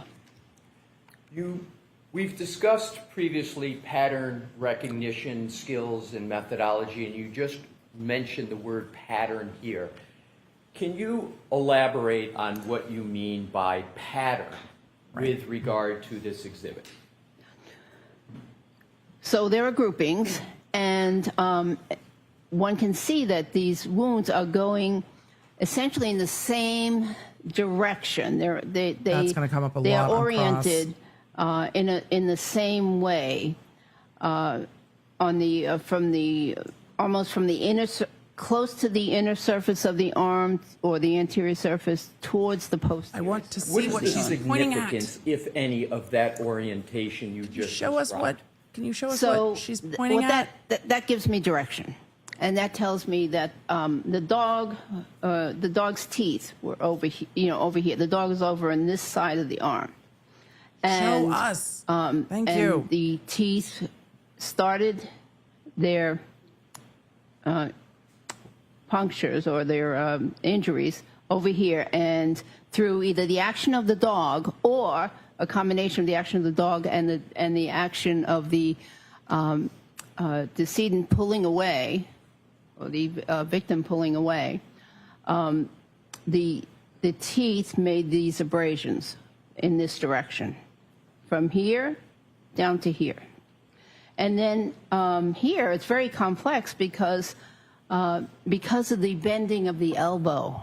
We've discussed previously pattern recognition skills and methodology, and you just mentioned the word pattern here. Can you elaborate on what you mean by pattern with regard to this exhibit? So there are groupings, and one can see that these wounds are going essentially in the same direction. That's going to come up a lot. They are on cross. oriented in the same way on the almost from the inner close to the inner surface of the arm or the anterior surface towards the posterior. I want to What see is what the she's pointing at. significance, if any, of that orientation you just Show us described? what. Can you show us So what she's pointing at? that gives me direction, and that tells me that the dog's teeth were over here. Over here. The dog is over on this side of the arm. And, Show us. Thank you. And the teeth started their punctures or their injuries over here, and through either the action of the dog or a combination of the action of the dog and the action of the decedent pulling away, or the victim pulling away, the teeth made these abrasions in this direction, from here down to here. And then here it's very complex because of the bending of the elbow.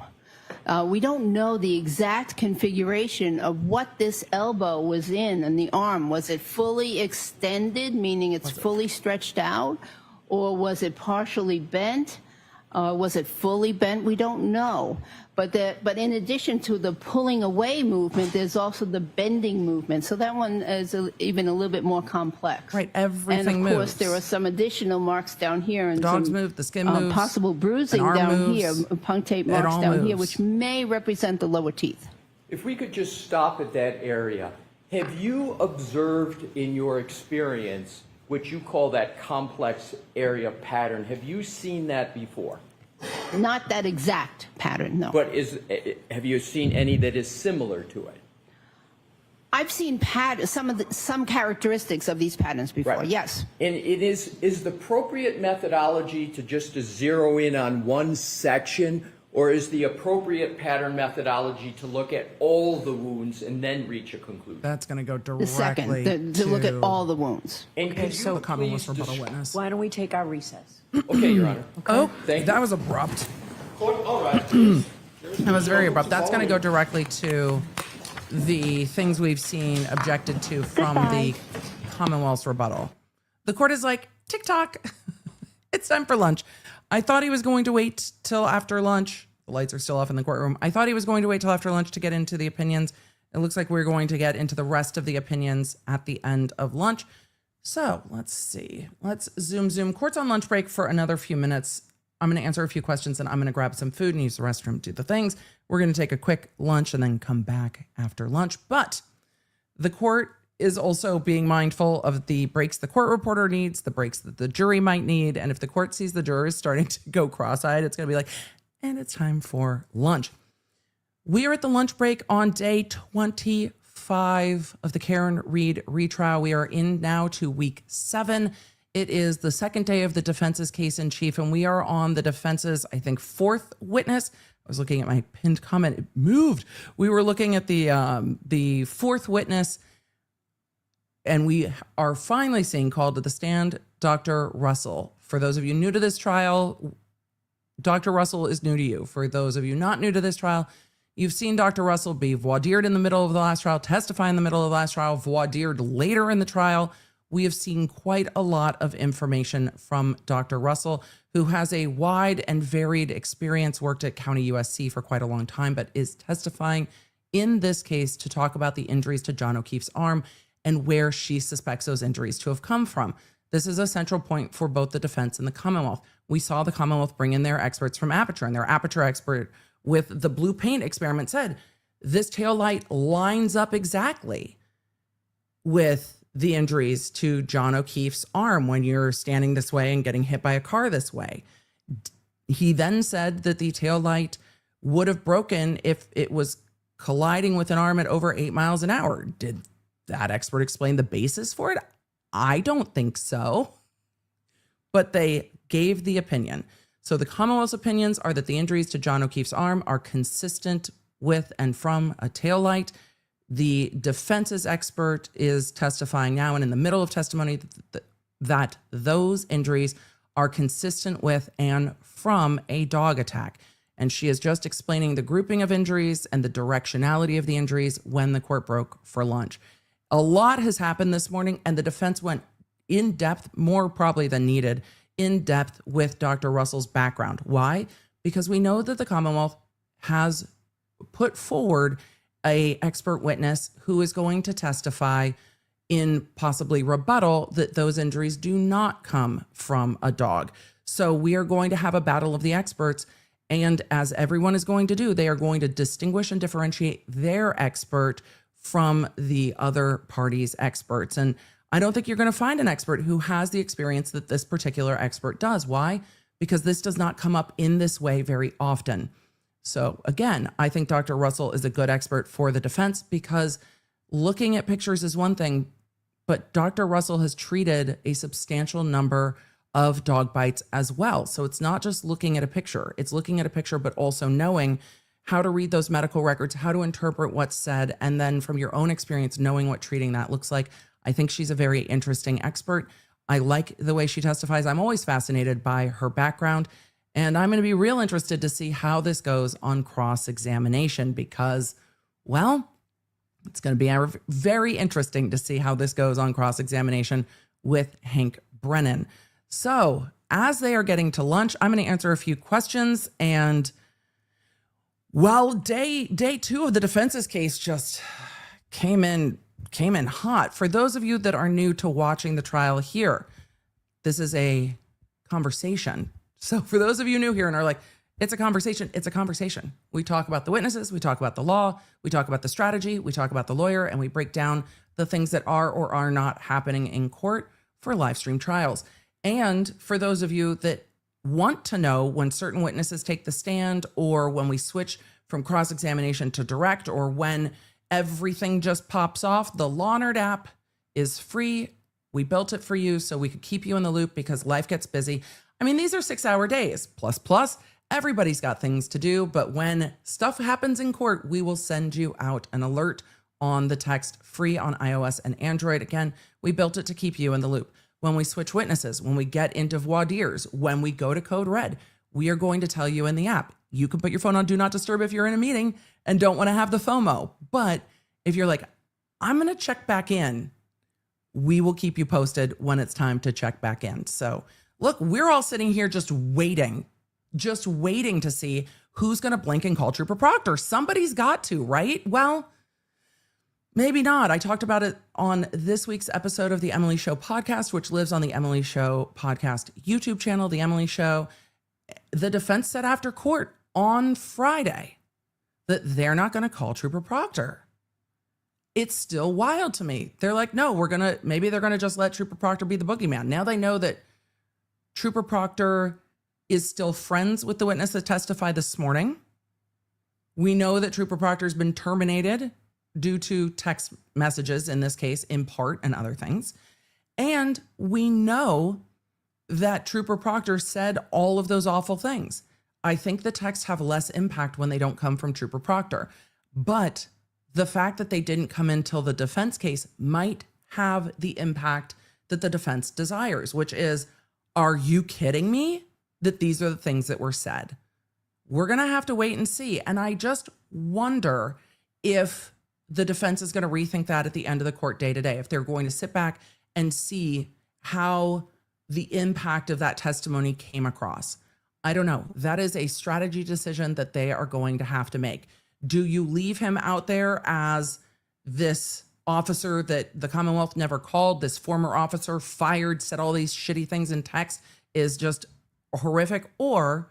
We don't know the exact configuration of what this elbow was in the arm. Was it fully extended, meaning it's fully stretched out, or was it partially bent? Was it fully bent? We don't know. But in addition to the pulling away movement, there's also the bending movement. So that one is even a little bit more complex. Right, everything And of course, moves. there are some additional marks down here. And Dogs some, move, the skin moves, possible bruising an arm down moves. here, punctate It marks all down here, moves. which may represent the lower teeth. If we could just stop at that area, have you observed in your experience what you call that complex area pattern? Have you seen that before? Not that exact pattern, no. But have you seen any that is similar to it? I've seen some characteristics of these patterns before, Right. yes. And it is the appropriate methodology to zero in on one section, or is the appropriate pattern methodology to look at all the wounds and then reach a conclusion? That's going to go The second, directly to look at to all the wounds. And could the you Commonwealth's please rebuttal witness. Why don't we take our recess? Okay, Your Honor. Oh, Thank that you. was abrupt. All right. That was very abrupt. That's going to go directly to the things we've seen objected to from the Commonwealth's rebuttal. The court is like, TikTok, it's time for lunch. I thought he was going to wait till after lunch. The lights are still off in the courtroom. I thought he was going to wait till after lunch to get into the opinions. It looks like we're going to get into the rest of the opinions at the end of lunch. So let's see. Let's zoom. Court's on lunch break for another few minutes. I'm going to answer a few questions and I'm going to grab some food and use the restroom, do the things. We're going to take a quick lunch and then come back after lunch. But the court is also being mindful of the breaks the court reporter needs, the breaks that the jury might need. And if the court sees the jurors starting to go cross-eyed, it's going to be like, and it's time for lunch. We are at the lunch break on day 25 of the Karen Reed retrial. We are in now to week 7. It is the second day of the defense's case in chief, and we are on the defense's, I think, 4th witness. I was looking at my pinned comment. It moved. We were looking at the 4th witness, and we are finally seeing called to the stand Dr. Russell. For those of you new to this trial, Dr. Russell is new to you. For those of you not new to this trial, you've seen Dr. Russell be voir dired in the middle of the last trial, testify in the middle of the last trial, voir dired later in the trial. We have seen quite a lot of information from Dr. Russell, who has a wide and varied experience, worked at County USC for quite a long time, but is testifying in this case to talk about the injuries to John O'Keefe's arm and where she suspects those injuries to have come from. This is a central point for both the defense and the Commonwealth. We saw the Commonwealth bring in their experts from Aperture, and their Aperture expert with the blue paint experiment said, this tail light lines up exactly with the injuries to John O'Keefe's arm when you're standing this way and getting hit by a car this way. He then said that the tail light would have broken if it was colliding with an arm at over 8 miles an hour. Did that expert explain the basis for it? I don't think so. But they gave the opinion. So the Commonwealth's opinions are that the injuries to John O'Keefe's arm are consistent with and from a tail light. The defense's expert is testifying now and in the middle of testimony that those injuries are consistent with and from a dog attack. And she is just explaining the grouping of injuries and the directionality of the injuries when the court broke for lunch. A lot has happened this morning, and the defense went in depth, more probably than needed, in depth with Dr. Russell's background. Why? Because we know that the Commonwealth has put forward a expert witness who is going to testify in possibly rebuttal that those injuries do not come from a dog. So we are going to have a battle of the experts. And as everyone is going to do, they are going to distinguish and differentiate their expert from the other party's experts. And I don't think you're going to find an expert who has the experience that this particular expert does. Why? Because this does not come up in this way very often. So again, I think Dr. Russell is a good expert for the defense because looking at pictures is one thing, but Dr. Russell has treated a substantial number of dog bites as well. So it's not just looking at a picture. It's looking at a picture, but also knowing how to read those medical records, how to interpret what's said, and then from your own experience, knowing what treating that looks like. I think she's a very interesting expert. I like the way she testifies. I'm always fascinated by her background. And I'm going to be real interested to see how this goes on cross-examination because, well, it's going to be very interesting to see how this goes on cross-examination with Hank Brennan. So as they are getting to lunch, I'm going to answer a few questions. And well, day two of the defense's case just came in hot. For those of you that are new to watching the trial here, this is a conversation. So for those of you new here and are like, it's a conversation, it's a conversation. We talk about the witnesses, we talk about the law, we talk about the strategy, we talk about the lawyer, and we break down the things that are or are not happening in court for live stream trials. And for those of you that want to know when certain witnesses take the stand, or when we switch from cross-examination to direct, or when everything just pops off, the Law Nerd app is free. We built it for you so we could keep you in the loop because life gets busy. I mean, these are 6-hour days, plus. Everybody's got things to do, but when stuff happens in court, we will send you out an alert on the text, free on iOS and Android. Again, we built it to keep you in the loop. When we switch witnesses, when we get into voir dires, when we go to code red, we are going to tell you in the app. You can put your phone on Do Not Disturb if you're in a meeting and don't want to have the FOMO. But if you're like, I'm going to check back in, we will keep you posted when it's time to check back in. So look, we're all sitting here just waiting to see who's going to blink and call Trooper Proctor. Somebody's got to, right? Well, maybe not. I talked about it on this week's episode of the Emily Show podcast, which lives on the Emily Show podcast YouTube channel, The Emily Show. The defense said after court on Friday that they're not going to call Trooper Proctor. It's still wild to me. They're like, no, maybe they're going to just let Trooper Proctor be the boogeyman. Now they know that Trooper Proctor is still friends with the witness that testified this morning. We know that Trooper Proctor has been terminated due to text messages, in this case, in part, and other things. And we know that Trooper Proctor said all of those awful things. I think the texts have less impact when they don't come from Trooper Proctor. But the fact that they didn't come in till the defense case might have the impact that the defense desires, which is, are you kidding me that these are the things that were said? We're going to have to wait and see. And I just wonder if the defense is going to rethink that at the end of the court day today, if they're going to sit back and see how the impact of that testimony came across. I don't know. That is a strategy decision that they are going to have to make. Do you leave him out there as this officer that the Commonwealth never called, this former officer fired, said all these shitty things in text, is just horrific? Or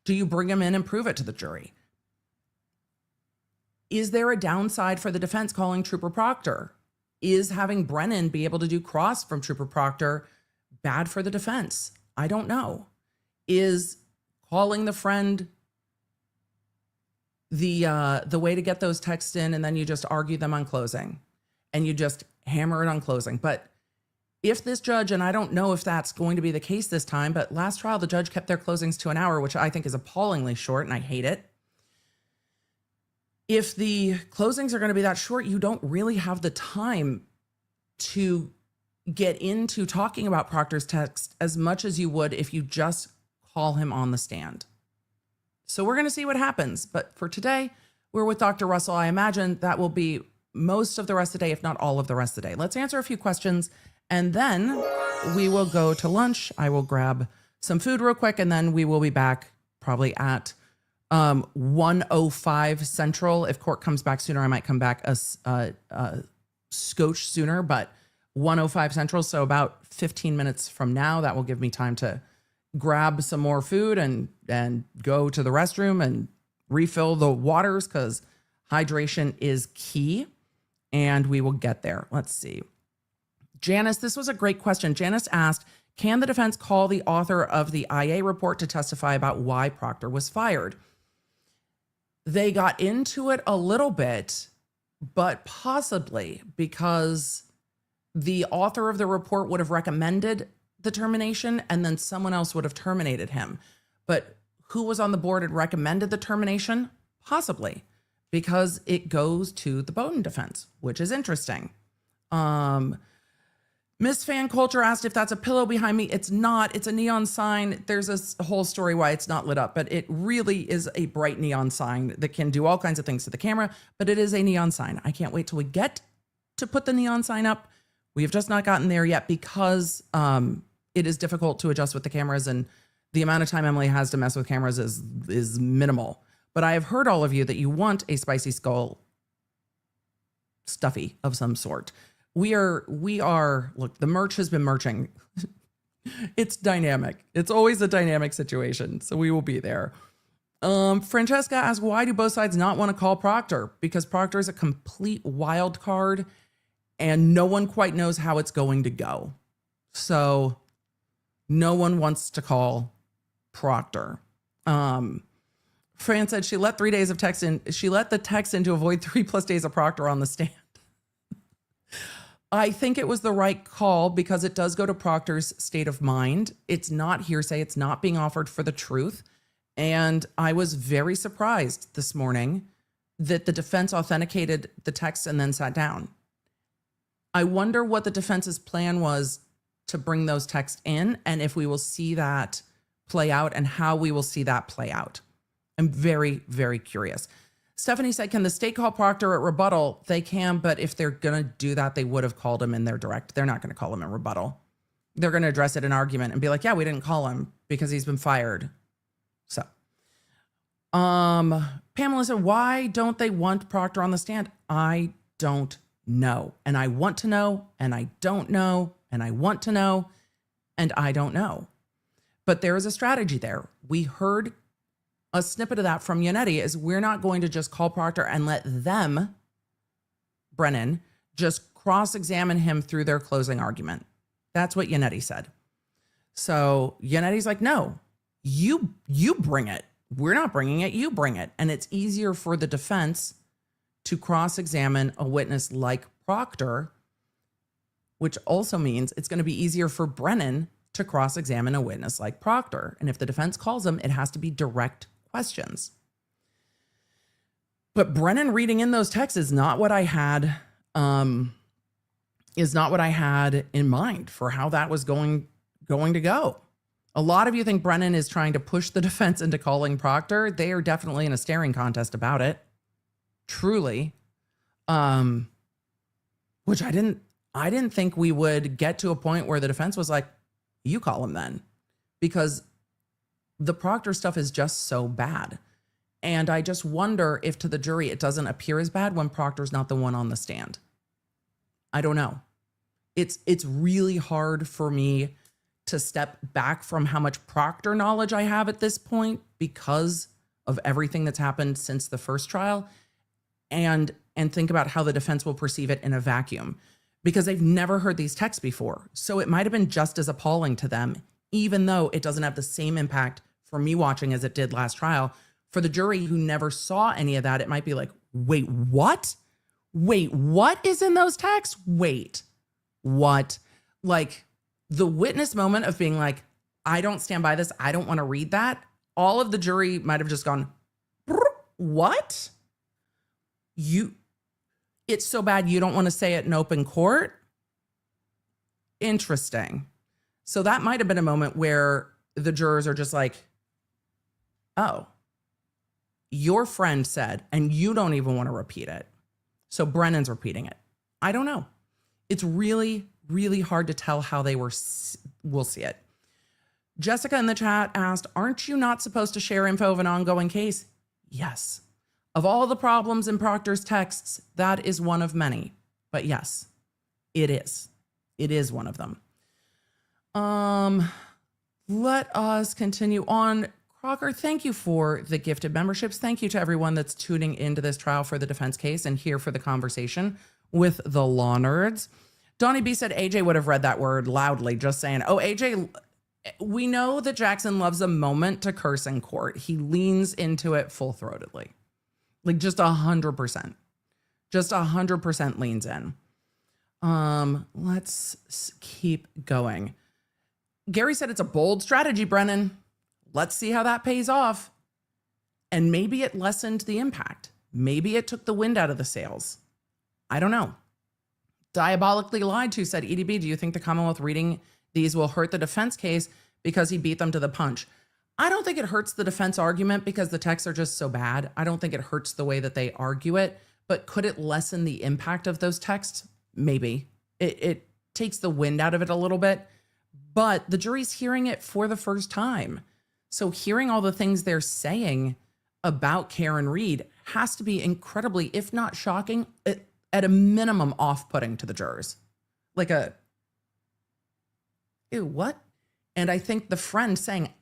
do you bring him in and prove it to the jury? Is there a downside for the defense calling Trooper Proctor? Is having Brennan be able to do cross from Trooper Proctor bad for the defense? I don't know. Is calling the friend the way to get those texts in, and then you just argue them on closing and you just hammer it on closing? But if this judge, and I don't know if that's going to be the case this time, but last trial, the judge kept their closings to an hour, which I think is appallingly short, and I hate it. If the closings are going to be that short, you don't really have the time to get into talking about Proctor's text as much as you would if you just call him on the stand. So we're going to see what happens. But for today, we're with Dr. Russell. I imagine that will be most of the rest of the day, if not all of the rest of the day. Let's answer a few questions, and then we will go to lunch. I will grab some food real quick, and then we will be back probably at 1:05 Central. If court comes back sooner, I might come back a scotch sooner, but 1:05 Central, so about 15 minutes from now. That will give me time to grab some more food and go to the restroom and refill the waters, because hydration is key, and we will get there. Let's see. Janice, this was a great question. Janice asked, can the defense call the author of the IA report to testify about why Proctor was fired? They got into it a little bit, but possibly because the author of the report would have recommended the termination, and then someone else would have terminated him. But who was on the board and recommended the termination? Possibly, because it goes to the Bowden defense, which is interesting. Miss Fan Culture asked if that's a pillow behind me. It's not. It's a neon sign. There's a whole story why it's not lit up, but it really is a bright neon sign that can do all kinds of things to the camera, but it is a neon sign. I can't wait till we get to put the neon sign up. We have just not gotten there yet because it is difficult to adjust with the cameras, and the amount of time Emily has to mess with cameras is minimal. But I have heard all of you that you want a spicy skull stuffy of some sort. We are, look, the merch has been merching. It's dynamic. It's always a dynamic situation. So we will be there. Francesca asked, why do both sides not want to call Proctor? Because Proctor is a complete wild card and no one quite knows how it's going to go. So no one wants to call Proctor. Fran said she let 3 days of text in. She let the text in to avoid 3+ days of Proctor on the stand. I think it was the right call because it does go to Proctor's state of mind. It's not hearsay. It's not being offered for the truth. And I was very surprised this morning that the defense authenticated the text and then sat down. I wonder what the defense's plan was to bring those texts in and if we will see that play out and how we will see that play out. I'm very, very curious. Stephanie said, can the state call Proctor at rebuttal? They can, but if they're going to do that, they would have called him in their direct. They're not going to call him in rebuttal. They're going to address it in argument and be like, yeah, we didn't call him because he's been fired. So, Pamela said, why don't they want Proctor on the stand? I don't know. And I want to know, and I don't know, and I want to know, and I don't know. But there is a strategy there. We heard a snippet of that from Yannetti is we're not going to just call Proctor and let them, Brennan, just cross-examine him through their closing argument. That's what Yannetti said. So Yannetti's like, no, you bring it. We're not bringing it. You bring it. And it's easier for the defense to cross-examine a witness like Proctor, which also means it's going to be easier for Brennan to cross-examine a witness like Proctor. And if the defense calls him, it has to be direct questions. But Brennan reading in those texts is not what I had in mind for how that was going to go. A lot of you think Brennan is trying to push the defense into calling Proctor. They are definitely in a staring contest about it. Truly. Which I didn't think we would get to a point where the defense was like, you call him then. Because the Proctor stuff is just so bad. And I just wonder if to the jury it doesn't appear as bad when Proctor's not the one on the stand. I don't know. It's really hard for me to step back from how much Proctor knowledge I have at this point because of everything that's happened since the first trial and think about how the defense will perceive it in a vacuum because they've never heard these texts before. So it might have been just as appalling to them, even though it doesn't have the same impact for me watching as it did last trial. For the jury who never saw any of that, it might be like, wait, what? Wait, what is in those texts? Wait, what? Like the witness moment of being like, I don't stand by this. I don't want to read that. All of the jury might have just gone, what? It's so bad you don't want to say it in open court? Interesting. So that might have been a moment where the jurors are just like, oh, your friend said, and you don't even want to repeat it. So Brennan's repeating it. I don't know. It's really, really hard to tell how they will see it. Jessica in the chat asked, aren't you not supposed to share info of an ongoing case? Yes. Of all the problems in Proctor's texts, that is one of many. But yes, it is. It is one of them. Let us continue on. Crocker, thank you for the gifted memberships. Thank you to everyone that's tuning into this trial for the defense case and here for the conversation with the law nerds. Donnie B said AJ would have read that word loudly, just saying, oh, AJ, we know that Jackson loves a moment to curse in court. He leans into it full-throatedly. Like just 100%. Just 100% leans in. Let's keep going. Gary said it's a bold strategy, Brennan. Let's see how that pays off. And maybe it lessened the impact. Maybe it took the wind out of the sails. I don't know. Diabolically lied to said, EDB, do you think the Commonwealth reading these will hurt the defense case because he beat them to the punch? I don't think it hurts the defense argument because the texts are just so bad. I don't think it hurts the way that they argue it, but could it lessen the impact of those texts? Maybe. It takes the wind out of it a little bit, but the jury's hearing it for the first time. So hearing all the things they're saying about Karen Reed has to be incredibly, if not shocking, at a minimum off-putting to the jurors. Like a, ew, what? And I think the friend saying,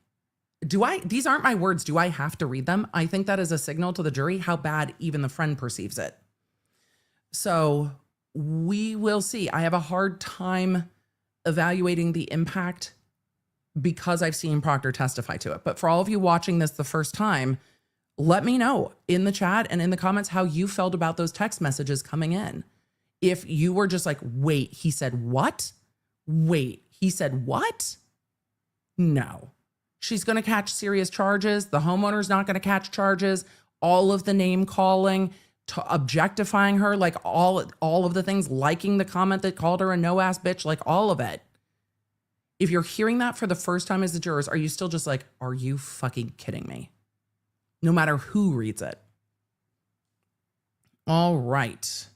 these aren't my words, do I have to read them? I think that is a signal to the jury how bad even the friend perceives it. So we will see. I have a hard time evaluating the impact because I've seen Proctor testify to it. But for all of you watching this the first time, let me know in the chat and in the comments how you felt about those text messages coming in. If you were just like, wait, he said what? Wait, he said what? No. She's going to catch serious charges. The homeowner's not going to catch charges. All of the name calling, objectifying her, like all of the things, liking the comment that called her a no-ass bitch, like all of it. If you're hearing that for the first time as the jurors, are you still just like, are you fucking kidding me? No matter who reads it. All right.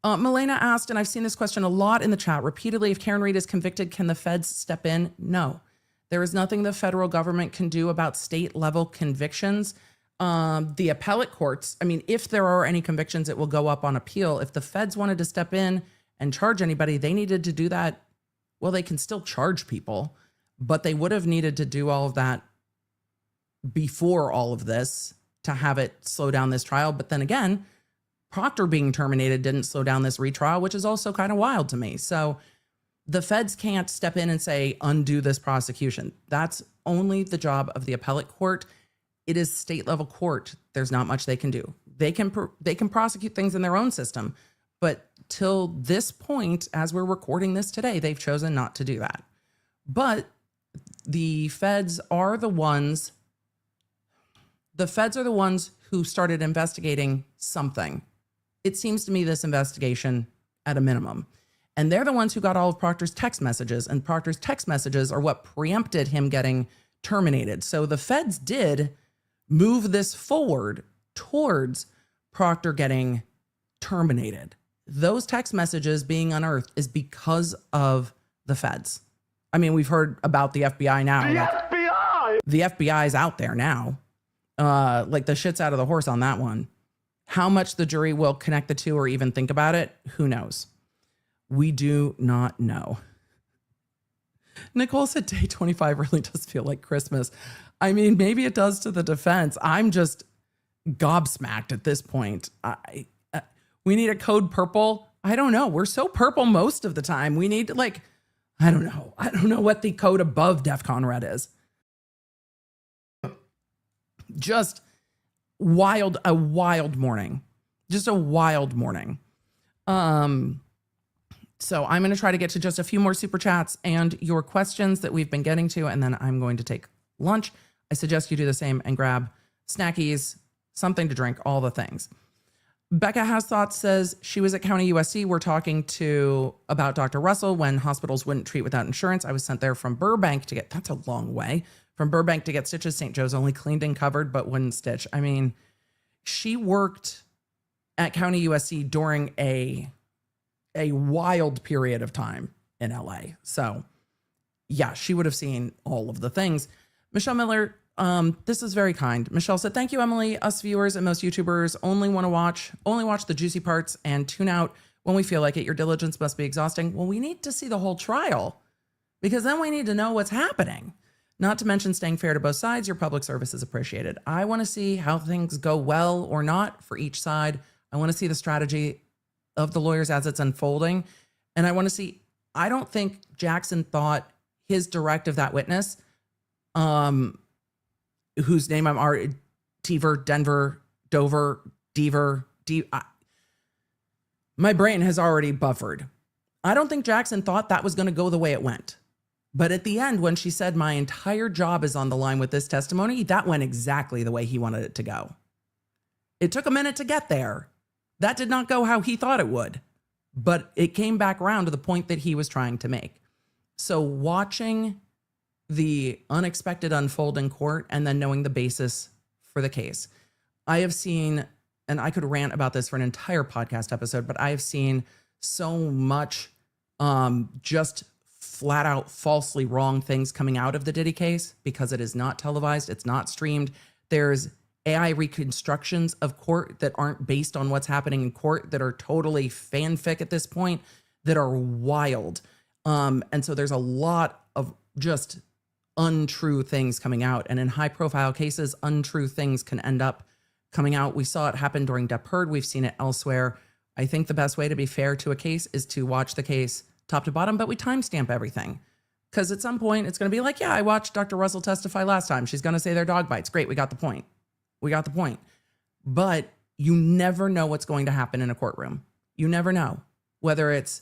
Milena asked, and I've seen this question a lot in the chat repeatedly, if Karen Reed is convicted, can the feds step in? No. There is nothing the federal government can do about state level convictions. The appellate courts, I mean, if there are any convictions, it will go up on appeal. If the feds wanted to step in and charge anybody, they needed to do that. Well, they can still charge people, but they would have needed to do all of that before all of this to have it slow down this trial. But then again, Proctor being terminated didn't slow down this retrial, which is also kind of wild to me. So the feds can't step in and say, undo this prosecution. That's only the job of the appellate court. It is state level court. There's not much they can do. They can prosecute things in their own system. But till this point, as we're recording this today, they've chosen not to do that. But the feds are the ones who started investigating something. It seems to me this investigation at a minimum. And they're the ones who got all of Proctor's text messages, and Proctor's text messages are what preempted him getting terminated. So the feds did move this forward towards Proctor getting terminated. Those text messages being unearthed is because of the feds. I mean, we've heard about the FBI now. The FBI! The FBI's out there now. Like the shit's out of the horse on that one. How much the jury will connect the two or even think about it, who knows? We do not know. Nicole said day 25 really does feel like Christmas. I mean, maybe it does to the defense. I'm just gobsmacked at this point. We need a code purple. I don't know. We're so purple most of the time. We need like, I don't know. I don't know what the code above DEFCON red is. Just a wild morning. Just a wild morning. So I'm going to try to get to just a few more super chats and your questions that we've been getting to, and then I'm going to take lunch. I suggest you do the same and grab snackies, something to drink, all the things. Becca Has Thoughts says she was at County USC. We're talking about Dr. Russell when hospitals wouldn't treat without insurance. I was sent there from Burbank to get, that's a long way, from Burbank to get stitches. St. Joe's only cleaned and covered, but wouldn't stitch. I mean, she worked at County USC during a wild period of time in LA. So yeah, she would have seen all of the things. Michelle Miller, this is very kind. Michelle said, thank you, Emily. Us viewers and most YouTubers only watch the juicy parts and tune out when we feel like it. Your diligence must be exhausting. Well, we need to see the whole trial because then we need to know what's happening. Not to mention staying fair to both sides. Your public service is appreciated. I want to see how things go well or not for each side. I want to see the strategy of the lawyers as it's unfolding. And I want to see, I don't think Jackson thought his directive, that witness, whose name I'm already, my brain has already buffered. I don't think Jackson thought that was going to go the way it went. But at the end, when she said my entire job is on the line with this testimony, that went exactly the way he wanted it to go. It took a minute to get there. That did not go how he thought it would, but it came back around to the point that he was trying to make. So watching the unexpected unfold in court and then knowing the basis for the case, I have seen, and I could rant about this for an entire podcast episode, but I have seen so much just flat out falsely wrong things coming out of the Diddy case because it is not televised, it's not streamed. There's AI reconstructions of court that aren't based on what's happening in court, that are totally fanfic at this point, that are wild. And so there's a lot of just untrue things coming out. And in high profile cases, untrue things can end up coming out. We saw it happen during Depp Heard. We've seen it elsewhere. I think the best way to be fair to a case is to watch the case top to bottom, but we timestamp everything. Because at some point it's going to be like, yeah, I watched Dr. Russell testify last time. She's going to say their dog bites. Great, we got the point. We got the point. But you never know what's going to happen in a courtroom. You never know. Whether it's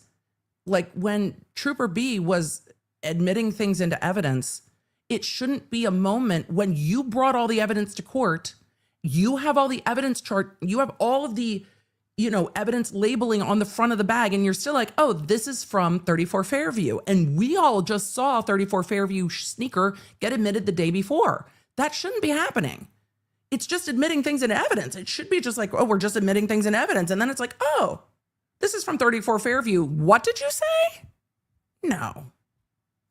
like when Trooper B was admitting things into evidence, it shouldn't be a moment when you brought all the evidence to court, you have all the evidence chart, you have all of the, evidence labeling on the front of the bag, and you're still like, oh, this is from 34 Fairview. And we all just saw 34 Fairview sneaker get admitted the day before. That shouldn't be happening. It's just admitting things into evidence. It should be just like, oh, we're just admitting things into evidence. And then it's like, oh, this is from 34 Fairview. What did you say?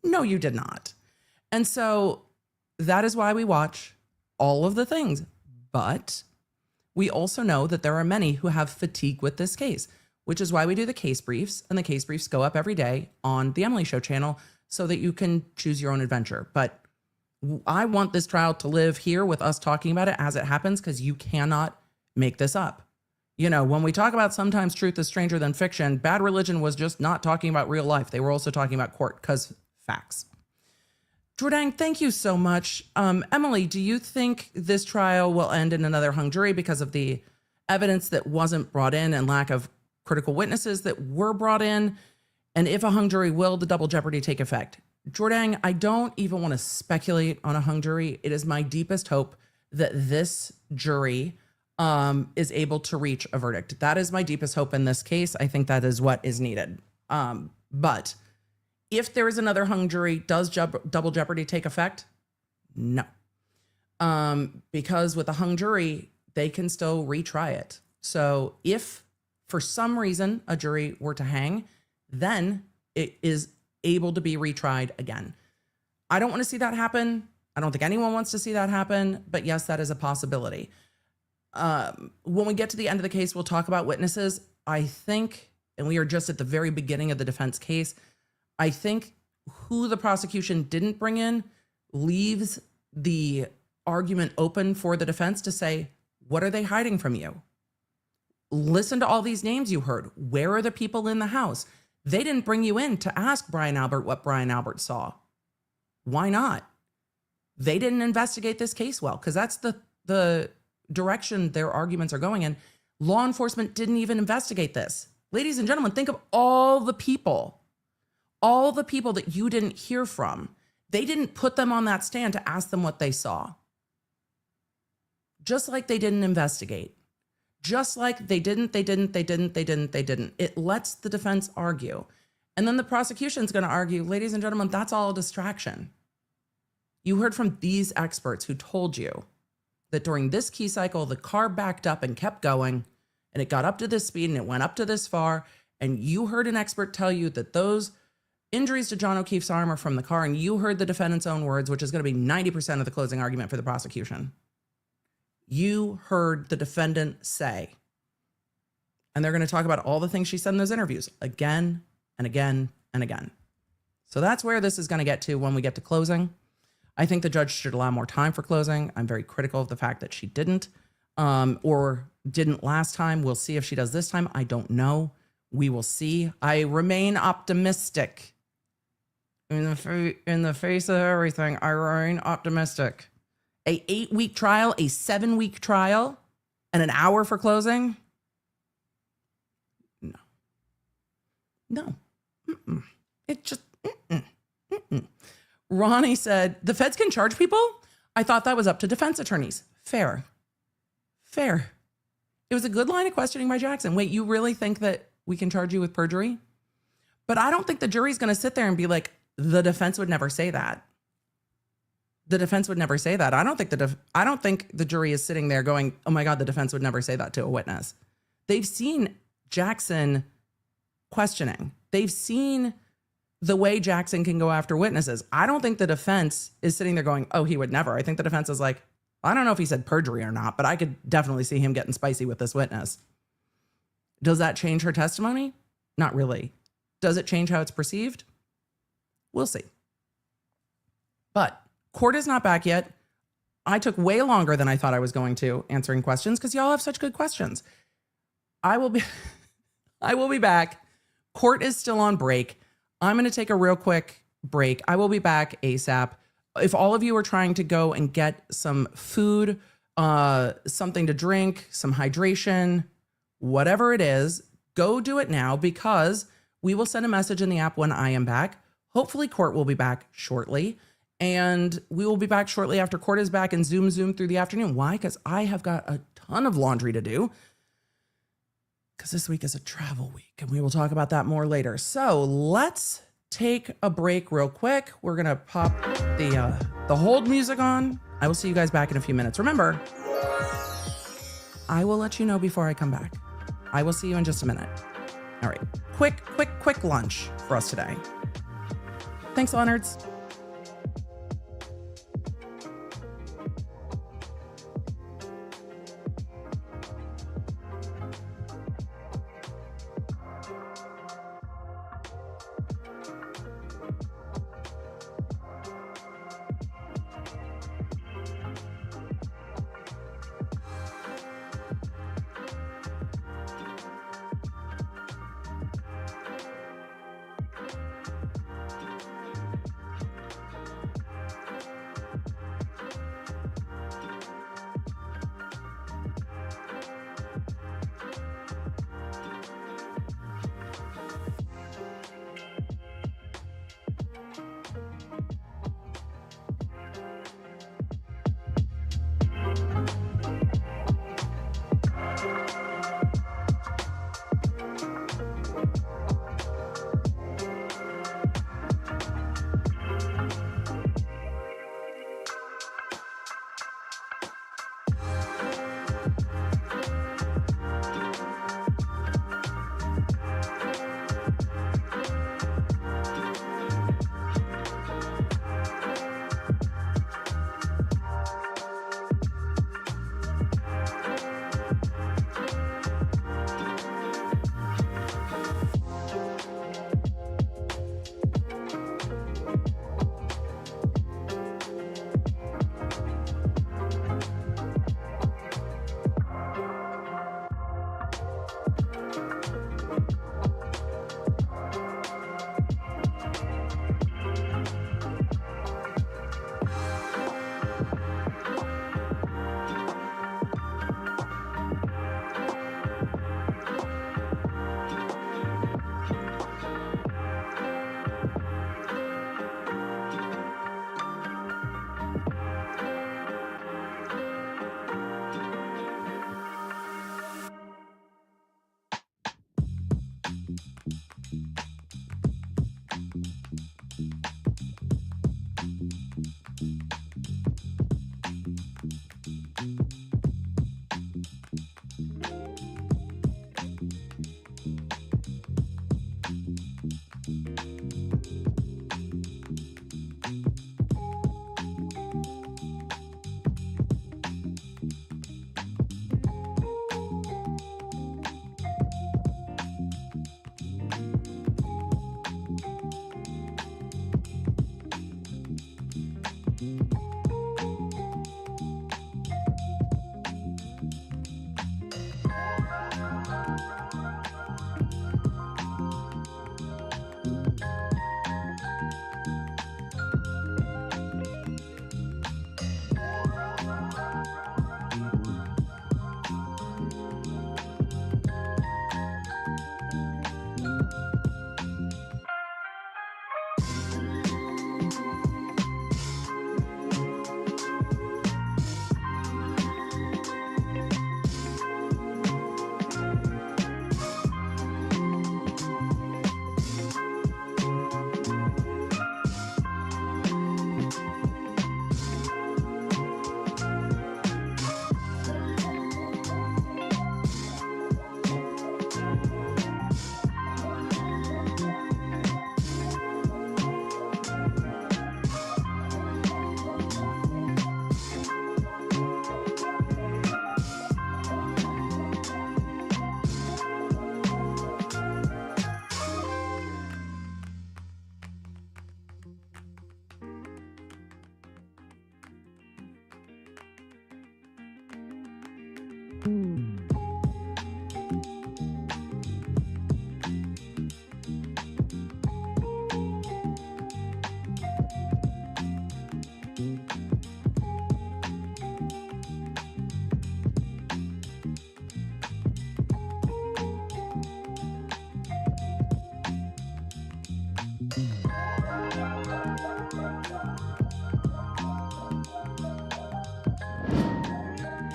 No, you did not. And so that is why we watch all of the things. But we also know that there are many who have fatigue with this case, which is why we do the case briefs. And the case briefs go up every day on the Emily Show channel so that you can choose your own adventure. But I want this trial to live here with us talking about it as it happens, because you cannot make this up. When we talk about sometimes truth is stranger than fiction, Bad Religion was just not talking about real life. They were also talking about court, because facts. Jordan, thank you so much. Emily, do you think this trial will end in another hung jury because of the evidence that wasn't brought in and lack of critical witnesses that were brought in? And if a hung jury, will the double jeopardy take effect? Jordan, I don't even want to speculate on a hung jury. It is my deepest hope that this jury is able to reach a verdict. That is my deepest hope in this case. I think that is what is needed. But if there is another hung jury, does double jeopardy take effect? No. Because with a hung jury, they can still retry it. So if for some reason a jury were to hang, then it is able to be retried again. I don't want to see that happen. I don't think anyone wants to see that happen, but yes, that is a possibility. When we get to the end of the case, we'll talk about witnesses. I think, and we are just at the very beginning of the defense case, I think who the prosecution didn't bring in leaves the argument open for the defense to say, what are they hiding from you? Listen to all these names you heard. Where are the people in the house? They didn't bring you in to ask Brian Albert what Brian Albert saw. Why not? They didn't investigate this case well, because that's the direction their arguments are going in. Law enforcement didn't even investigate this. Ladies and gentlemen, think of all the people that you didn't hear from. They didn't put them on that stand to ask them what they saw. Just like they didn't investigate. Just like they didn't. It lets the defense argue. And then the prosecution's going to argue, ladies and gentlemen, that's all a distraction. You heard from these experts who told you that during this key cycle, the car backed up and kept going, and it got up to this speed and it went up to this far. And you heard an expert tell you that those injuries to John O'Keefe's arm are from the car, and you heard the defendant's own words, which is going to be 90% of the closing argument for the prosecution. You heard the defendant say, and they're going to talk about all the things she said in those interviews again and again and again. So that's where this is going to get to when we get to closing. I think the judge should allow more time for closing. I'm very critical of the fact that she didn't, or didn't last time. We'll see if she does this time. I don't know. We will see. I remain optimistic. In the face of everything, I remain optimistic. A 8-week trial, a 7-week trial, and an hour for closing? No. Mm-mm. It just, mm-mm. Ronnie said, the feds can charge people? I thought that was up to defense attorneys. Fair. It was a good line of questioning by Jackson. Wait, you really think that we can charge you with perjury? But I don't think the jury's going to sit there and be like, the defense would never say that. The defense would never say that. I don't think the jury is sitting there going, oh my God, the defense would never say that to a witness. They've seen Jackson questioning. They've seen the way Jackson can go after witnesses. I don't think the defense is sitting there going, oh, he would never. I think the defense is like, I don't know if he said perjury or not, but I could definitely see him getting spicy with this witness. Does that change her testimony? Not really. Does it change how it's perceived? We'll see. But court is not back yet. I took way longer than I thought I was going to answering questions because y'all have such good questions. I will be back. Court is still on break. I'm going to take a real quick break. I will be back ASAP. If all of you are trying to go and get some food, something to drink, some hydration, whatever it is, go do it now because we will send a message in the app when I am back. Hopefully court will be back shortly. And we will be back shortly after court is back and zoom through the afternoon. Why? Because I have got a ton of laundry to do. Because this week is a travel week, and we will talk about that more later. So let's take a break real quick. We're going to pop the hold music on. I will see you guys back in a few minutes. Remember, I will let you know before I come back. I will see you in just a minute. All right. Quick lunch for us today. Thanks, Leonards.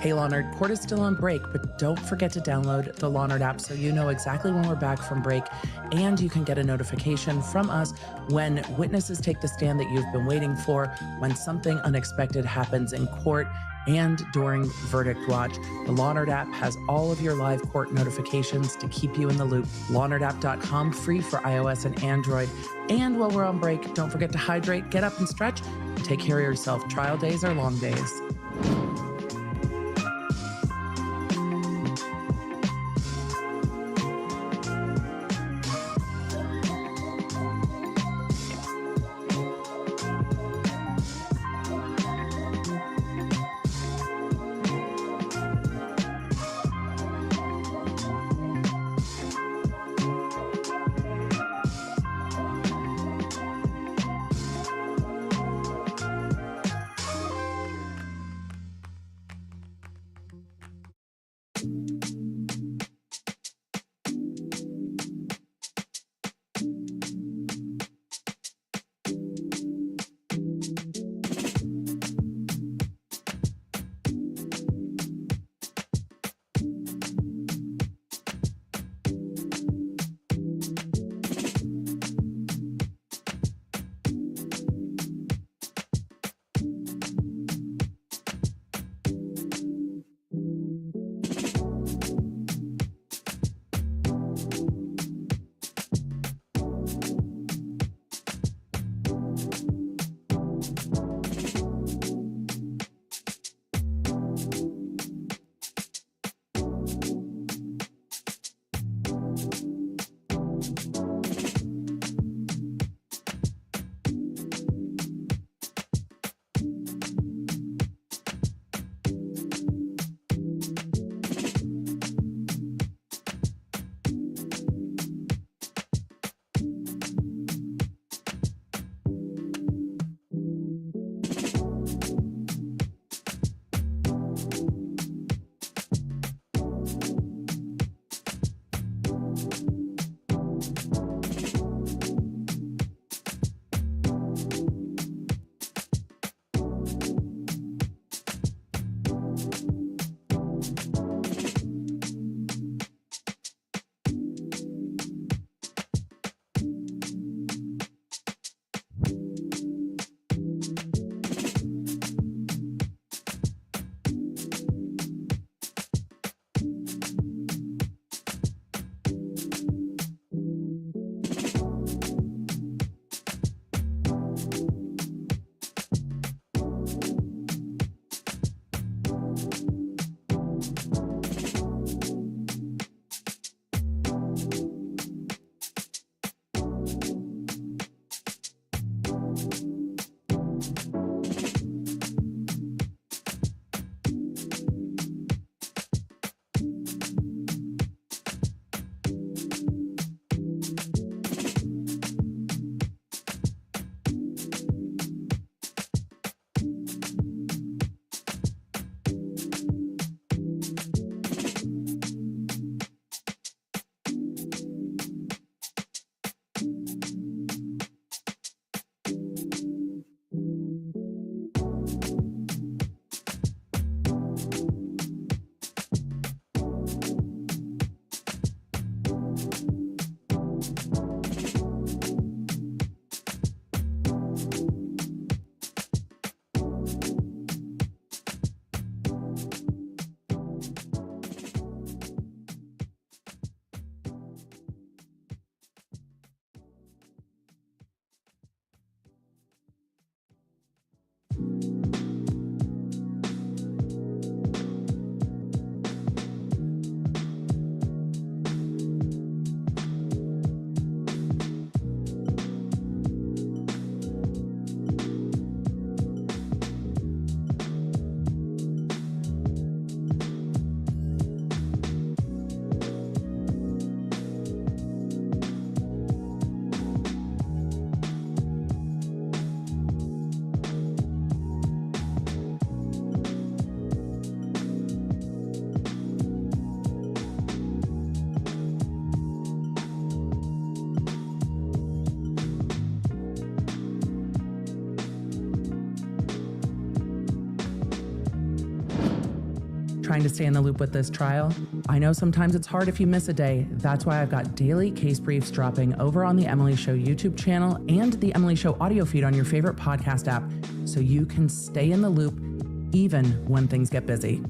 Hey, Law Nerd, court is still on break, but don't forget to download the Law Nerd app so you know exactly when we're back from break, and you can get a notification from us when witnesses take the stand that you've been waiting for, when something unexpected happens in court, and during Verdict Watch. The Law Nerd app has all of your live court notifications to keep you in the loop. LawNerdApp.com, free for iOS and Android. And while we're on break, don't forget to hydrate, get up and stretch, and take care of yourself. Trial days are long days. trying to stay in the loop with this trial? I know sometimes it's hard if you miss a day. That's why I've got daily case briefs dropping over on the Emily Show YouTube channel and the Emily Show audio feed on your favorite podcast app, so you can stay in the loop even when things get busy.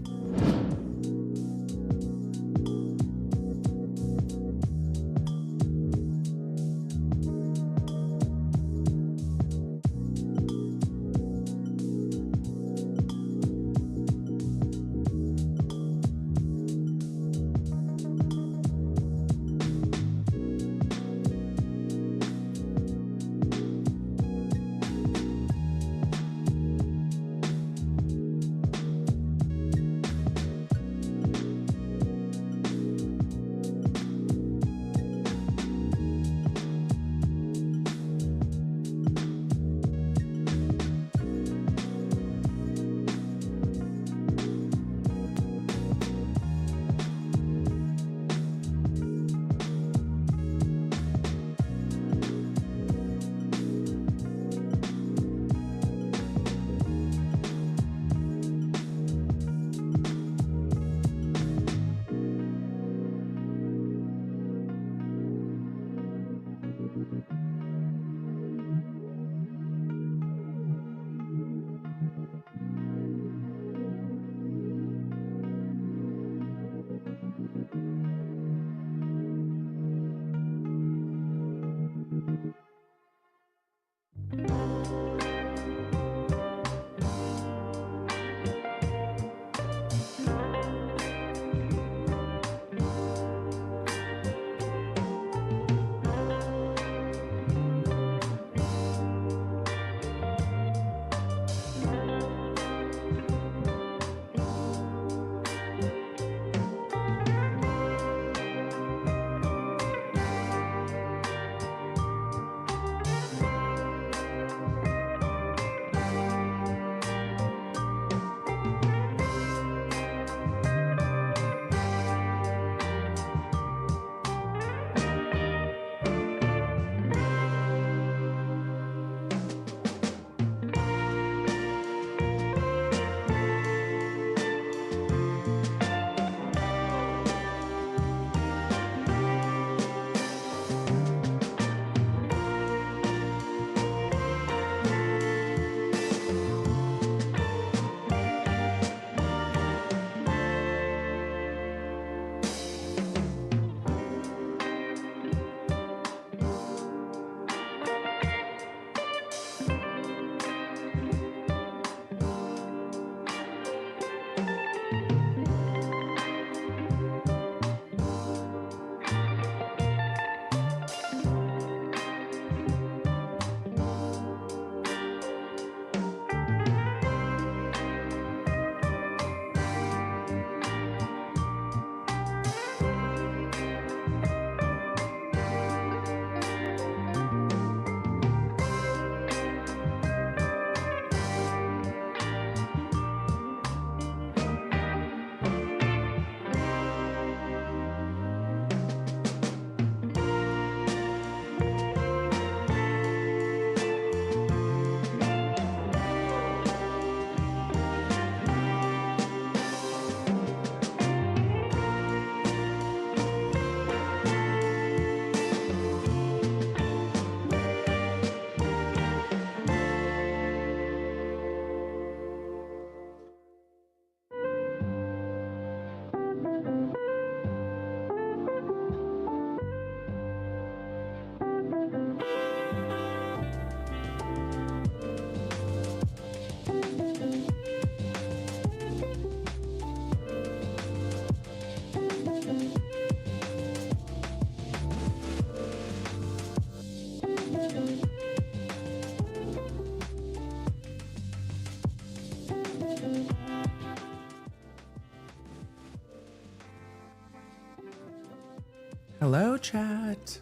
Hello, chat.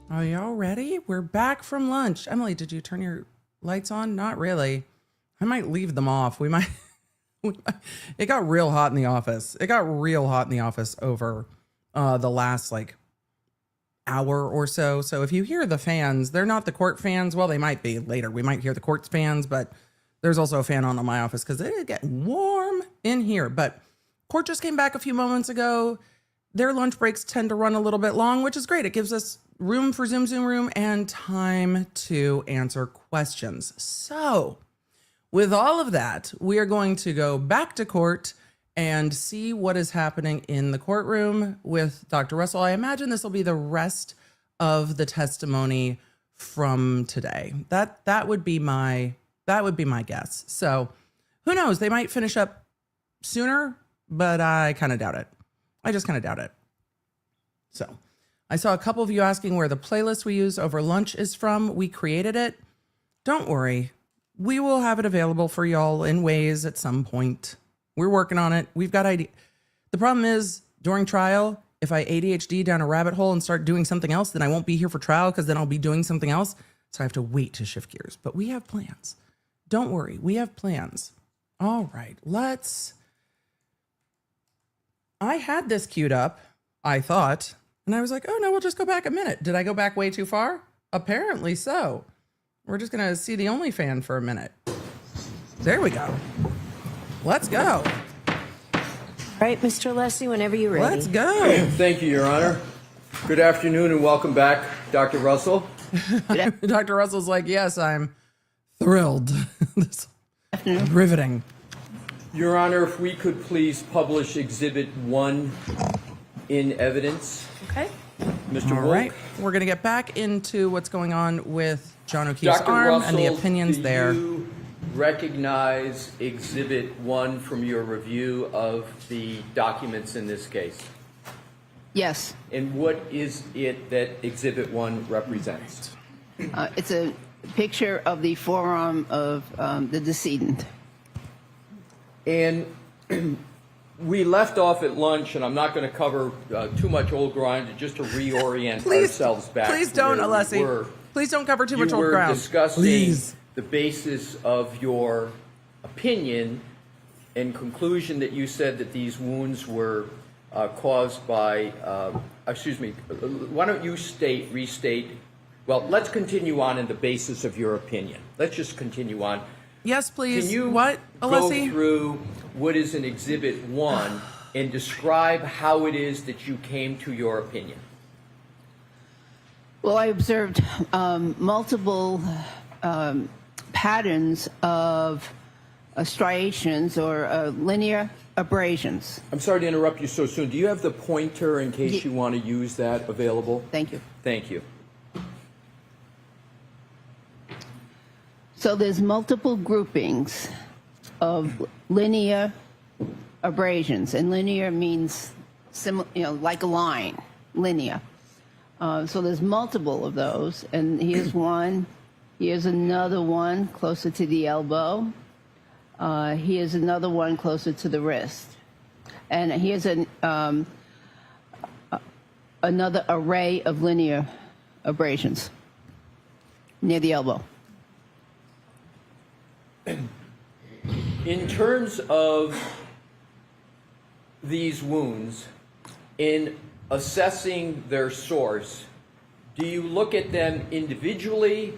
Are y'all ready? We're back from lunch. Emily, did you turn your lights on? Not really. I might leave them off. We might. It got real hot in the office. It got real hot in the office over the last hour or so. So if you hear the fans, they're not the court fans. Well, they might be later. We might hear the court's fans, but there's also a fan on in my office because it is getting warm in here. But Court just came back a few moments ago. Their lunch breaks tend to run a little bit long, which is great. It gives us room for Zoom room and time to answer questions. So with all of that, we are going to go back to court and see what is happening in the courtroom with Dr. Russell. I imagine this will be the rest of the testimony from today. That would be my guess. So who knows? They might finish up sooner, but I kind of doubt it. I just kind of doubt it. So I saw a couple of you asking where the playlist we use over lunch is from. We created it. Don't worry. We will have it available for y'all in ways at some point. We're working on it. We've got idea. The problem is during trial, if I ADHD down a rabbit hole and start doing something else, then I won't be here for trial because then I'll be doing something else. So I have to wait to shift gears. But we have plans. Don't worry. We have plans. All right. I had this queued up, I thought, and I was like, oh no, we'll just go back a minute. Did I go back way too far? Apparently so. We're just going to see the OnlyFan for a minute. There we go. Let's go. All right, Mr. Alessi, whenever you're ready. Let's go. Thank you, Your Honor. Good afternoon and welcome back, Dr. Russell. Dr. Russell's like, yes, I'm thrilled. This is riveting. Your Honor, if we could please publish Exhibit 1 in evidence. Okay. Mr. All Wolk. right. We're going to get back into what's going on with John O'Keefe's Dr. arm Russell, and the opinions there. Do you recognize Exhibit 1 from your review of the documents in this case? Yes. And what is it that Exhibit 1 represents? It's a picture of the forearm of the decedent. And we left off at lunch, and I'm not going to cover too much old ground just to reorient ourselves back. Please to don't, where we Alessi. were. Please don't cover too much old You were ground. discussing Please. the basis of your opinion and conclusion that you said that these wounds were caused by, why don't you restate, well, let's continue on in the basis of your opinion. Let's just continue on. Yes, please. Can you what, go Alessi? through what is in Exhibit 1 and describe how it is that you came to your opinion? Well, I observed multiple patterns of striations or linear abrasions. I'm sorry to interrupt you so soon. Do you have the pointer in case you want to use that available? Thank you. Thank you. So there's multiple groupings of linear abrasions, and linear means like a line, linear. So there's multiple of those, and here's one. Here's another one closer to the elbow. Here's another one closer to the wrist, and here's another array of linear abrasions near the elbow. In terms of these wounds, in assessing their source, do you look at them individually,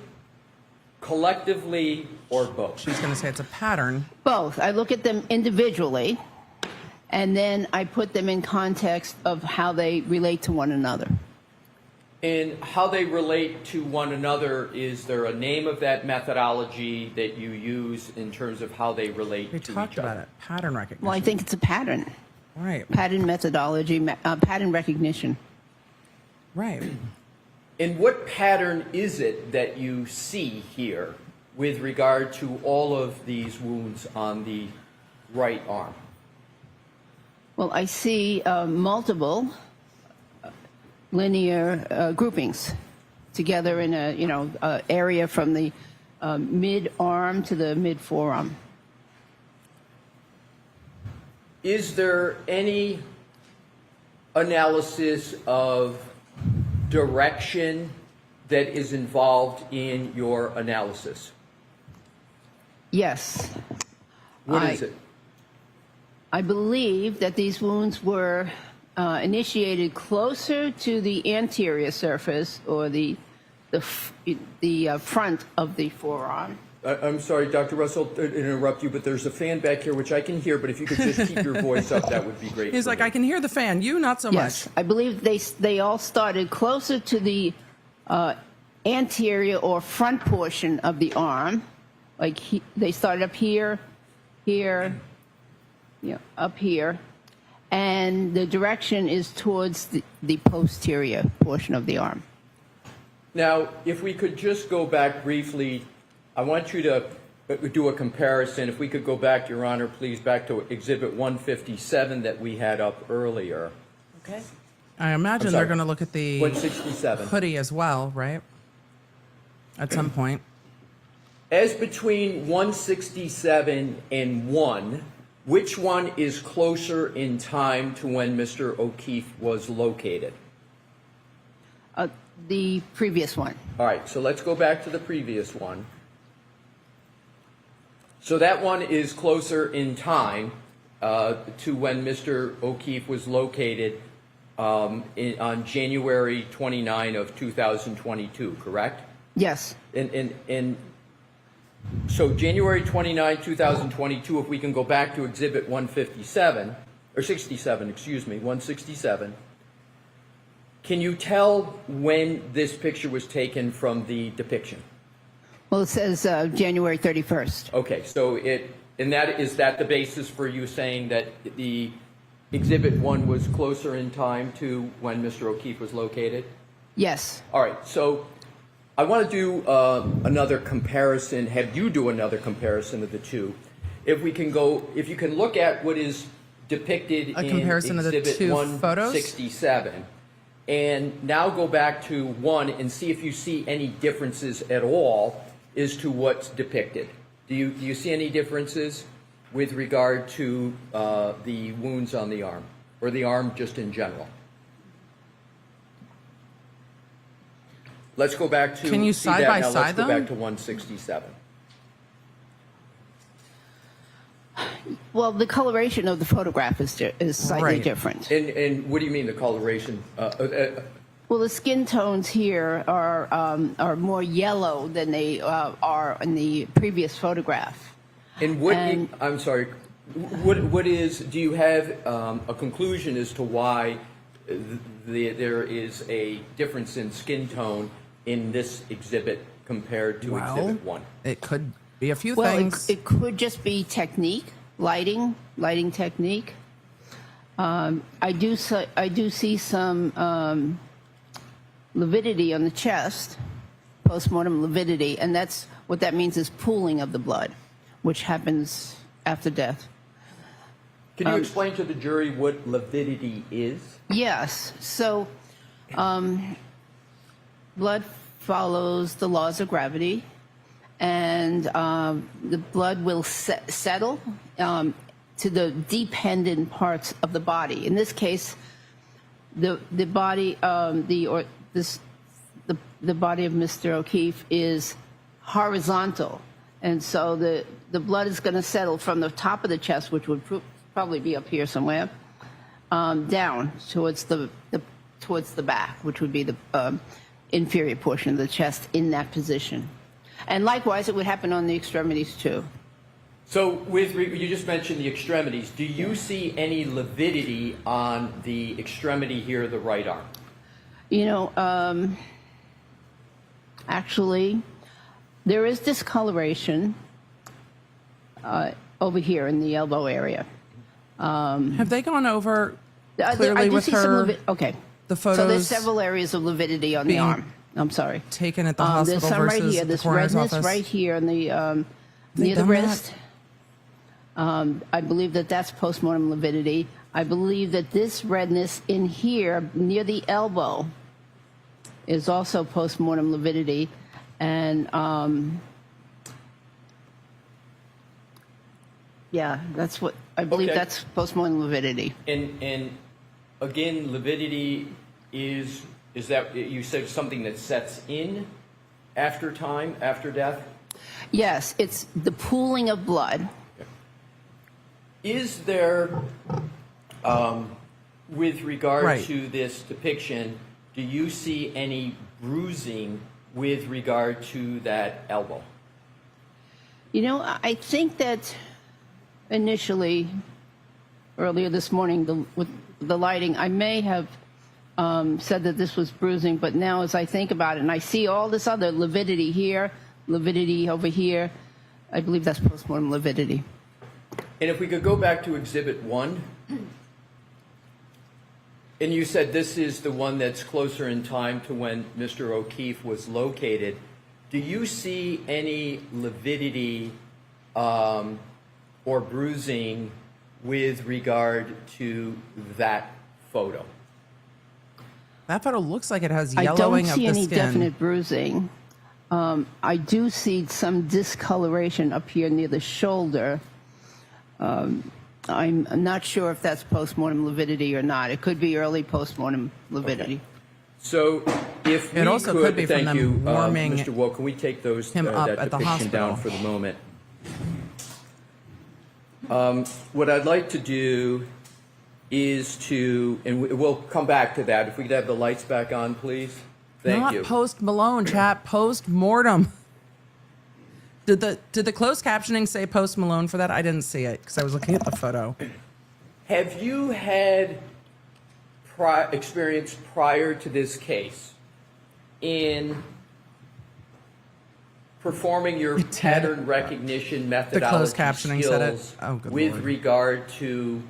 collectively, or both? She's going to say it's a pattern. Both. I look at them individually, and then I put them in context of how they relate to one another. And how they relate to one another, is there a name of that methodology that you use in terms of how they relate to each other? We talked about it. Pattern recognition. Well, I think it's a pattern. Right. Pattern methodology, pattern recognition. Right. And what pattern is it that you see here with regard to all of these wounds on the right arm? Well, I see multiple linear groupings together in a area from the mid arm to the mid forearm. Is there any analysis of direction that is involved in your analysis? Yes. What is it? I believe that these wounds were initiated closer to the anterior surface or the front of the forearm, I'm sorry, Dr. Russell, to interrupt you, but there's a fan back here which I can hear, but if you could just keep your voice up, that would be great. He's like, I can hear the fan. You, not so Yes, much. I believe they all started closer to the anterior or front portion of the arm. Like they started up here, up here, and the direction is towards the posterior portion of the arm. Now, if we could just go back briefly, I want you to do a comparison. If we could go back, Your Honor, please, back to Exhibit 157 that we had up earlier. Okay. I imagine they're going to look at the 167. hoodie as well, right? At some point. As between 167 and 1, which one is closer in time to when Mr. O'Keefe was located? The previous one. All right, so let's go back to the previous one. So that one is closer in time to when Mr. O'Keefe was located on January 29 of 2022, correct? Yes. And so January 29, 2022, if we can go back to Exhibit 157, or 67, excuse me, 167, can you tell when this picture was taken from the depiction? Well, it says January 31st. Okay, so is that the basis for you saying that the Exhibit 1 was closer in time to when Mr. O'Keefe was located? Yes. All right, so I want to do another comparison, have you do another comparison of the two. If you can look at what is depicted A in comparison of the Exhibit two 167, and now go back to 1 and see if you see any differences at all as to what's depicted. Do you see any differences with regard to the wounds on the arm, or the arm just in general? Let's go back to. Can you see side that by now. side Let's go them? back to 167. Well, the coloration of the photograph is slightly Right. different. And what do you mean the coloration? Well, the skin tones here are more yellow than they are in the previous photograph. And I'm sorry. What is? Do you have a conclusion as to why there is a difference in skin tone in this exhibit compared to Exhibit 1? It could be a few Well, things. it could just be technique, lighting technique. I do see some lividity on the chest, postmortem lividity, and that's what that means is pooling of the blood, which happens after death. Can you explain to the jury what lividity is? Yes. So, blood follows the laws of gravity, and the blood will settle to the dependent parts of the body. In this case, the body the body of Mr. O'Keefe is horizontal, and so the blood is going to settle from the top of the chest, which would probably be up here somewhere, down towards the back, which would be the inferior portion of the chest in that position. And likewise, it would happen on the extremities too. So, you just mentioned the extremities. Do you see any lividity on the extremity here, the right arm? You know, actually, there is discoloration over here in the elbow area. Have they gone over I clearly do with see her okay. the photos? So there's several areas of lividity on the being arm. I'm sorry. taken at the hospital There's some versus right here. the This coroner's redness office? right here in the They near the done wrist. I believe that that's postmortem lividity. I believe that this redness in here near the elbow is also postmortem lividity, and yeah, that's what I believe. Okay. That's postmortem lividity. And again, lividity is that you said something that sets in after time, after death? Yes, it's the pooling of blood. Is there, with regard Right. to this depiction, do you see any bruising with regard to that elbow? You know, I think that initially, earlier this morning, with the lighting, I may have said that this was bruising, but now as I think about it, and I see all this other lividity here, lividity over here, I believe that's postmortem lividity. And if we could go back to Exhibit 1, and you said this is the one that's closer in time to when Mr. O'Keefe was located, do you see any lividity or bruising with regard to that photo? That photo looks like it has I yellowing don't of see the any skin. definite bruising. I do see some discoloration up here near the shoulder. I'm not sure if that's postmortem lividity or not. It could be early postmortem lividity. Okay. So if we It also could be from thank them you, warming Mr. Wool, can we take those him up that at the depiction down hospital. for the moment? What I'd like to do is to, and we'll come back to that. If we could have the lights back on, please. Thank Not you. post Malone, chat. Post mortem. Did the closed captioning say post Malone for that? I didn't see it because I was looking at the photo. Have you had experience prior to this case in performing your pattern recognition methodology closed captioning said it. skills Oh, good with Lord. regard to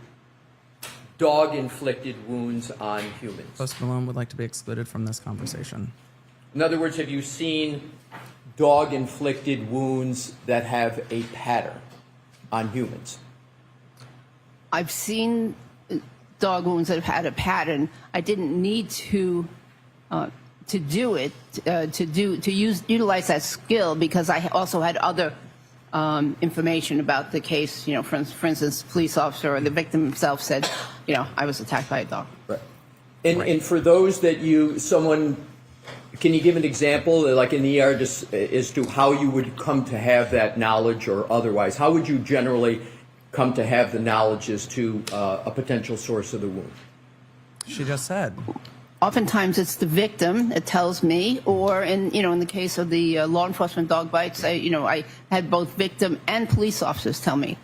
dog-inflicted wounds on humans? Post Malone would like to be excluded from this conversation. In other words, have you seen dog-inflicted wounds that have a pattern on humans? I've seen dog wounds that have had a pattern. I didn't need to do it utilize that skill because I also had other information about the case. You know, for instance, police officer or the victim himself said, you know, I was attacked by a dog. Right. And for those that can you give an example, like in the ER, just as to how you would come to have that knowledge or otherwise? How would you generally come to have the knowledge as to a potential source of the wound? She just said. Oftentimes it's the victim that tells me, or in the case of the law enforcement dog bites, I had both victim and police officers tell me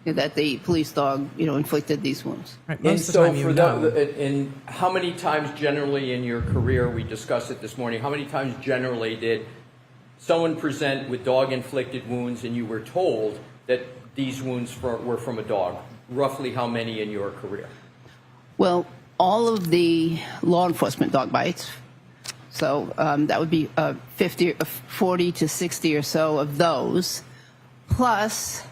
that the police dog, inflicted these wounds. Right, And most of the so time and how many times generally in your career, we discussed it this morning, how many times generally did someone present with dog-inflicted wounds and you were told that these wounds were from a dog? Roughly how many in your career? Well, all of the law enforcement dog bites, so that would be 40 to 60 or so of those, plus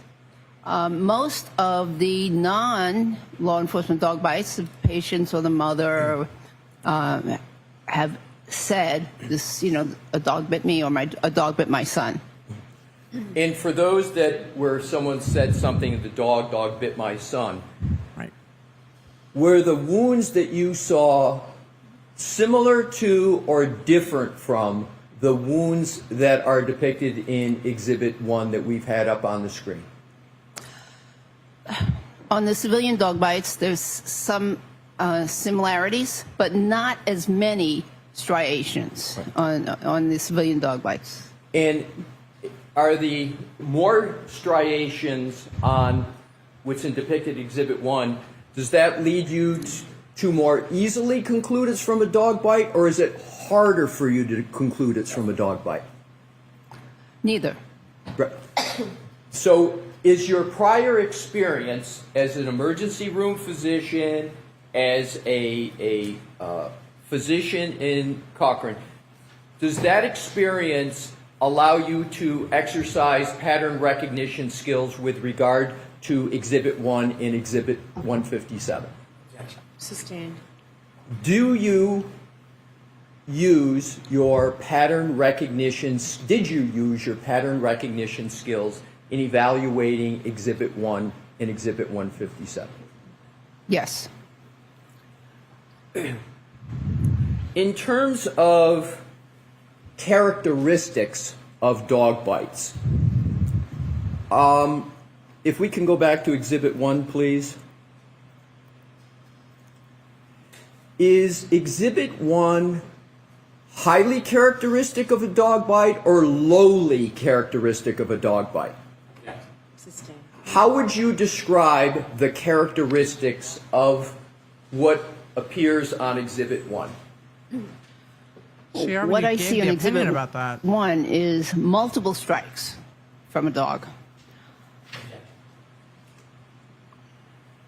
most of the non-law enforcement dog bites, the patients or the mother have said this, a dog bit me or a dog bit my son. And for those where someone said something, the dog bit my son, Right. were the wounds that you saw similar to or different from the wounds that are depicted in Exhibit 1 that we've had up on the screen? On the civilian dog bites, there's some similarities, but not as many striations on the civilian dog bites. And are the more striations on what's depicted in Exhibit 1, does that lead you to more easily conclude it's from a dog bite, or is it harder for you to conclude it's from a dog bite? Neither. Right. So is your prior experience as an emergency room physician, as a physician in Cochrane, does that experience allow you to exercise pattern recognition skills with regard to Exhibit 1 and Exhibit 157? Sustained. Do you use your pattern recognition, did you use your pattern recognition skills in evaluating Exhibit 1 and Exhibit 157? Yes. In terms of characteristics of dog bites, if we can go back to Exhibit 1, please. Is Exhibit 1 highly characteristic of a dog bite or lowly characteristic of a dog bite? How would you describe the characteristics of what appears on Exhibit 1? She already What I gave see the on opinion Exhibit about that. 1 is multiple strikes from a dog.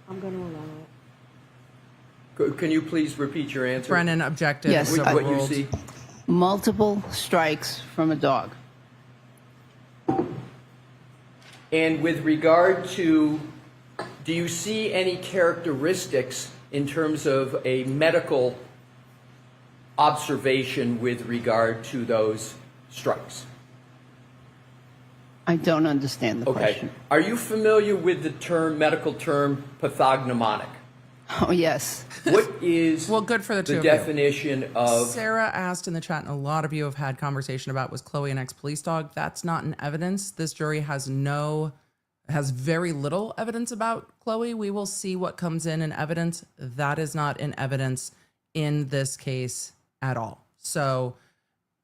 I'm going to allow it. Can you please repeat your answer? Brennan objected. Yes, so What you ruled. see? Multiple strikes from a dog. And with regard to, do you see any characteristics in terms of a medical observation with regard to those strikes? I don't understand the Okay. question. Are you familiar with the medical term pathognomonic? Oh, yes. What is Well, good for the two the of you. definition of... Sarah asked in the chat, and a lot of you have had conversation about, was Chloe an ex-police dog? That's not in evidence. This jury has very little evidence about Chloe. We will see what comes in evidence. That is not in evidence in this case at all. So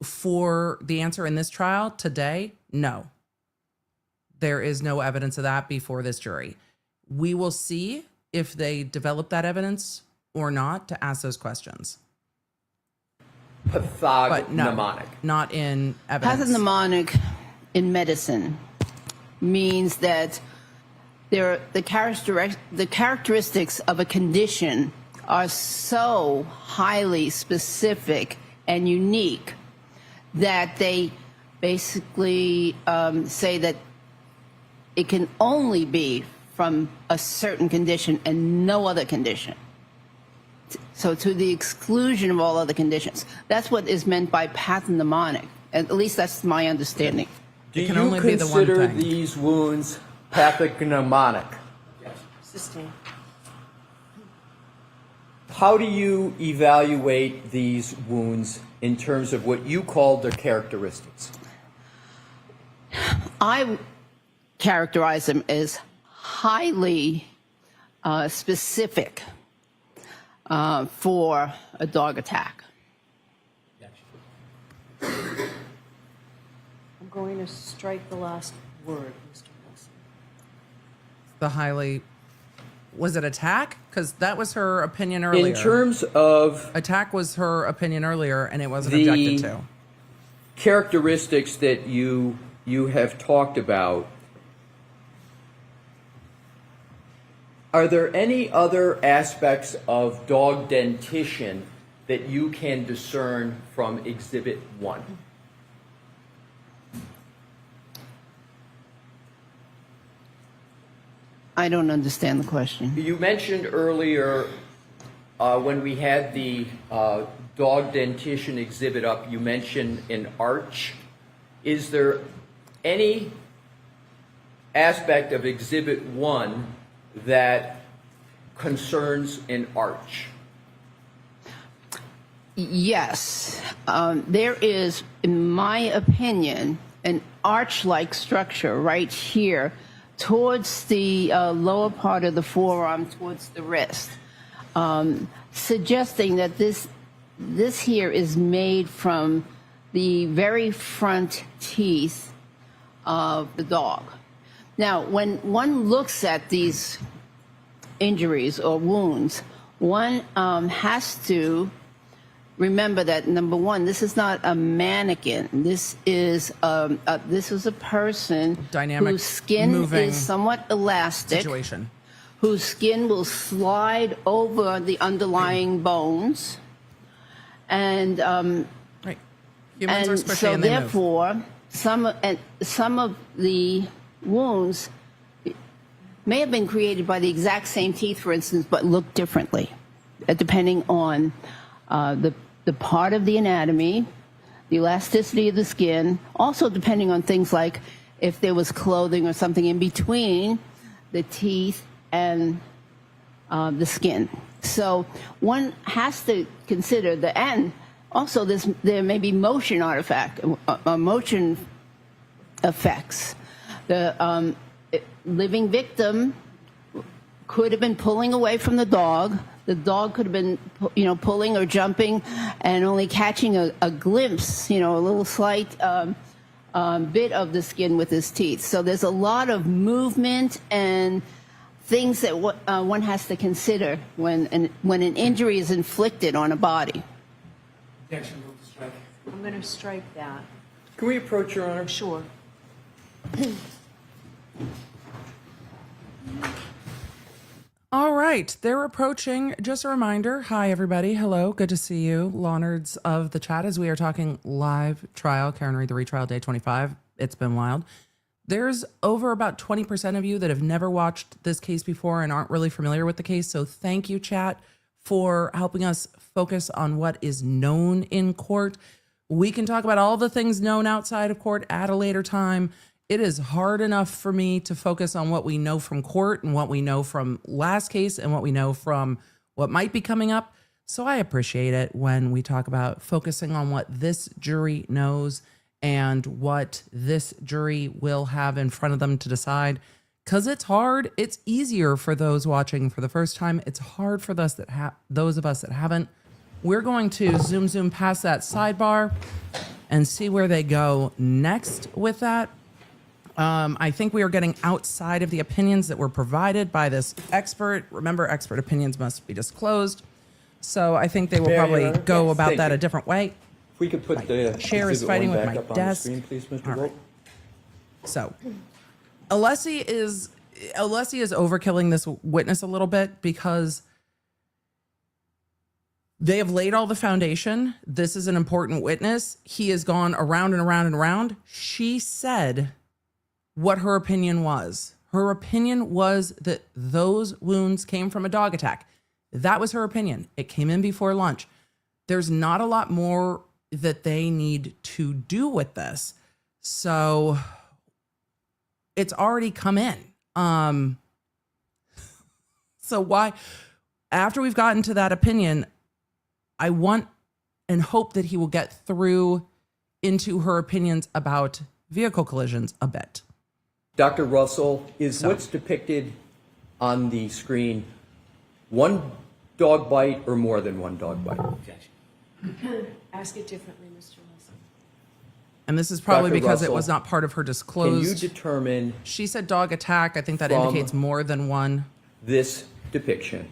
for the answer in this trial today, no. There is no evidence of that before this jury. We will see if they develop that evidence or not to ask those questions. But no, pathognomonic? not in evidence. Pathognomonic in medicine means that the characteristics of a condition are so highly specific and unique that they basically say that it can only be from a certain condition and no other condition. So to the exclusion of all other conditions. That's what is meant by pathognomonic. At least that's my understanding. Do It can you only be the one consider thing. these wounds pathognomonic? Sustain. How do you evaluate these wounds in terms of what you call their characteristics? I characterize them as highly specific for a dog attack. I'm going to strike the last word, Mr. Wilson. The highly, was it attack? Because that was her opinion earlier. In terms of Attack was her opinion earlier, and it wasn't The- objected to. characteristics that you have talked about, are there any other aspects of dog dentition that you can discern from Exhibit 1? I don't understand the question. You mentioned earlier when we had the dog dentition exhibit up, you mentioned an arch. Is there any aspect of Exhibit 1 that concerns an arch? Yes. There is, in my opinion, an arch-like structure right here towards the lower part of the forearm, towards the wrist, suggesting that this here is made from the very front teeth of the dog. Now, when one looks at these injuries or wounds, one has to remember that, number one, this is not a mannequin. This is a person Dynamic, whose skin moving is somewhat elastic, Situation. whose skin will slide over the underlying bones, and Right. Humans are squishy so and they move. therefore some of the wounds may have been created by the exact same teeth, for instance, but look differently, depending on the part of the anatomy, the elasticity of the skin, also depending on things like if there was clothing or something in between the teeth and the skin. So one has to consider and also there may be motion motion effects. The living victim could have been pulling away from the dog. The dog could have been, pulling or jumping and only catching a glimpse, a little slight bit of the skin with his teeth. So there's a lot of movement and things that one has to consider when an injury is inflicted on a body. I'm going to strike that. Can we approach, Your Honor? Sure. All right, they're approaching. Just a reminder. Hi, everybody. Hello. Good to see you. Law nerds of the chat as we are talking live trial, Karen Reed, the retrial, day 25. It's been wild. There's over about 20% of you that have never watched this case before and aren't really familiar with the case. So thank you, chat, for helping us focus on what is known in court. We can talk about all the things known outside of court at a later time. It is hard enough for me to focus on what we know from court and what we know from last case and what we know from what might be coming up. So I appreciate it when we talk about focusing on what this jury knows and what this jury will have in front of them to decide. Because it's hard. It's easier for those watching for the first time. It's hard for those of us that haven't. We're going to zoom past that sidebar and see where they go next with that. I think we are getting outside of the opinions that were provided by this expert. Remember, expert opinions must be disclosed. So I think they will probably go about that a different way. If we could put the chair is exhibit fighting one with back my up on the desk. screen, please, Mr. All Vogt. right. So Alessi is overkilling this witness a little bit because they have laid all the foundation. This is an important witness. He has gone around and around and around. She said what her opinion was. Her opinion was that those wounds came from a dog attack. That was her opinion. It came in before lunch. There's not a lot more that they need to do with this. So it's already come in. So why, after we've gotten to that opinion, I want and hope that he will get through into her opinions about vehicle collisions a bit. Dr. Russell, is what's depicted on the screen one dog bite or more than one dog bite? Ask it differently, Mr. Wilson. And this is probably Dr. because it Russell, was not part of her Can disclosed. you determine She said dog attack. I think that From- indicates more than one. this depiction?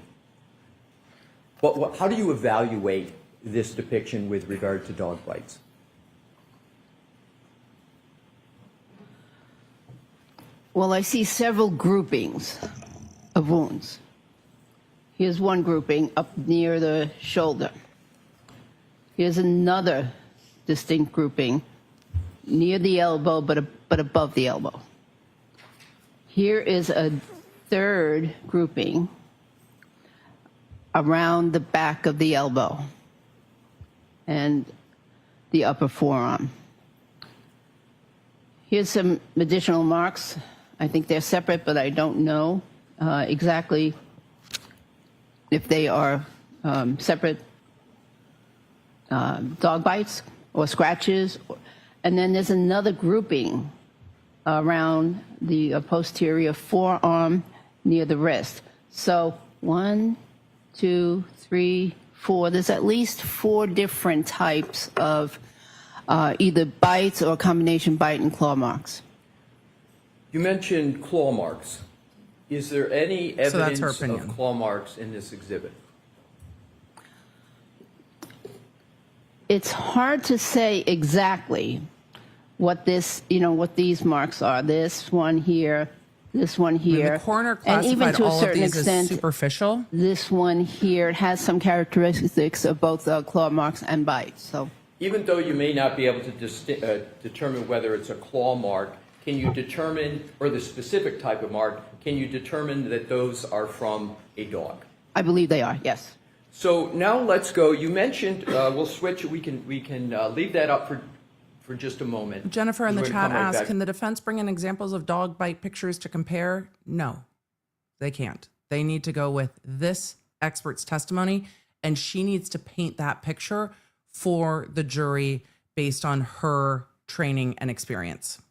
How do you evaluate this depiction with regard to dog bites? Well, I see several groupings of wounds. Here's one grouping up near the shoulder. Here's another distinct grouping near the elbow, but above the elbow. Here is a third grouping around the back of the elbow and the upper forearm. Here's some additional marks. I think they're separate, but I don't know exactly if they are separate dog bites or scratches. And then there's another grouping around the posterior forearm near the wrist. So 1, 2, 3, 4. There's at least 4 different types of either bites or combination bite and claw marks. You mentioned claw marks. Is there any So that's her evidence opinion. of claw marks in this exhibit? It's hard to say exactly what what these marks are. This one here, this one here. The coroner and even classified to a all of certain these as extent, superficial. this one here has some characteristics of both claw marks and bites. So Even though you may not be able to determine whether it's a claw mark, can you determine, or the specific type of mark, can you determine that those are from a dog? I believe they are, yes. So now let's go. You mentioned, we'll switch, we can leave that up for just a moment. Jennifer in the We're gonna chat come right asked, back. can the defense bring in examples of dog bite pictures to compare? No, they can't. They need to go with this expert's testimony, and she needs to paint that picture for the jury based on her training and experience.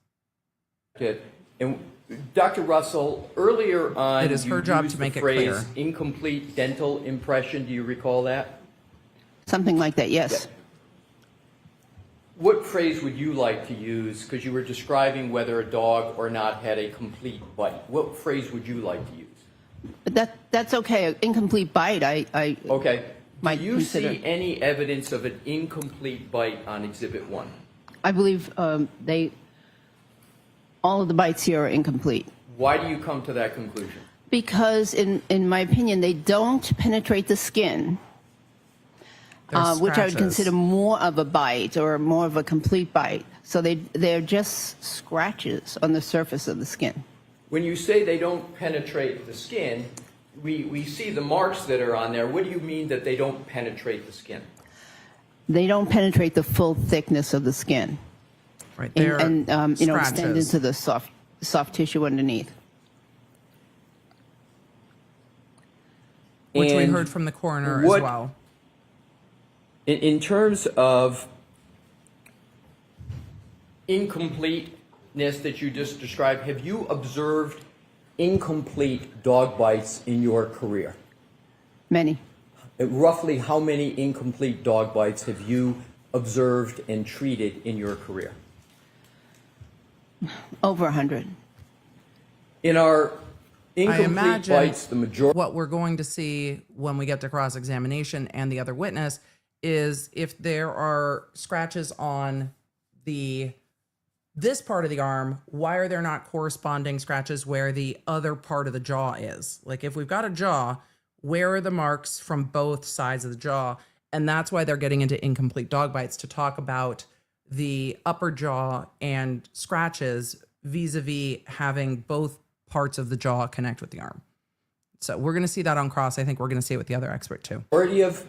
And Dr. Russell, earlier on, It is her you job used to make the it phrase clear. incomplete dental impression. Do you recall that? Something like that, yes. What phrase would you like to use? Because you were describing whether a dog or not had a complete bite. What phrase would you like to use? But that's okay. Incomplete bite, I Okay. might Do you consider. see any evidence of an incomplete bite on Exhibit 1? I believe all of the bites here are incomplete. Why do you come to that conclusion? Because in my opinion, they don't penetrate the skin, which I would consider more of a bite or more of a complete bite. So they're just scratches on the surface of the skin. When you say they don't penetrate the skin, we see the marks that are on there. What do you mean that they don't penetrate the skin? They don't penetrate the full thickness of the skin. Right there, And extend scratches. into the soft tissue underneath. Which we And heard from the coroner what- as well. In terms of incompleteness that you just described, have you observed incomplete dog bites in your career? Many. Roughly how many incomplete dog bites have you observed and treated in your career? Over 100. In our I incomplete imagine bites, the majority. what we're going to see when we get to cross-examination and the other witness is if there are scratches on this part of the arm, why are there not corresponding scratches where the other part of the jaw is? Like if we've got a jaw, where are the marks from both sides of the jaw? And that's why they're getting into incomplete dog bites, to talk about the upper jaw and scratches vis-a-vis having both parts of the jaw connect with the arm. So we're going to see that on cross. I think we're going to see it with the other expert too. Majority of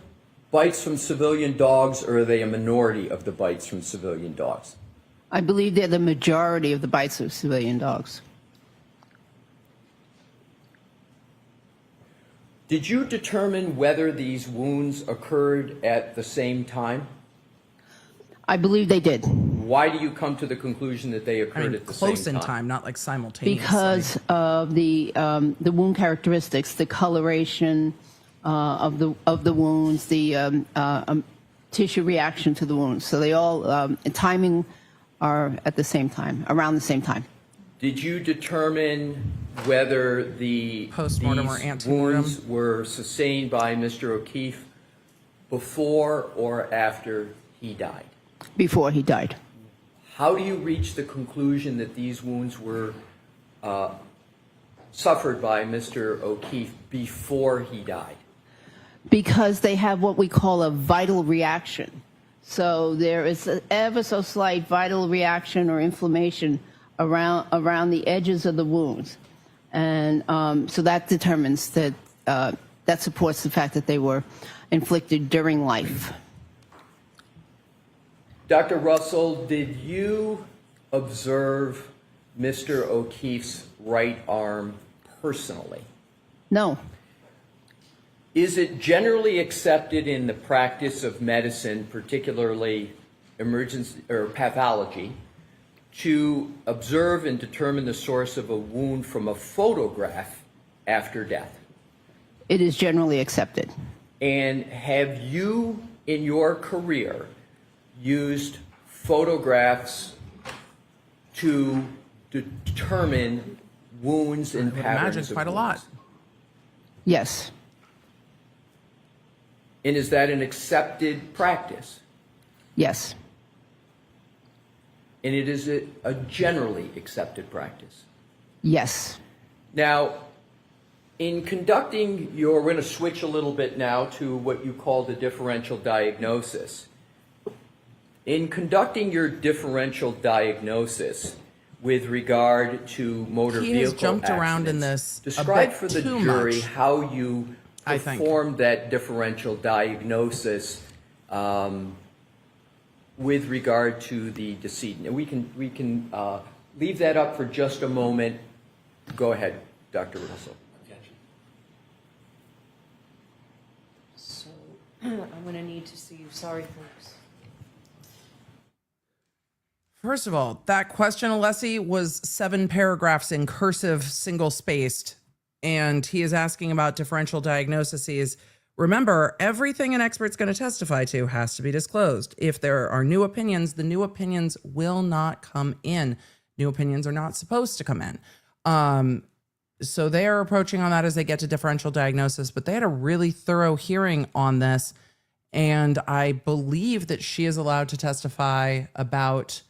bites from civilian dogs, or are they a minority of the bites from civilian dogs? I believe they're the majority of the bites of civilian dogs. Did you determine whether these wounds occurred at the same time? I believe they did. Why do you come to the conclusion that they I occurred mean, at the same close time? in time, not like simultaneously. Because of the wound characteristics, the coloration of the wounds, the tissue reaction to the wounds. So they all timing are at the same time, around the same time. Did you determine whether Postmortem or these antemortem? wounds were sustained by Mr. O'Keefe before or after he died? Before he died. How do you reach the conclusion that these wounds were suffered by Mr. O'Keefe before he died? Because they have what we call a vital reaction. So there is an ever so slight vital reaction or inflammation around the edges of the wounds. And so that determines that, that supports the fact that they were inflicted during life. Dr. Russell, did you observe Mr. O'Keefe's right arm personally? No. Is it generally accepted in the practice of medicine, particularly emergency or pathology, to observe and determine the source of a wound from a photograph after death? It is generally accepted. And have you, in your career, used photographs to determine wounds and I would patterns imagine of quite a lot. wounds? Yes. And is that an accepted practice? Yes. And it is a generally accepted practice? Yes. Now, in conducting we're going to switch a little bit now to what you call the differential diagnosis. In conducting your differential diagnosis with regard to motor He vehicle has jumped around in accidents, this a describe bit for the too jury much, how you I think. performed that differential diagnosis with regard to the decedent. And we can leave that up for just a moment. Go ahead, Dr. Russell. So I'm going to need to see you. Sorry, folks. First of all, that question, Alessi, was 7 paragraphs in cursive, single-spaced, and he is asking about differential diagnoses Remember, everything an expert's going to testify to has to be disclosed. If there are new opinions, the new opinions will not come in. New opinions are not supposed to come in. So they are approaching on that as they get to differential diagnosis, but they had a really thorough hearing on this. And I believe that she is allowed to testify about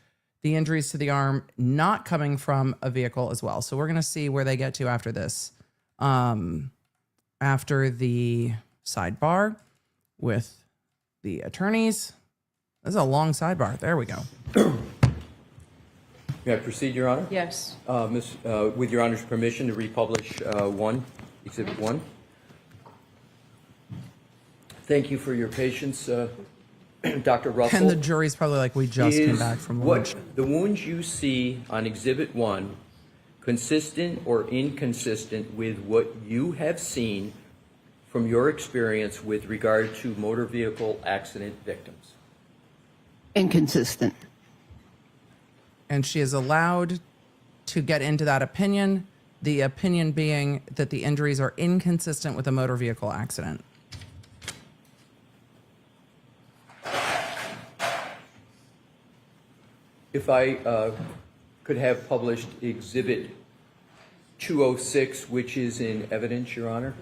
the injuries to the arm not coming from a vehicle as well. So we're going to see where they get to after this. After the sidebar with the attorneys. This is a long sidebar. There we go. May I proceed, Your Honor? Yes. With Your Honor's permission to republish Exhibit 1. Thank you for your patience, Dr. Russell. And the jury's probably like, we just came back from lunch. The wounds you see on Exhibit 1 consistent or inconsistent with what you have seen from your experience with regard to motor vehicle accident victims? Inconsistent. And she is allowed to get into that opinion, the opinion being that the injuries are inconsistent with a motor vehicle accident. If I could have published Exhibit 206, which is in evidence, Your Honor.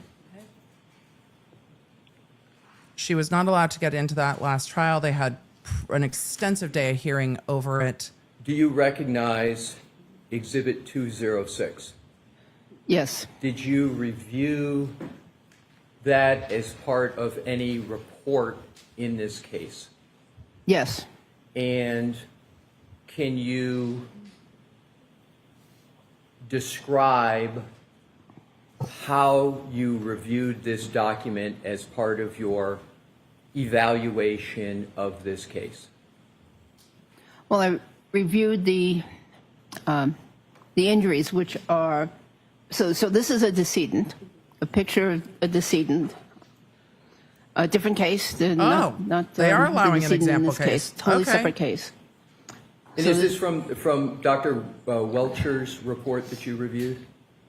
She was not allowed to get into that last trial. They had an extensive day of hearing over it. Do you recognize Exhibit 206? Yes. Did you review that as part of any report in this case? Yes. And can you describe how you reviewed this document as part of your evaluation of this case? Well, I reviewed the injuries, which are so this is a decedent, a picture of a decedent, a different case. Not they are the allowing an decedent in example this case. Totally Okay. separate case. And is this from Dr. Welcher's report that you reviewed?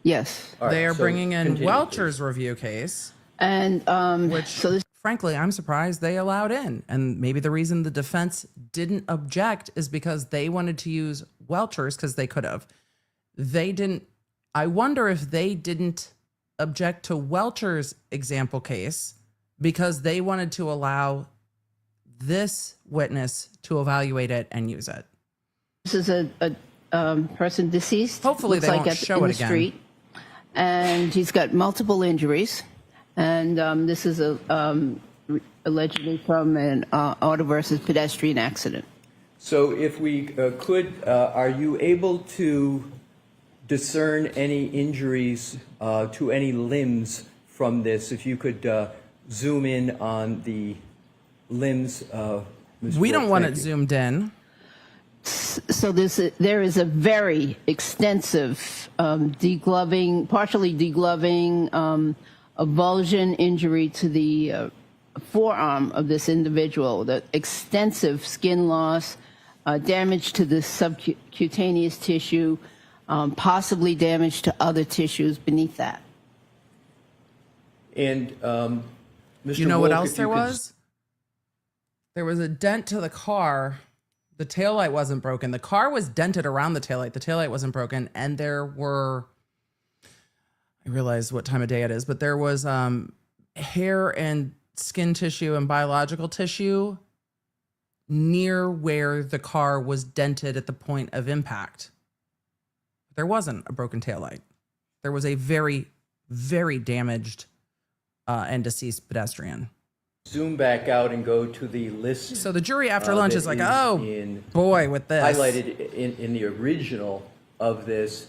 Yes. All right, They are so bringing in continue, Welcher's review case, And which, so this, frankly, I'm surprised they allowed in. And maybe the reason the defense didn't object is because they wanted to use Welcher's, because they could have. They didn't. I wonder if they didn't object to Welcher's example case because they wanted to allow this witness to evaluate it and use it. this is a person deceased. Hopefully looks they like won't show in it the again. street, and he's got multiple injuries. And this is allegedly from an auto versus pedestrian accident. So if we could, are you able to discern any injuries to any limbs from this? If you could zoom in on the limbs. Ms. We don't Brooks, want thank it you. zoomed in. So there is a very extensive degloving, partially degloving, avulsion injury to the forearm of this individual, the extensive skin loss, damage to the subcutaneous tissue, possibly damage to other tissues beneath that. And Mr. You know what Wolk, else if there you could- was? There was a dent to the car. The taillight wasn't broken. The car was dented around the taillight. The taillight wasn't broken. And there were, I realize what time of day it is, but there was hair and skin tissue and biological tissue near where the car was dented at the point of impact. There wasn't a broken taillight. There was a very, very damaged and deceased pedestrian. Zoom back out and go to the list. So the jury after lunch that is like, is oh in- boy, with this. highlighted in the original of this.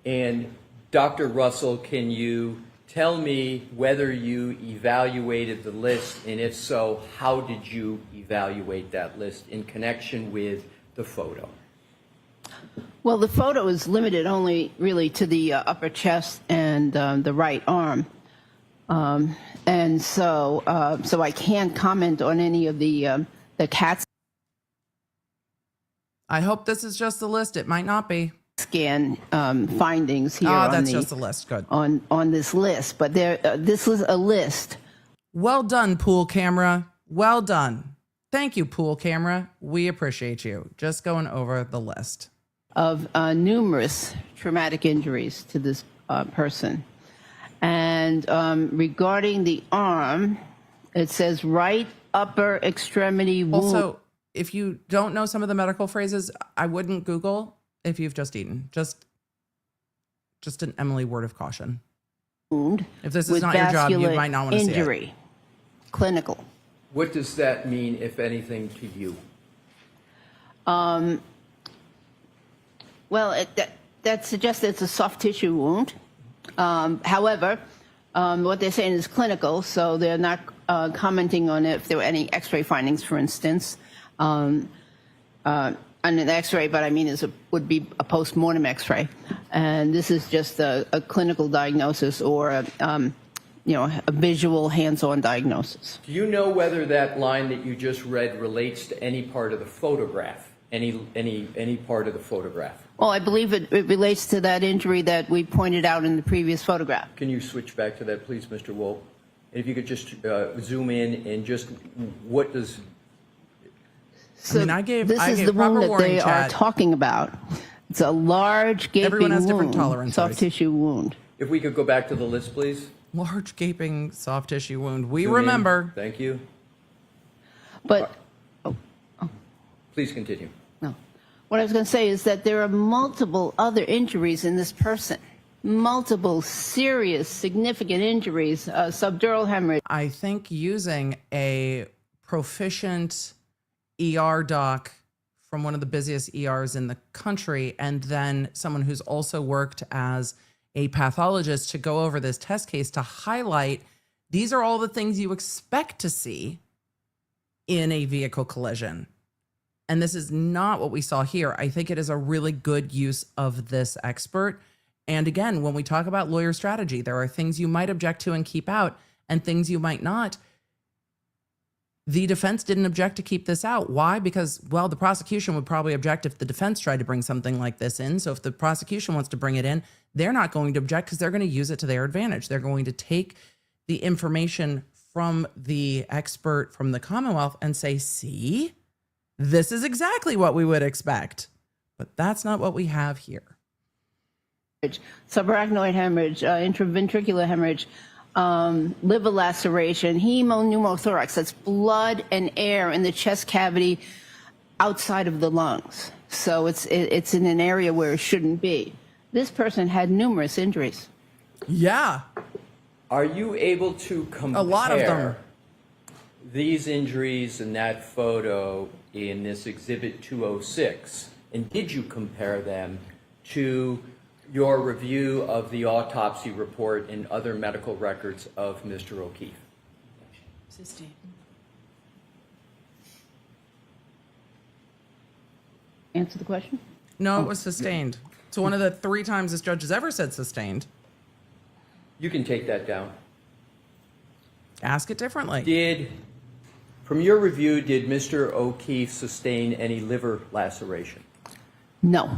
And Dr. Russell, can you tell me whether you evaluated the list, and if so, how did you evaluate that list in connection with the photo? Well, the photo is limited only really to the upper chest and the right arm. And so I can't comment on any of the CAT I hope this is just the list. It might not be. scan findings here Oh, on that's just a list. Good. on this list. But this is a list Well done, pool camera. Well done. Thank you, pool camera. We appreciate you. Just going over the list. Of numerous traumatic injuries to this person. And regarding the arm, it says right upper extremity wound. Also, if you don't know some of the medical phrases, I wouldn't Google if you've just eaten. Just an Emily word of caution. Wound. If this is with not your job, you vascular might not want to see it. injury. Clinical. What does that mean, if anything, to you? Well, that suggests it's a soft tissue wound. However, what they're saying is clinical, so they're not commenting on if there were any X-ray findings, for instance. On an X-ray, but I mean, would be a post-mortem X-ray, and this is just a clinical diagnosis or a visual, hands-on diagnosis. Do you know whether that line that you just read relates to any part of the photograph? Any part of the photograph? Well, I believe it relates to that injury that we pointed out in the previous photograph. Can you switch back to that, please, Mr. Wolf? And if you could just zoom in and just what does... So this is the wound that they are talking about. It's a large gaping Everyone has different wound, tolerances. soft tissue wound. If we could go back to the list, please. Large gaping soft tissue wound. We Zoom in. remember. Thank you. But Please continue. no, what I was going to say is that there are multiple other injuries in this person. Multiple serious, significant injuries, subdural hemorrhage. I think using a proficient ER doc from one of the busiest ERs in the country, and then someone who's also worked as a pathologist to go over this test case to highlight these are all the things you expect to see in a vehicle collision. And this is not what we saw here. I think it is a really good use of this expert. And again, when we talk about lawyer strategy, there are things you might object to and keep out and things you might not. The defense didn't object to keep this out. Why? Because, well, the prosecution would probably object if the defense tried to bring something like this in. So if the prosecution wants to bring it in, they're not going to object because they're going to use it to their advantage. They're going to take the information from the expert from the Commonwealth and say, see, this is exactly what we would expect. But that's not what we have here. Subarachnoid hemorrhage, intraventricular hemorrhage, liver laceration, pneumothorax. That's blood and air in the chest cavity outside of the lungs. So it's in an area where it shouldn't be. This person had numerous injuries. Yeah. Are you able to compare A lot of them. these injuries in that photo in this Exhibit 206? And did you compare them to your review of the autopsy report and other medical records of Mr. O'Keefe? Answer the question? No, it was sustained. So one of the 3 times this judge has ever said sustained. You can take that down. Ask it differently. From your review, did Mr. O'Keefe sustain any liver laceration? No.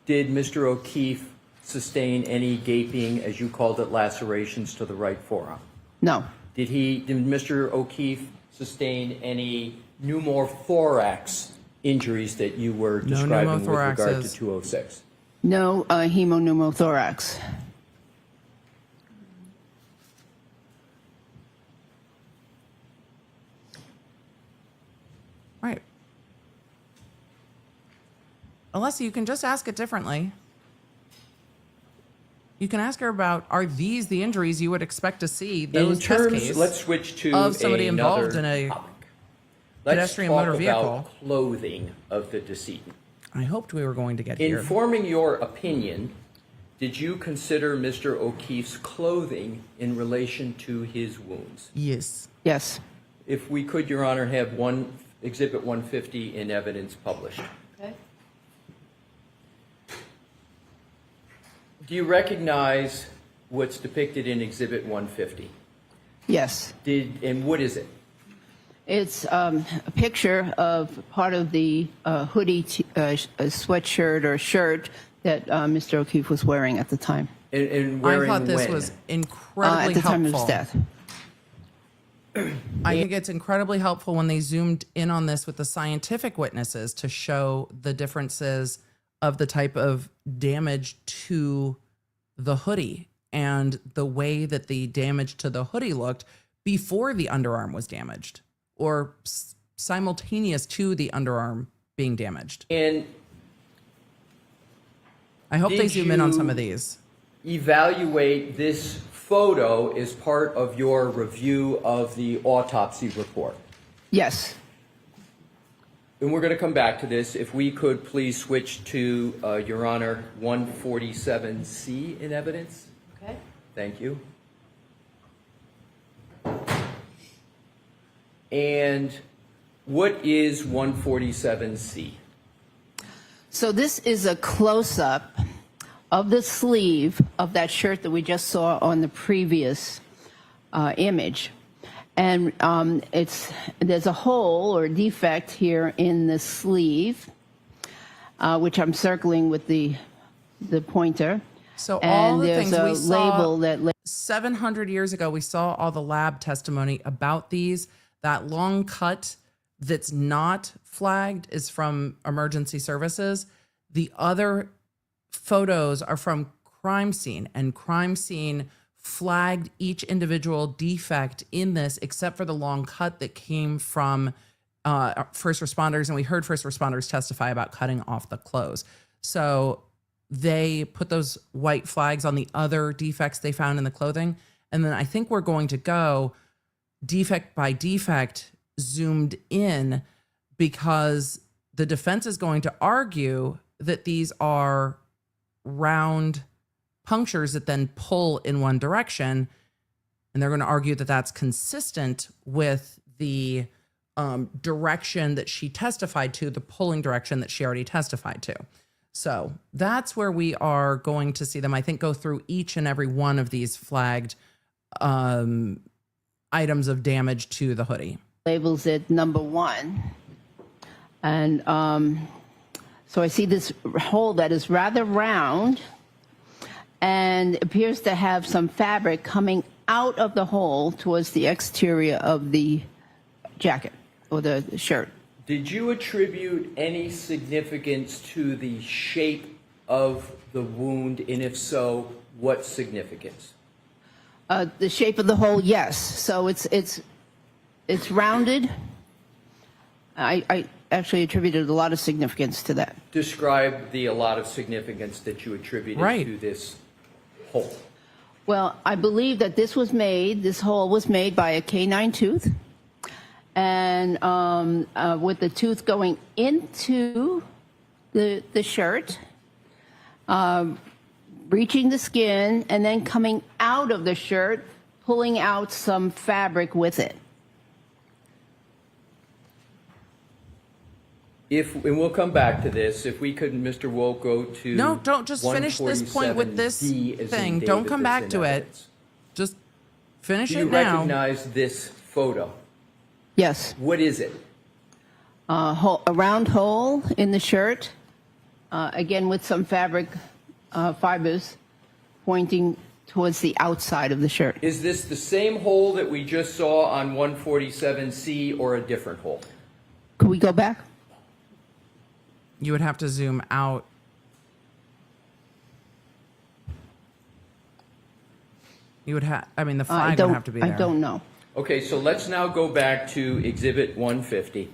Did Mr. O'Keefe sustain any gaping, as you called it, lacerations to the right forearm? No. Did Mr. O'Keefe sustain any pneumothorax injuries that you were describing with regard to pneumothoraxes. 206? No hemopneumothorax. Right. Alessia, you can just ask it differently. You can ask her about, are these the injuries you would expect to see those In test terms, case let's switch to of somebody another involved in a topic. pedestrian Let's motor talk vehicle. about clothing of the decedent. I hoped we were going to get here. In forming your opinion, did you consider Mr. O'Keefe's clothing in relation to his wounds? Yes. Yes. If we could, Your Honor, have Exhibit 150 in evidence published. Okay. Do you recognize what's depicted in Exhibit 150? Yes. And what is it? It's a picture of part of the hoodie, sweatshirt or shirt that Mr. O'Keefe was wearing at the time. And I wearing thought this when? was incredibly At the time of helpful. his death. I think it's incredibly helpful when they zoomed in on this with the scientific witnesses to show the differences of the type of damage to the hoodie and the way that the damage to the hoodie looked before the underarm was damaged or simultaneous to the underarm being damaged. And I hope they did zoom in on some you of these. evaluate this photo as part of your review of the autopsy report? Yes. And we're going to come back to this. If we could please switch to, Your Honor, 147C in evidence. Okay. Thank you. And what is 147C? So this is a close-up of the sleeve of that shirt that we just saw on the previous image. And there's a hole or defect here in the sleeve, which I'm circling with the pointer. So all and the there's things a we saw label that 700 years ago, we saw all the lab testimony about these. That long cut that's not flagged is from emergency services. The other photos are from crime scene, and crime scene flagged each individual defect in this, except for the long cut that came from first responders. And we heard first responders testify about cutting off the clothes. So they put those white flags on the other defects they found in the clothing. And then I think we're going to go defect by defect, zoomed in, because the defense is going to argue that these are round punctures that then pull in one direction. And they're going to argue that that's consistent with the direction that she testified to, the pulling direction that she already testified to. So that's where we are going to see them, I think, go through each and every one of these flagged items of damage to the hoodie. labels it number 1. And so I see this hole that is rather round and appears to have some fabric coming out of the hole towards the exterior of the jacket or the shirt. Did you attribute any significance to the shape of the wound, and if so, what significance? The shape of the hole, yes. So it's rounded. I actually attributed a lot of significance to that. Describe a lot of significance that you attributed to this hole. Well, I believe that this hole was made by a canine tooth, and with the tooth going into the shirt, reaching the skin, and then coming out of the shirt, pulling out some fabric with it. And we'll come back to this. If we could, Mr. Wolk, go to No, don't just finish this point with this 147D as in thing. David Don't come that's back in to evidence. it. Just finish Do it you now. recognize this photo? Yes. What is it? A round hole in the shirt, again with some fabric fibers pointing towards the outside of the shirt. Is this the same hole that we just saw on 147C or a different hole? Could we go back? You would have to zoom out. You would have, I mean, the flag would have to be there. I don't know. Okay, so let's now go back to Exhibit 150.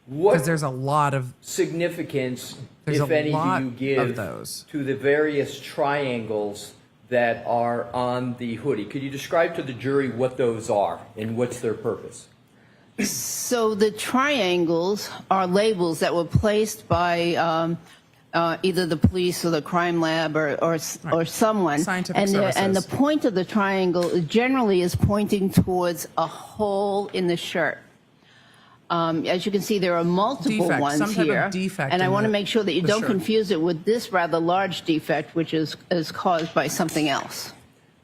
What There's a lot of significance, There's if a any, lot do you of give those. to the various triangles that are on the hoodie? Could you describe to the jury what those are and what's their purpose? So the triangles are labels that were placed by either the police or the crime lab or someone. Scientific and the services. point of the triangle generally is pointing towards a hole in the shirt. As you can see, there are multiple Defect, ones some type of here, defect and I in want to the- make sure that you the don't shirt. confuse it with this rather large defect, which is caused by something else.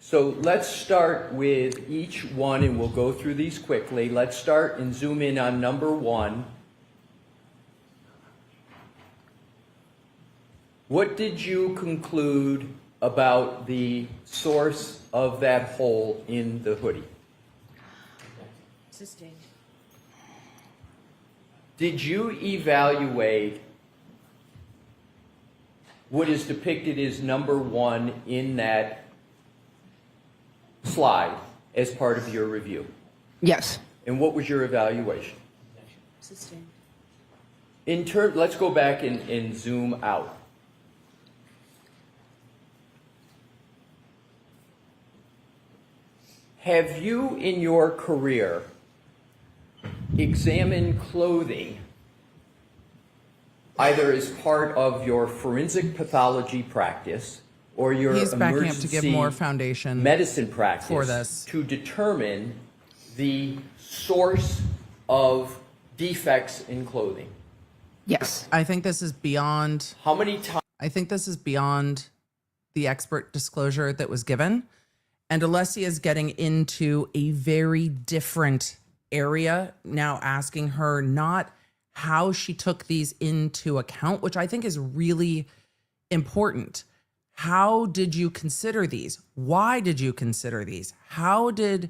So let's start with each one, and we'll go through these quickly. Let's start and zoom in on number 1. What did you conclude about the source of that hole in the hoodie? Sustained. Did you evaluate what is depicted as number 1 in that slide as part of your review? Yes. And what was your evaluation? Sustained. Let's go back and zoom out. Have you, in your career, examined clothing either as part of your forensic pathology practice or your He's backing up to emergency give more foundation medicine practice for this. to determine the source of defects in clothing? Yes. I think this is beyond. How many times? I think this is beyond the expert disclosure that was given. And Alessia is getting into a very different area now, asking her not how she took these into account, which I think is really important. How did you consider these? Why did you consider these? How did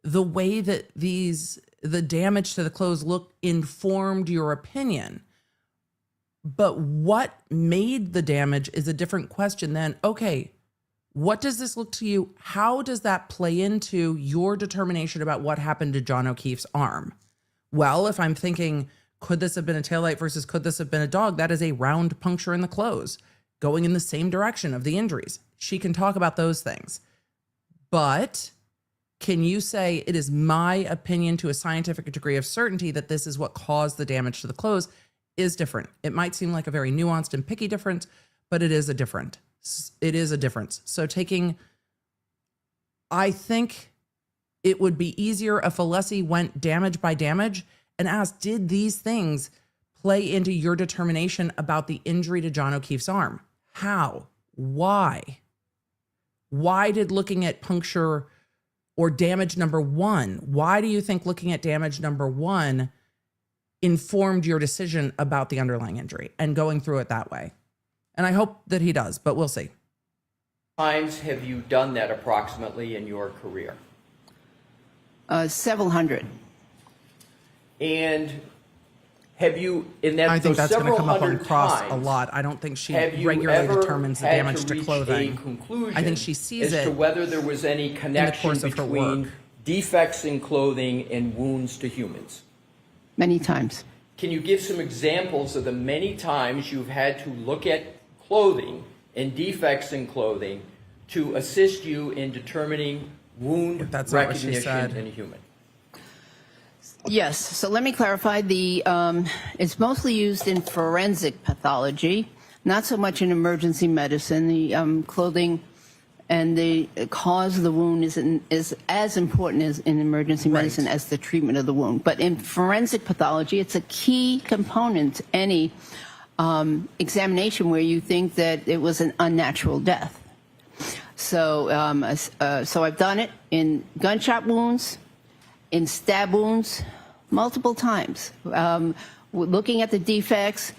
the way that the damage to the clothes look informed your opinion? But what made the damage is a different question than, okay, what does this look to you? How does that play into your determination about what happened to John O'Keefe's arm? Well, if I'm thinking, could this have been a taillight versus could this have been a dog? That is a round puncture in the clothes going in the same direction of the injuries. She can talk about those things. But can you say it is my opinion to a scientific degree of certainty that this is what caused the damage to the clothes? Is different. It might seem like a very nuanced and picky difference, but it is a difference. It is a difference. So I think it would be easier if Alessi went damage by damage and asked, did these things play into your determination about the injury to John O'Keefe's arm? How? Why? Why did looking at puncture or damage number 1, why do you think looking at damage number 1 informed your decision about the underlying injury and going through it that way? And I hope that he does, but we'll see. Times have you done that approximately in your career? Several hundred. And have you, in that, I think those that's going to several come up on hundred cross a times, lot. I don't think she have you regularly ever determines the had damage to reach clothing. a conclusion I think she sees as to it whether there was any connection course of her between work. defects in clothing and wounds to humans? Many times. Can you give some examples of the many times you've had to look at clothing and defects in clothing to assist you in determining wound That's not what she recognition said. in a human? Yes. So let me clarify. It's mostly used in forensic pathology, not so much in emergency medicine. The clothing and the cause of the wound is as important as in emergency medicine as the treatment of the wound. But in forensic pathology, it's a key component to any examination where you think that it was an unnatural death. So, so I've done it in gunshot wounds, in stab wounds, multiple times. Looking at the defects,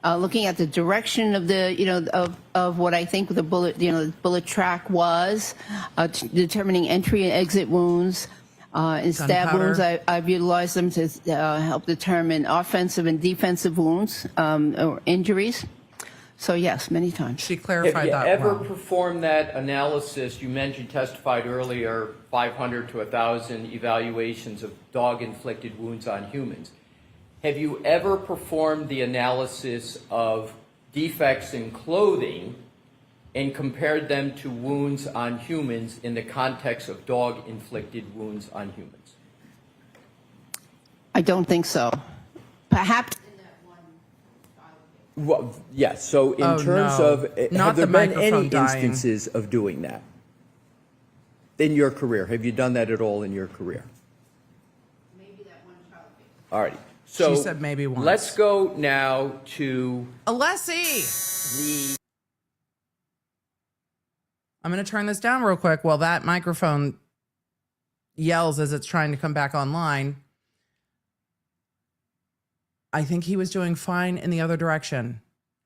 looking at the direction of the, of what I think the bullet, the bullet track was, determining entry and exit wounds. In stab wounds, I've utilized them to help determine offensive and defensive wounds or injuries. So yes, many times. She clarified that. Have you ever well. performed that analysis? You testified earlier, 500 to 1,000 evaluations of dog-inflicted wounds on humans. Have you ever performed the analysis of defects in clothing and compared them to wounds on humans in the context of dog-inflicted wounds on humans? I don't think so. Perhaps. Well, yes. So in terms no. of, Not have there the been microphone any dying. instances of doing that in your career? Have you done that at all in your career? Maybe that one child case. All right. So She said maybe once. Let's go now to Alessi! the. I'm going to turn this down real quick while that microphone yells as it's trying to come back online. I think he was doing fine in the other direction.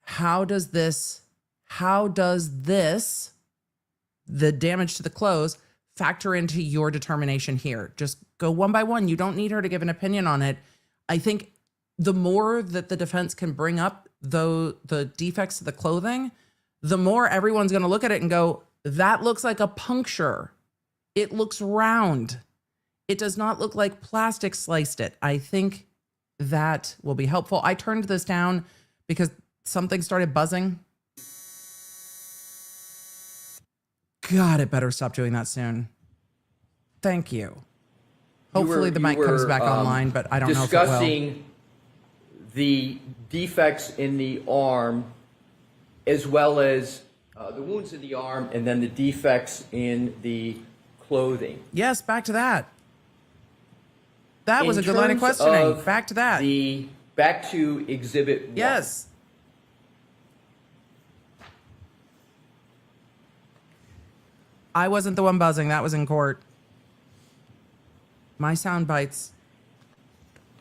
How does this how does this, the damage to the clothes, factor into your determination here? Just go one by one. You don't need her to give an opinion on it. I think the more that the defense can bring up the defects to the clothing, the more everyone's going to look at it and go, that looks like a puncture. It looks round. It does not look like plastic sliced it. I think that will be helpful. I turned this down because something started buzzing. God, it better stop doing that soon. Thank you. Hopefully the mic comes back online, but I don't know if it will. Discussing the defects in the arm, as well as the wounds in the arm, and then the defects in the clothing. Yes, back to that. That was a In good line of terms questioning. of Back to that. Back to Exhibit 1. Yes. I wasn't the one buzzing. That was in court. My sound bites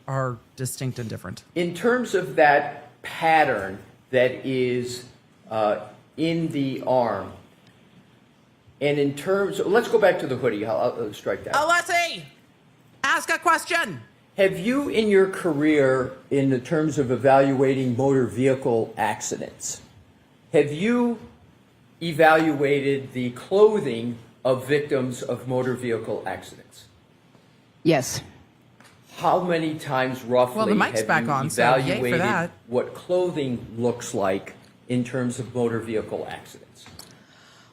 are distinct and different. In terms of that pattern that is in the arm, and in terms, let's go back to the hoodie. I'll strike that. Alessi, ask a question. Have you, in your career, in the terms of evaluating motor vehicle accidents, have you evaluated the clothing of victims of motor vehicle accidents? Yes. How many times roughly Well, the mic's have back you on, so yay for evaluated that. what clothing looks like in terms of motor vehicle accidents?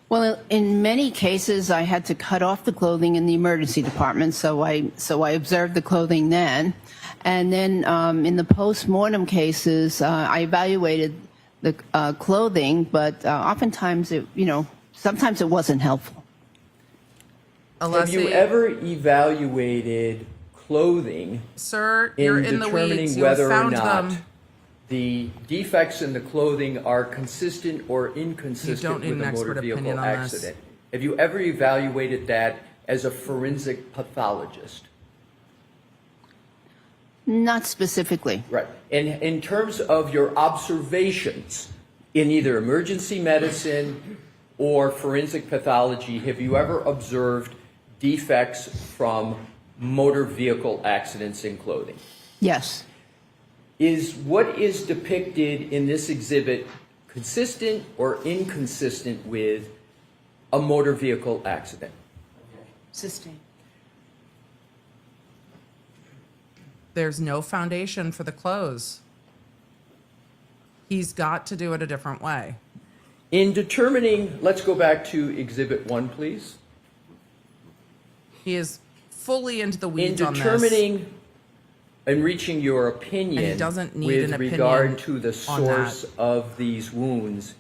Well, in many cases, I had to cut off the clothing in the emergency department, so I observed the clothing then. And then in the post-mortem cases, I evaluated the clothing, but oftentimes, sometimes it wasn't helpful. Have you ever evaluated clothing, Sir, in you're in the determining weeds. You whether found or not them. the defects in the clothing are consistent or inconsistent You don't need with an a motor expert vehicle opinion on this. accident? Have you ever evaluated that as a forensic pathologist? Not specifically. Right. And in terms of your observations in either emergency medicine or forensic pathology, have you ever observed defects from motor vehicle accidents in clothing? Yes. Is what is depicted in this exhibit consistent or inconsistent with a motor vehicle accident? Sustained. There's no foundation for the clothes. He's got to do it a different way. In determining, let's go back to Exhibit 1, please. He is fully into the In weeds on this. determining and reaching your opinion And he doesn't need with an opinion regard to the on source that. of these wounds,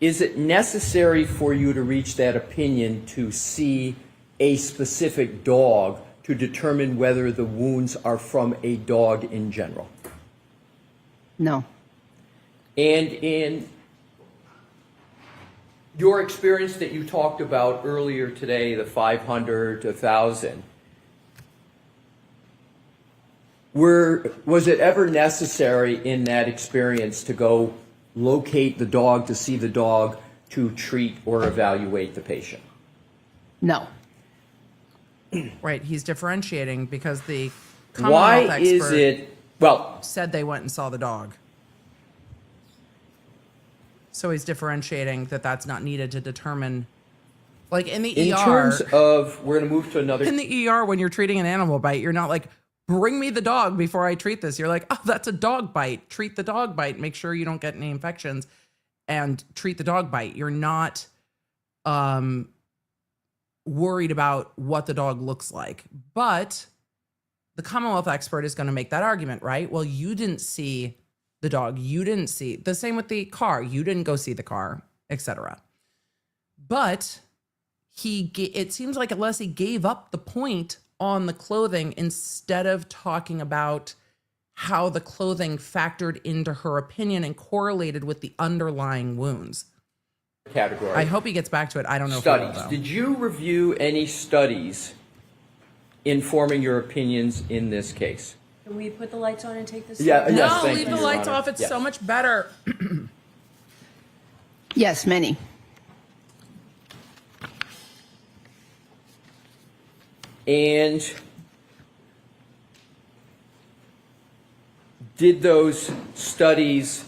is it necessary for you to reach that opinion to see a specific dog to determine whether the wounds are from a dog in general? No. And in your experience that you talked about earlier today, the 500 to 1,000, was it ever necessary in that experience to go locate the dog, to see the dog, to treat or evaluate the patient? No. Right, he's differentiating because the Why Commonwealth is expert it, well, said they went and saw the dog. So he's differentiating that that's not needed to determine, like in the in ER. terms of, we're going to move to another. In the ER, when you're treating an animal bite, you're not like, bring me the dog before I treat this. You're like, oh, that's a dog bite. Treat the dog bite. Make sure you don't get any infections and treat the dog bite. You're not worried about what the dog looks like. But the Commonwealth expert is going to make that argument, right? Well, you didn't see the dog. You didn't see. The same with the car. You didn't go see the car, etc. But it seems like Alessi gave up the point on the clothing instead of talking about how the clothing factored into her opinion and correlated with the underlying wounds. Category. I hope he gets back to it. I don't know. Studies. If he will, though. Did you review any studies informing your opinions in this case? Can we put the lights on and take this? Yeah, No, yes, thank leave you, the Your lights Honor. off. It's Yes. so much better. Yes, many. And did those studies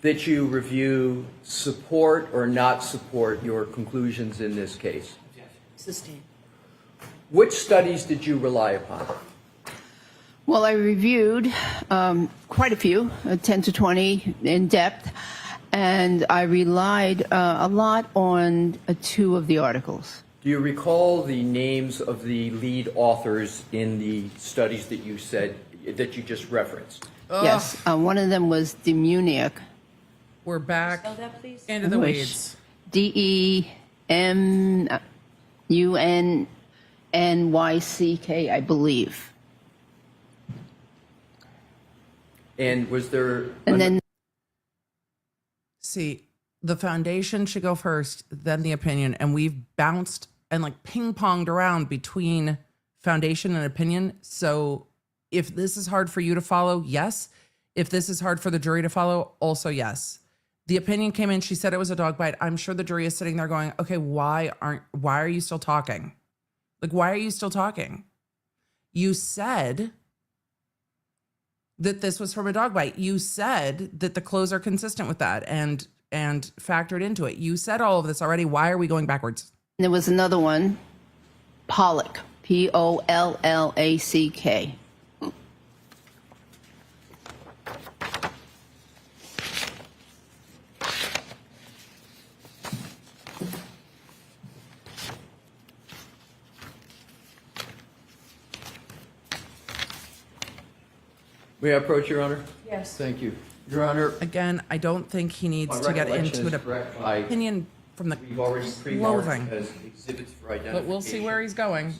that you review support or not support your conclusions in this case? Sustained. Which studies did you rely upon? Well, I reviewed quite a few, 10 to 20 in depth, and I relied a lot on 2 of the articles. Do you recall the names of the lead authors in the studies that you said, that you just referenced? Yes, one of them was Demuniak. We're back Spell that, please. into the weeds. DEMUNNYCK, I believe. And was there... And then See, the foundation should go first, then the opinion, and we've bounced and like ping-ponged around between foundation and opinion. So if this is hard for you to follow, yes. If this is hard for the jury to follow, also yes. The opinion came in, she said it was a dog bite. I'm sure the jury is sitting there going, okay, why are you still talking? Like, why are you still talking? You said that this was from a dog bite. You said that the clothes are consistent with that and factored into it. You said all of this already. Why are we going backwards? there was another one, Pollack, Pollack. May I approach, Your Honor? Yes. Thank you. Your Honor, Again, I don't think he needs to get into an opinion from the we've already pre-marked clothing. as exhibits for identification. But we'll see where he's going. Two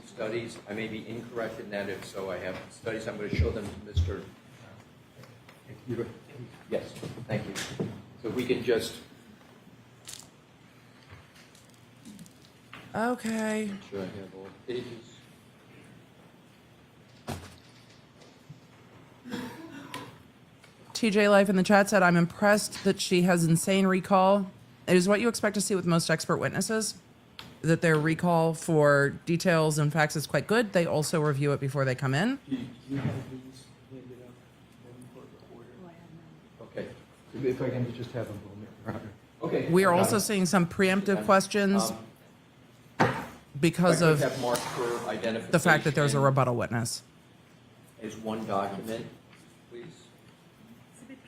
studies. I may be incorrect in that. If so, I have studies. I'm going to show them to Mr. Yes, thank you. So we can just... Okay. Sure, I have all pages. TJ Life in the chat said, I'm impressed that she has insane recall. It is what you expect to see with most expert witnesses, that their recall for details and facts is quite good. They also review it before they come in. Okay. If I can just have them go. Okay. We are also seeing some preemptive questions because I could of have marked for identification the fact that there's a rebuttal witness. as one document, please.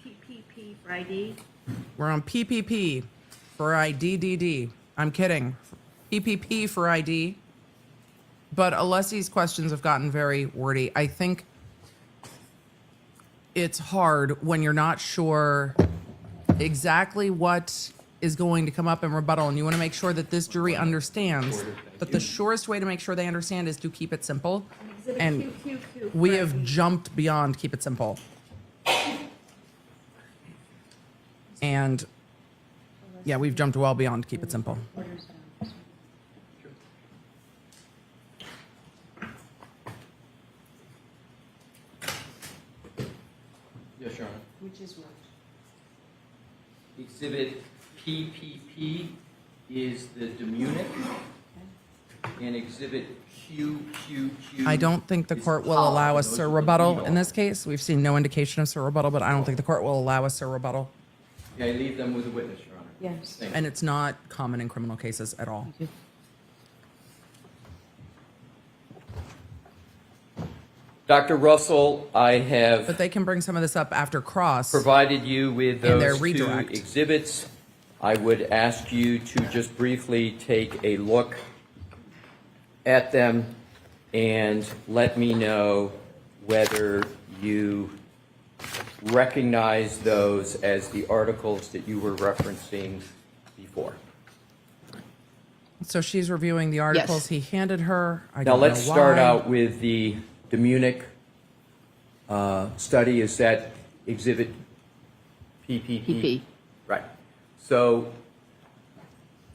PPP for ID. We're on PPP for IDDD. I'm kidding. PPP for ID. But Alessi's questions have gotten very wordy. I think it's hard when you're not sure exactly what is going to come up in rebuttal, and you want to make sure that this jury understands that the surest way to make sure they understand is to keep it simple. And we have jumped beyond keep it simple. And yeah, we've jumped well beyond keep it simple. Yes, Your Honor. Which is what? Exhibit PPP is the Demunic, and exhibit QQQ. I don't think the court will allow us a rebuttal in this case. We've seen no indication of a rebuttal, but I don't think the court will allow us a rebuttal. Yeah, I leave them with the witness, Your Honor. Yes. Thank you. And it's not common in criminal cases at all. Dr. Russell, I have But they can bring some of this up after cross. provided you with And their those two redirect. exhibits. I would ask you to just briefly take a look at them and let me know whether you recognize those as the articles that you were referencing before. So she's reviewing the articles he handed her. I Now, don't let's know start why. out with the Munich study. Is that exhibit PPP? PP. Right. So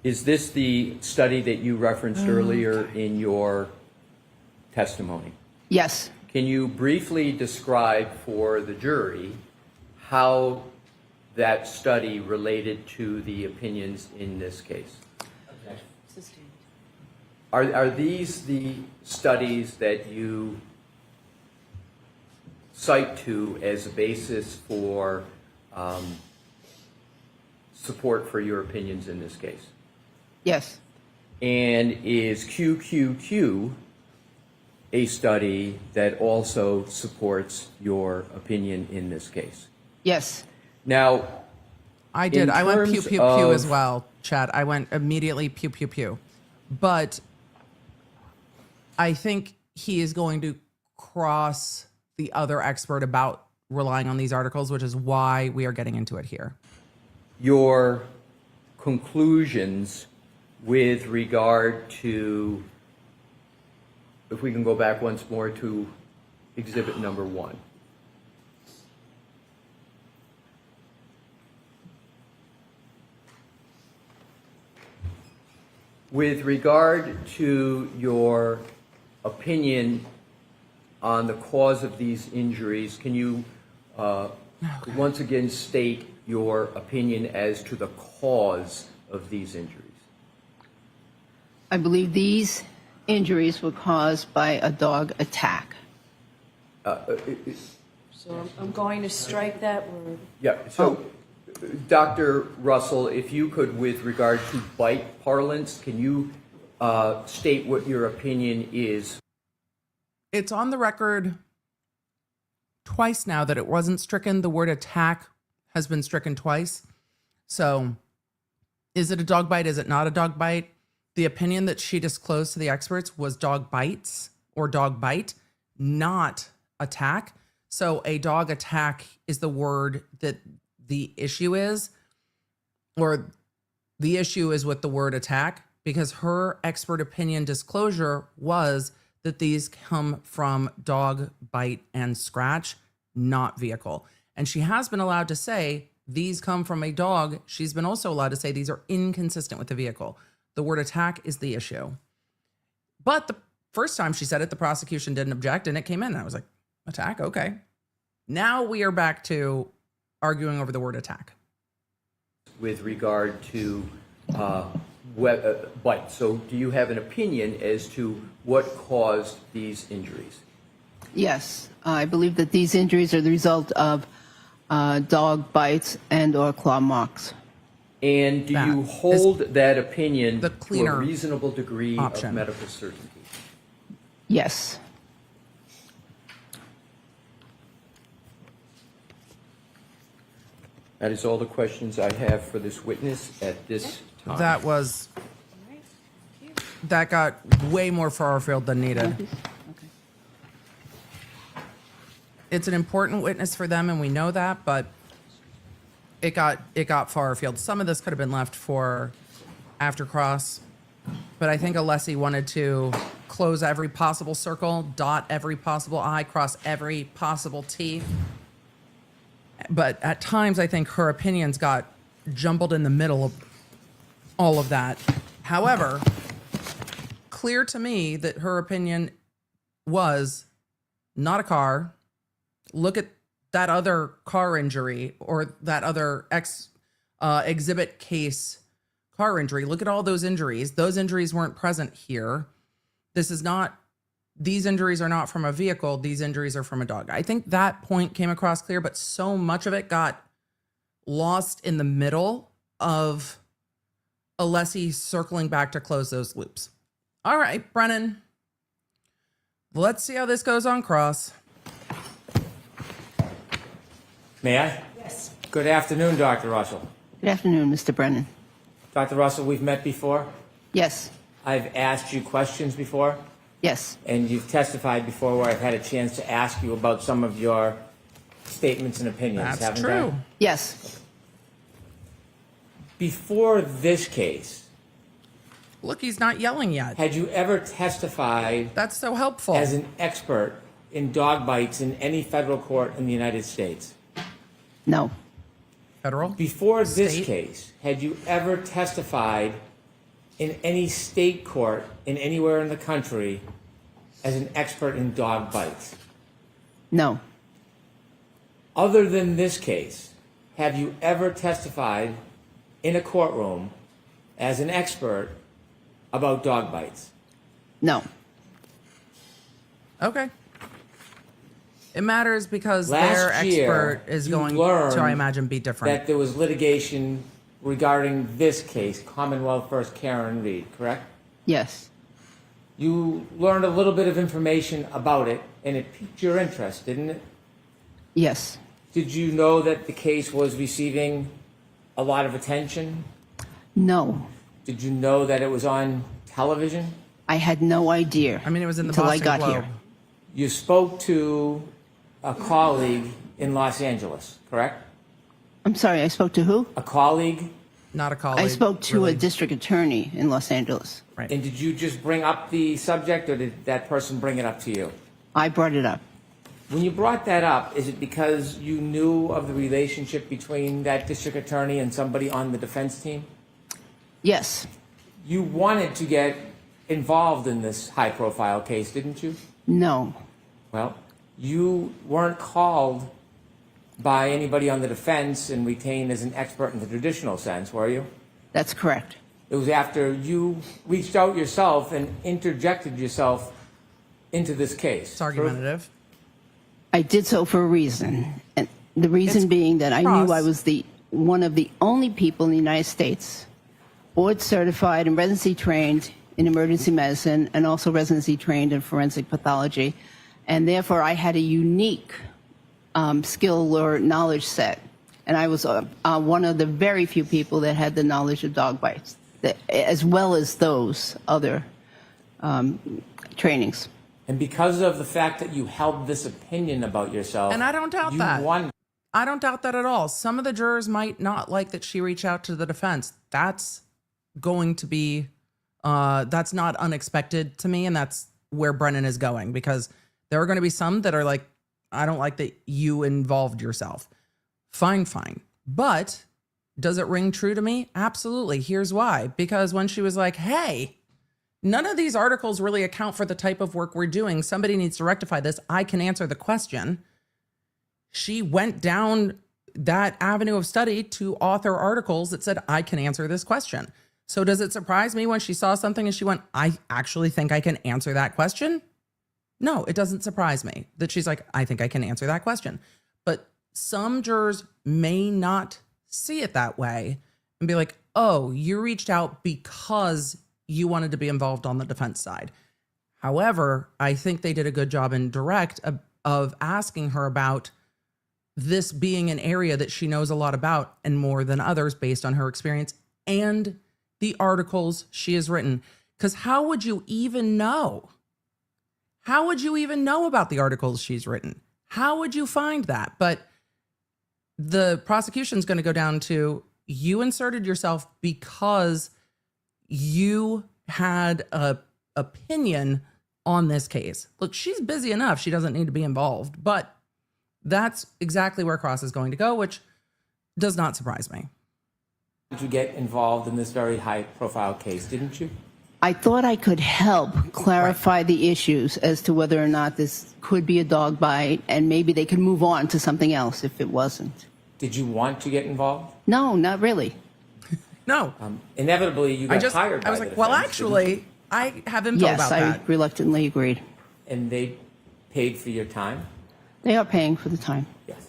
is this the study that you referenced earlier in your testimony? Yes. Can you briefly describe for the jury how that study related to the opinions in this case? Are these the studies that you cite to as a basis for support for your opinions in this case? Yes. And is QQQ a study that also supports your opinion in this case? Yes. Now, I did. in I went pew terms pew pew of- as well, Chad. I went immediately pew pew pew. But I think he is going to cross the other expert about relying on these articles, which is why we are getting into it here. Your conclusions with regard to, if we can go back once more to exhibit number 1. With regard to your opinion on the cause of these injuries, can you once again state your opinion as to the cause of these injuries? I believe these injuries were caused by a dog attack. So I'm going to strike that word. Yeah, so Dr. Russell, if you could, with regard to bite parlance, can you state what your opinion is? It's on the record twice now that it wasn't stricken. The word attack has been stricken twice. So is it a dog bite? Is it not a dog bite? The opinion that she disclosed to the experts was dog bites or dog bite, not attack. So a dog attack is the word that the issue is, or the issue is with the word attack, because her expert opinion disclosure was that these come from dog bite and scratch, not vehicle. And she has been allowed to say these come from a dog. She's been also allowed to say these are inconsistent with the vehicle. The word attack is the issue. But the first time she said it, the prosecution didn't object and it came in. And I was like, attack? Okay. Now we are back to arguing over the word attack. With regard to bite. So do you have an opinion as to what caused these injuries? Yes. I believe that these injuries are the result of dog bites and or claw marks. And do you hold that opinion the to a cleaner reasonable degree option. of medical certainty? Yes. That is all the questions I have for this witness at this time. That got way more far afield than needed. It's an important witness for them, and we know that, but it got far afield. Some of this could have been left for after cross, but I think Alessi wanted to close every possible circle, dot every possible I, cross every possible T. But at times, I think her opinions got jumbled in the middle of all of that. However, clear to me that her opinion was not a car. Look at that other car injury or that other exhibit case car injury. Look at all those injuries. Those injuries weren't present here. These injuries are not from a vehicle. These injuries are from a dog. I think that point came across clear, but so much of it got lost in the middle of Alessi circling back to close those loops. All right, Brennan, let's see how this goes on cross. May I? Yes. Good afternoon, Dr. Russell. Good afternoon, Mr. Brennan. Dr. Russell, we've met before. Yes. I've asked you questions before, Yes. and you've testified before where I've had a chance to ask you about some of your statements and opinions, That's haven't true. I? Yes. Before this case, Look, he's not yelling yet. had you ever testified That's so helpful. as an expert in dog bites in any federal court in the United States? No. Federal? Before this State? case, had you ever testified in any state court in anywhere in the country as an expert in dog bites? No. Other than this case, have you ever testified in a courtroom as an expert about dog bites? No. Okay. It matters because Last their year, expert is you going learned to, I imagine, be different. that there was litigation regarding this case, Commonwealth versus Karen Reed, correct? Yes. You learned a little bit of information about it, and it piqued your interest, didn't it? Yes. Did you know that the case was receiving a lot of attention? No. Did you know that it was on television? I had no idea. I mean, it was in the until Boston I got Globe. here. You spoke to a colleague in Los Angeles, correct? I'm sorry, I spoke to who? A colleague? Not a colleague. I spoke to really. a district attorney in Los Angeles. Right. And did you just bring up the subject, or did that person bring it up to you? I brought it up. When you brought that up, is it because you knew of the relationship between that district attorney and somebody on the defense team? Yes. You wanted to get involved in this high-profile case, didn't you? No. Well, you weren't called by anybody on the defense and retained as an expert in the traditional sense, were you? That's correct. It was after you reached out yourself and interjected yourself into this case. It's argumentative. I did so for a reason. And the reason It's being that I knew cross. I was one of the only people in the United States board certified and residency trained in emergency medicine and also residency trained in forensic pathology. And therefore, I had a unique skill or knowledge set. And I was one of the very few people that had the knowledge of dog bites, as well as those other trainings. And because of the fact that you held this opinion about yourself, And I don't doubt you that. won. I don't doubt that at all. Some of the jurors might not like that she reached out to the defense. That's going to be, that's not unexpected to me. And that's where Brennan is going, because there are going to be some that are like, I don't like that you involved yourself. Fine. But does it ring true to me? Absolutely. Here's why. Because when she was like, hey, none of these articles really account for the type of work we're doing. Somebody needs to rectify this. I can answer the question. She went down that avenue of study to author articles that said, I can answer this question. So does it surprise me when she saw something and she went, I actually think I can answer that question? No, it doesn't surprise me that she's like, I think I can answer that question. But some jurors may not see it that way and be like, oh, you reached out because you wanted to be involved on the defense side. However, I think they did a good job in direct of asking her about this being an area that she knows a lot about and more than others based on her experience and the articles she has written. Because how would you even know? How would you even know about the articles she's written? How would you find that? But the prosecution's going to go down to, you inserted yourself because you had a opinion on this case. Look, she's busy enough. She doesn't need to be involved. But that's exactly where Cross is going to go, which does not surprise me. Did you get involved in this very high-profile case, didn't you? I thought I could help clarify the issues as to whether or not this could be a dog bite, and maybe they could move on to something else if it wasn't. Did you want to get involved? No, not really. No. Inevitably, you got hired by I was the like, well, defense, didn't you? actually, I have info Yes, about I that. reluctantly agreed. And they paid for your time? They are paying for the time. Yes.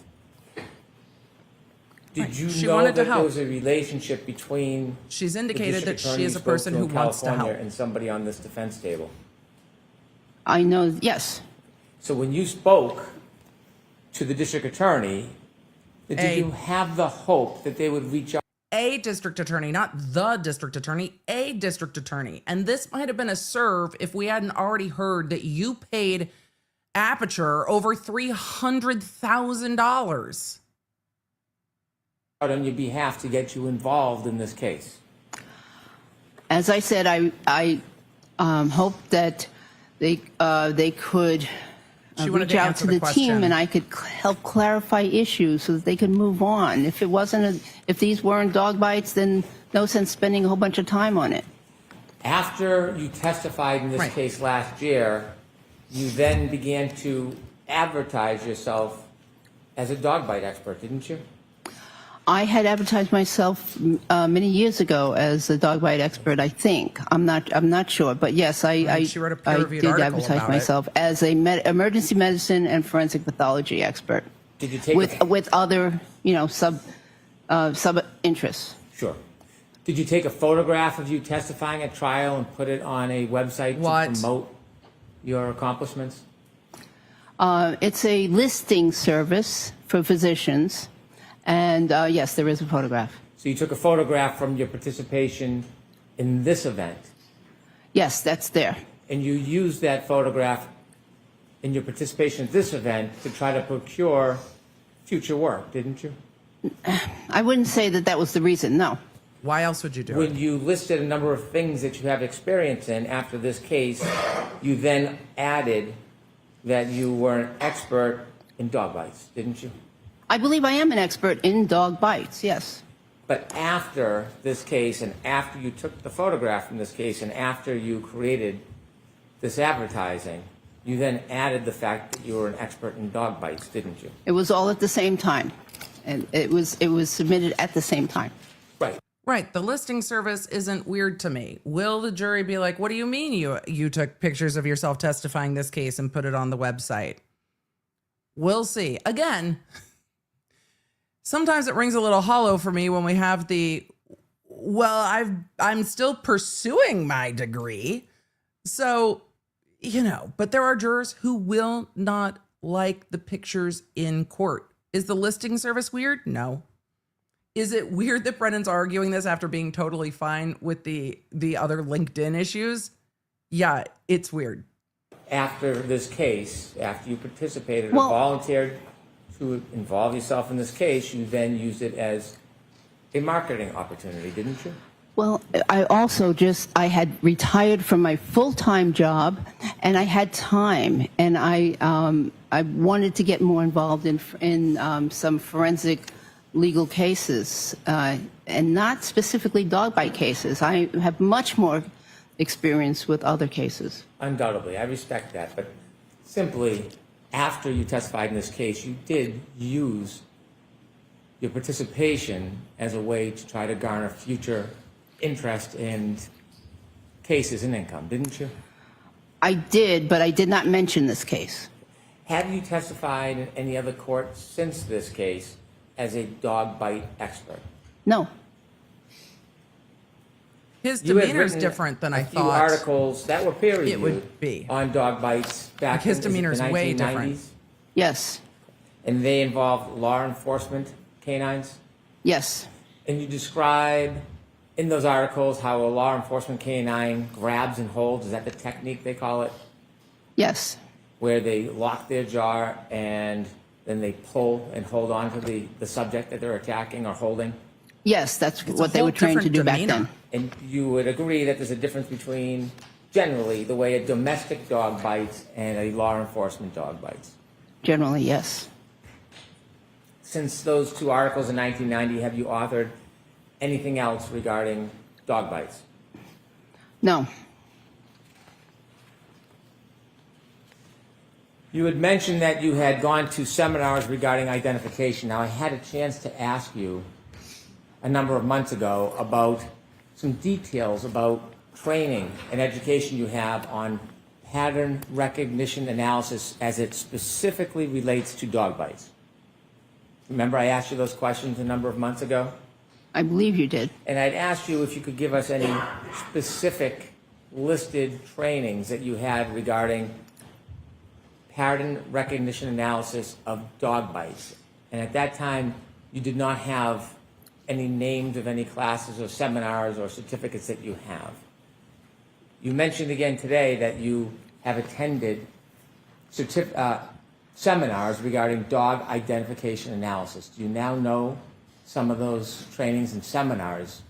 Did you She know wanted to that there help. was a relationship between She's the indicated that district she is a attorney person spoke who in wants to California help. and somebody on this defense table? I know, yes. So when you spoke to the district attorney, did you have the hope that they would reach out? A district attorney, not the district attorney, a district attorney. And this might have been a serve if we hadn't already heard that you paid Aperture over $300,000. on your behalf to get you involved in this case? As I said, I hope that they could She wanted reach to out answer to the the team question. and I could help clarify issues so that they could move on. If it wasn't, if these weren't dog bites, then no sense spending a whole bunch of time on it. After you testified in this Right. case last year, you then began to advertise yourself as a dog bite expert, didn't you? I had advertised myself many years ago as a dog bite expert. I think I'm not sure, but yes, She wrote a I peer-reviewed did article advertise about it. myself as a emergency medicine and forensic pathology expert. Did you take with other sub interests? Sure. Did you take a photograph of you testifying at trial and put it on a website to promote your accomplishments? It's a listing service for physicians, and yes, there is a photograph. So you took a photograph from your participation in this event, Yes, that's there. and you used that photograph in your participation at this event to try to procure future work, didn't you? I wouldn't say that was the reason, no. Why else would you do When it? you listed a number of things that you have experience in after this case, you then added that you were an expert in dog bites, didn't you? I believe I am an expert in dog bites, yes. But after this case, and after you took the photograph from this case, and after you created this advertising, you then added the fact that you were an expert in dog bites, didn't you? It was all at the same time, and it was submitted at the same time. Right. Right. The listing service isn't weird to me. Will the jury be like, what do you mean you took pictures of yourself testifying this case and put it on the website? We'll see. Again, sometimes it rings a little hollow for me when we have I'm still pursuing my degree. So, but there are jurors who will not like the pictures in court. Is the listing service weird? No. Is it weird that Brennan's arguing this after being totally fine with the other LinkedIn issues? Yeah, it's weird. After this case, after you participated or volunteered to involve yourself in this case, you then used it as a marketing opportunity, didn't you? Well, I had retired from my full-time job, and I had time, and I wanted to get more involved in some forensic legal cases, and not specifically dog bite cases. I have much more experience with other cases. Undoubtedly, I respect that, but simply after you testified in this case, you did use your participation as a way to try to garner future interest in cases and income, didn't you? I did, but I did not mention this case. Have you testified in any other court since this case as a dog bite expert? No. His You had demeanor is written different than I a few thought. articles that were peer reviewed it would be. on dog bites back Like his in, is it demeanor is the way 1990s? different. Yes. And they involved law enforcement canines? Yes. And you describe in those articles how a law enforcement canine grabs and holds. Is that the technique they call it? Yes. Where they lock their jaw and then they pull and hold on to the subject that they're attacking or holding? Yes, that's It's a what they whole were trained to different do back demeanor. then. And you would agree that there's a difference between, generally, the way a domestic dog bites and a law enforcement dog bites? Generally, yes. Since those two articles in 1990, have you authored anything else regarding dog bites? No. You had mentioned that you had gone to seminars regarding identification. Now, I had a chance to ask you a number of months ago about some details about training and education you have on pattern recognition analysis as it specifically relates to dog bites. Remember I asked you those questions a number of months ago? I believe you did. And I'd asked you if you could give us any specific listed trainings that you had regarding pattern recognition analysis of dog bites. And at that time, you did not have any names of any classes or seminars or certificates that you have. You mentioned again today that you have attended seminars regarding dog identification analysis. Do you now know some of those trainings and seminars?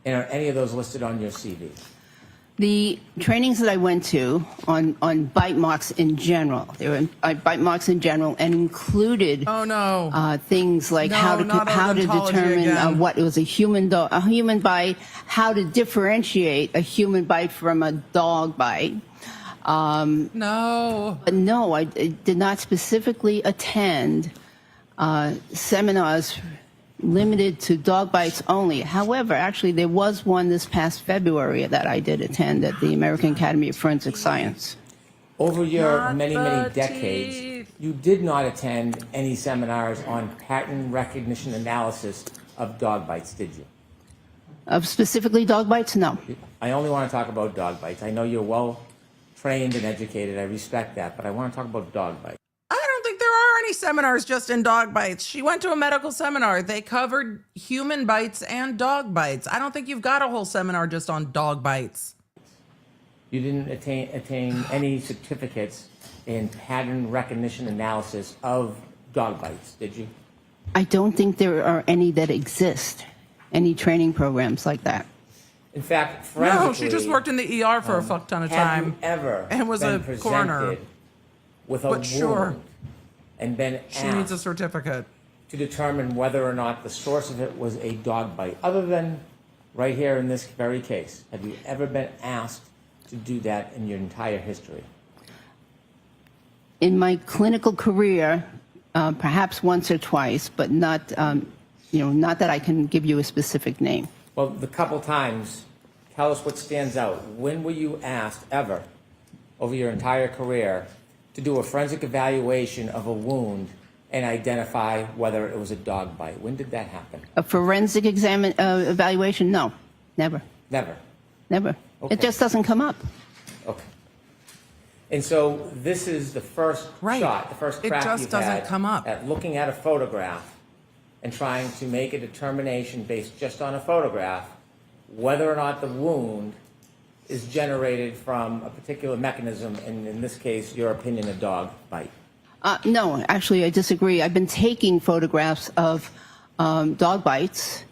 And are any of those listed on your CV? The trainings that I went to on bite marks in general, they were bite marks in general, and included things like No, how not to odontology determine again. what was a human bite, how to differentiate a human bite from a dog bite. No. But no, I did not specifically attend seminars limited to dog bites only. However, actually, there was one this past February that I did attend at the American Academy of Forensic Science. Over your Not many, the many decades, teeth. you did not attend any seminars on pattern recognition analysis of dog bites, did you? Of specifically dog bites? No. I only want to talk about dog bites. I know you're well trained and educated. I respect that, but I want to talk about dog bites. I don't think there are any seminars just in dog bites. She went to a medical seminar. They covered human bites and dog bites. I don't think you've got a whole seminar just on dog bites. You didn't attain any certificates in pattern recognition analysis of dog bites, did you? I don't think there are any that exist, any training programs like that. In fact, forensically, No, she just worked in the ER for a fuck ton of have time. you ever and was been a presented coroner. with a But wound sure. and been She needs a asked certificate. to determine whether or not the source of it was a dog bite, other than right here in this very case? Have you ever been asked to do that in your entire history? In my clinical career, perhaps once or twice, but not, not that I can give you a specific name. Well, the couple times, tell us what stands out. When were you asked ever over your entire career to do a forensic evaluation of a wound and identify whether it was a dog bite? When did that happen? A forensic evaluation? No, never, Never. never. Okay. It just doesn't come up. Okay. And so this is the first Right. shot, the first It crack just you've doesn't had come up. at looking at a photograph and trying to make a determination based just on a photograph whether or not the wound is generated from a particular mechanism, and in this case, your opinion, a dog bite. No, actually, I disagree. I've been taking photographs of dog bites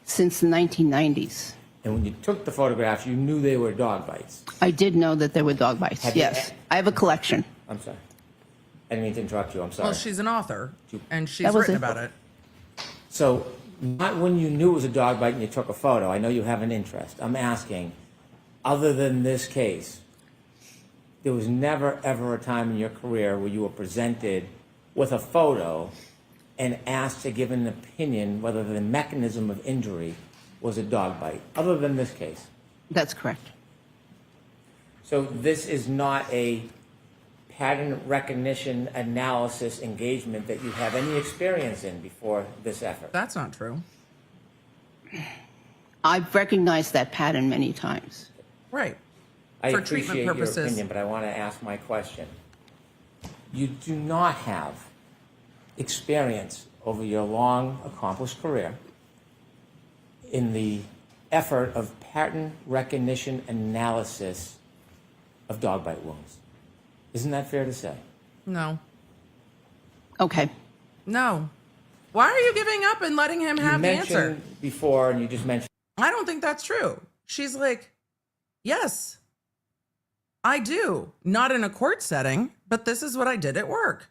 since the 1990s. And when you took the photographs, you knew they were dog bites. I did know that there were dog bites, Have you- yes. I have a collection. I'm sorry. I didn't mean to interrupt you. I'm sorry. Well, she's an author, and she's That was written it. about it. So, not when you knew it was a dog bite and you took a photo. I know you have an interest. I'm asking, other than this case, there was never, ever a time in your career where you were presented with a photo and asked to give an opinion whether the mechanism of injury was a dog bite, other than this case. That's correct. So this is not a pattern recognition analysis engagement that you have any experience in before this effort. That's not true. I've recognized that pattern many times. Right. I For appreciate treatment your purposes. opinion, but I want to ask my question. You do not have experience over your long, accomplished career in the effort of pattern recognition analysis of dog bite wounds. Isn't that fair to say? No. Okay. No. Why are you giving up and letting him have you the answer? mentioned before, and you just mentioned I don't think that's true. She's like, yes, I do. Not in a court setting, but this is what I did at work.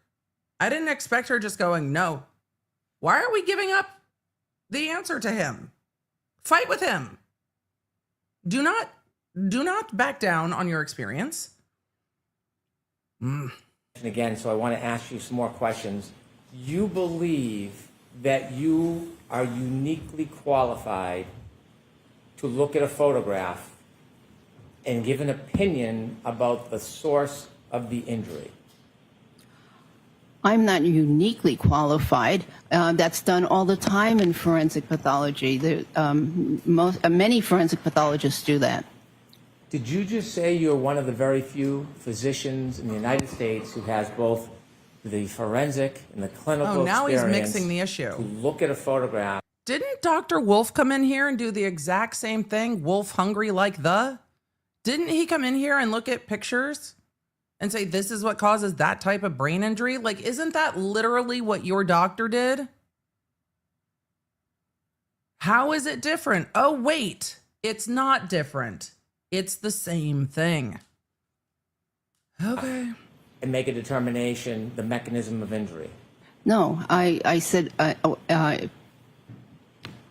I didn't expect her just going, no. Why are we giving up the answer to him? Fight with him. Do not back down on your experience. again, so I want to ask you some more questions. You believe that you are uniquely qualified to look at a photograph and give an opinion about the source of the injury? I'm not uniquely qualified. That's done all the time in forensic pathology. Many forensic pathologists do that. Did you just say you're one of the very few physicians in the United States who has both the forensic and the clinical now he's experience mixing the issue. to look at a photograph? Didn't Dr. Wolf come in here and do the exact same thing? Wolf hungry like the? Didn't he come in here and look at pictures and say, this is what causes that type of brain injury? Like, isn't that literally what your doctor did? How is it different? Oh, wait, it's not different. It's the same thing. Okay. And make a determination, the mechanism of injury. No, I said,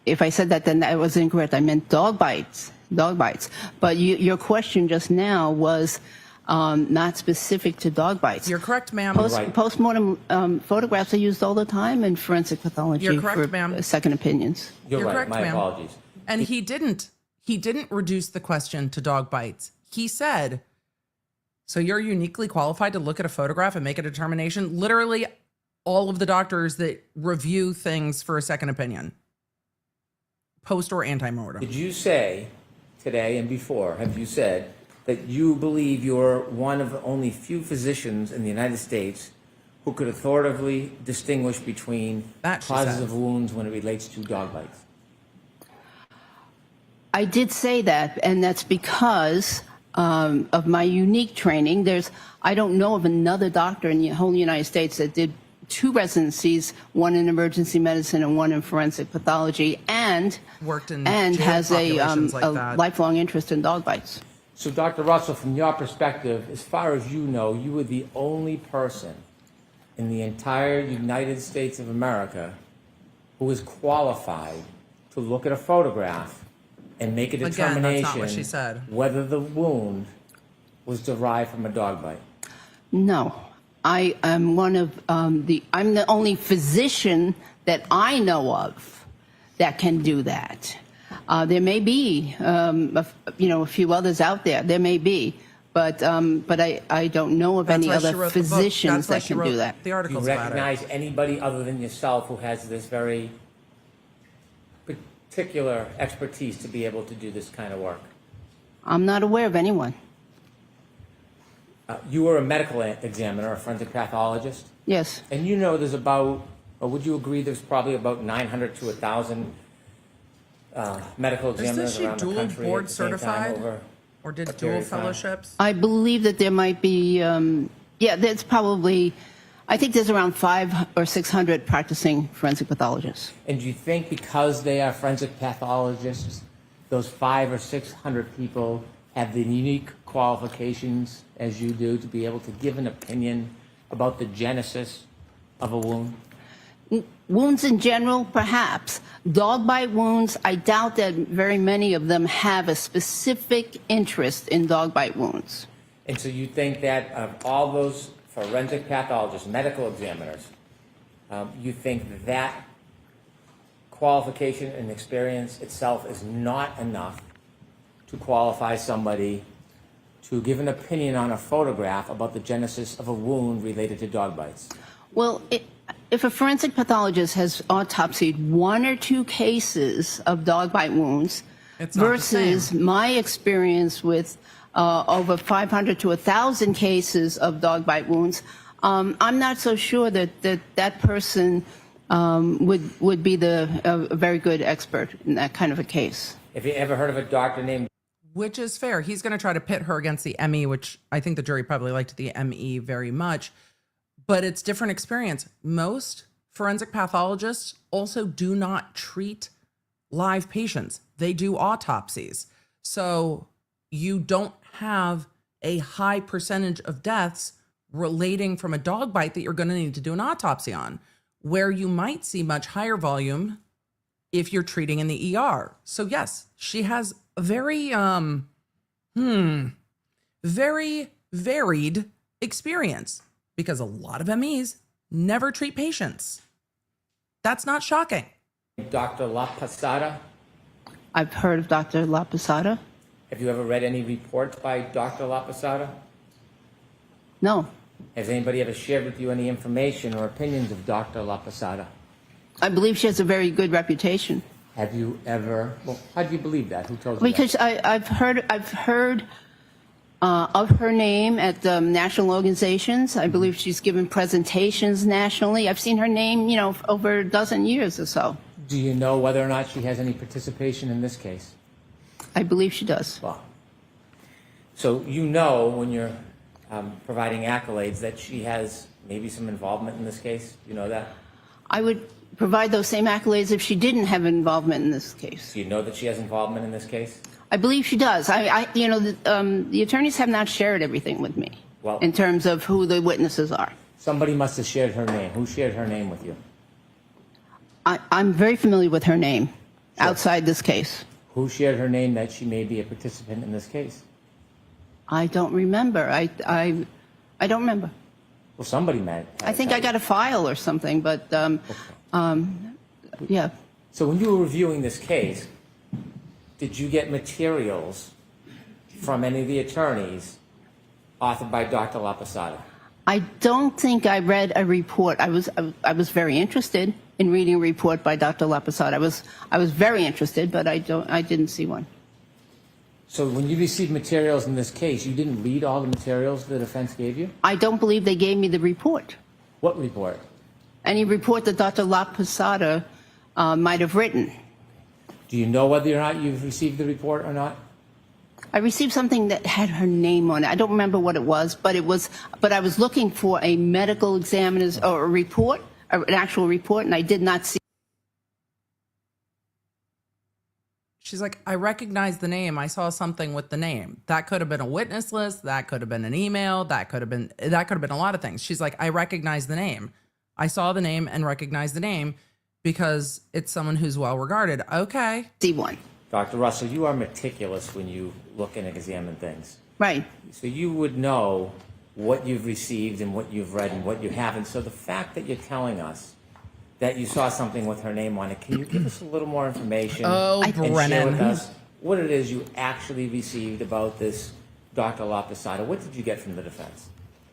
if I said that, then that was incorrect. I meant dog bites. But your question just now was, not specific to dog bites. You're correct, ma'am. Postmortem photographs are used all the time in forensic pathology You're correct, for ma'am. second opinions. You're right. correct, My ma'am. apologies. And he didn't reduce the question to dog bites. He said, so you're uniquely qualified to look at a photograph and make a determination. Literally all of the doctors that review things for a second opinion, post or anti-mortem. Did you say today and before, have you said that you believe you're one of the only few physicians in the United States who could authoritatively distinguish between That she causes said. of wounds when it relates to dog bites? I did say that, and that's because of my unique training. I don't know of another doctor in the whole United States that did 2 residencies, one in emergency medicine and one in forensic pathology, and Worked in and jail has a populations like that. lifelong interest in dog bites. So, Dr. Russell, from your perspective, as far as you know, you were the only person in the entire United States of America who was qualified to look at a photograph and make a Again, determination that's not what she said. whether the wound was derived from a dog bite. No, I am one of I'm the only physician that I know of that can do that. There may be, a few others out there. There may be, but I don't know of That's any why she other wrote the book. physicians That's why that she can wrote do that. The Do you articles about it. recognize anybody other than yourself who has this very particular expertise to be able to do this kind of work? I'm not aware of anyone. You were a medical examiner, a forensic pathologist, Yes, and you know there's about, or would you agree there's probably about 900 to 1,000 medical Isn't examiners she around the dual country board at the same time certified? over Or did a period dual of time? fellowships? I believe that there might be. There's probably. I think there's around 500 or 600 practicing forensic pathologists. And do you think because they are forensic pathologists, those 500 or 600 people have the unique qualifications as you do to be able to give an opinion about the genesis of a wound? Wounds in general, perhaps. Dog bite wounds, I doubt that very many of them have a specific interest in dog bite wounds. And so you think that of all those forensic pathologists, medical examiners, you think that qualification and experience itself is not enough to qualify somebody to give an opinion on a photograph about the genesis of a wound related to dog bites? Well, if a forensic pathologist has autopsied 1 or 2 cases of dog bite wounds It's not the versus same. my experience with over 500 to 1,000 cases of dog bite wounds, I'm not so sure that person would be a very good expert in that kind of a case. Have you ever heard of a doctor named? Which is fair. He's going to try to pit her against the ME, which I think the jury probably liked the ME very much. But it's different experience. Most forensic pathologists also do not treat live patients. They do autopsies. So you don't have a high percentage of deaths relating from a dog bite that you're going to need to do an autopsy on, where you might see much higher volume if you're treating in the ER. So yes, she has a very, very varied experience because a lot of MEs never treat patients. That's not shocking. Dr. La Posada? I've heard of Dr. La Posada. Have you ever read any reports by Dr. La Posada? No, Has anybody ever shared with you any information or opinions of Dr. La Posada? I believe she has a very good reputation. Have you ever? Well, how do you believe that? Who told you Because I've heard of her name at national organizations. I believe she's given presentations nationally. I've seen her name, over a dozen years or so. that? Do you know whether or not she has any participation in this case? I believe she does. Well, so you know when you're providing accolades that she has maybe some involvement in this case? You know that? I would provide those same accolades if she didn't have involvement in this case. Do you know that she has involvement in this case? I believe she does. The attorneys have not shared everything with me Well- in terms of who the witnesses are. Somebody must have shared her name. Who shared her name with you? I'm very familiar with her name outside this case. Who shared her name that she may be a participant in this case? I don't remember. I don't remember. Well, somebody might. I think I got a file or something, but yeah. So when you were reviewing this case, did you get materials from any of the attorneys authored by Dr. LaPosada? I don't think I read a report. I was very interested in reading a report by Dr. LaPosada. I was very interested, but I didn't see one. So when you received materials in this case, you didn't read all the materials the defense gave you? I don't believe they gave me the report. What report? Any report that Dr. LaPosada might have written. Do you know whether or not you've received the report or not? I received something that had her name on it. I don't remember what it was, but I was looking for a medical examiner's or a report, an actual report, and I did not see. She's like, I recognize the name. I saw something with the name. That could have been a witness list. That could have been an email. That could have been a lot of things. She's like, I recognize the name. I saw the name and recognized the name because it's someone who's well regarded. Okay. See one. Dr. Russell, you are meticulous when you look and examine things. Right. So you would know what you've received and what you've read and what you haven't. So the fact that you're telling us that you saw something with her name on it, can you give us a little more information and share with us what it is you actually received about this Dr. LaPosada? What did you get from the defense?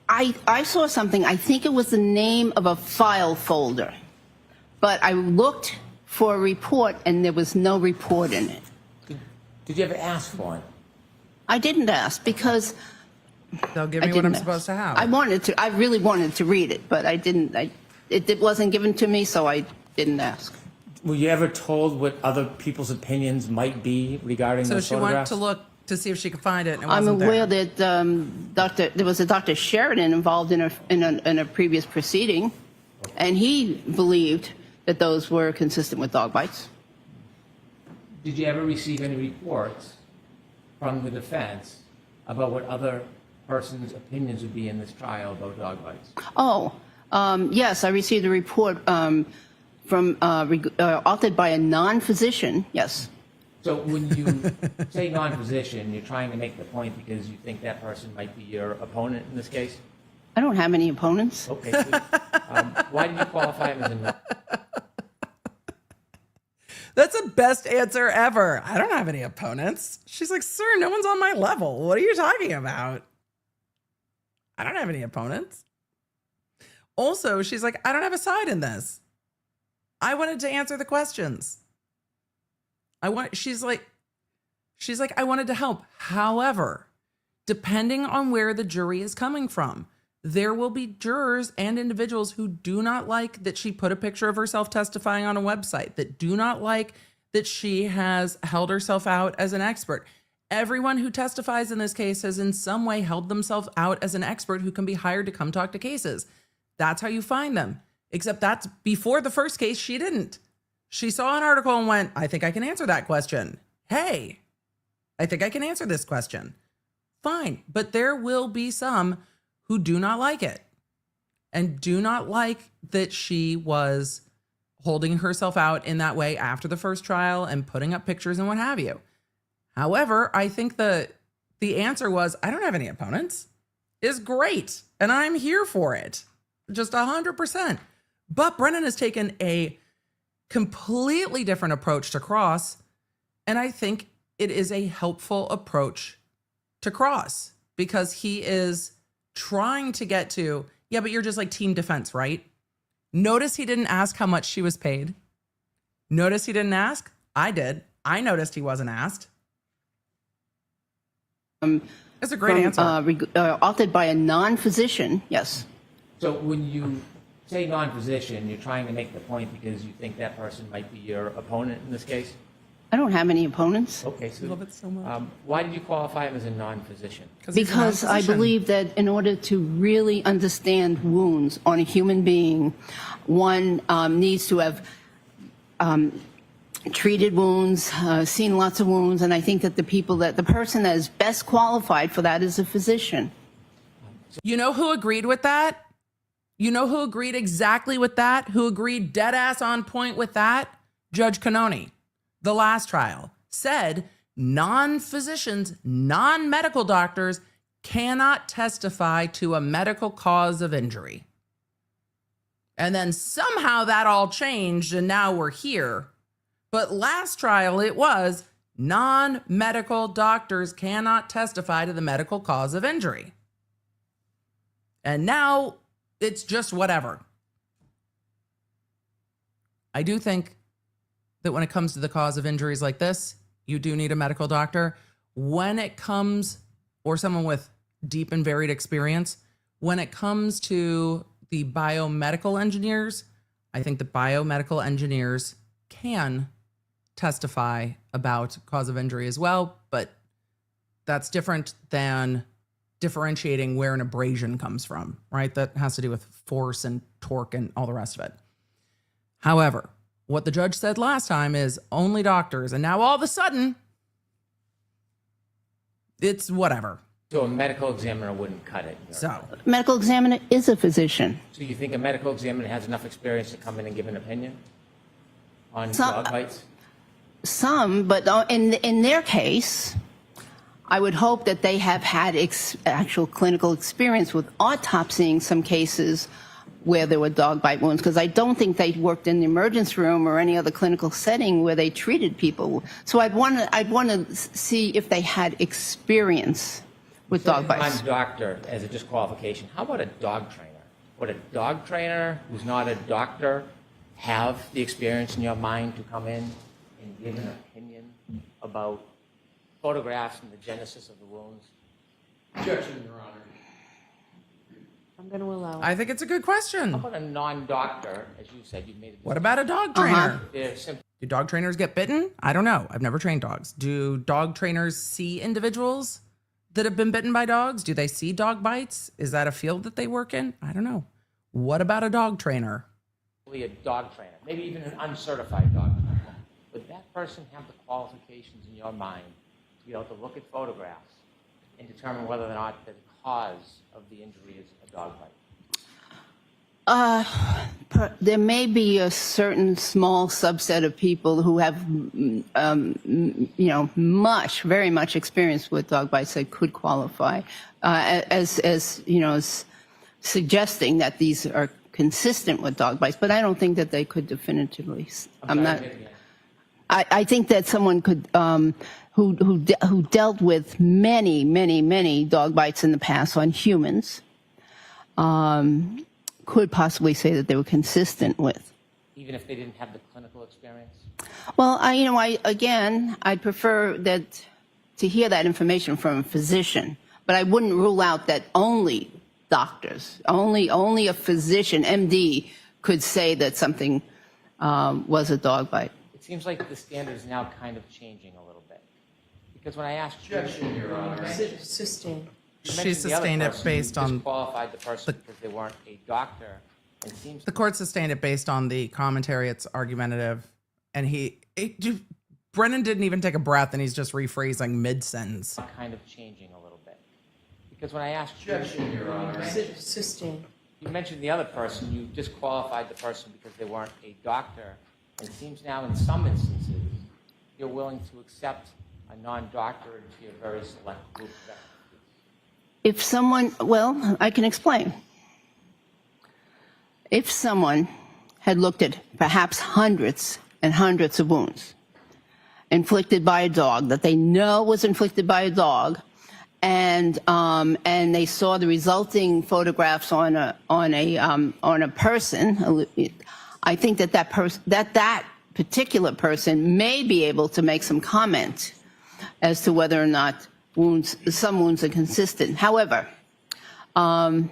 I saw something. I think it was the name of a file folder, but I looked for a report and there was no report in it. Did you ever ask for one? I didn't ask because They'll give me what I'm supposed to have. I really wanted to read it, but I didn't. It wasn't given to me, so I didn't ask. Were you ever told what other people's opinions might be regarding So those she photographs? went to look to see if she could find it. And it I'm wasn't aware there. that there was a Dr. Sheridan involved in a previous proceeding, and he believed that those were consistent with dog bites. Did you ever receive any reports from the defense about what other person's opinions would be in this trial about dog bites? Oh, yes, I received a report authored by a non-physician. Yes. So when you say non-physician, you're trying to make the point because you think that person might be your opponent in this case? I don't have any opponents. Okay. So, why did you qualify him as a non? That's the best answer ever. I don't have any opponents. She's like, sir, no one's on my level. What are you talking about? I don't have any opponents. Also, she's like, I don't have a side in this. I wanted to answer the questions. She's like, I wanted to help. However, depending on where the jury is coming from, there will be jurors and individuals who do not like that she put a picture of herself testifying on a website, that do not like that she has held herself out as an expert. Everyone who testifies in this case has in some way held themselves out as an expert who can be hired to come talk to cases. That's how you find them. Except that's before the first case, she didn't. She saw an article and went, I think I can answer that question. Hey, I think I can answer this question. Fine. But there will be some who do not like it and do not like that she was holding herself out in that way after the first trial and putting up pictures and what have you. However, I think the answer was, I don't have any opponents, is great. And I'm here for it. Just 100%. But Brennan has taken a completely different approach to cross. And I think it is a helpful approach to cross because he is trying to get to, yeah, but you're just like team defense, right? Notice he didn't ask how much she was paid. Notice he didn't ask. I did. I noticed he wasn't asked. That's a great answer. Authored by a non-physician, yes. So when you say non-physician, you're trying to make the point because you think that person might be your opponent in this case? I don't have any opponents. Okay, so, I love it so much. why did you qualify him as a non-physician? Because I believe that in order to really understand wounds on a human being, one needs to have treated wounds, seen lots of wounds, and I think that the person that is best qualified for that is a physician. You know who agreed with that? You know who agreed exactly with that? Who agreed dead ass on point with that? Judge Cannone. The last trial said non-physicians, non-medical doctors cannot testify to a medical cause of injury. And then somehow that all changed and now we're here. But last trial it was non-medical doctors cannot testify to the medical cause of injury. And now it's just whatever. I do think that when it comes to the cause of injuries like this, you do need a medical doctor. When it comes, or someone with deep and varied experience, when it comes to the biomedical engineers, I think the biomedical engineers can testify about cause of injury as well, but that's different than differentiating where an abrasion comes from, right? That has to do with force and torque and all the rest of it. However, what the judge said last time is only doctors, and now all of a sudden, it's whatever. So a medical examiner wouldn't cut it. So, Medical examiner is a physician. So you think a medical examiner has enough experience to come in and give an opinion on Some- dog bites? Some, but in their case, I would hope that they have had actual clinical experience with autopsying some cases where there were dog bite wounds, because I don't think they worked in the emergency room or any other clinical setting where they treated people. So I'd want to see if they had experience with dog bites. Non-doctor as a disqualification. How about a dog trainer? Would a dog trainer who's not a doctor have the experience in your mind to come in and give an opinion about photographs and the genesis of the wounds? Objection, Your Honor. I'm going to allow it. I think it's a good question. How about a non-doctor, as you said, you've made a What about a dog trainer? They're simply Do dog trainers get bitten? I don't know. I've never trained dogs. Do dog trainers see individuals that have been bitten by dogs? Do they see dog bites? Is that a field that they work in? I don't know. What about a dog trainer? a dog trainer, maybe even an uncertified dog trainer. Would that person have the qualifications in your mind to be able to look at photographs and determine whether or not the cause of the injury is a dog bite? There may be a certain small subset of people who have, very much experience with dog bites that could qualify, as suggesting that these are consistent with dog bites. But I don't think that they could definitively. I think that someone could, who dealt with many dog bites in the past on humans, could possibly say that they were consistent with. Even if they didn't have the clinical experience? Well, I'd prefer to hear that information from a physician, but I wouldn't rule out that only doctors, only a physician, MD, could say that something was a dog bite. It seems like the standard is now kind of changing a little bit. Because when I asked you, Your Honor. Sustained. She sustained it based on disqualified the person because they weren't a doctor. It seems the court sustained it based on the commentary. It's argumentative, and Brennan didn't even take a breath, and he's just rephrasing mid-sentence. kind of changing a little bit. Because when I asked you, Your Honor. Sustained. you mentioned the other person, you disqualified the person because they weren't a doctor. And it seems now in some instances, you're willing to accept a non-doctor into your very select group of experts. If someone, I can explain. If someone had looked at perhaps hundreds and hundreds of wounds inflicted by a dog that they know was inflicted by a dog, and they saw the resulting photographs on a person, I think that particular person may be able to make some comment as to whether or not some wounds are consistent. However, if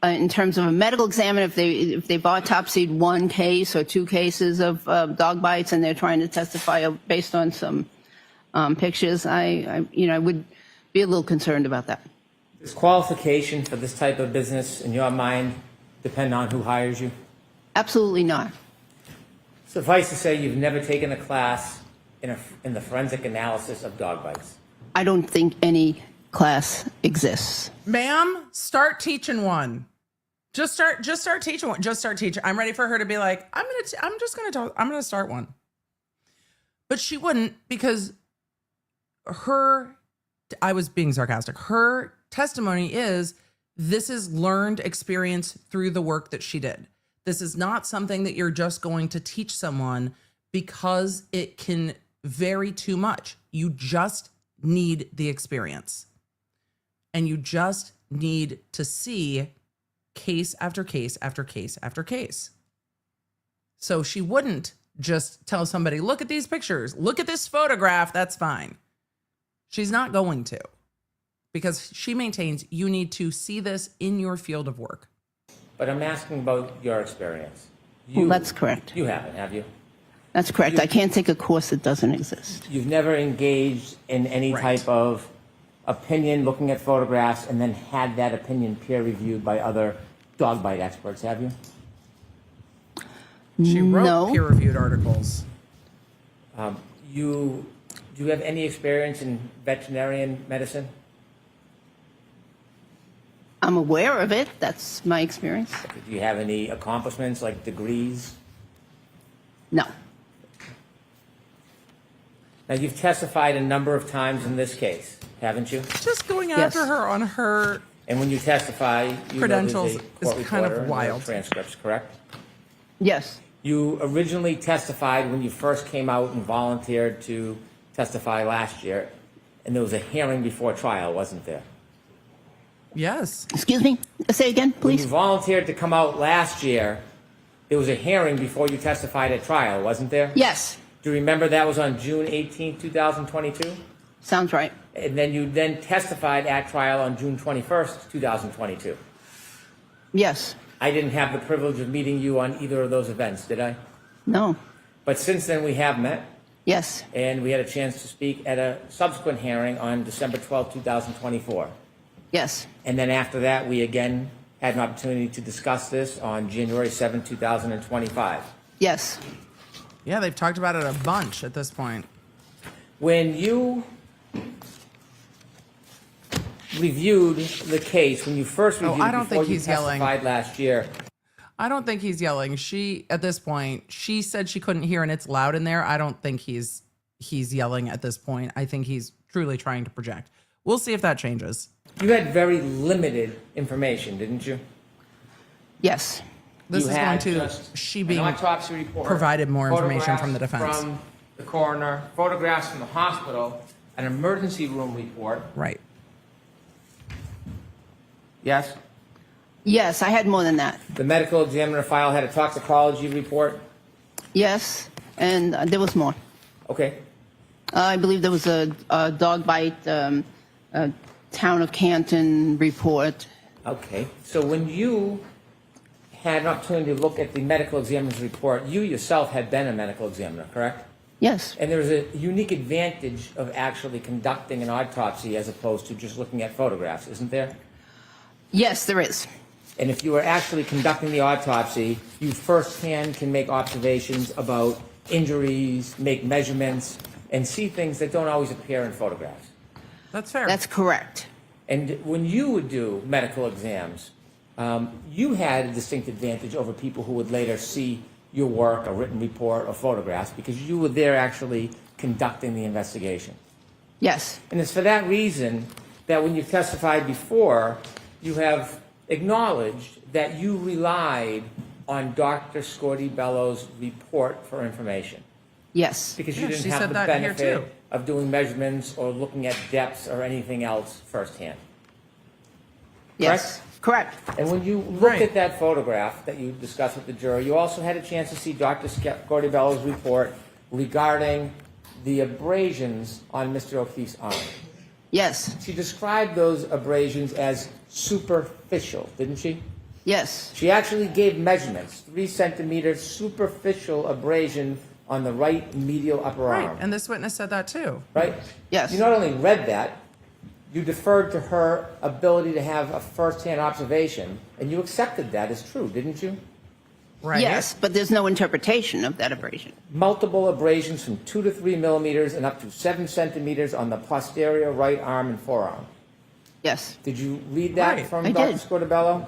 in terms of a medical examiner, if they've autopsied one case or two cases of dog bites and they're trying to testify based on some pictures, I would be a little concerned about that. Does qualification for this type of business, in your mind, depend on who hires you? Absolutely not. Suffice to say, you've never taken a class in the forensic analysis of dog bites. I don't think any class exists. Ma'am, start teaching one. Just start teaching one. Just start teaching. I'm ready for her to be like, I'm gonna start one. But she wouldn't, because her I was being sarcastic. Her testimony is this is learned experience through the work that she did. This is not something that you're just going to teach someone because it can vary too much. You just need the experience. And you just need to see case after case after case after case. So she wouldn't just tell somebody, look at these pictures, look at this photograph, that's fine. She's not going to, because she maintains you need to see this in your field of work. But I'm asking about your experience. Well, that's correct. You haven't, have you? That's correct. I can't take a course that doesn't exist. You've never engaged in any type of opinion looking at photographs and then had that opinion peer reviewed by other dog bite experts, have you? She wrote No. peer-reviewed articles. Do you have any experience in veterinarian medicine? I'm aware of it. That's my experience. Do you have any accomplishments like degrees? No. Now, you've testified a number of times in this case, haven't you? Just going Yes. after her on her And when you testify, you credentials know there's a court is kind of reporter and there are wild. transcripts, correct? Yes. You originally testified when you first came out and volunteered to testify last year, and there was a hearing before trial, wasn't there? Yes. Excuse me? Say again, When you please. volunteered to come out last year, there was a hearing before you testified at trial, wasn't there? Yes. Do you remember that was on June 18, 2022? Sounds right. And then you then testified at trial on June 21st, 2022. Yes. I didn't have the privilege of meeting you on either of those events, did I? No. But since then, we have met, Yes. and we had a chance to speak at a subsequent hearing on December 12, 2024. Yes. And then after that, we again had an opportunity to discuss this on January 7, 2025. Yes. Yeah, they've talked about it a bunch at this point. When you reviewed the case, when you first reviewed I it don't before think you he's yelling. testified last year, I don't think he's yelling. She, at this point, she said she couldn't hear and it's loud in there. I don't think he's yelling at this point. I think he's truly trying to project. We'll see if that changes. you had very limited information, didn't you? Yes. This You is going had to just she an being autopsy report, provided more information from the photographs defense. from the coroner, photographs from the hospital, an emergency room report. Right. Yes? Yes, I had more than that. The medical examiner file had a toxicology report. Yes. And there was more. Okay. I believe there was a dog bite, a town of Canton report. Okay. So when you had an opportunity to look at the medical examiner's report, you yourself had been a medical examiner, correct? Yes. And there's a unique advantage of actually conducting an autopsy as opposed to just looking at photographs, isn't there? Yes, there is. And if you are actually conducting the autopsy, you firsthand can make observations about injuries, make measurements, and see things that don't always appear in photographs. That's fair. That's correct. And when you would do medical exams, you had a distinct advantage over people who would later see your work, a written report, or photographs, because you were there actually conducting the investigation. Yes. And it's for that reason that when you testified before, you have acknowledged that you relied on Dr. Scordi-Bello's report for information. Yes. Because you Yeah, didn't she have said the that here benefit too. of doing measurements or looking at depths or anything else firsthand. Yes. Correct. And when you looked Right. at that photograph that you discussed with the jury, you also had a chance to see Dr. Scordi-Bello's report regarding the abrasions on Mr. O'Keefe's arm. Yes. She described those abrasions as superficial, didn't she? Yes. She actually gave measurements, 3 centimeter superficial abrasion on the right medial upper Right. arm. And this witness said that too. Right? Yes. You not only read that, you deferred to her ability to have a first-hand observation, and you accepted that as true, didn't you? Right. Yes, but there's no interpretation of that abrasion. Multiple abrasions from 2 to 3 millimeters and up to 7 centimeters on the posterior right arm and forearm. Yes. Did you read that Right. from I Dr. did. Scordi-Bello?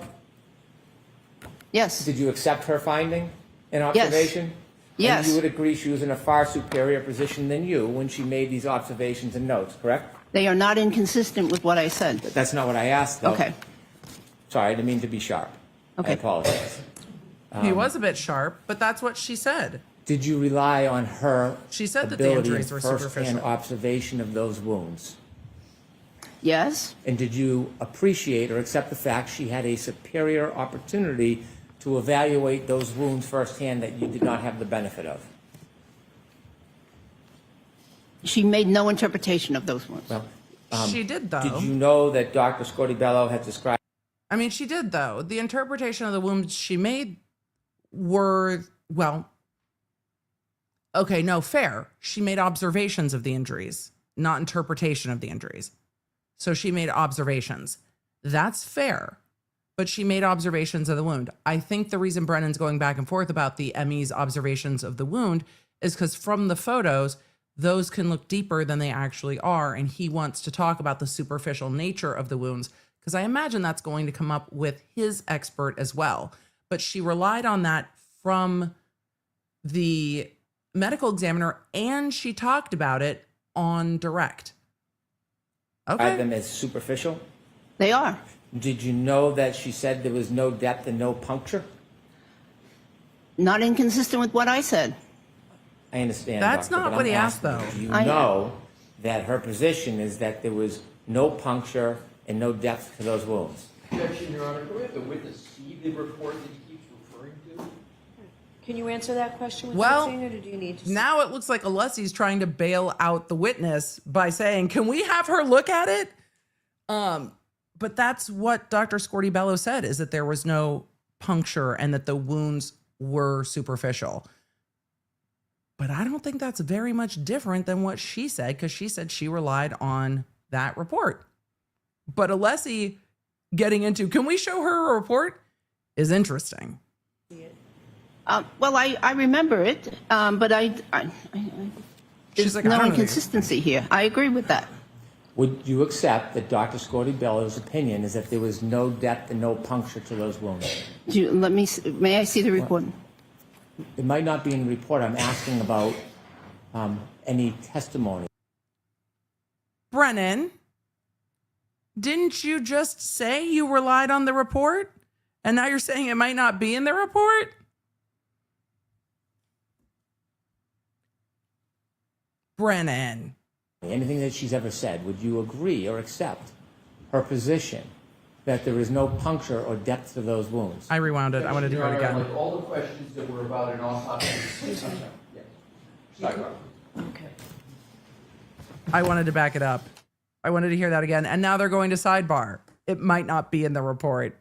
Yes. Did you accept her finding and observation? Yes. And you would agree she was in a far superior position than you when she made these observations and notes, correct? They are not inconsistent with what I said. That's not what I asked, though. Okay. Sorry, I didn't mean to be sharp. Okay. I apologize. He was a bit sharp, but that's what she said. Did you rely on her She said that the ability injuries and were first-hand superficial. observation of those wounds? Yes. And did you appreciate or accept the fact she had a superior opportunity to evaluate those wounds firsthand that you did not have the benefit of? She made no interpretation of those ones. Well, She did, though. did you know that Dr. Scortibello had described? I mean, she did, though. The interpretation of the wounds she made were, well, okay, no, fair. She made observations of the injuries, not interpretation of the injuries. So she made observations. That's fair. But she made observations of the wound. I think the reason Brennan's going back and forth about the ME's observations of the wound is because from the photos, those can look deeper than they actually are. And he wants to talk about the superficial nature of the wounds, because I imagine that's going to come up with his expert as well. But she relied on that from the medical examiner, and she talked about it on direct. Okay. them as superficial? They are. Did you know that she said there was no depth and no puncture? Not inconsistent with what I said. I understand. That's doctor, not but what I'm he asked, asking, though. Do you I- know that her position is that there was no puncture and no depth to those wounds? Objection, Your Honor. Can we have the witness see the report that he keeps referring to? Can you answer that question without Well, seeing it, or do you need to? now it looks like Alessi's trying to bail out the witness by saying, can we have her look at it? But that's what Dr. Scortibello said, is that there was no puncture and that the wounds were superficial. But I don't think that's very much different than what she said, because she said she relied on that report. But Alessi getting into, can we show her a report, is interesting. Well, I remember it, but She's there's like, I no don't know. inconsistency here. I agree with that. Would you accept that Dr. Scortibello's opinion is that there was no depth and no puncture to those wounds? May I see the report? It might not be in the report. I'm asking about any testimony. Brennan, didn't you just say you relied on the report? And now you're saying it might not be in the report? Brennan. Anything that she's ever said, would you agree or accept her position that there is no puncture or depth to those wounds? I rewound it. I want to do Your it Honor, again. like all the questions that were about an autopsy. Yes. Sorry. Okay. I wanted to back it up. I wanted to hear that again. And now they're going to sidebar. It might not be in the report.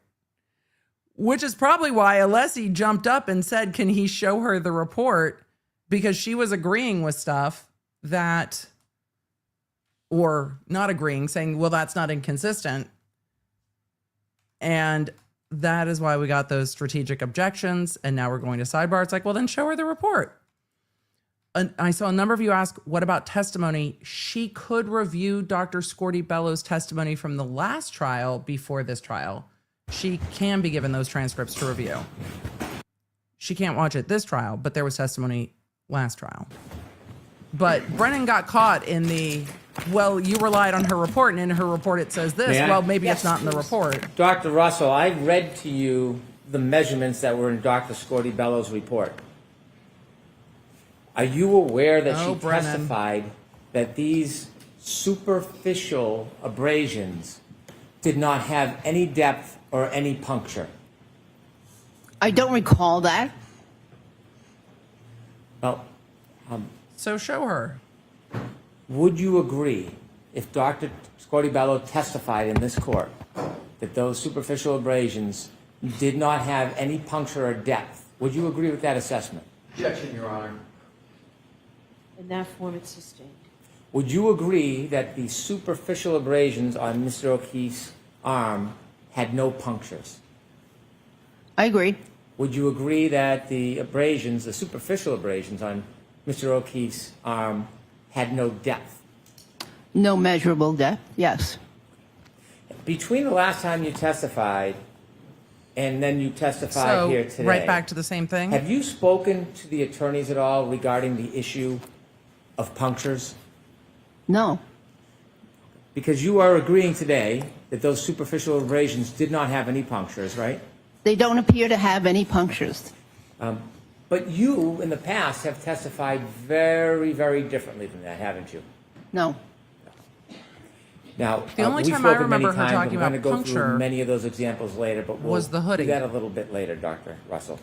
Which is probably why Alessi jumped up and said, can he show her the report? Because she was agreeing with stuff that, or not agreeing, saying, well, that's not inconsistent. And that is why we got those strategic objections. And now we're going to sidebar. It's like, well, then show her the report. And I saw a number of you ask, what about testimony? She could review Dr. Scortibello's testimony from the last trial before this trial. She can be given those transcripts to review. She can't watch it this trial, but there was testimony last trial. But Brennan got caught in the, well, you relied on her report, and in her report it says this. May I? Well, maybe it's not in the report. Dr. Russell, I read to you the measurements that were in Dr. Scortibello's report. Are you aware that Oh, she Brennan. testified that these superficial abrasions did not have any depth or any puncture? I don't recall that. Well, So show her. would you agree if Dr. Scortibello testified in this court that those superficial abrasions did not have any puncture or depth? Would you agree with that assessment? Objection, Your Honor. In that form, it's sustained. Would you agree that the superficial abrasions on Mr. O'Keefe's arm had no punctures? I agree. Would you agree that the abrasions, the superficial abrasions on Mr. O'Keefe's arm had no depth? No measurable depth, yes. Between the last time you testified and then you testified So here today, right back to the same thing. have you spoken to the attorneys at all regarding the issue of punctures? No. Because you are agreeing today that those superficial abrasions did not have any punctures, right? They don't appear to have any punctures. But you, in the past, have testified very, very differently than that, haven't you? No. Now, The only we've time I spoken many remember her times, talking we're going to about go puncture through many of those examples later, but we'll was the hoodie. do that a little bit later, Dr. Russell.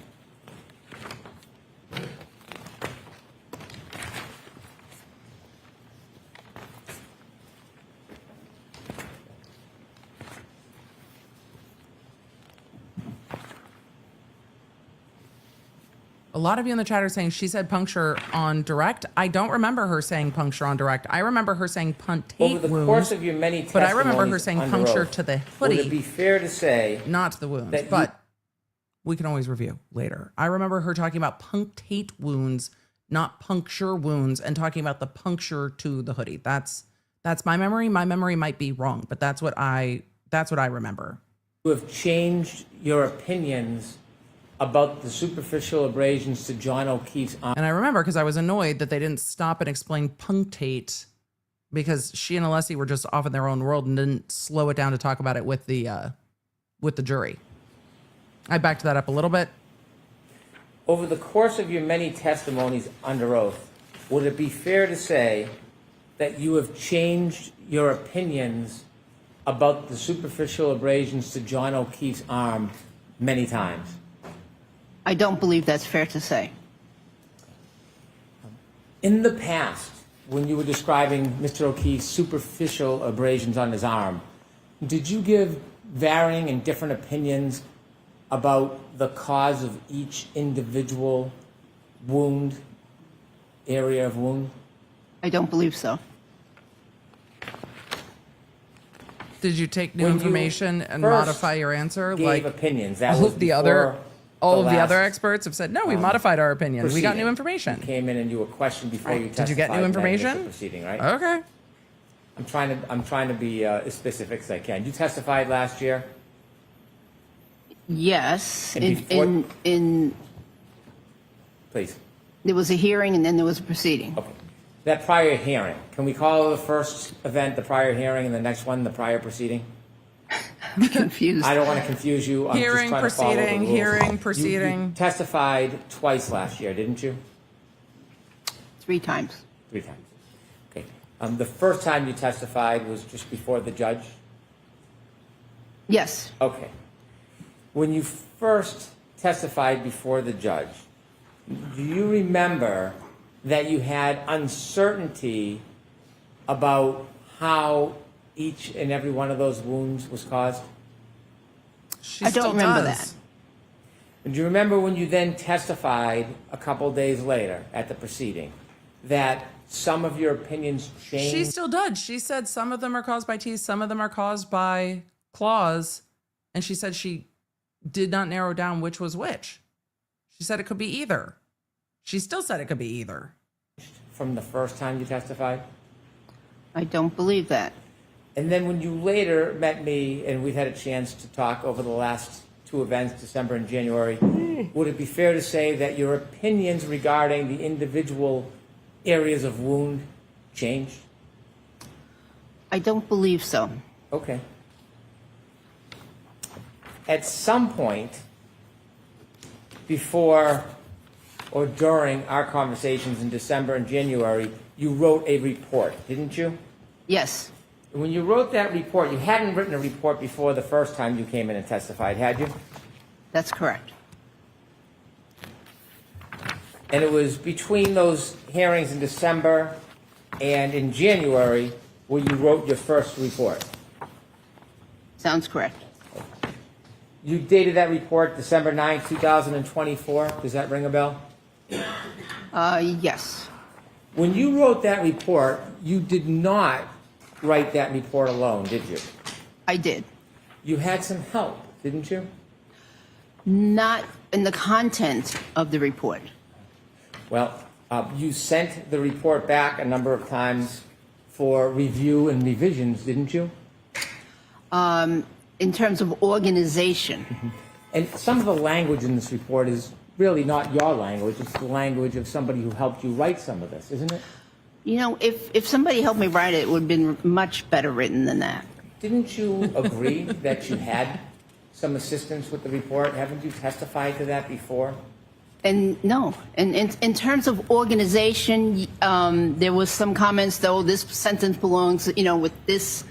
A lot of you in the chat are saying she said puncture on direct. I don't remember her saying puncture on direct. I remember her saying puntate Over the wounds, course of your many testimonies but I remember her saying under puncture oath, to the would hoodie, it be fair to say not to the wounds. that you- But we can always review later. I remember her talking about punctate wounds, not puncture wounds, and talking about the puncture to the hoodie. That's my memory. My memory might be wrong, but that's what I remember. you have changed your opinions about the superficial abrasions to John O'Keefe's arm? And I remember because I was annoyed that they didn't stop and explain punctate because she and Alessi were just off in their own world and didn't slow it down to talk about it with the jury. I backed that up a little bit. Over the course of your many testimonies under oath, would it be fair to say that you have changed your opinions about the superficial abrasions to John O'Keefe's arm many times? I don't believe that's fair to say. In the past, when you were describing Mr. O'Keefe's superficial abrasions on his arm, did you give varying and different opinions about the cause of each individual wound, area of wound? I don't believe so. Did you take new When you information and first modify your answer? Gave Like opinions. That all was of the other, before all the of the other last experts have said, no, we modified our opinion. We got new proceeding. information. You came in and you were questioned before you Did testified. you get new in that initial information? Proceeding, right? Okay. I'm trying to be as specific as I can. You testified last year. Yes. And before- In Please. there was a hearing and then there was a proceeding. Okay. That prior hearing, can we call the first event the prior hearing and the next one the prior proceeding? I'm confused. I don't want to confuse you. I'm Hearing, just trying to follow the proceeding, rules. hearing, proceeding. You testified twice last year, didn't you? 3 times. 3 times. Okay. The first time you testified was just before the judge? Yes. Okay. When you first testified before the judge, do you remember that you had uncertainty about how each and every one of those wounds was caused? She I don't still remember does. that. And do you remember when you then testified a couple days later at the proceeding that some of your opinions changed? She still does. She said some of them are caused by teeth, some of them are caused by claws. And she said she did not narrow down which was which. She said it could be either. She still said it could be either. From the first time you testified? I don't believe that. And then when you later met me and we've had a chance to talk over the last 2 events, December and January, would it be fair to say that your opinions regarding the individual areas of wound changed? I don't believe so. Okay. At some point before or during our conversations in December and January, you wrote a report, didn't you? Yes. When you wrote that report, you hadn't written a report before the first time you came in and testified, had you? That's correct. And it was between those hearings in December and in January where you wrote your first report. Sounds correct. You dated that report December 9, 2024. Does that ring a bell? Yes. When you wrote that report, you did not write that report alone, did you? I did. You had some help, didn't you? Not in the content of the report. Well, you sent the report back a number of times for review and revisions, didn't you? In terms of organization. And some of the language in this report is really not your language. It's the language of somebody who helped you write some of this, isn't it? You know, if somebody helped me write it, it would have been much better written than that. Didn't you agree that you had some assistance with the report? Haven't you testified to that before? And no, and in terms of organization, there was some comments, though, this sentence belongs, you know, with this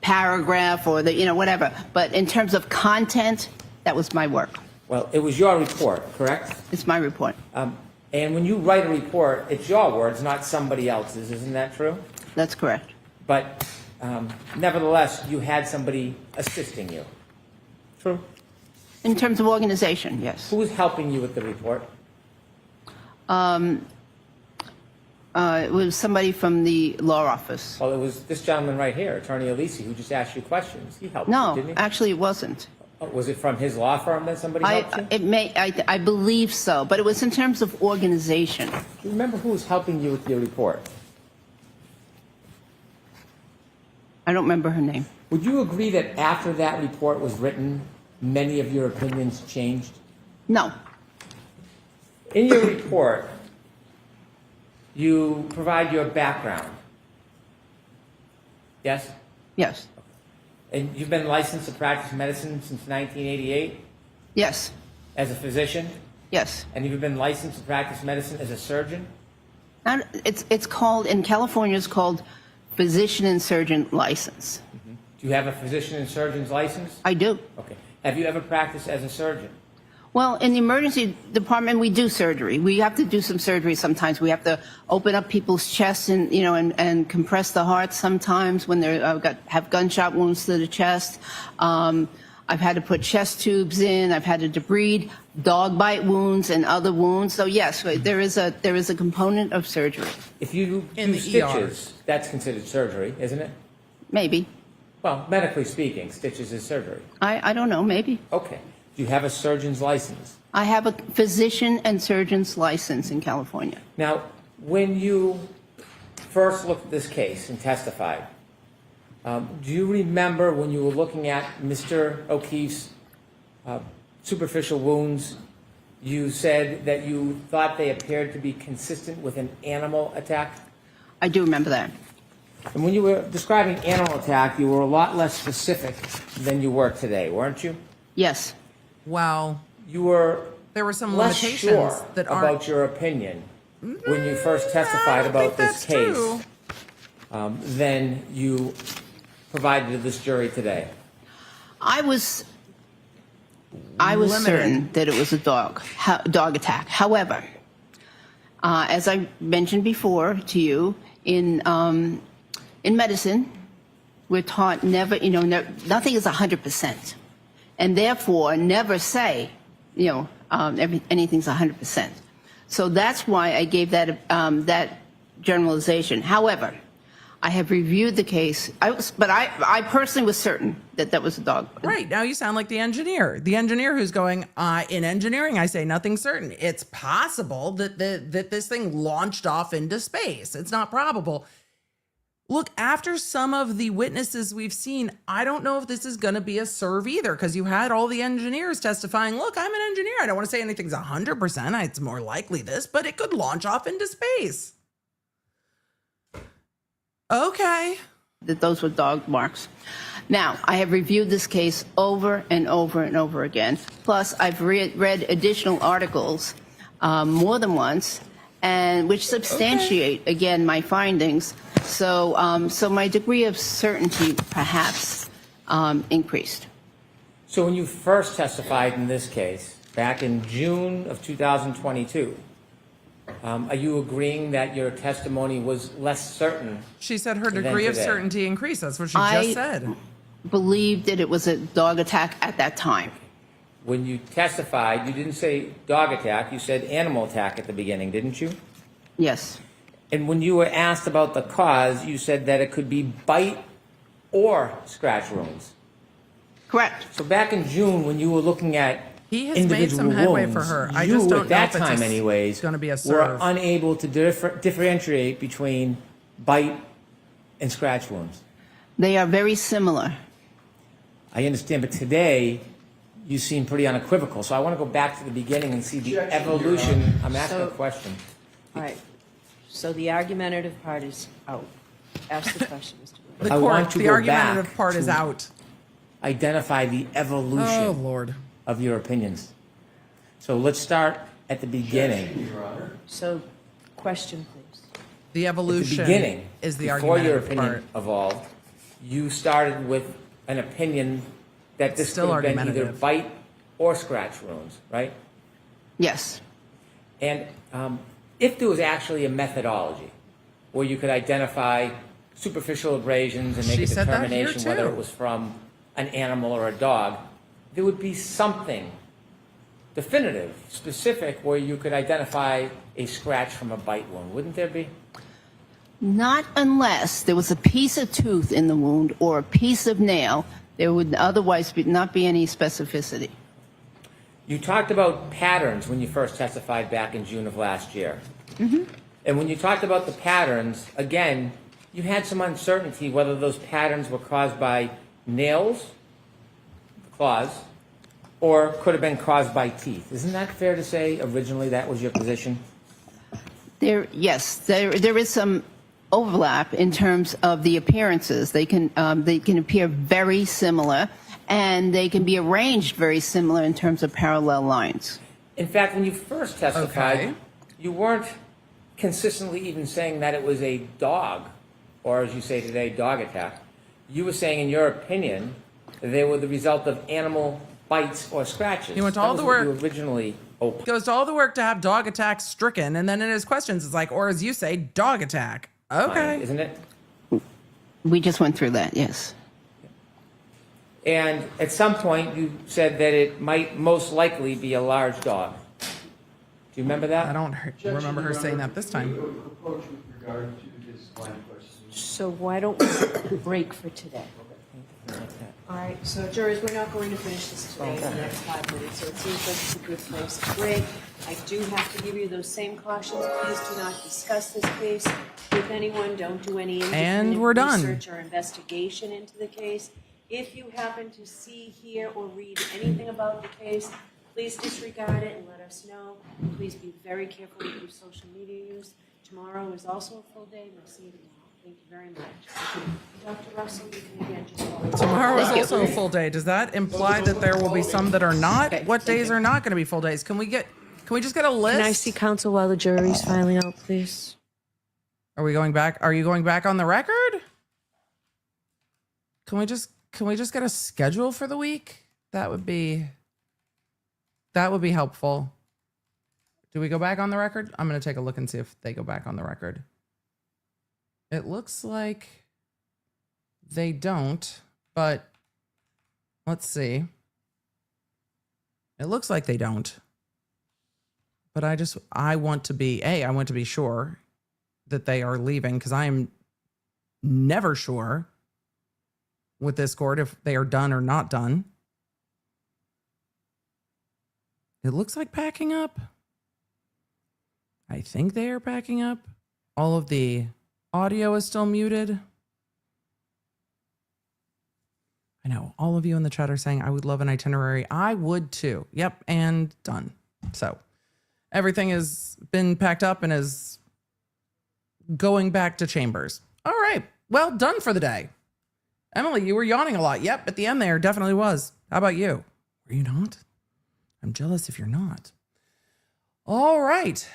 paragraph or the, you know, whatever. But in terms of content, that was my work. Well, it was your report, correct? It's my report. And when you write a report, it's your words, not somebody else's. Isn't that true? That's correct. But nevertheless, you had somebody assisting you. True. In terms of organization, yes. Who was helping you with the report? It was somebody from the law office. Well, it was this gentleman right here, Attorney Alisi, who just asked you questions. He helped you, No, didn't he? actually, it wasn't. Was it from his law firm that somebody helped you? I believe so, but it was in terms of organization. Do you remember who was helping you with your report? I don't remember her name. Would you agree that after that report was written, many of your opinions changed? No. In your report, you provide your background. Yes? Yes. And you've been licensed to practice medicine since 1988 Yes. as a physician? Yes. And you've been licensed to practice medicine as a surgeon? It's called, in California, it's called physician and surgeon license. Do you have a physician and surgeon's license? I do. Okay. Have you ever practiced as a surgeon? Well, in the emergency department, we do surgery. We have to do some surgery sometimes. We have to open up people's chests and, you know, and compress the heart sometimes when they have gunshot wounds to the chest. I've had to put chest tubes in. I've had to debride dog bite wounds and other wounds. So yes, there is a component of surgery. If you In do the stitches, that's considered surgery, isn't it? Maybe. Well, medically speaking, stitches is surgery. I don't know. Maybe. Okay. Do you have a surgeon's license? I have a physician and surgeon's license in California. Now, when you first looked at this case and testified, do you remember when you were looking at Mr. O'Keefe's superficial wounds, you said that you thought they appeared to be consistent with an animal attack? I do remember that. And when you were describing animal attack, you were a lot less specific than you were today, weren't you? Yes. Well, You were there were some less limitations sure that aren't. about your opinion when you first testified about this case than you provided to this jury today. I was Limited. certain that it was a dog attack. However, as I mentioned before to you, in medicine, we're taught never, you know, nothing is 100%, and therefore never say, you know, anything's 100%. So that's why I gave that that generalization. However, I have reviewed the case, but I personally was certain that that was a dog. Right. Now you sound like the engineer. The engineer who's going, in engineering, I say nothing certain. It's possible that that this thing launched off into space. It's not probable. Look, after some of the witnesses we've seen, I don't know if this is going to be a serve either, because you had all the engineers testifying, look, I'm an engineer. I don't want to say anything's 100%. It's more likely this, but it could launch off into space. Okay. That those were dog marks. Now, I have reviewed this case over and over and over again. Plus, I've read additional articles more than once, and which substantiate, again, my findings. So, so my degree of certainty perhaps increased. So when you first testified in this case, back in June of 2022, are you agreeing that your testimony was less certain? She said her than degree of today? certainty increased. That's what she just said. Believed that it was a dog attack at that time. When you testified, you didn't say dog attack, you said animal attack at the beginning, didn't you? Yes. And when you were asked about the cause, you said that it could be bite or scratch wounds. Correct. So back in June, when you were looking at He has individual made some headway wounds, for her. I you, just don't at that know if time it's anyways, going to be a were serve. unable to differentiate between bite and scratch wounds. They are very similar. I understand, but today you seem pretty unequivocal. So I want to go back to the beginning and see the evolution. I'm asking a question. All right. So the argumentative part is out. Ask the question, Mr. Wood. The I court, want to the go argumentative back part is to- out. Identify the evolution Oh, Lord. of your opinions. So let's start at the beginning. So, question, please. The At the evolution beginning, is the before your argumentative opinion part. evolved, you started with an opinion that this Still could have been either argumentative. bite or scratch wounds, right? Yes. And if there was actually a methodology where you could identify superficial abrasions and make She a said that here, determination whether too. it was from an animal or a dog, there would be something definitive, specific, where you could identify a scratch from a bite wound, wouldn't there be? Not unless there was a piece of tooth in the wound or a piece of nail. There would otherwise not be any specificity. You talked about patterns when you first testified back in June of last year. Mm-hmm. And when you talked about the patterns, again, you had some uncertainty whether those patterns were caused by nails, claws, or could have been caused by teeth. Isn't that fair to say originally that was your position? Yes, there is some overlap in terms of the appearances. They can appear very similar, and they can be arranged very similar in terms of parallel lines. In fact, when you first testified, Okay. you weren't consistently even saying that it was a dog, or as you say today, dog attack. You were saying, in your opinion, they were the result of animal bites or scratches. He went to That all was the what work- you originally opened. Goes to all the work to have dog attack stricken, and then in his questions, it's like, or as you say, dog attack. Okay. Isn't it? We just went through that, yes. And at some point, you said that it might most likely be a large dog. Do you remember that? I don't remember her saying that this time. Approach with regard to this line of questioning. So why don't we break for today? All right, so jurors, we're not going to finish this today in the next 5 minutes, so it seems like it's a good place to break. I do have to give you those same cautions. Please do not discuss this case with anyone. Don't do any And we're done. research or investigation into the case. If you happen to see, hear, or read anything about the case, please disregard it and let us know. Please be very careful with your social media use. Tomorrow is also a full day. We'll see you tomorrow. Thank you very much. Dr. Russell, you can again just call it. Tomorrow is also a full day. Does that imply that there will be some that are not? What days are not going to be full days? Can we just get a list? Can I see counsel while the jury's filing out, please? Are we going back? Are you going back on the record? Can we just get a schedule for the week? That would be helpful. Do we go back on the record? I'm going to take a look and see if they go back on the record. It looks like they don't, but let's see. It looks like they don't. But I want to be sure that they are leaving, because I am never sure with this court if they are done or not done. It looks like packing up. I think they are packing up. All of the audio is still muted. I know all of you in the chat are saying I would love an itinerary. I would too. Yep, and done. So everything has been packed up and is going back to chambers. All right, well, done for the day. Emily, you were yawning a lot. Yep, at the end there, definitely was. How about you? Were you not? I'm jealous if you're not. All right.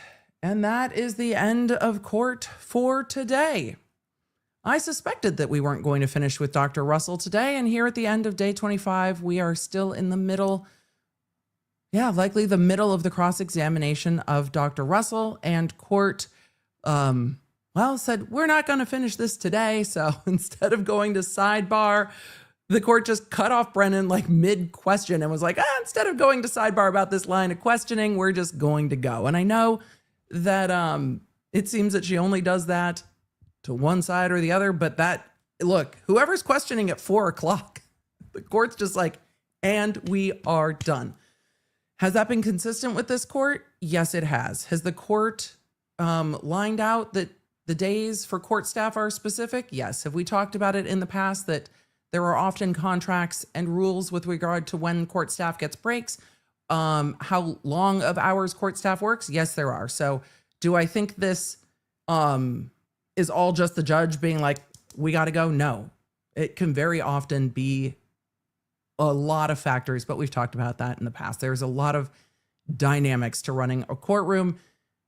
And that is the end of court for today. I suspected that we weren't going to finish with Dr. Russell today. And here at the end of day 25, we are still in the middle. Yeah, likely the middle of the cross-examination of Dr. Russell, and court, said, we're not going to finish this today. So instead of going to sidebar, the court just cut off Brennan like mid-question and was like, instead of going to sidebar about this line of questioning, we're just going to go. And I know that it seems that she only does that to one side or the other, but look, whoever's questioning at 4:00, the court's just like, and we are done. Has that been consistent with this court? Yes, it has. Has the court lined out that the days for court staff are specific? Yes. Have we talked about it in the past that there are often contracts and rules with regard to when court staff gets breaks? How long of hours court staff works? Yes, there are. So do I think this is all just the judge being like, we got to go. No, it can very often be a lot of factors, but we've talked about that in the past. There's a lot of dynamics to running a courtroom.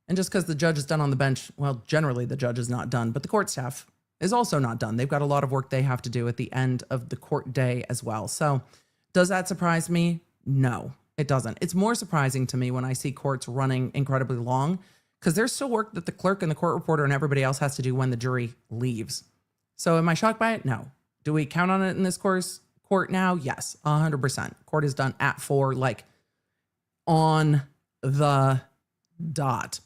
And just because the judge is done on the bench, well, generally the judge is not done, but the court staff is also not done. They've got a lot of work they have to do at the end of the court day as well. So does that surprise me? No, it doesn't. It's more surprising to me when I see courts running incredibly long, because there's still work that the clerk and the court reporter and everybody else has to do when the jury leaves. So am I shocked by it? No. Do we count on it in this court now? Yes, 100%. Court is done at 4, like on the dot.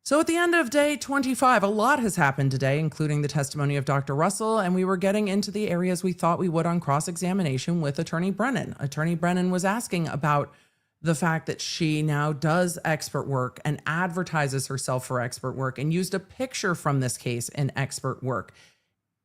So at the end of day 25, a lot has happened today, including the testimony of Dr. Russell, and we were getting into the areas we thought we would on cross-examination with Attorney Brennan. Attorney Brennan was asking about the fact that she now does expert work and advertises herself for expert work and used a picture from this case in expert work.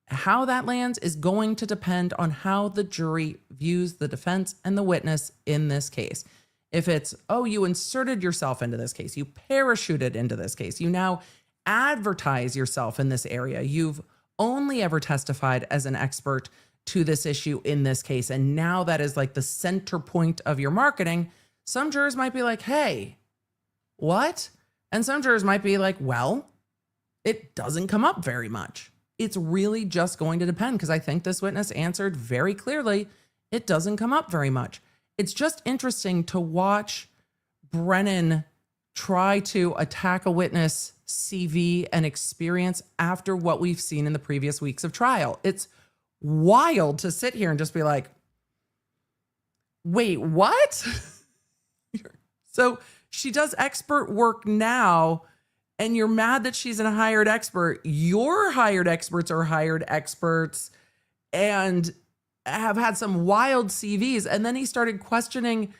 How that lands is going to depend on how the jury views the defense and the witness in this case. If it's, oh, you inserted yourself into this case, you parachuted into this case, you now advertise yourself in this area, you've only ever testified as an expert to this issue in this case, and now that is like the center point of your marketing, some jurors might be like, hey, what? And some jurors might be like, well, it doesn't come up very much. It's really just going to depend, because I think this witness answered very clearly, it doesn't come up very much. It's just interesting to watch Brennan try to attack a witness' CV and experience after what we've seen in the previous weeks of trial. It's wild to sit here and just be like, wait, what? So she does expert work now, and you're mad that she's a hired expert. Your hired experts are hired experts and have had some wild CVs. And then he started questioning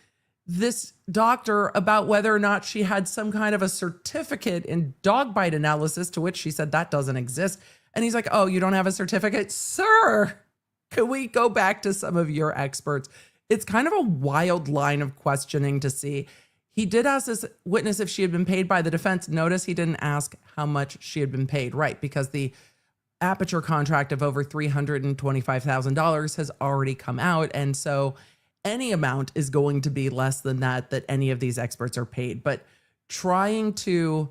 this doctor about whether or not she had some kind of a certificate in dog bite analysis, to which she said that doesn't exist. And he's like, oh, you don't have a certificate? Sir, could we go back to some of your experts? It's kind of a wild line of questioning to see. He did ask this witness if she had been paid by the defense. Notice he didn't ask how much she had been paid, right? Because the Aperture contract of over $325,000 has already come out. And so any amount is going to be less than that any of these experts are paid. But trying to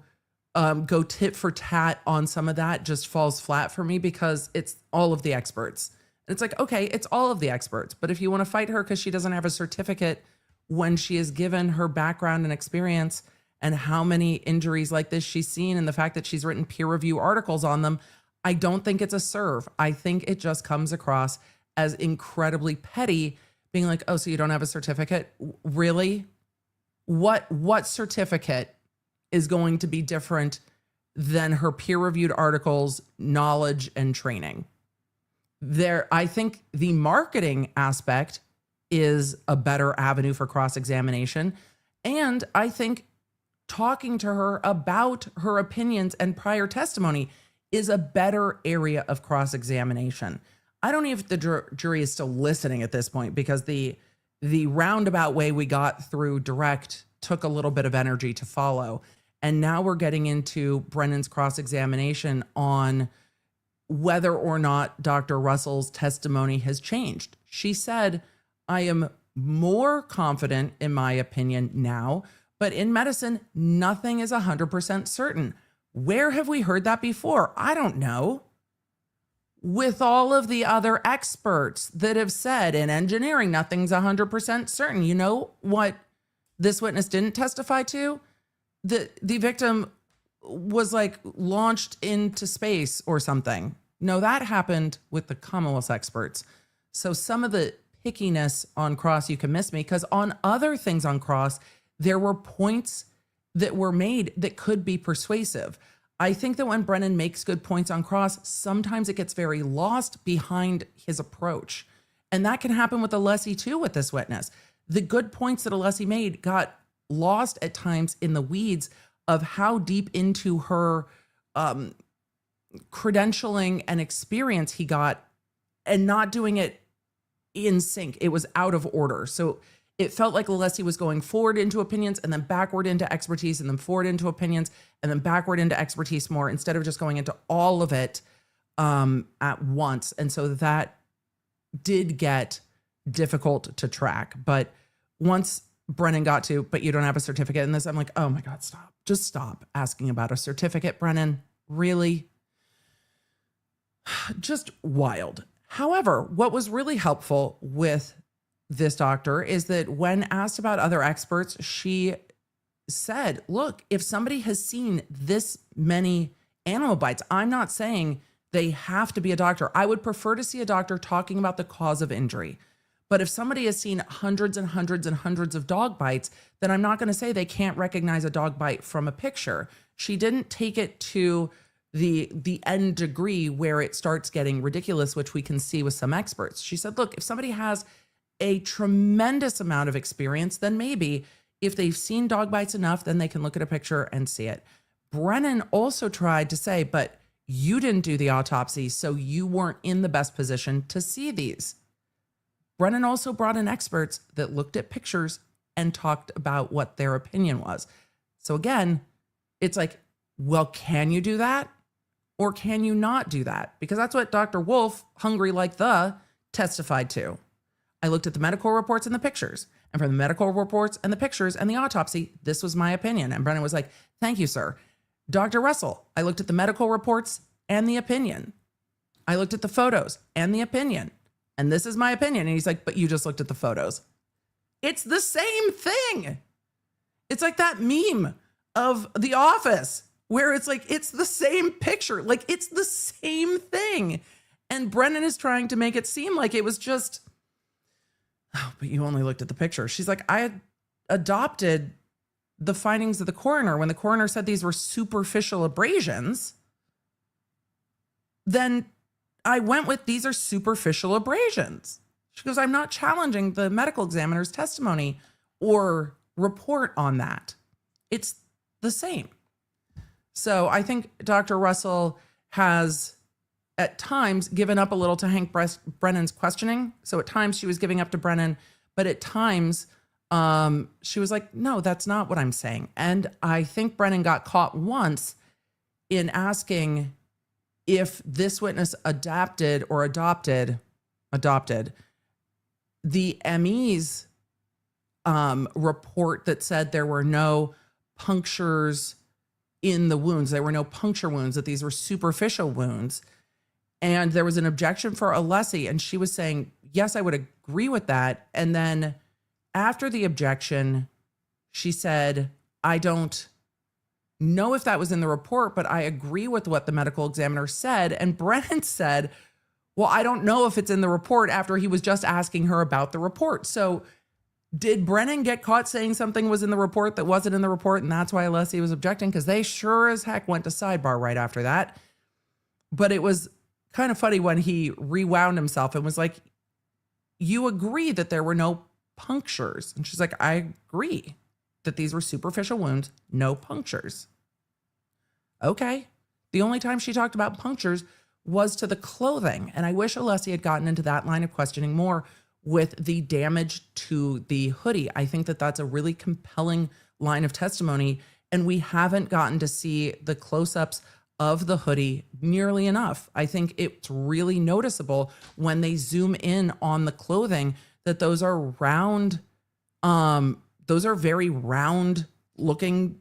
go tit for tat on some of that just falls flat for me, because it's all of the experts. And it's like, okay, it's all of the experts. But if you want to fight her because she doesn't have a certificate when she is given her background and experience and how many injuries like this she's seen and the fact that she's written peer review articles on them, I don't think it's a serve. I think it just comes across as incredibly petty, being like, oh, so you don't have a certificate? Really? What certificate is going to be different than her peer-reviewed articles, knowledge, and training? I think the marketing aspect is a better avenue for cross-examination. And I think talking to her about her opinions and prior testimony is a better area of cross-examination. I don't know if the jury is still listening at this point, because the roundabout way we got through direct took a little bit of energy to follow. And now we're getting into Brennan's cross-examination on whether or not Dr. Russell's testimony has changed. She said, I am more confident in my opinion now, but in medicine, nothing is 100% certain. Where have we heard that before? I don't know. With all of the other experts that have said in engineering, nothing's 100% certain. You know what this witness didn't testify to? The victim was like launched into space or something. No, that happened with the Commonwealth experts. So some of the pickiness on cross, you can miss me, because on other things on cross, there were points that were made that could be persuasive. I think that when Brennan makes good points on cross, sometimes it gets very lost behind his approach. And that can happen with Alessi too with this witness. The good points that Alessi made got lost at times in the weeds of how deep into her credentialing and experience he got, and not doing it in sync. It was out of order. So it felt like Alessi was going forward into opinions and then backward into expertise and then forward into opinions and then backward into expertise more instead of just going into all of it at once. And so that did get difficult to track. But once Brennan got to, but you don't have a certificate in this, I'm like, oh my God, stop. Just stop asking about a certificate, Brennan. Really? Just wild. However, what was really helpful with this doctor is that when asked about other experts, she said, look, if somebody has seen this many animal bites, I'm not saying they have to be a doctor. I would prefer to see a doctor talking about the cause of injury. But if somebody has seen hundreds and hundreds and hundreds of dog bites, then I'm not going to say they can't recognize a dog bite from a picture. She didn't take it to the end degree where it starts getting ridiculous, which we can see with some experts. She said, look, if somebody has a tremendous amount of experience, then maybe if they've seen dog bites enough, then they can look at a picture and see it. Brennan also tried to say, but you didn't do the autopsy, so you weren't in the best position to see these. Brennan also brought in experts that looked at pictures and talked about what their opinion was. So again, it's like, well, can you do that? Or can you not do that? Because that's what Dr. Wolf, hungry like the, testified to. I looked at the medical reports and the pictures. And from the medical reports and the pictures and the autopsy, this was my opinion. And Brennan was like, thank you, sir. Dr. Russell, I looked at the medical reports and the opinion. I looked at the photos and the opinion. And this is my opinion. And he's like, but you just looked at the photos. It's the same thing. It's like that meme of The Office where it's like, it's the same picture. Like, it's the same thing. And Brennan is trying to make it seem like it was just, oh, but you only looked at the picture. She's like, I had adopted the findings of the coroner. When the coroner said these were superficial abrasions, then I went with these are superficial abrasions. She goes, I'm not challenging the medical examiner's testimony or report on that. It's the same. So I think Dr. Russell has at times given up a little to Hank Brennan's questioning. So at times she was giving up to Brennan, but at times she was like, no, that's not what I'm saying. And I think Brennan got caught once in asking if this witness adopted the ME's report that said there were no punctures in the wounds. There were no puncture wounds, that these were superficial wounds. And there was an objection for Alessi, and she was saying, yes, I would agree with that. And then after the objection, she said, I don't know if that was in the report, but I agree with what the medical examiner said. And Brennan said, well, I don't know if it's in the report, after he was just asking her about the report. So did Brennan get caught saying something was in the report that wasn't in the report, and that's why Alessi was objecting? Because they sure as heck went to sidebar right after that. But it was kind of funny when he rewound himself and was like, you agree that there were no punctures? And she's like, I agree that these were superficial wounds, no punctures. Okay. The only time she talked about punctures was to the clothing. And I wish Alessi had gotten into that line of questioning more with the damage to the hoodie. I think that that's a really compelling line of testimony. And we haven't gotten to see the close-ups of the hoodie nearly enough. I think it's really noticeable when they zoom in on the clothing that those are round, those are very round looking,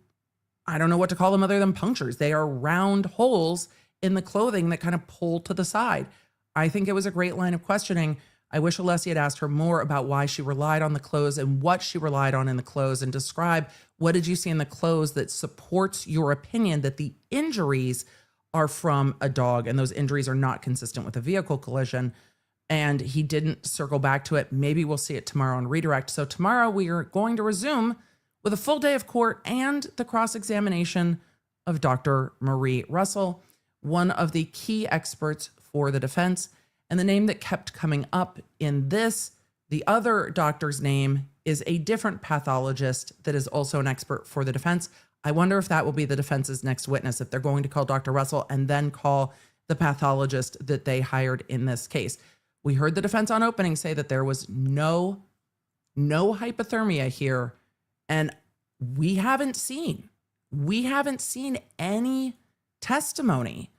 I don't know what to call them other than punctures. They are round holes in the clothing that kind of pull to the side. I think it was a great line of questioning. I wish Alessi had asked her more about why she relied on the clothes and what she relied on in the clothes, and describe what did you see in the clothes that supports your opinion that the injuries are from a dog and those injuries are not consistent with a vehicle collision. And he didn't circle back to it. Maybe we'll see it tomorrow on Redirect. So tomorrow we are going to resume with a full day of court and the cross-examination of Dr. Marie Russell, one of the key experts for the defense. And the name that kept coming up in this, the other doctor's name, is a different pathologist that is also an expert for the defense. I wonder if that will be the defense's next witness, if they're going to call Dr. Russell and then call the pathologist that they hired in this case. We heard the defense on opening say that there was no no hypothermia here. And we haven't seen any testimony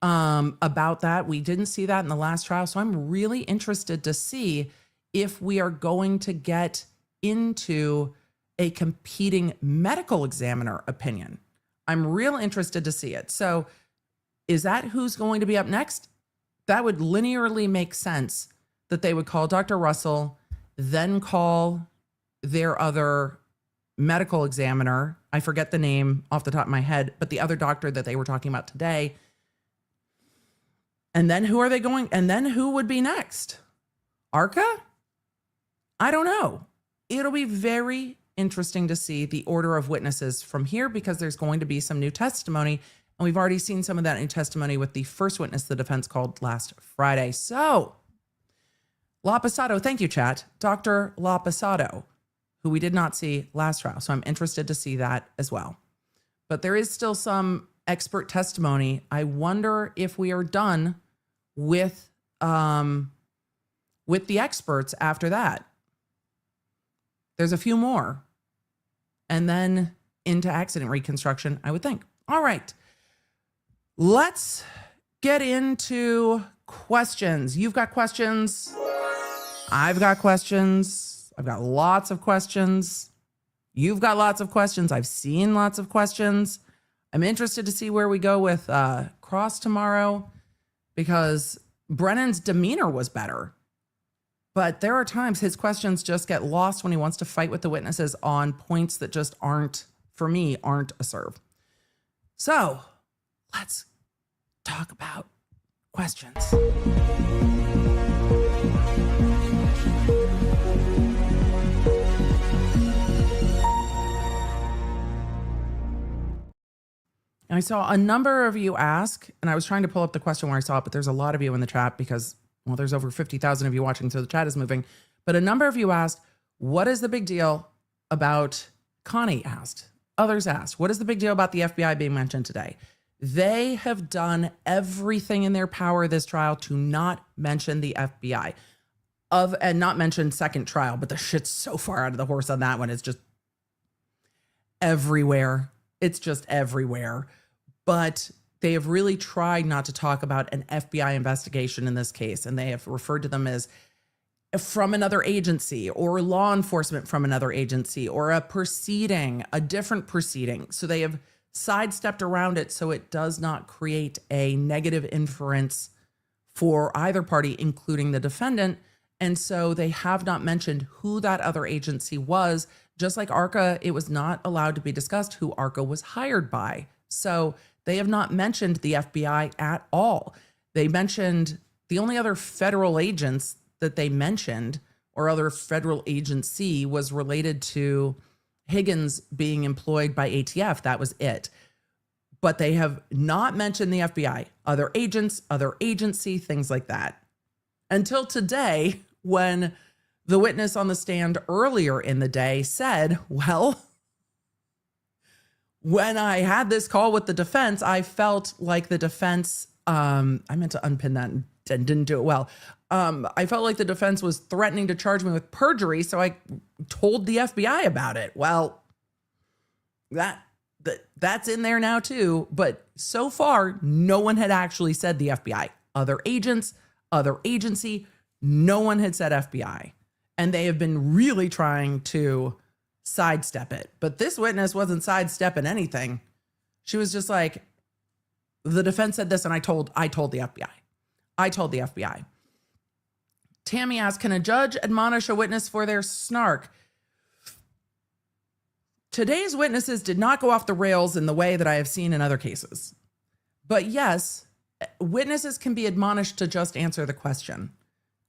about that. We didn't see that in the last trial. So I'm really interested to see if we are going to get into a competing medical examiner opinion. I'm real interested to see it. So is that who's going to be up next? That would linearly make sense that they would call Dr. Russell, then call their other medical examiner. I forget the name off the top of my head, but the other doctor that they were talking about today. And then who are they going? And then who would be next? ARCA? I don't know. It'll be very interesting to see the order of witnesses from here because there's going to be some new testimony. And we've already seen some of that new testimony with the first witness the defense called last Friday. So, Laposado, thank you, chat. Dr. Laposado, who we did not see last trial. So I'm interested to see that as well. But there is still some expert testimony. I wonder if we are done with the experts after that. There's a few more. And then into accident reconstruction, I would think. All right. Let's get into questions. You've got questions. I've got questions. I've got lots of questions. You've got lots of questions. I've seen lots of questions. I'm interested to see where we go with Cross tomorrow because Brennan's demeanor was better. But there are times his questions just get lost when he wants to fight with the witnesses on points that just aren't, for me, aren't a serve. So let's talk about questions. And I saw a number of you ask, and I was trying to pull up the question where I saw it, but there's a lot of you in the chat because, well, there's over 50,000 of you watching, so the chat is moving. But a number of you asked, what is the big deal about, Connie asked, others asked, what is the big deal about the FBI being mentioned today? They have done everything in their power this trial to not mention the FBI and not mention second trial, but the shit's so far out of the horse on that one. It's just everywhere. It's just everywhere. But they have really tried not to talk about an FBI investigation in this case, and they have referred to them as from another agency or law enforcement from another agency or a proceeding, a different proceeding. So they have sidestepped around it so it does not create a negative inference for either party, including the defendant. And so they have not mentioned who that other agency was. Just like ARCA, it was not allowed to be discussed who ARCA was hired by. So they have not mentioned the FBI at all. They mentioned the only other federal agents that they mentioned or other federal agency was related to Higgins being employed by ATF. That was it. But they have not mentioned the FBI, other agents, other agency, things like that. Until today, when the witness on the stand earlier in the day said, well, when I had this call with the defense, I felt like the defense, I meant to unpin that and didn't do it well. I felt like the defense was threatening to charge me with perjury, so I told the FBI about it. Well, that's in there now too, but so far, no one had actually said the FBI. Other agents, other agency, no one had said FBI. And they have been really trying to sidestep it. But this witness wasn't sidestepping anything. She was just like, the defense said this, and I told the FBI. I told the FBI. Tammy asked, can a judge admonish a witness for their snark? Today's witnesses did not go off the rails in the way that I have seen in other cases. But yes, witnesses can be admonished to just answer the question.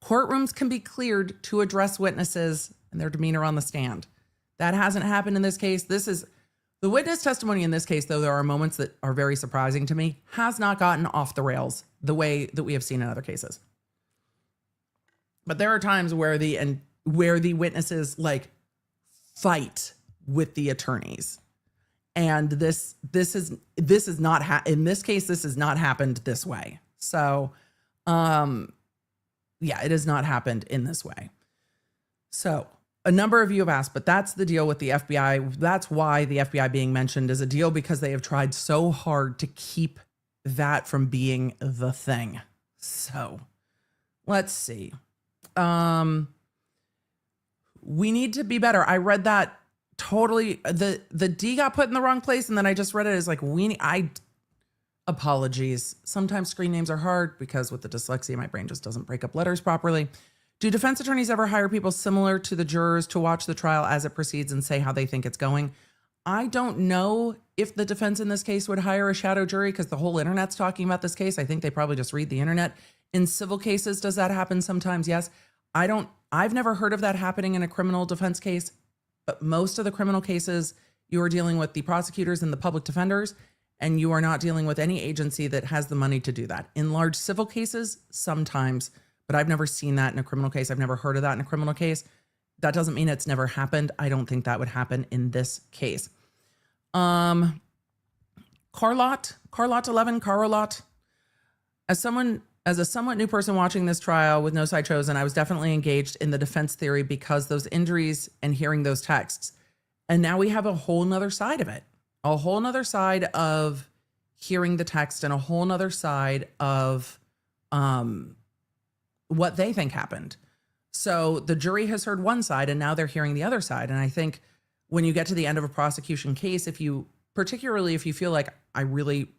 Courtrooms can be cleared to address witnesses and their demeanor on the stand. That hasn't happened in this case. This is the witness testimony in this case, though there are moments that are very surprising to me, has not gotten off the rails the way that we have seen in other cases. But there are times where the witnesses like fight with the attorneys. And this is not in this case, this has not happened this way. So, yeah, it has not happened in this way. So a number of you have asked, but that's the deal with the FBI. That's why the FBI being mentioned is a deal, because they have tried so hard to keep that from being the thing. So let's see. We need to be better. I read that totally. The D got put in the wrong place, and then I just read it as like apologies. Sometimes screen names are hard because with the dyslexia, my brain just doesn't break up letters properly. Do defense attorneys ever hire people similar to the jurors to watch the trial as it proceeds and say how they think it's going? I don't know if the defense in this case would hire a shadow jury because the whole internet's talking about this case. I think they probably just read the internet. In civil cases, does that happen sometimes? Yes. I've never heard of that happening in a criminal defense case, but most of the criminal cases, you are dealing with the prosecutors and the public defenders, and you are not dealing with any agency that has the money to do that. In large civil cases, sometimes, but I've never seen that in a criminal case. I've never heard of that in a criminal case. That doesn't mean it's never happened. I don't think that would happen in this case. Carlot 11, as a somewhat new person watching this trial with no side chosen, I was definitely engaged in the defense theory because those injuries and hearing those texts. And now we have a whole nother side of it, a whole nother side of hearing the text and a whole nother side of what they think happened. So the jury has heard one side and now they're hearing the other side. And I think when you get to the end of a prosecution case, particularly if you feel like I really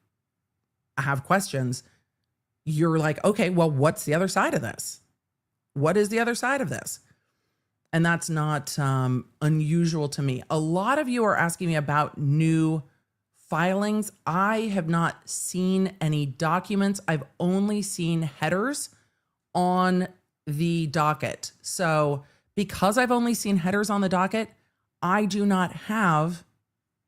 have questions, you're like, okay, well, what's the other side of this? What is the other side of this? And that's not unusual to me. A lot of you are asking me about new filings. I have not seen any documents. I've only seen headers on the docket. So because I've only seen headers on the docket, I do not have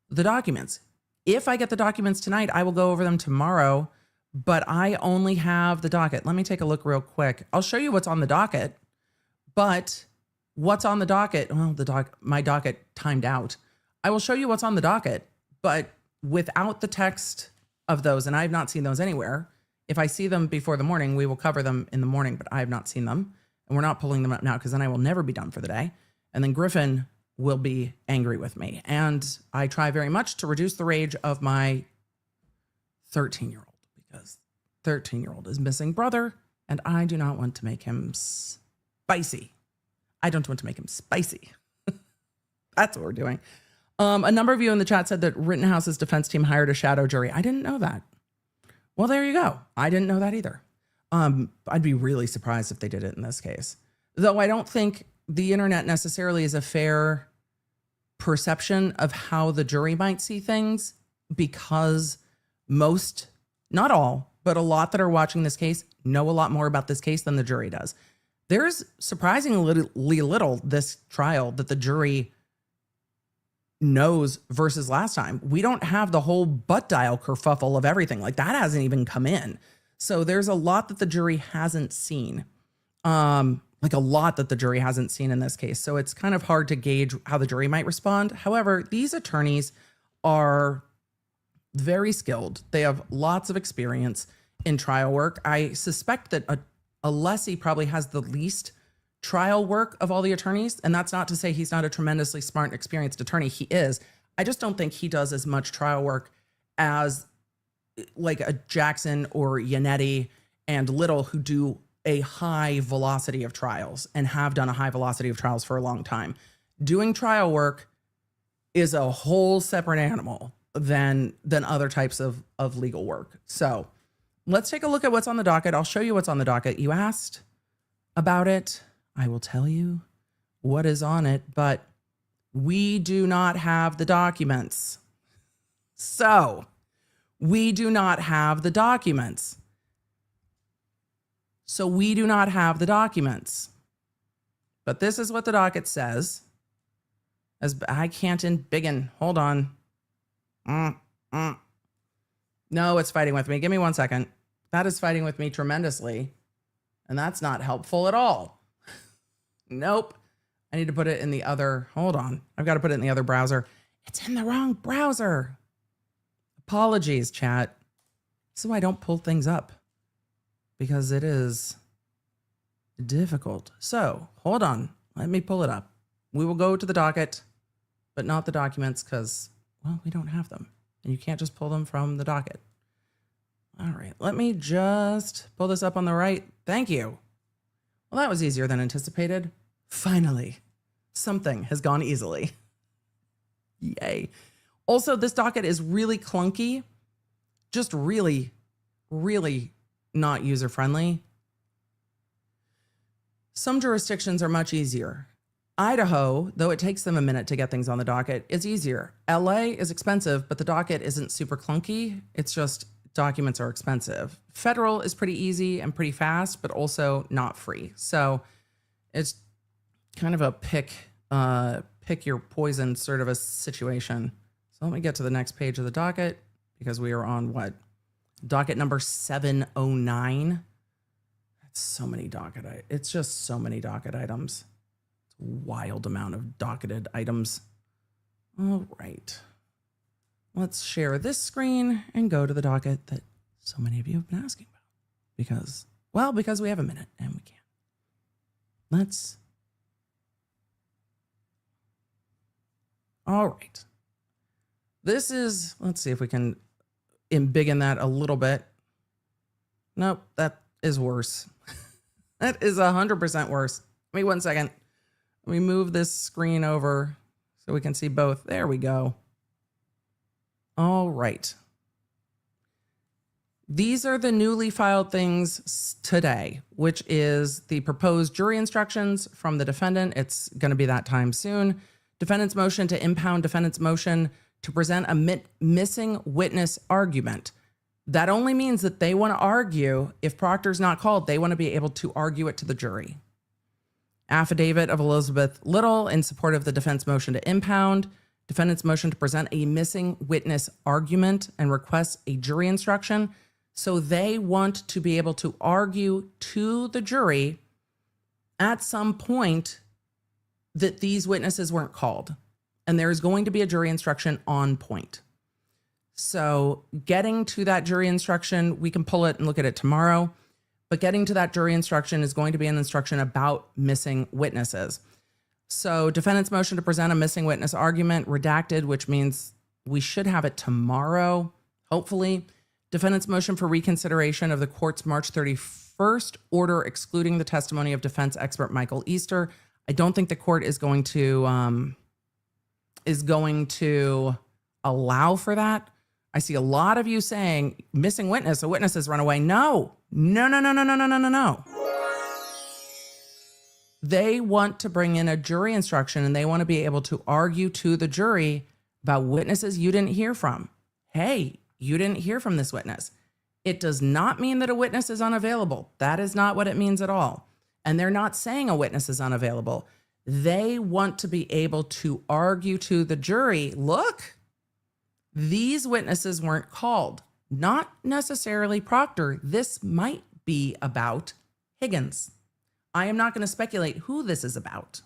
the documents. If I get the documents tonight, I will go over them tomorrow, but I only have the docket. Let me take a look real quick. I'll show you what's on the docket, but what's on the docket? Well, my docket timed out. I will show you what's on the docket, but without the text of those, and I have not seen those anywhere. If I see them before the morning, we will cover them in the morning, but I have not seen them. And we're not pulling them up now because then I will never be done for the day. And then Griffin will be angry with me. And I try very much to reduce the rage of my 13-year-old because 13-year-old is missing brother and I do not want to make him spicy. I don't want to make him spicy. That's what we're doing. A number of you in the chat said that Rittenhouse's defense team hired a shadow jury. I didn't know that. Well, there you go. I didn't know that either. I'd be really surprised if they did it in this case. Though I don't think the internet necessarily is a fair perception of how the jury might see things because most, not all, but a lot that are watching this case know a lot more about this case than the jury does. There's surprisingly little this trial that the jury knows versus last time. We don't have the whole butt dial kerfuffle of everything. Like that hasn't even come in. So there's a lot that the jury hasn't seen. Like a lot that the jury hasn't seen in this case. So it's kind of hard to gauge how the jury might respond. However, these attorneys are very skilled. They have lots of experience in trial work. I suspect that Alessi probably has the least trial work of all the attorneys. And that's not to say he's not a tremendously smart and experienced attorney. He is. I just don't think he does as much trial work as like a Jackson or Yannetti and Little, who do a high velocity of trials and have done a high velocity of trials for a long time. Doing trial work is a whole separate animal than other types of legal work. So let's take a look at what's on the docket. I'll show you what's on the docket. You asked about it. I will tell you what is on it, but we do not have the documents. So we do not have the documents. So we do not have the documents. But this is what the docket says. As I can't in biggin. Hold on. No, it's fighting with me. Give me 1 second. That is fighting with me tremendously. And that's not helpful at all. Nope. I need to put it in the other. Hold on. I've got to put it in the other browser. It's in the wrong browser. Apologies, chat. So I don't pull things up because it is difficult. So hold on. Let me pull it up. We will go to the docket, but not the documents because, well, we don't have them. And you can't just pull them from the docket. All right, let me just pull this up on the right. Thank you. Well, that was easier than anticipated. Finally, something has gone easily. Yay. Also, this docket is really clunky. Just really, really not user-friendly. Some jurisdictions are much easier. Idaho, though it takes them a minute to get things on the docket, is easier. LA is expensive, but the docket isn't super clunky. It's just documents are expensive. Federal is pretty easy and pretty fast, but also not free. So it's kind of a pick your poison sort of a situation. So let me get to the next page of the docket because we are on what? Docket number 709. That's so many docket. It's just so many docket items. It's a wild amount of docketed items. All right. Let's share this screen and go to the docket that so many of you have been asking about. Because we have a minute and we can. All right. This is, let's see if we can embiggen that a little bit. Nope, that is worse. That is 100% worse. Give me 1 second. Let me move this screen over so we can see both. There we go. All right. These are the newly filed things today, which is the proposed jury instructions from the defendant. It's going to be that time soon. Defendant's motion to impound defendant's motion to present a missing witness argument. That only means that they want to argue, if Proctor's not called, they want to be able to argue it to the jury. Affidavit of Elizabeth Little in support of the defense motion to impound. Defendant's motion to present a missing witness argument and request a jury instruction. So they want to be able to argue to the jury at some point that these witnesses weren't called. And there is going to be a jury instruction on point. So getting to that jury instruction, we can pull it and look at it tomorrow. But getting to that jury instruction is going to be an instruction about missing witnesses. So defendant's motion to present a missing witness argument redacted, which means we should have it tomorrow, hopefully. Defendant's motion for reconsideration of the court's March 31st order excluding the testimony of defense expert Michael Easter. I don't think the court is going to allow for that. I see a lot of you saying missing witness, a witness has run away. No. They want to bring in a jury instruction and they want to be able to argue to the jury about witnesses you didn't hear from. Hey, you didn't hear from this witness. It does not mean that a witness is unavailable. That is not what it means at all. And they're not saying a witness is unavailable. They want to be able to argue to the jury, look, these witnesses weren't called. Not necessarily Proctor. This might be about Higgins. I am not going to speculate who this is about.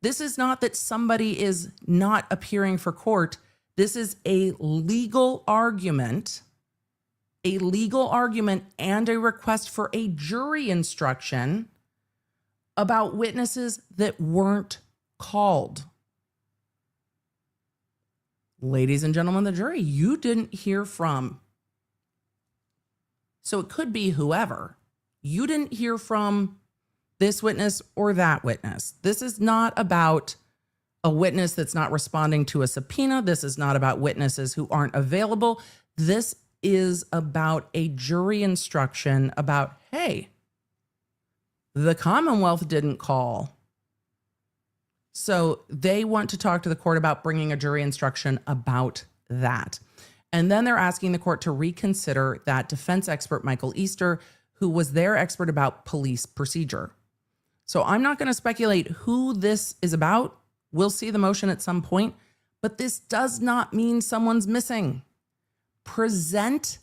This is not that somebody is not appearing for court. This is a legal argument and a request for a jury instruction about witnesses that weren't called. Ladies and gentlemen of the jury, you didn't hear from. So it could be whoever. You didn't hear from this witness or that witness. This is not about a witness that's not responding to a subpoena. This is not about witnesses who aren't available. This is about a jury instruction about, hey, the Commonwealth didn't call. So they want to talk to the court about bringing a jury instruction about that. And then they're asking the court to reconsider that defense expert, Michael Easter, who was their expert about police procedure. So I'm not going to speculate who this is about. We'll see the motion at some point, but this does not mean someone's missing. Present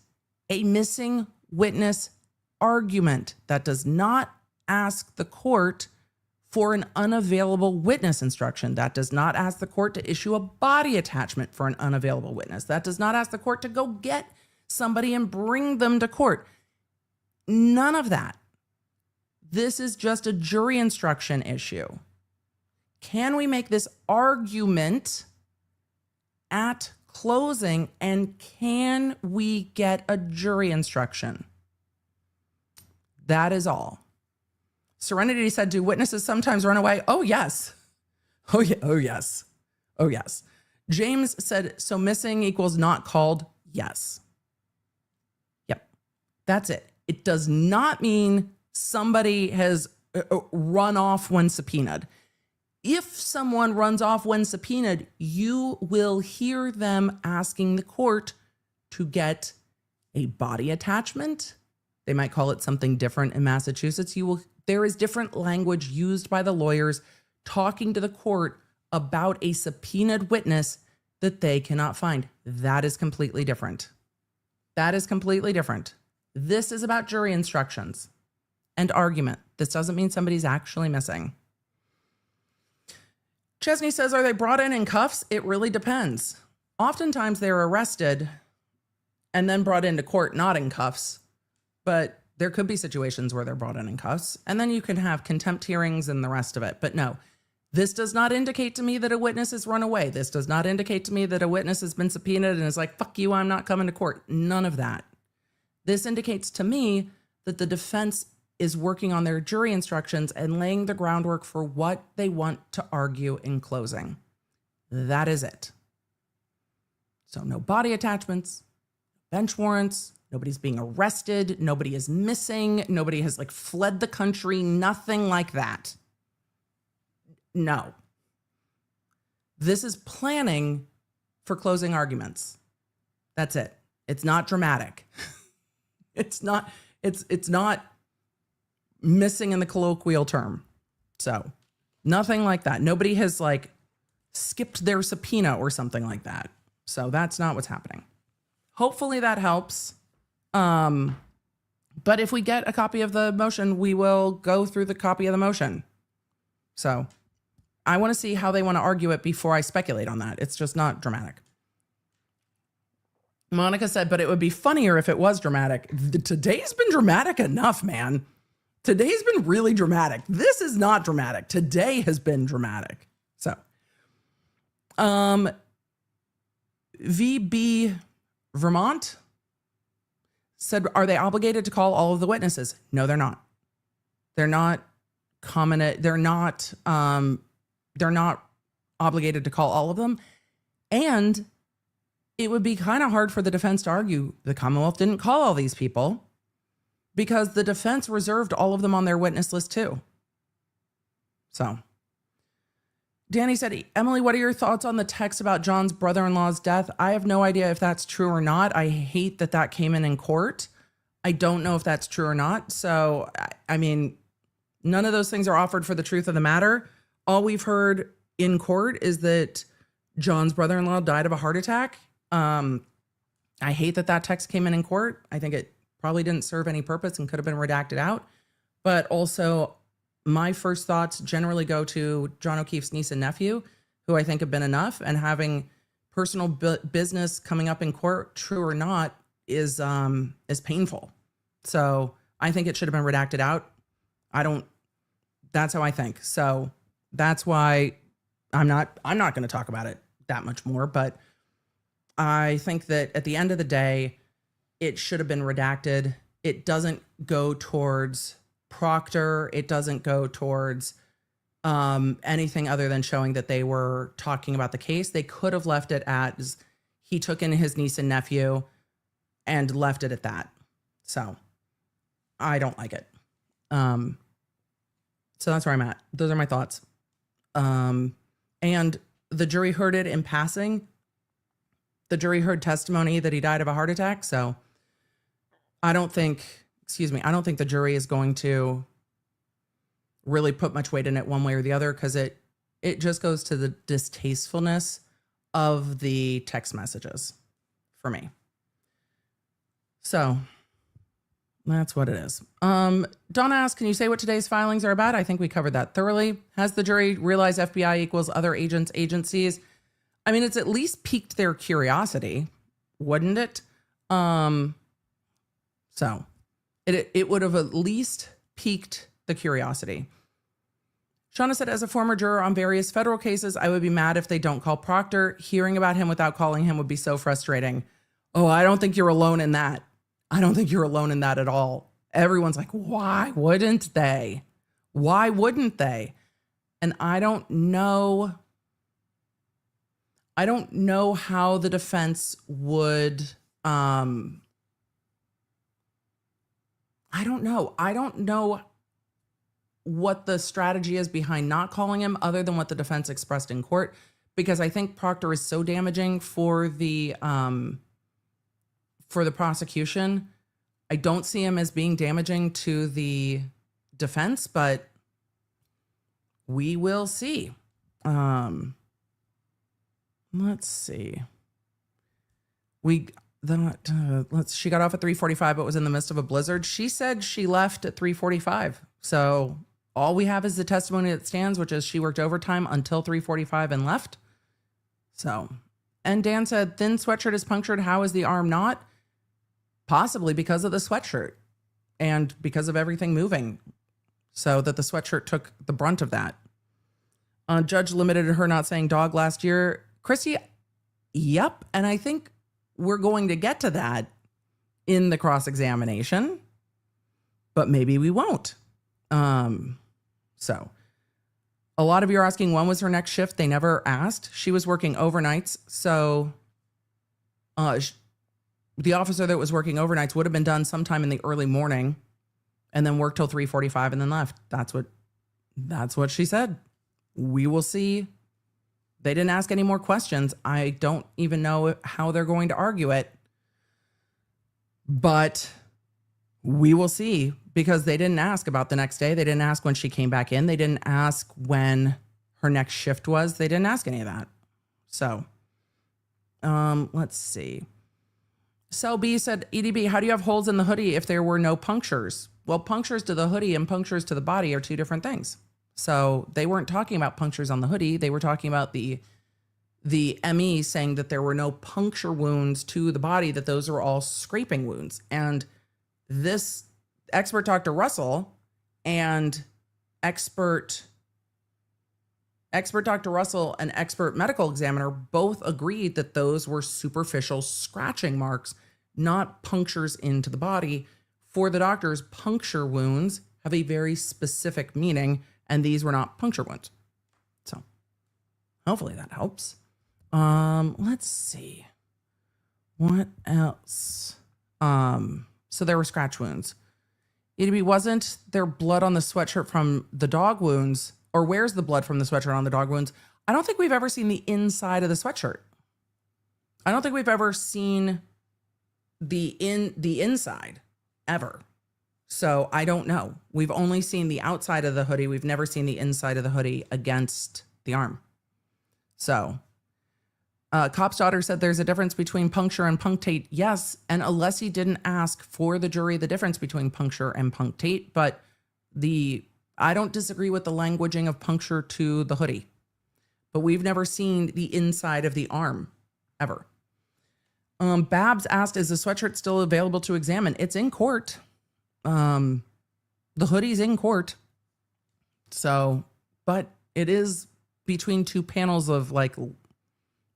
a missing witness argument. That does not ask the court for an unavailable witness instruction. That does not ask the court to issue a body attachment for an unavailable witness. That does not ask the court to go get somebody and bring them to court. None of that. This is just a jury instruction issue. can we make this argument at closing, and can we get a jury instruction? That is all. Serenity said, do witnesses sometimes run away? Oh, yes. Oh, yeah. Oh, yes. Oh, yes. James said, so missing equals not called? Yes. Yep. That's it. It does not mean somebody has run off when subpoenaed. If someone runs off when subpoenaed, you will hear them asking the court to get a body attachment. They might call it something different in Massachusetts. There is different language used by the lawyers talking to the court about a subpoenaed witness that they cannot find. That is completely different. That is completely different. This is about jury instructions and argument. This doesn't mean somebody's actually missing. Chesney says, are they brought in cuffs? It really depends. Oftentimes they're arrested and then brought into court not in cuffs, but there could be situations where they're brought in cuffs, and then you can have contempt hearings and the rest of it. But no, this does not indicate to me that a witness has run away. This does not indicate to me that a witness has been subpoenaed and is like, fuck you, I'm not coming to court. None of that. This indicates to me that the defense is working on their jury instructions and laying the groundwork for what they want to argue in closing. That is it. So no body attachments, bench warrants, nobody's being arrested, nobody is missing, nobody has fled the country, nothing like that. No. This is planning for closing arguments. That's it. It's not dramatic. It's not missing in the colloquial term. So nothing like that. Nobody has skipped their subpoena or something like that. So that's not what's happening. Hopefully that helps. But if we get a copy of the motion, we will go through the copy of the motion. So I want to see how they want to argue it before I speculate on that. It's just not dramatic. Monica said, but it would be funnier if it was dramatic. Today's been dramatic enough, man. Today's been really dramatic. This is not dramatic. Today has been dramatic. So, VB Vermont said, are they obligated to call all of the witnesses? No, they're not. They're not they're not obligated to call all of them. And it would be kind of hard for the defense to argue the Commonwealth didn't call all these people, because the defense reserved all of them on their witness list too. So Danny said, Emily, what are your thoughts on the text about John's brother-in-law's death? I have no idea if that's true or not. I hate that that came in court. I don't know if that's true or not. So, I mean, none of those things are offered for the truth of the matter. All we've heard in court is that John's brother-in-law died of a heart attack. I hate that that text came in court. I think it probably didn't serve any purpose and could have been redacted out. But also, my first thoughts generally go to John O'Keefe's niece and nephew, who I think have been enough. And having personal business coming up in court, true or not, is painful. So I think it should have been redacted out. That's how I think. So that's why I'm not going to talk about it that much more. But I think that at the end of the day, it should have been redacted. It doesn't go towards Proctor. It doesn't go towards anything other than showing that they were talking about the case. They could have left it as he took in his niece and nephew and left it at that. So I don't like it. So that's where I'm at. Those are my thoughts. And the jury heard it in passing. The jury heard testimony that he died of a heart attack. So I don't think the jury is going to really put much weight in it one way or the other, because it just goes to the distastefulness of the text messages for me. So that's what it is. Donna asks, can you say what today's filings are about? I think we covered that thoroughly. Has the jury realized FBI equals other agents, agencies? I mean, it's at least piqued their curiosity, wouldn't it? So it would have at least piqued the curiosity. Shauna said, as a former juror on various federal cases, I would be mad if they don't call Proctor. Hearing about him without calling him would be so frustrating. Oh, I don't think you're alone in that. I don't think you're alone in that at all. Everyone's like, why wouldn't they? Why wouldn't they? And I don't know how the defense would, I don't know what the strategy is behind not calling him other than what the defense expressed in court, because I think Proctor is so damaging for the prosecution. I don't see him as being damaging to the defense, but we will see. Let's see. She got off at 3:45, but was in the midst of a blizzard. She said she left at 3:45. So all we have is the testimony that stands, which is she worked overtime until 3:45 and left. So, and Dan said, thin sweatshirt is punctured. How is the arm not? Possibly because of the sweatshirt and because of everything moving. So that the sweatshirt took the brunt of that. Judge limited her not saying dog last year. Christy, yep. And I think we're going to get to that in the cross-examination, but maybe we won't. So a lot of you are asking, when was her next shift? They never asked. She was working overnights. So the officer that was working overnights would have been done sometime in the early morning and then worked till 3:45 and then left. That's what she said. We will see. They didn't ask any more questions. I don't even know how they're going to argue it, but we will see, because they didn't ask about the next day. They didn't ask when she came back in. They didn't ask when her next shift was. They didn't ask any of that. So, let's see. Cell B said, EDB, how do you have holes in the hoodie if there were no punctures? Well, punctures to the hoodie and punctures to the body are two different things. So they weren't talking about punctures on the hoodie. They were talking about the ME saying that there were no puncture wounds to the body, that those are all scraping wounds. And this expert Dr. Russell and expert Dr. Russell and expert medical examiner both agreed that those were superficial scratching marks, not punctures into the body. For the doctors, puncture wounds have a very specific meaning, and these were not puncture wounds. So hopefully that helps. Let's see. What else? So there were scratch wounds. EDB, wasn't there blood on the sweatshirt from the dog wounds? Or where's the blood from the sweatshirt on the dog wounds? I don't think we've ever seen the inside of the sweatshirt. I don't think we've ever seen the inside ever. So I don't know. We've only seen the outside of the hoodie. We've never seen the inside of the hoodie against the arm. So Cop's daughter said there's a difference between puncture and punctate. Yes. And Alessi didn't ask for the jury the difference between puncture and punctate, but I don't disagree with the languaging of puncture to the hoodie, but we've never seen the inside of the arm ever. Babs asked, is the sweatshirt still available to examine? It's in court. The hoodie's in court. So, but it is between two panels of like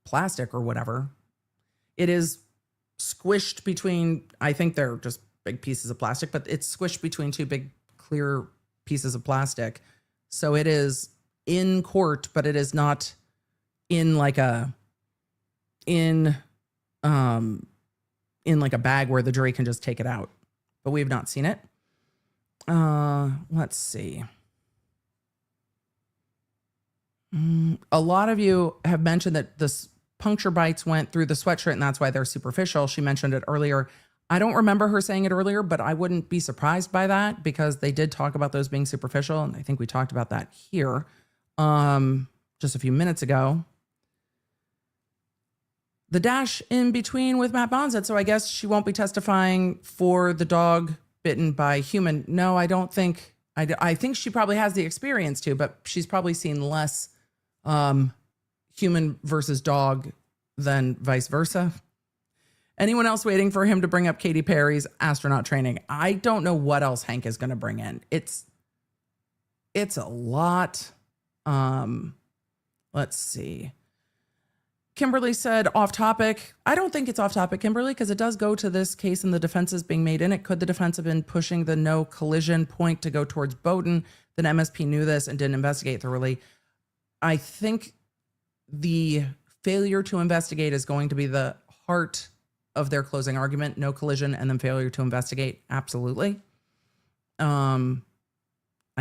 plastic or whatever. It is squished between, I think they're just big pieces of plastic, but it's squished between two big clear pieces of plastic. So it is in court, but it is not in like a bag where the jury can just take it out. But we've not seen it. Let's see. A lot of you have mentioned that this puncture bites went through the sweatshirt and that's why they're superficial. She mentioned it earlier. I don't remember her saying it earlier, but I wouldn't be surprised by that because they did talk about those being superficial. And I think we talked about that here just a few minutes ago. The dash in between with Matt Bond said, so I guess she won't be testifying for the dog bitten by human. No, I don't think. I think she probably has the experience too, but she's probably seen less human versus dog than vice versa. Anyone else waiting for him to bring up Katy Perry's astronaut training? I don't know what else Hank is going to bring in. It's a lot Let's see. Kimberly said off topic. I don't think it's off topic, Kimberly, because it does go to this case and the defenses being made in it. Could the defense have been pushing the no collision point to go towards Bowden? Then MSP knew this and didn't investigate thoroughly. I think the failure to investigate is going to be the heart of their closing argument. No collision and then failure to investigate. Absolutely. I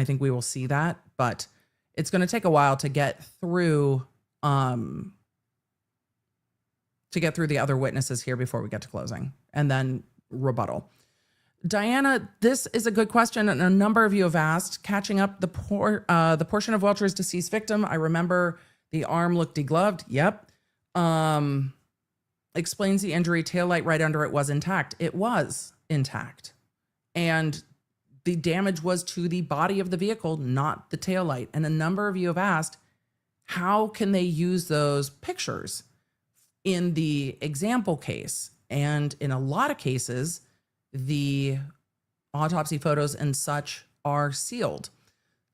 think we will see that, but it's going to take a while to get through the other witnesses here before we get to closing and then rebuttal. Diana, this is a good question, and a number of you have asked. Catching up the portion of Welcher's deceased victim. I remember the arm looked degloved. Yep. Explains the injury. Taillight right under it was intact. It was intact, and the damage was to the body of the vehicle, not the taillight. And a number of you have asked, how can they use those pictures in the example case? And in a lot of cases, the autopsy photos and such are sealed.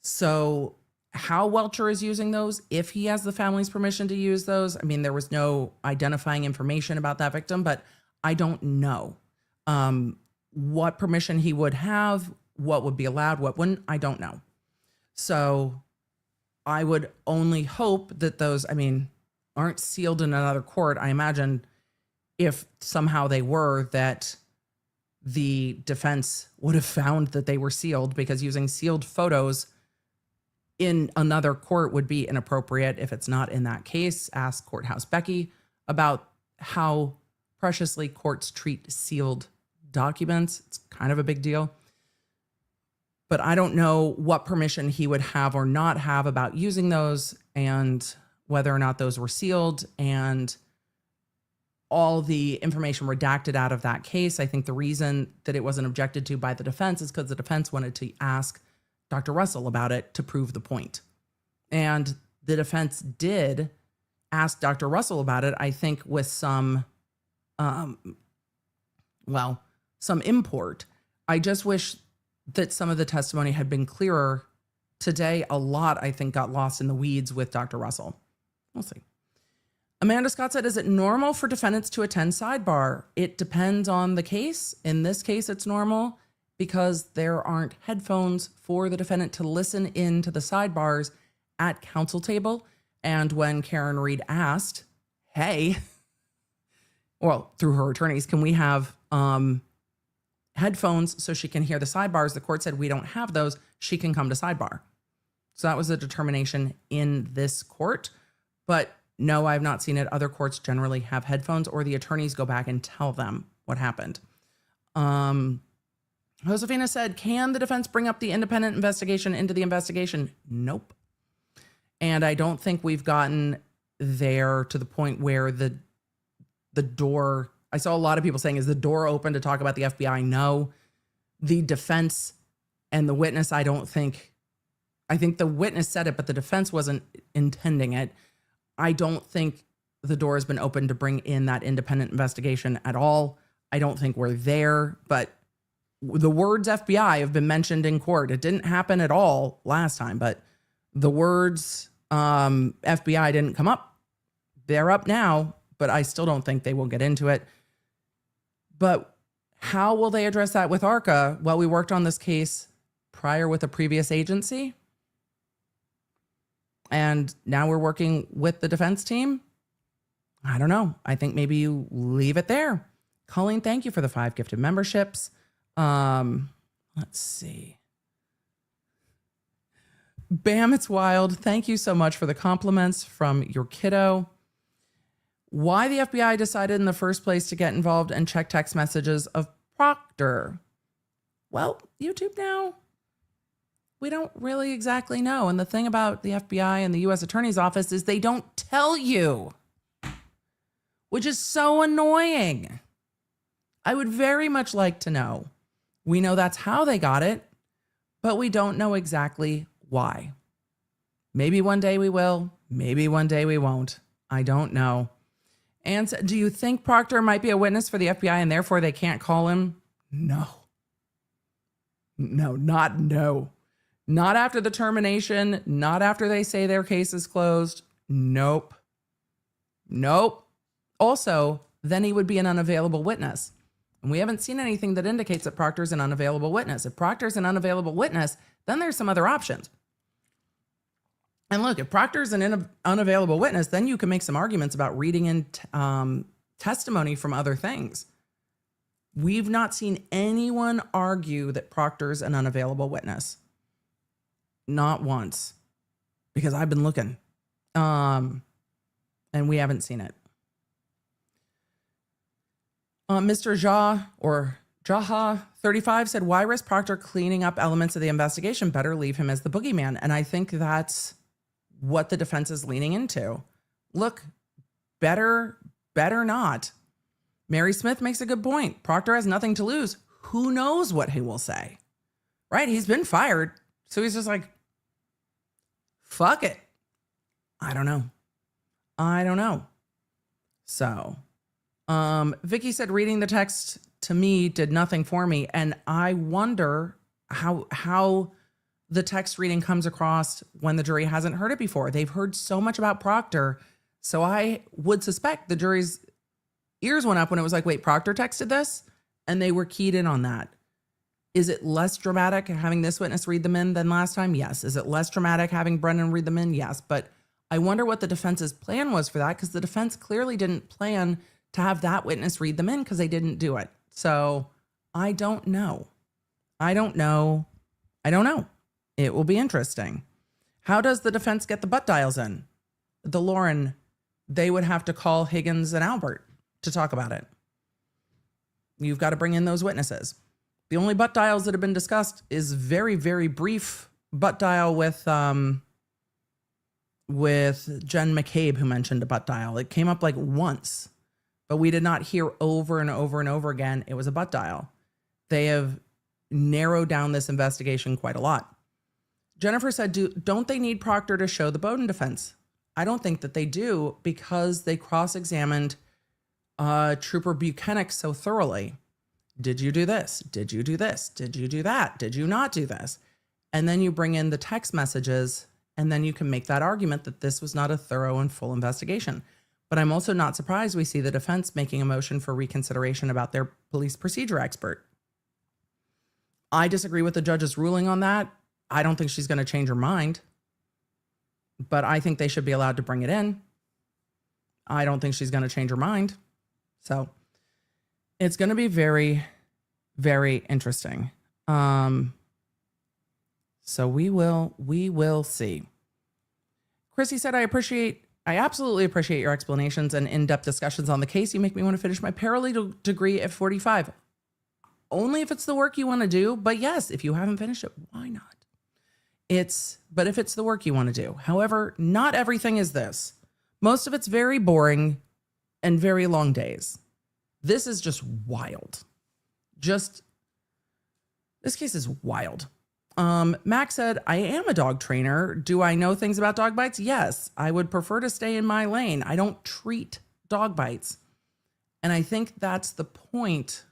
So how Welcher is using those, if he has the family's permission to use those, I mean, there was no identifying information about that victim, but I don't know what permission he would have, what would be allowed, what wouldn't, I don't know. So I would only hope that those, I mean, aren't sealed in another court. I imagine if somehow they were, that the defense would have found that they were sealed, because using sealed photos in another court would be inappropriate. If it's not in that case, ask Courthouse Becky about how preciously courts treat sealed documents. It's kind of a big deal. But I don't know what permission he would have or not have about using those, and whether or not those were sealed, and all the information redacted out of that case. I think the reason that it wasn't objected to by the defense is because the defense wanted to ask Dr. Russell about it to prove the point. And the defense did ask Dr. Russell about it, I think with some import. I just wish that some of the testimony had been clearer. Today, a lot, I think, got lost in the weeds with Dr. Russell. We'll see. Amanda Scott said, is it normal for defendants to attend sidebar? It depends on the case. In this case, it's normal because there aren't headphones for the defendant to listen in to the sidebars at counsel table. And when Karen Reed asked, hey, well, through her attorneys, can we have headphones so she can hear the sidebars? The court said, we don't have those. She can come to sidebar. So that was the determination in this court. But no, I've not seen it. Other courts generally have headphones, or the attorneys go back and tell them what happened. Josefina said, can the defense bring up the independent investigation into the investigation? Nope. And I don't think we've gotten there to the point where the door, I saw a lot of people saying, is the door open to talk about the FBI? No. The defense and the witness, I think the witness said it, but the defense wasn't intending it. I don't think the door has been open to bring in that independent investigation at all. I don't think we're there, but the words FBI have been mentioned in court. It didn't happen at all last time, but the words FBI didn't come up. They're up now, but I still don't think they will get into it. But how will they address that with ARCA? Well, we worked on this case prior with a previous agency, and now we're working with the defense team. I don't know. I think maybe you leave it there. Colleen, thank you for the 5 gifted memberships. Let's see. Bam, it's wild. Thank you so much for the compliments from your kiddo. Why the FBI decided in the first place to get involved and check text messages of Proctor? Well, YouTube now, we don't really exactly know. And the thing about the FBI and the U.S. Attorney's Office is they don't tell you, which is so annoying. I would very much like to know. We know that's how they got it, but we don't know exactly why. Maybe one day we will. Maybe one day we won't. I don't know. And so, do you think Proctor might be a witness for the FBI and therefore they can't call him? No. No, not no. Not after the termination, not after they say their case is closed. Nope. Also, then he would be an unavailable witness. And we haven't seen anything that indicates that Proctor's an unavailable witness. If Proctor's an unavailable witness, then there's some other options. And look, if Proctor's an unavailable witness, then you can make some arguments about reading in testimony from other things. We've not seen anyone argue that Proctor's an unavailable witness. Not once. Because I've been looking. And we haven't seen it. Mr. Jaha 35 said, why risk Proctor cleaning up elements of the investigation? Better leave him as the boogeyman. And I think that's what the defense is leaning into. Look, better not. Mary Smith makes a good point. Proctor has nothing to lose. Who knows what he will say? Right? He's been fired. So he's just like, fuck it. I don't know. So, Vicky said reading the text to me did nothing for me. And I wonder how the text reading comes across when the jury hasn't heard it before. They've heard so much about Proctor. So I would suspect the jury's ears went up when it was like, wait, Proctor texted this? And they were keyed in on that. Is it less dramatic having this witness read them in than last time? Yes. Is it less dramatic having Brendan read them in? Yes. But I wonder what the defense's plan was for that, because the defense clearly didn't plan to have that witness read them in because they didn't do it. So I don't know. It will be interesting. How does the defense get the butt dials in? The Lauren, they would have to call Higgins and Albert to talk about it. You've got to bring in those witnesses. The only butt dials that have been discussed is very, very brief butt dial with Jen McCabe, who mentioned a butt dial. It came up like once, but we did not hear over and over and over again it was a butt dial. They have narrowed down this investigation quite a lot. Jennifer said, don't they need Proctor to show the Bowden defense? I don't think that they do, because they cross-examined Trooper Buchanan so thoroughly. Did you do this? Did you do this? Did you do that? Did you not do this? And then you bring in the text messages, and then you can make that argument that this was not a thorough and full investigation. But I'm also not surprised we see the defense making a motion for reconsideration about their police procedure expert. I disagree with the judge's ruling on that. I don't think she's going to change her mind, but I think they should be allowed to bring it in. I don't think she's going to change her mind. So it's going to be very, very interesting. So we will see. Chrissy said, I absolutely appreciate your explanations and in-depth discussions on the case. You make me want to finish my paralegal degree at 45. Only if it's the work you want to do. But yes, if you haven't finished it, why not? But if it's the work you want to do. However, not everything is this. Most of it's very boring and very long days. This is just wild. This case is wild. Max said, I am a dog trainer. Do I know things about dog bites? Yes. I would prefer to stay in my lane. I don't treat dog bites. And I think that's the point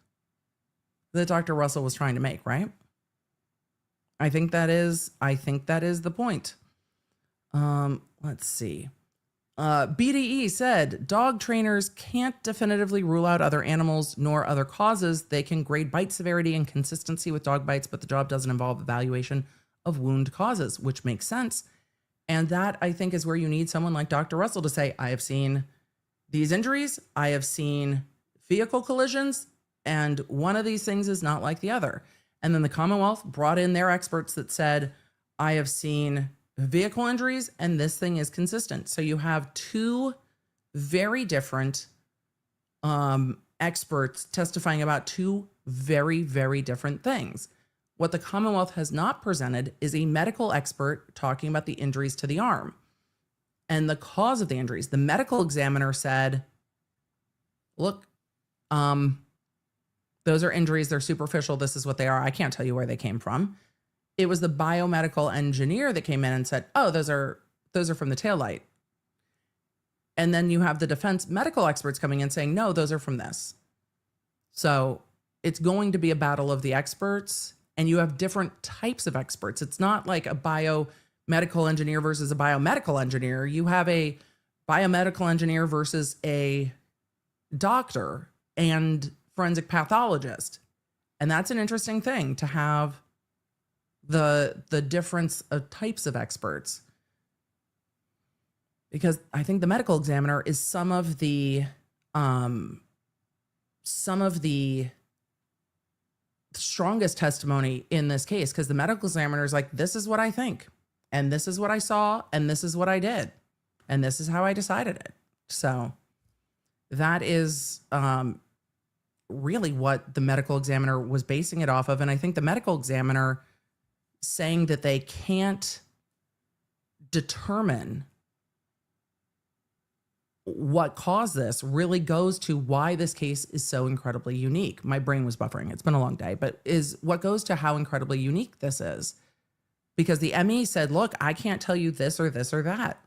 that Dr. Russell was trying to make, right? I think that is the point. Let's see. BDE said, dog trainers can't definitively rule out other animals nor other causes. They can grade bite severity and consistency with dog bites, but the job doesn't involve evaluation of wound causes, which makes sense. And that, I think, is where you need someone like Dr. Russell to say, I have seen these injuries. I have seen vehicle collisions, and one of these things is not like the other. And then the Commonwealth brought in their experts that said, I have seen vehicle injuries, and this thing is consistent. So you have two very different experts testifying about two very, very different things. What the Commonwealth has not presented is a medical expert talking about the injuries to the arm and the cause of the injuries. The medical examiner said, look, those are injuries. They're superficial. This is what they are. I can't tell you where they came from. It was the biomedical engineer that came in and said, oh, those are from the taillight. And then you have the defense medical experts coming in saying, no, those are from this. So it's going to be a battle of the experts. and you have different types of experts. It's not like a biomedical engineer versus a biomedical engineer. You have a biomedical engineer versus a doctor and forensic pathologist. And that's an interesting thing to have the difference of types of experts. Because I think the medical examiner is some of the strongest testimony in this case, because the medical examiner is like, this is what I think, and this is what I saw, and this is what I did, and this is how I decided it. So that is really what the medical examiner was basing it off of. And I think the medical examiner saying that they can't determine what caused this really goes to why this case is so incredibly unique. My brain was buffering. It's been a long day, but is what goes to how incredibly unique this is. Because the ME said, look, I can't tell you this or this or that.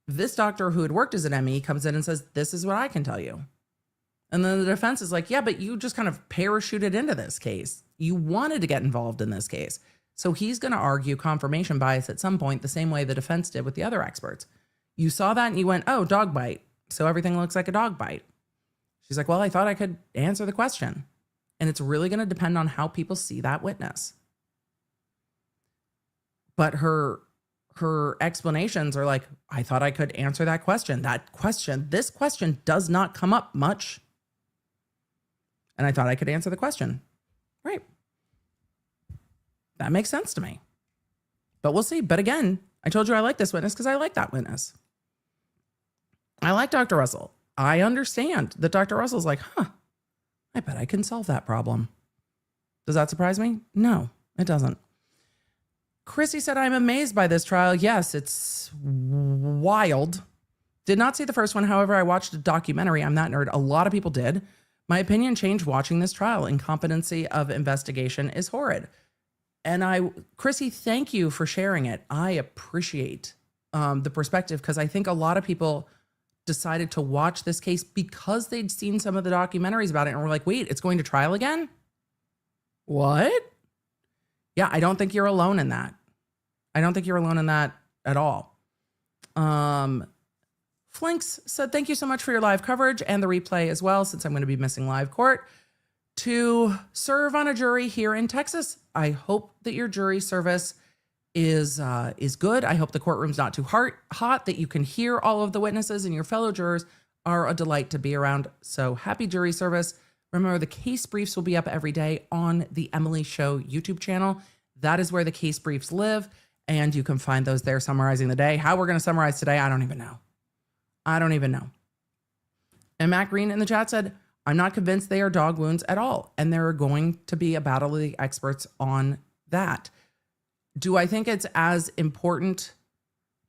This doctor who had worked as an ME comes in and says, this is what I can tell you. And then the defense is like, yeah, but you just kind of parachuted into this case. You wanted to get involved in this case. So he's going to argue confirmation bias at some point, the same way the defense did with the other experts. You saw that and you went, oh, dog bite. So everything looks like a dog bite. She's like, well, I thought I could answer the question. And it's really going to depend on how people see that witness. But her explanations are like, I thought I could answer that question. This question does not come up much. And I thought I could answer the question. Right. That makes sense to me. But we'll see. But again, I told you I like this witness because I like that witness. I like Dr. Russell. I understand that Dr. Russell's like, I bet I can solve that problem. Does that surprise me? No, it doesn't. Chrissy said, I'm amazed by this trial. Yes, it's wild. Did not see the first one. However, I watched a documentary. I'm that nerd. A lot of people did. My opinion changed watching this trial. Incompetency of investigation is horrid. And Chrissy, thank you for sharing it. I appreciate the perspective, because I think a lot of people decided to watch this case because they'd seen some of the documentaries about it and were like, wait, it's going to trial again? What? Yeah, I don't think you're alone in that. I don't think you're alone in that at all. Flinks said, thank you so much for your live coverage and the replay as well, since I'm going to be missing live court. To serve on a jury here in Texas, I hope that your jury service is good. I hope the courtroom's not too hot, that you can hear all of the witnesses, and your fellow jurors are a delight to be around. So happy jury service. Remember, the case briefs will be up every day on the Emily Show YouTube channel. That is where the case briefs live, and you can find those there summarizing the day. How we're going to summarize today, I don't even know. And Matt Green in the chat said, I'm not convinced they are dog wounds at all. And there are going to be a battle of the experts on that. Do I think it's as important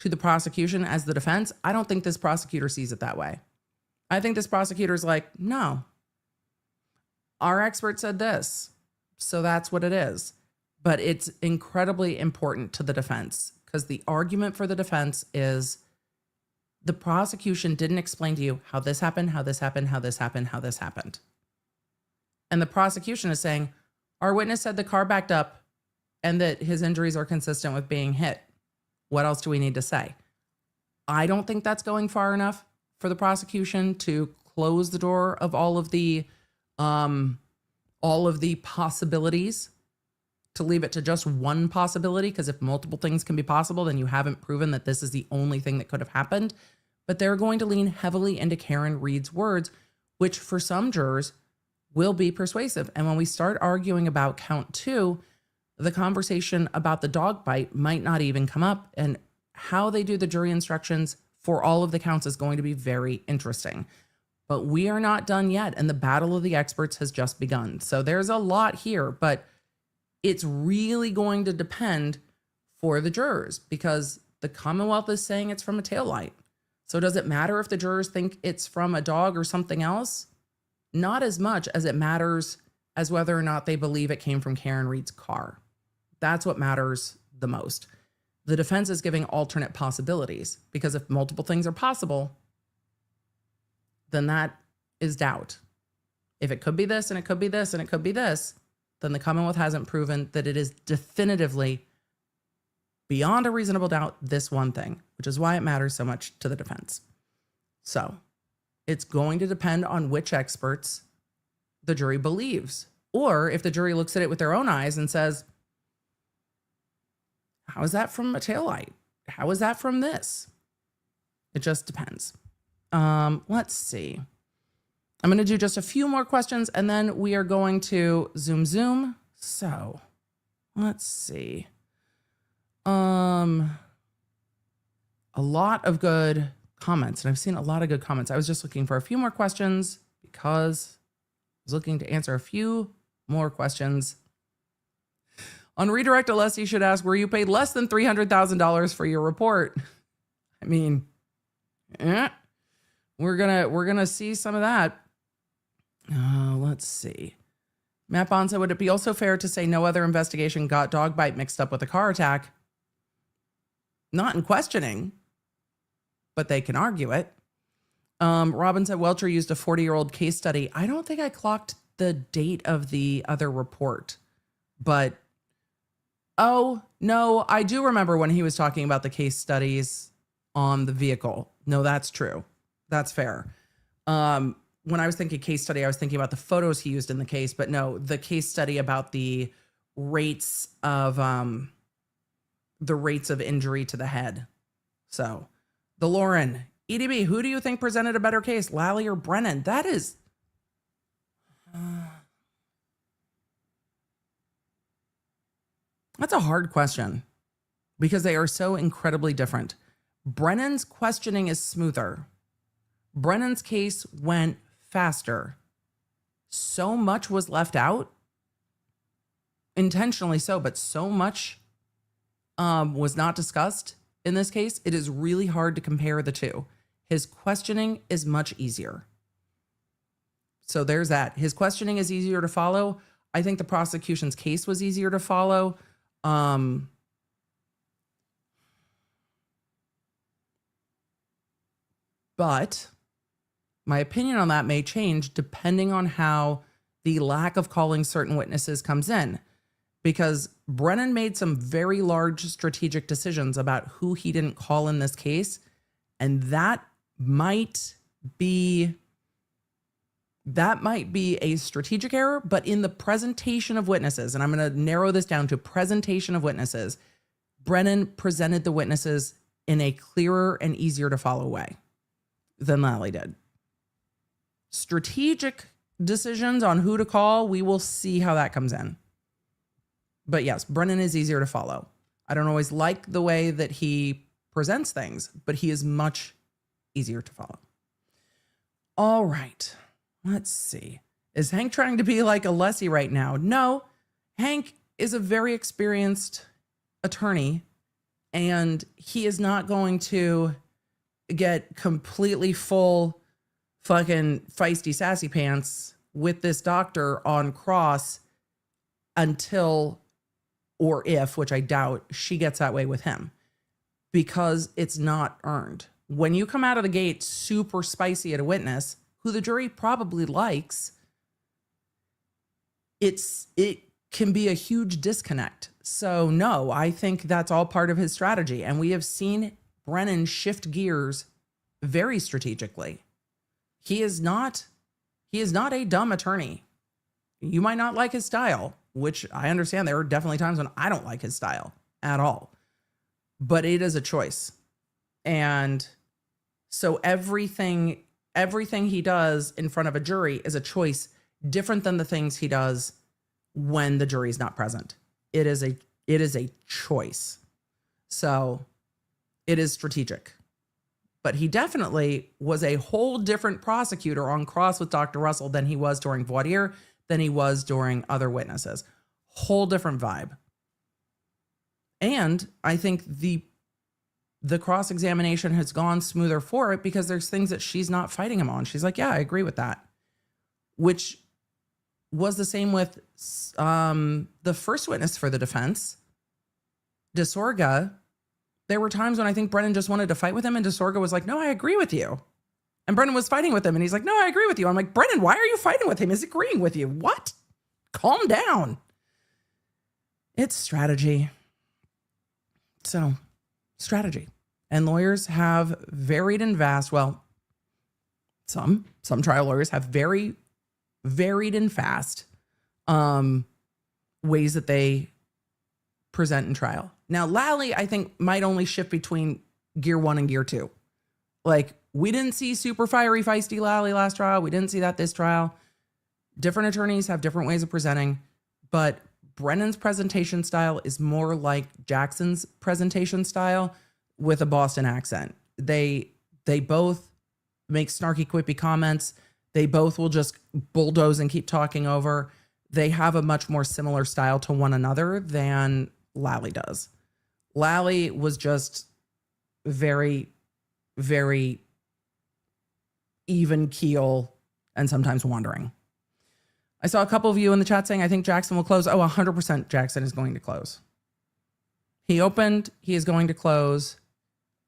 to the prosecution as the defense? I don't think this prosecutor sees it that way. I think this prosecutor's like, no, our expert said this, so that's what it is. But it's incredibly important to the defense, because the argument for the defense is the prosecution didn't explain to you how this happened, how this happened, how this happened, how this happened. And the prosecution is saying, our witness said the car backed up and that his injuries are consistent with being hit. What else do we need to say? I don't think that's going far enough for the prosecution to close the door of all of the possibilities, to leave it to just one possibility, because if multiple things can be possible, then you haven't proven that this is the only thing that could have happened. But they're going to lean heavily into Karen Reed's words, which for some jurors will be persuasive. And when we start arguing about count 2, the conversation about the dog bite might not even come up, and how they do the jury instructions for all of the counts is going to be very interesting. But we are not done yet, and the battle of the experts has just begun. So there's a lot here, but it's really going to depend for the jurors, because the Commonwealth is saying it's from a taillight. So does it matter if the jurors think it's from a dog or something else? Not as much as it matters as whether or not they believe it came from Karen Reed's car. That's what matters the most. The defense is giving alternate possibilities, because if multiple things are possible, then that is doubt. If it could be this and it could be this and it could be this, then the Commonwealth hasn't proven that it is definitively beyond a reasonable doubt this one thing, which is why it matters so much to the defense. So it's going to depend on which experts the jury believes, or if the jury looks at it with their own eyes and says, how is that from a taillight? How is that from this? It just depends. Let's see. I'm going to do just a few more questions and then we are going to zoom. So let's see. A lot of good comments, and I've seen a lot of good comments. I was just looking for a few more questions because I was looking to answer a few more questions. On redirect, Alessi should ask, were you paid less than $300,000 for your report? I mean, we're gonna see some of that. Let's see. Matt Bond said, would it be also fair to say no other investigation got dog bite mixed up with a car attack? Not in questioning, but they can argue it. Robin said Welcher used a 40-year-old case study. I don't think I clocked the date of the other report, but oh, no, I do remember when he was talking about the case studies on the vehicle. No, that's true. That's fair. When I was thinking case study, I was thinking about the photos he used in the case, but no, the case study about the rates of injury to the head. So the Lauren, EDB, who do you think presented a better case, Lally or Brennan? That is, that's a hard question because they are so incredibly different. Brennan's questioning is smoother. Brennan's case went faster. So much was left out, intentionally so, but so much was not discussed in this case. It is really hard to compare the two. His questioning is much easier. So there's that. His questioning is easier to follow. I think the prosecution's case was easier to follow. But my opinion on that may change depending on how the lack of calling certain witnesses comes in, because Brennan made some very large strategic decisions about who he didn't call in this case. And that might be a strategic error, but in the presentation of witnesses, and I'm going to narrow this down to presentation of witnesses, Brennan presented the witnesses in a clearer and easier to follow way than Lally did. Strategic decisions on who to call, we will see how that comes in. But yes, Brennan is easier to follow. I don't always like the way that he presents things, but he is much easier to follow. All right, let's see. Is Hank trying to be like Alessi right now? No, Hank is a very experienced attorney, and he is not going to get completely full fucking feisty sassy pants with this doctor on cross until, or if, which I doubt, she gets that way with him, because it's not earned. When you come out of the gate super spicy at a witness who the jury probably likes, it can be a huge disconnect. So no, I think that's all part of his strategy. And we have seen Brennan shift gears very strategically. He is not a dumb attorney. You might not like his style, which I understand. There are definitely times when I don't like his style at all, but it is a choice. And so everything he does in front of a jury is a choice different than the things he does when the jury's not present. It is a choice. So it is strategic. But he definitely was a whole different prosecutor on cross with Dr. Russell than he was during voir dire, than he was during other witnesses. Whole different vibe. And I think the cross-examination has gone smoother for it because there's things that she's not fighting him on. She's like, yeah, I agree with that. Which was the same with the first witness for the defense, DeSorga. There were times when I think Brennan just wanted to fight with him, and DeSorga was like, no, I agree with you. And Brennan was fighting with him, and he's like, no, I agree with you. I'm like, Brennan, why are you fighting with him? He's agreeing with you. What? Calm down. It's strategy. So, strategy. And lawyers have varied and vast, well, some trial lawyers have very varied and fast ways that they present in trial. Now, Lally, I think, might only shift between gear 1 and gear 2. Like, we didn't see super fiery, feisty Lally last trial. We didn't see that this trial. Different attorneys have different ways of presenting, but Brennan's presentation style is more like Jackson's presentation style with a Boston accent. They both make snarky, quippy comments. They both will just bulldoze and keep talking over. They have a much more similar style to one another than Lally does. Lally was just very, very even keel and sometimes wandering. I saw a couple of you in the chat saying, I think Jackson will close. Oh, 100% Jackson is going to close. He opened, he is going to close.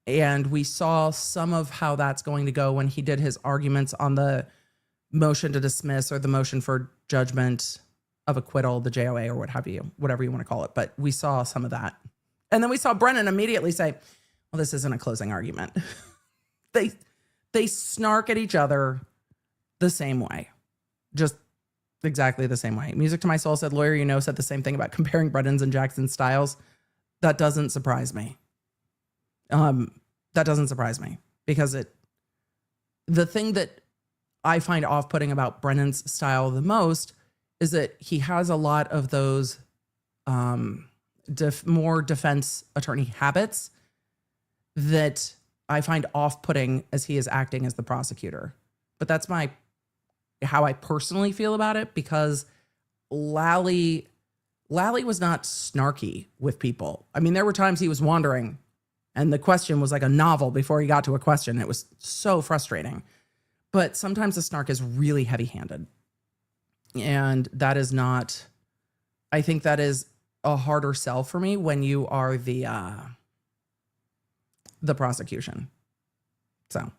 And we saw some of how that's going to go when he did his arguments on the motion to dismiss or the motion for judgment of acquittal, the JOA or what have you, whatever you want to call it. But we saw some of that. And then we saw Brennan immediately say, well, this isn't a closing argument. They snark at each other the same way. Just exactly the same way. Music to My Soul said, lawyer, you know, said the same thing about comparing Brennan's and Jackson's styles. That doesn't surprise me. That doesn't surprise me because the thing that I find off-putting about Brennan's style the most is that he has a lot of those more defense attorney habits that I find off-putting as he is acting as the prosecutor. But that's how I personally feel about it, because Lally was not snarky with people. I mean, there were times he was wandering and the question was like a novel before he got to a question. It was so frustrating. But sometimes the snark is really heavy-handed. And that is not, I think that is a harder sell for me when you are the prosecution. So,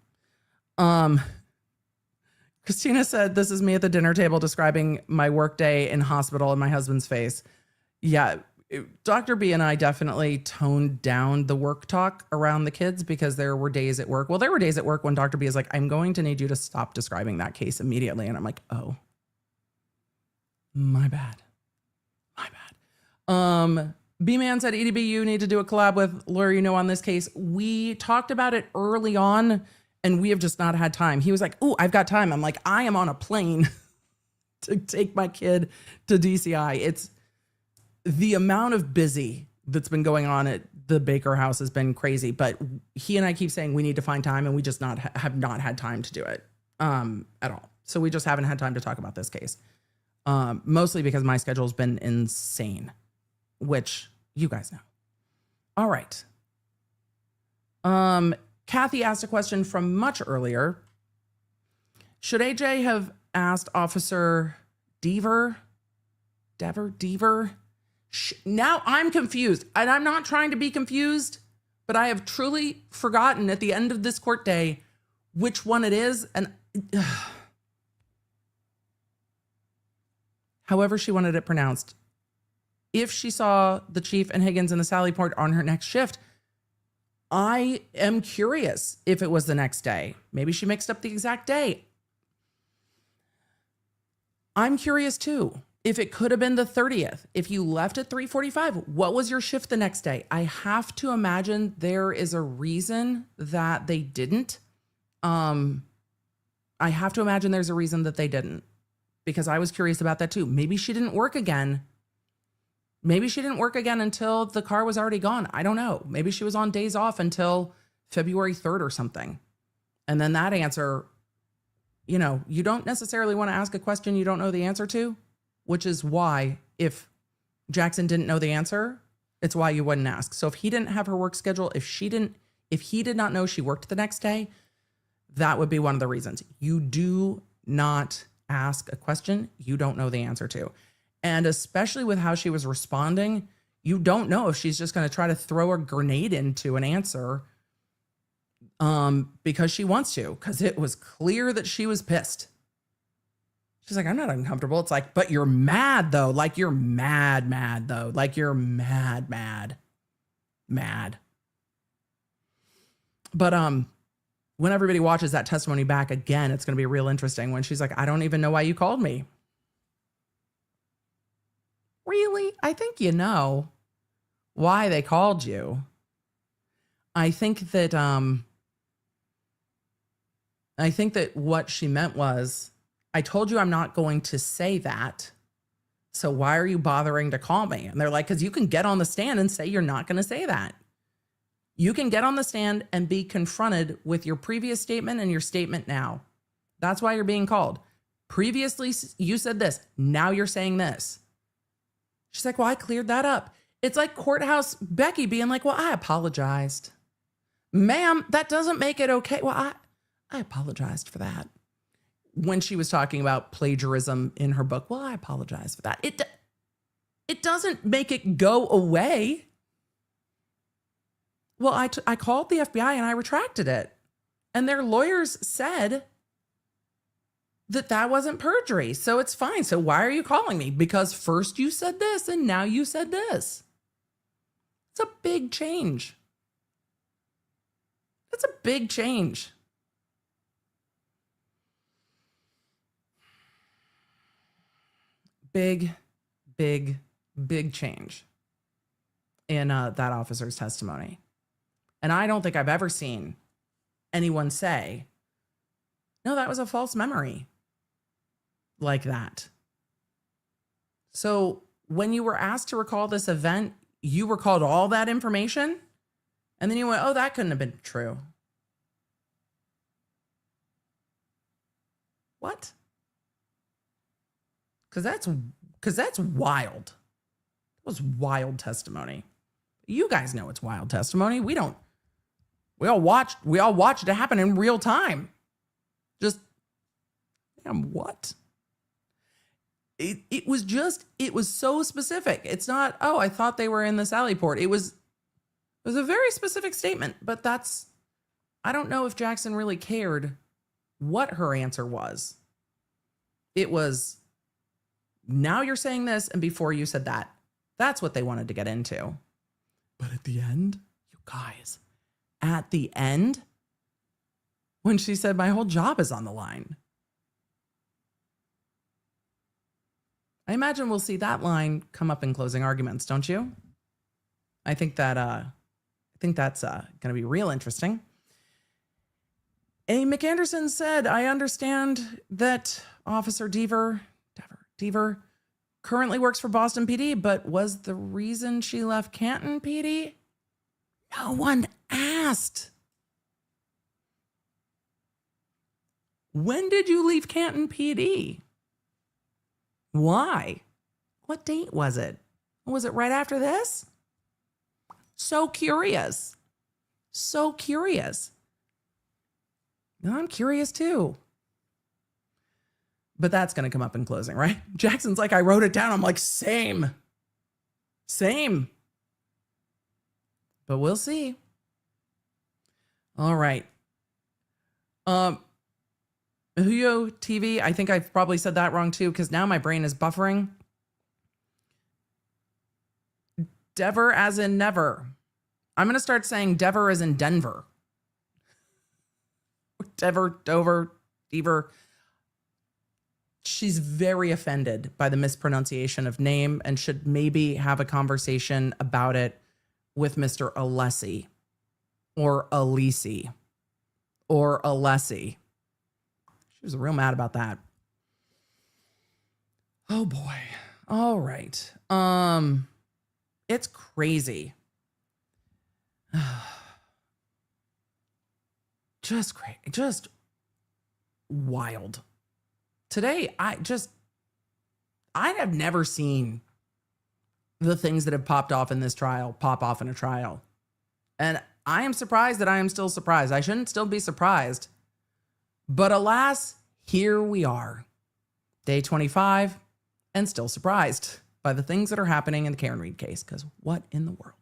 Christina said, this is me at the dinner table describing my workday in hospital in my husband's face. Yeah, Dr. B and I definitely toned down the work talk around the kids because there were days at work. Well, there were days at work when Dr. B is like, I'm going to need you to stop describing that case immediately. And I'm like, oh, my bad. B-Man said, EDB, you need to do a collab with lawyer you know on this case. We talked about it early on and we have just not had time. He was like, oh, I've got time. I'm like, I am on a plane to take my kid to DCI. It's the amount of busy that's been going on at the Baker house has been crazy, but he and I keep saying we need to find time and we just have not had time to do it at all. So we just haven't had time to talk about this case. Mostly because my schedule's been insane, which you guys know. All right. Kathy asked a question from much earlier. Should AJ have asked Officer Deaver? Now I'm confused, and I'm not trying to be confused, but I have truly forgotten at the end of this court day which one it is. And however she wanted it pronounced. If she saw the chief and Higgins in the Sallyport on her next shift, I am curious if it was the next day. Maybe she mixed up the exact day. I'm curious too. If it could have been the 30th, if you left at 3:45, what was your shift the next day? I have to imagine there is a reason that they didn't. I have to imagine there's a reason that they didn't, because I was curious about that too. Maybe she didn't work again. Maybe she didn't work again until the car was already gone. I don't know. Maybe she was on days off until February 3rd or something. And then that answer, you know, you don't necessarily want to ask a question you don't know the answer to, which is why if Jackson didn't know the answer, it's why you wouldn't ask. So if he didn't have her work schedule, if he did not know she worked the next day, that would be one of the reasons. You do not ask a question you don't know the answer to. And especially with how she was responding, you don't know if she's just going to try to throw a grenade into an answer because she wants to, because it was clear that she was pissed. She's like, I'm not uncomfortable. It's like, but you're mad though. Like you're mad though. Like you're mad. But when everybody watches that testimony back again, it's going to be real interesting when she's like, I don't even know why you called me. Really? I think you know why they called you. I think that what she meant was, I told you I'm not going to say that. So why are you bothering to call me? And they're like, because you can get on the stand and say you're not going to say that. You can get on the stand and be confronted with your previous statement and your statement now. That's why you're being called. Previously, you said this. Now you're saying this. She's like, well, I cleared that up. It's like courthouse Becky being like, well, I apologized. Ma'am, that doesn't make it okay. Well, I apologized for that. When she was talking about plagiarism in her book, well, I apologize for that. It doesn't make it go away. Well, I called the FBI and I retracted it. And their lawyers said that wasn't perjury. So it's fine. So why are you calling me? Because first you said this and now you said this. It's a big change. It's a big change. Big change in that officer's testimony. And I don't think I've ever seen anyone say, no, that was a false memory like that. So when you were asked to recall this event, you recalled all that information and then you went, oh, that couldn't have been true. What? Because that's wild. That was wild testimony. You guys know it's wild testimony. We don't. We all watched it happen in real time. Just, damn, what? It was so specific. It's not, oh, I thought they were in the Sallyport. It was a very specific statement, but I don't know if Jackson really cared what her answer was. It was, now you're saying this, and before you said that. That's what they wanted to get into. But at the end, you guys, at the end, when she said, my whole job is on the line. I imagine we'll see that line come up in closing arguments, don't you? I think that's going to be real interesting. Amy McAnderson said, I understand that Officer Deaver currently works for Boston PD, but was the reason she left Canton PD? No one asked. When did you leave Canton PD? Why? What date was it? Was it right after this? So curious. So curious. I'm curious too. But that's going to come up in closing, right? Jackson's like, I wrote it down. I'm like, same. But we'll see. All right. Huyo TV, I think I've probably said that wrong too, because now my brain is buffering. Dever as in never. I'm going to start saying Dever as in Denver. Dever, Dover, Dever. She's very offended by the mispronunciation of name and should maybe have a conversation about it with Mr. Alessi or Alisi or Alessi. She was real mad about that. Oh boy. All right. It's crazy. Just crazy. Just wild. Today, I have never seen the things that have popped off in this trial pop off in a trial. And I am surprised that I am still surprised. I shouldn't still be surprised. But alas, here we are. Day 25, and still surprised by the things that are happening in the Karen Read case. Because what in the world?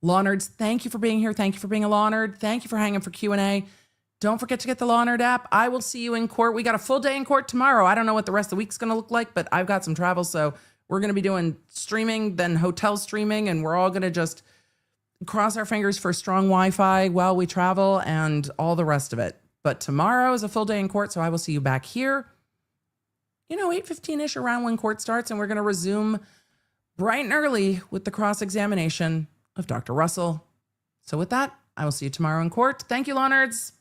Law Nerds, thank you for being here. Thank you for being a Law Nerd. Thank you for hanging for Q&A. Don't forget to get the Law & Order app. I will see you in court. We got a full day in court tomorrow. I don't know what the rest of the week's going to look like, but I've got some travel, so we're going to be doing streaming, then hotel streaming, and we're all going to just cross our fingers for strong Wi-Fi while we travel and all the rest of it. But tomorrow is a full day in court, so I will see you back here, 8:15-ish around when court starts, and we're going to resume bright and early with the cross-examination of Dr. Russell. So with that, I will see you tomorrow in court. Thank you, Law Nerds.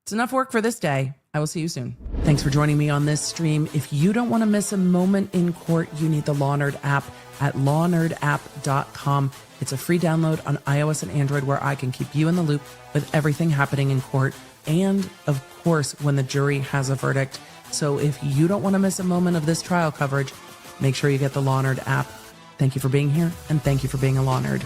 It's enough work for this day. I will see you soon. Thanks for joining me on this stream. If you don't want to miss a moment in court, you need the Law Nerd app at lawnerdapp.com. It's a free download on iOS and Android where I can keep you in the loop with everything happening in court and, of course, when the jury has a verdict. So if you don't want to miss a moment of this trial coverage, make sure you get the Law Nerd app. Thank you for being here, and thank you for being a Law Nerd.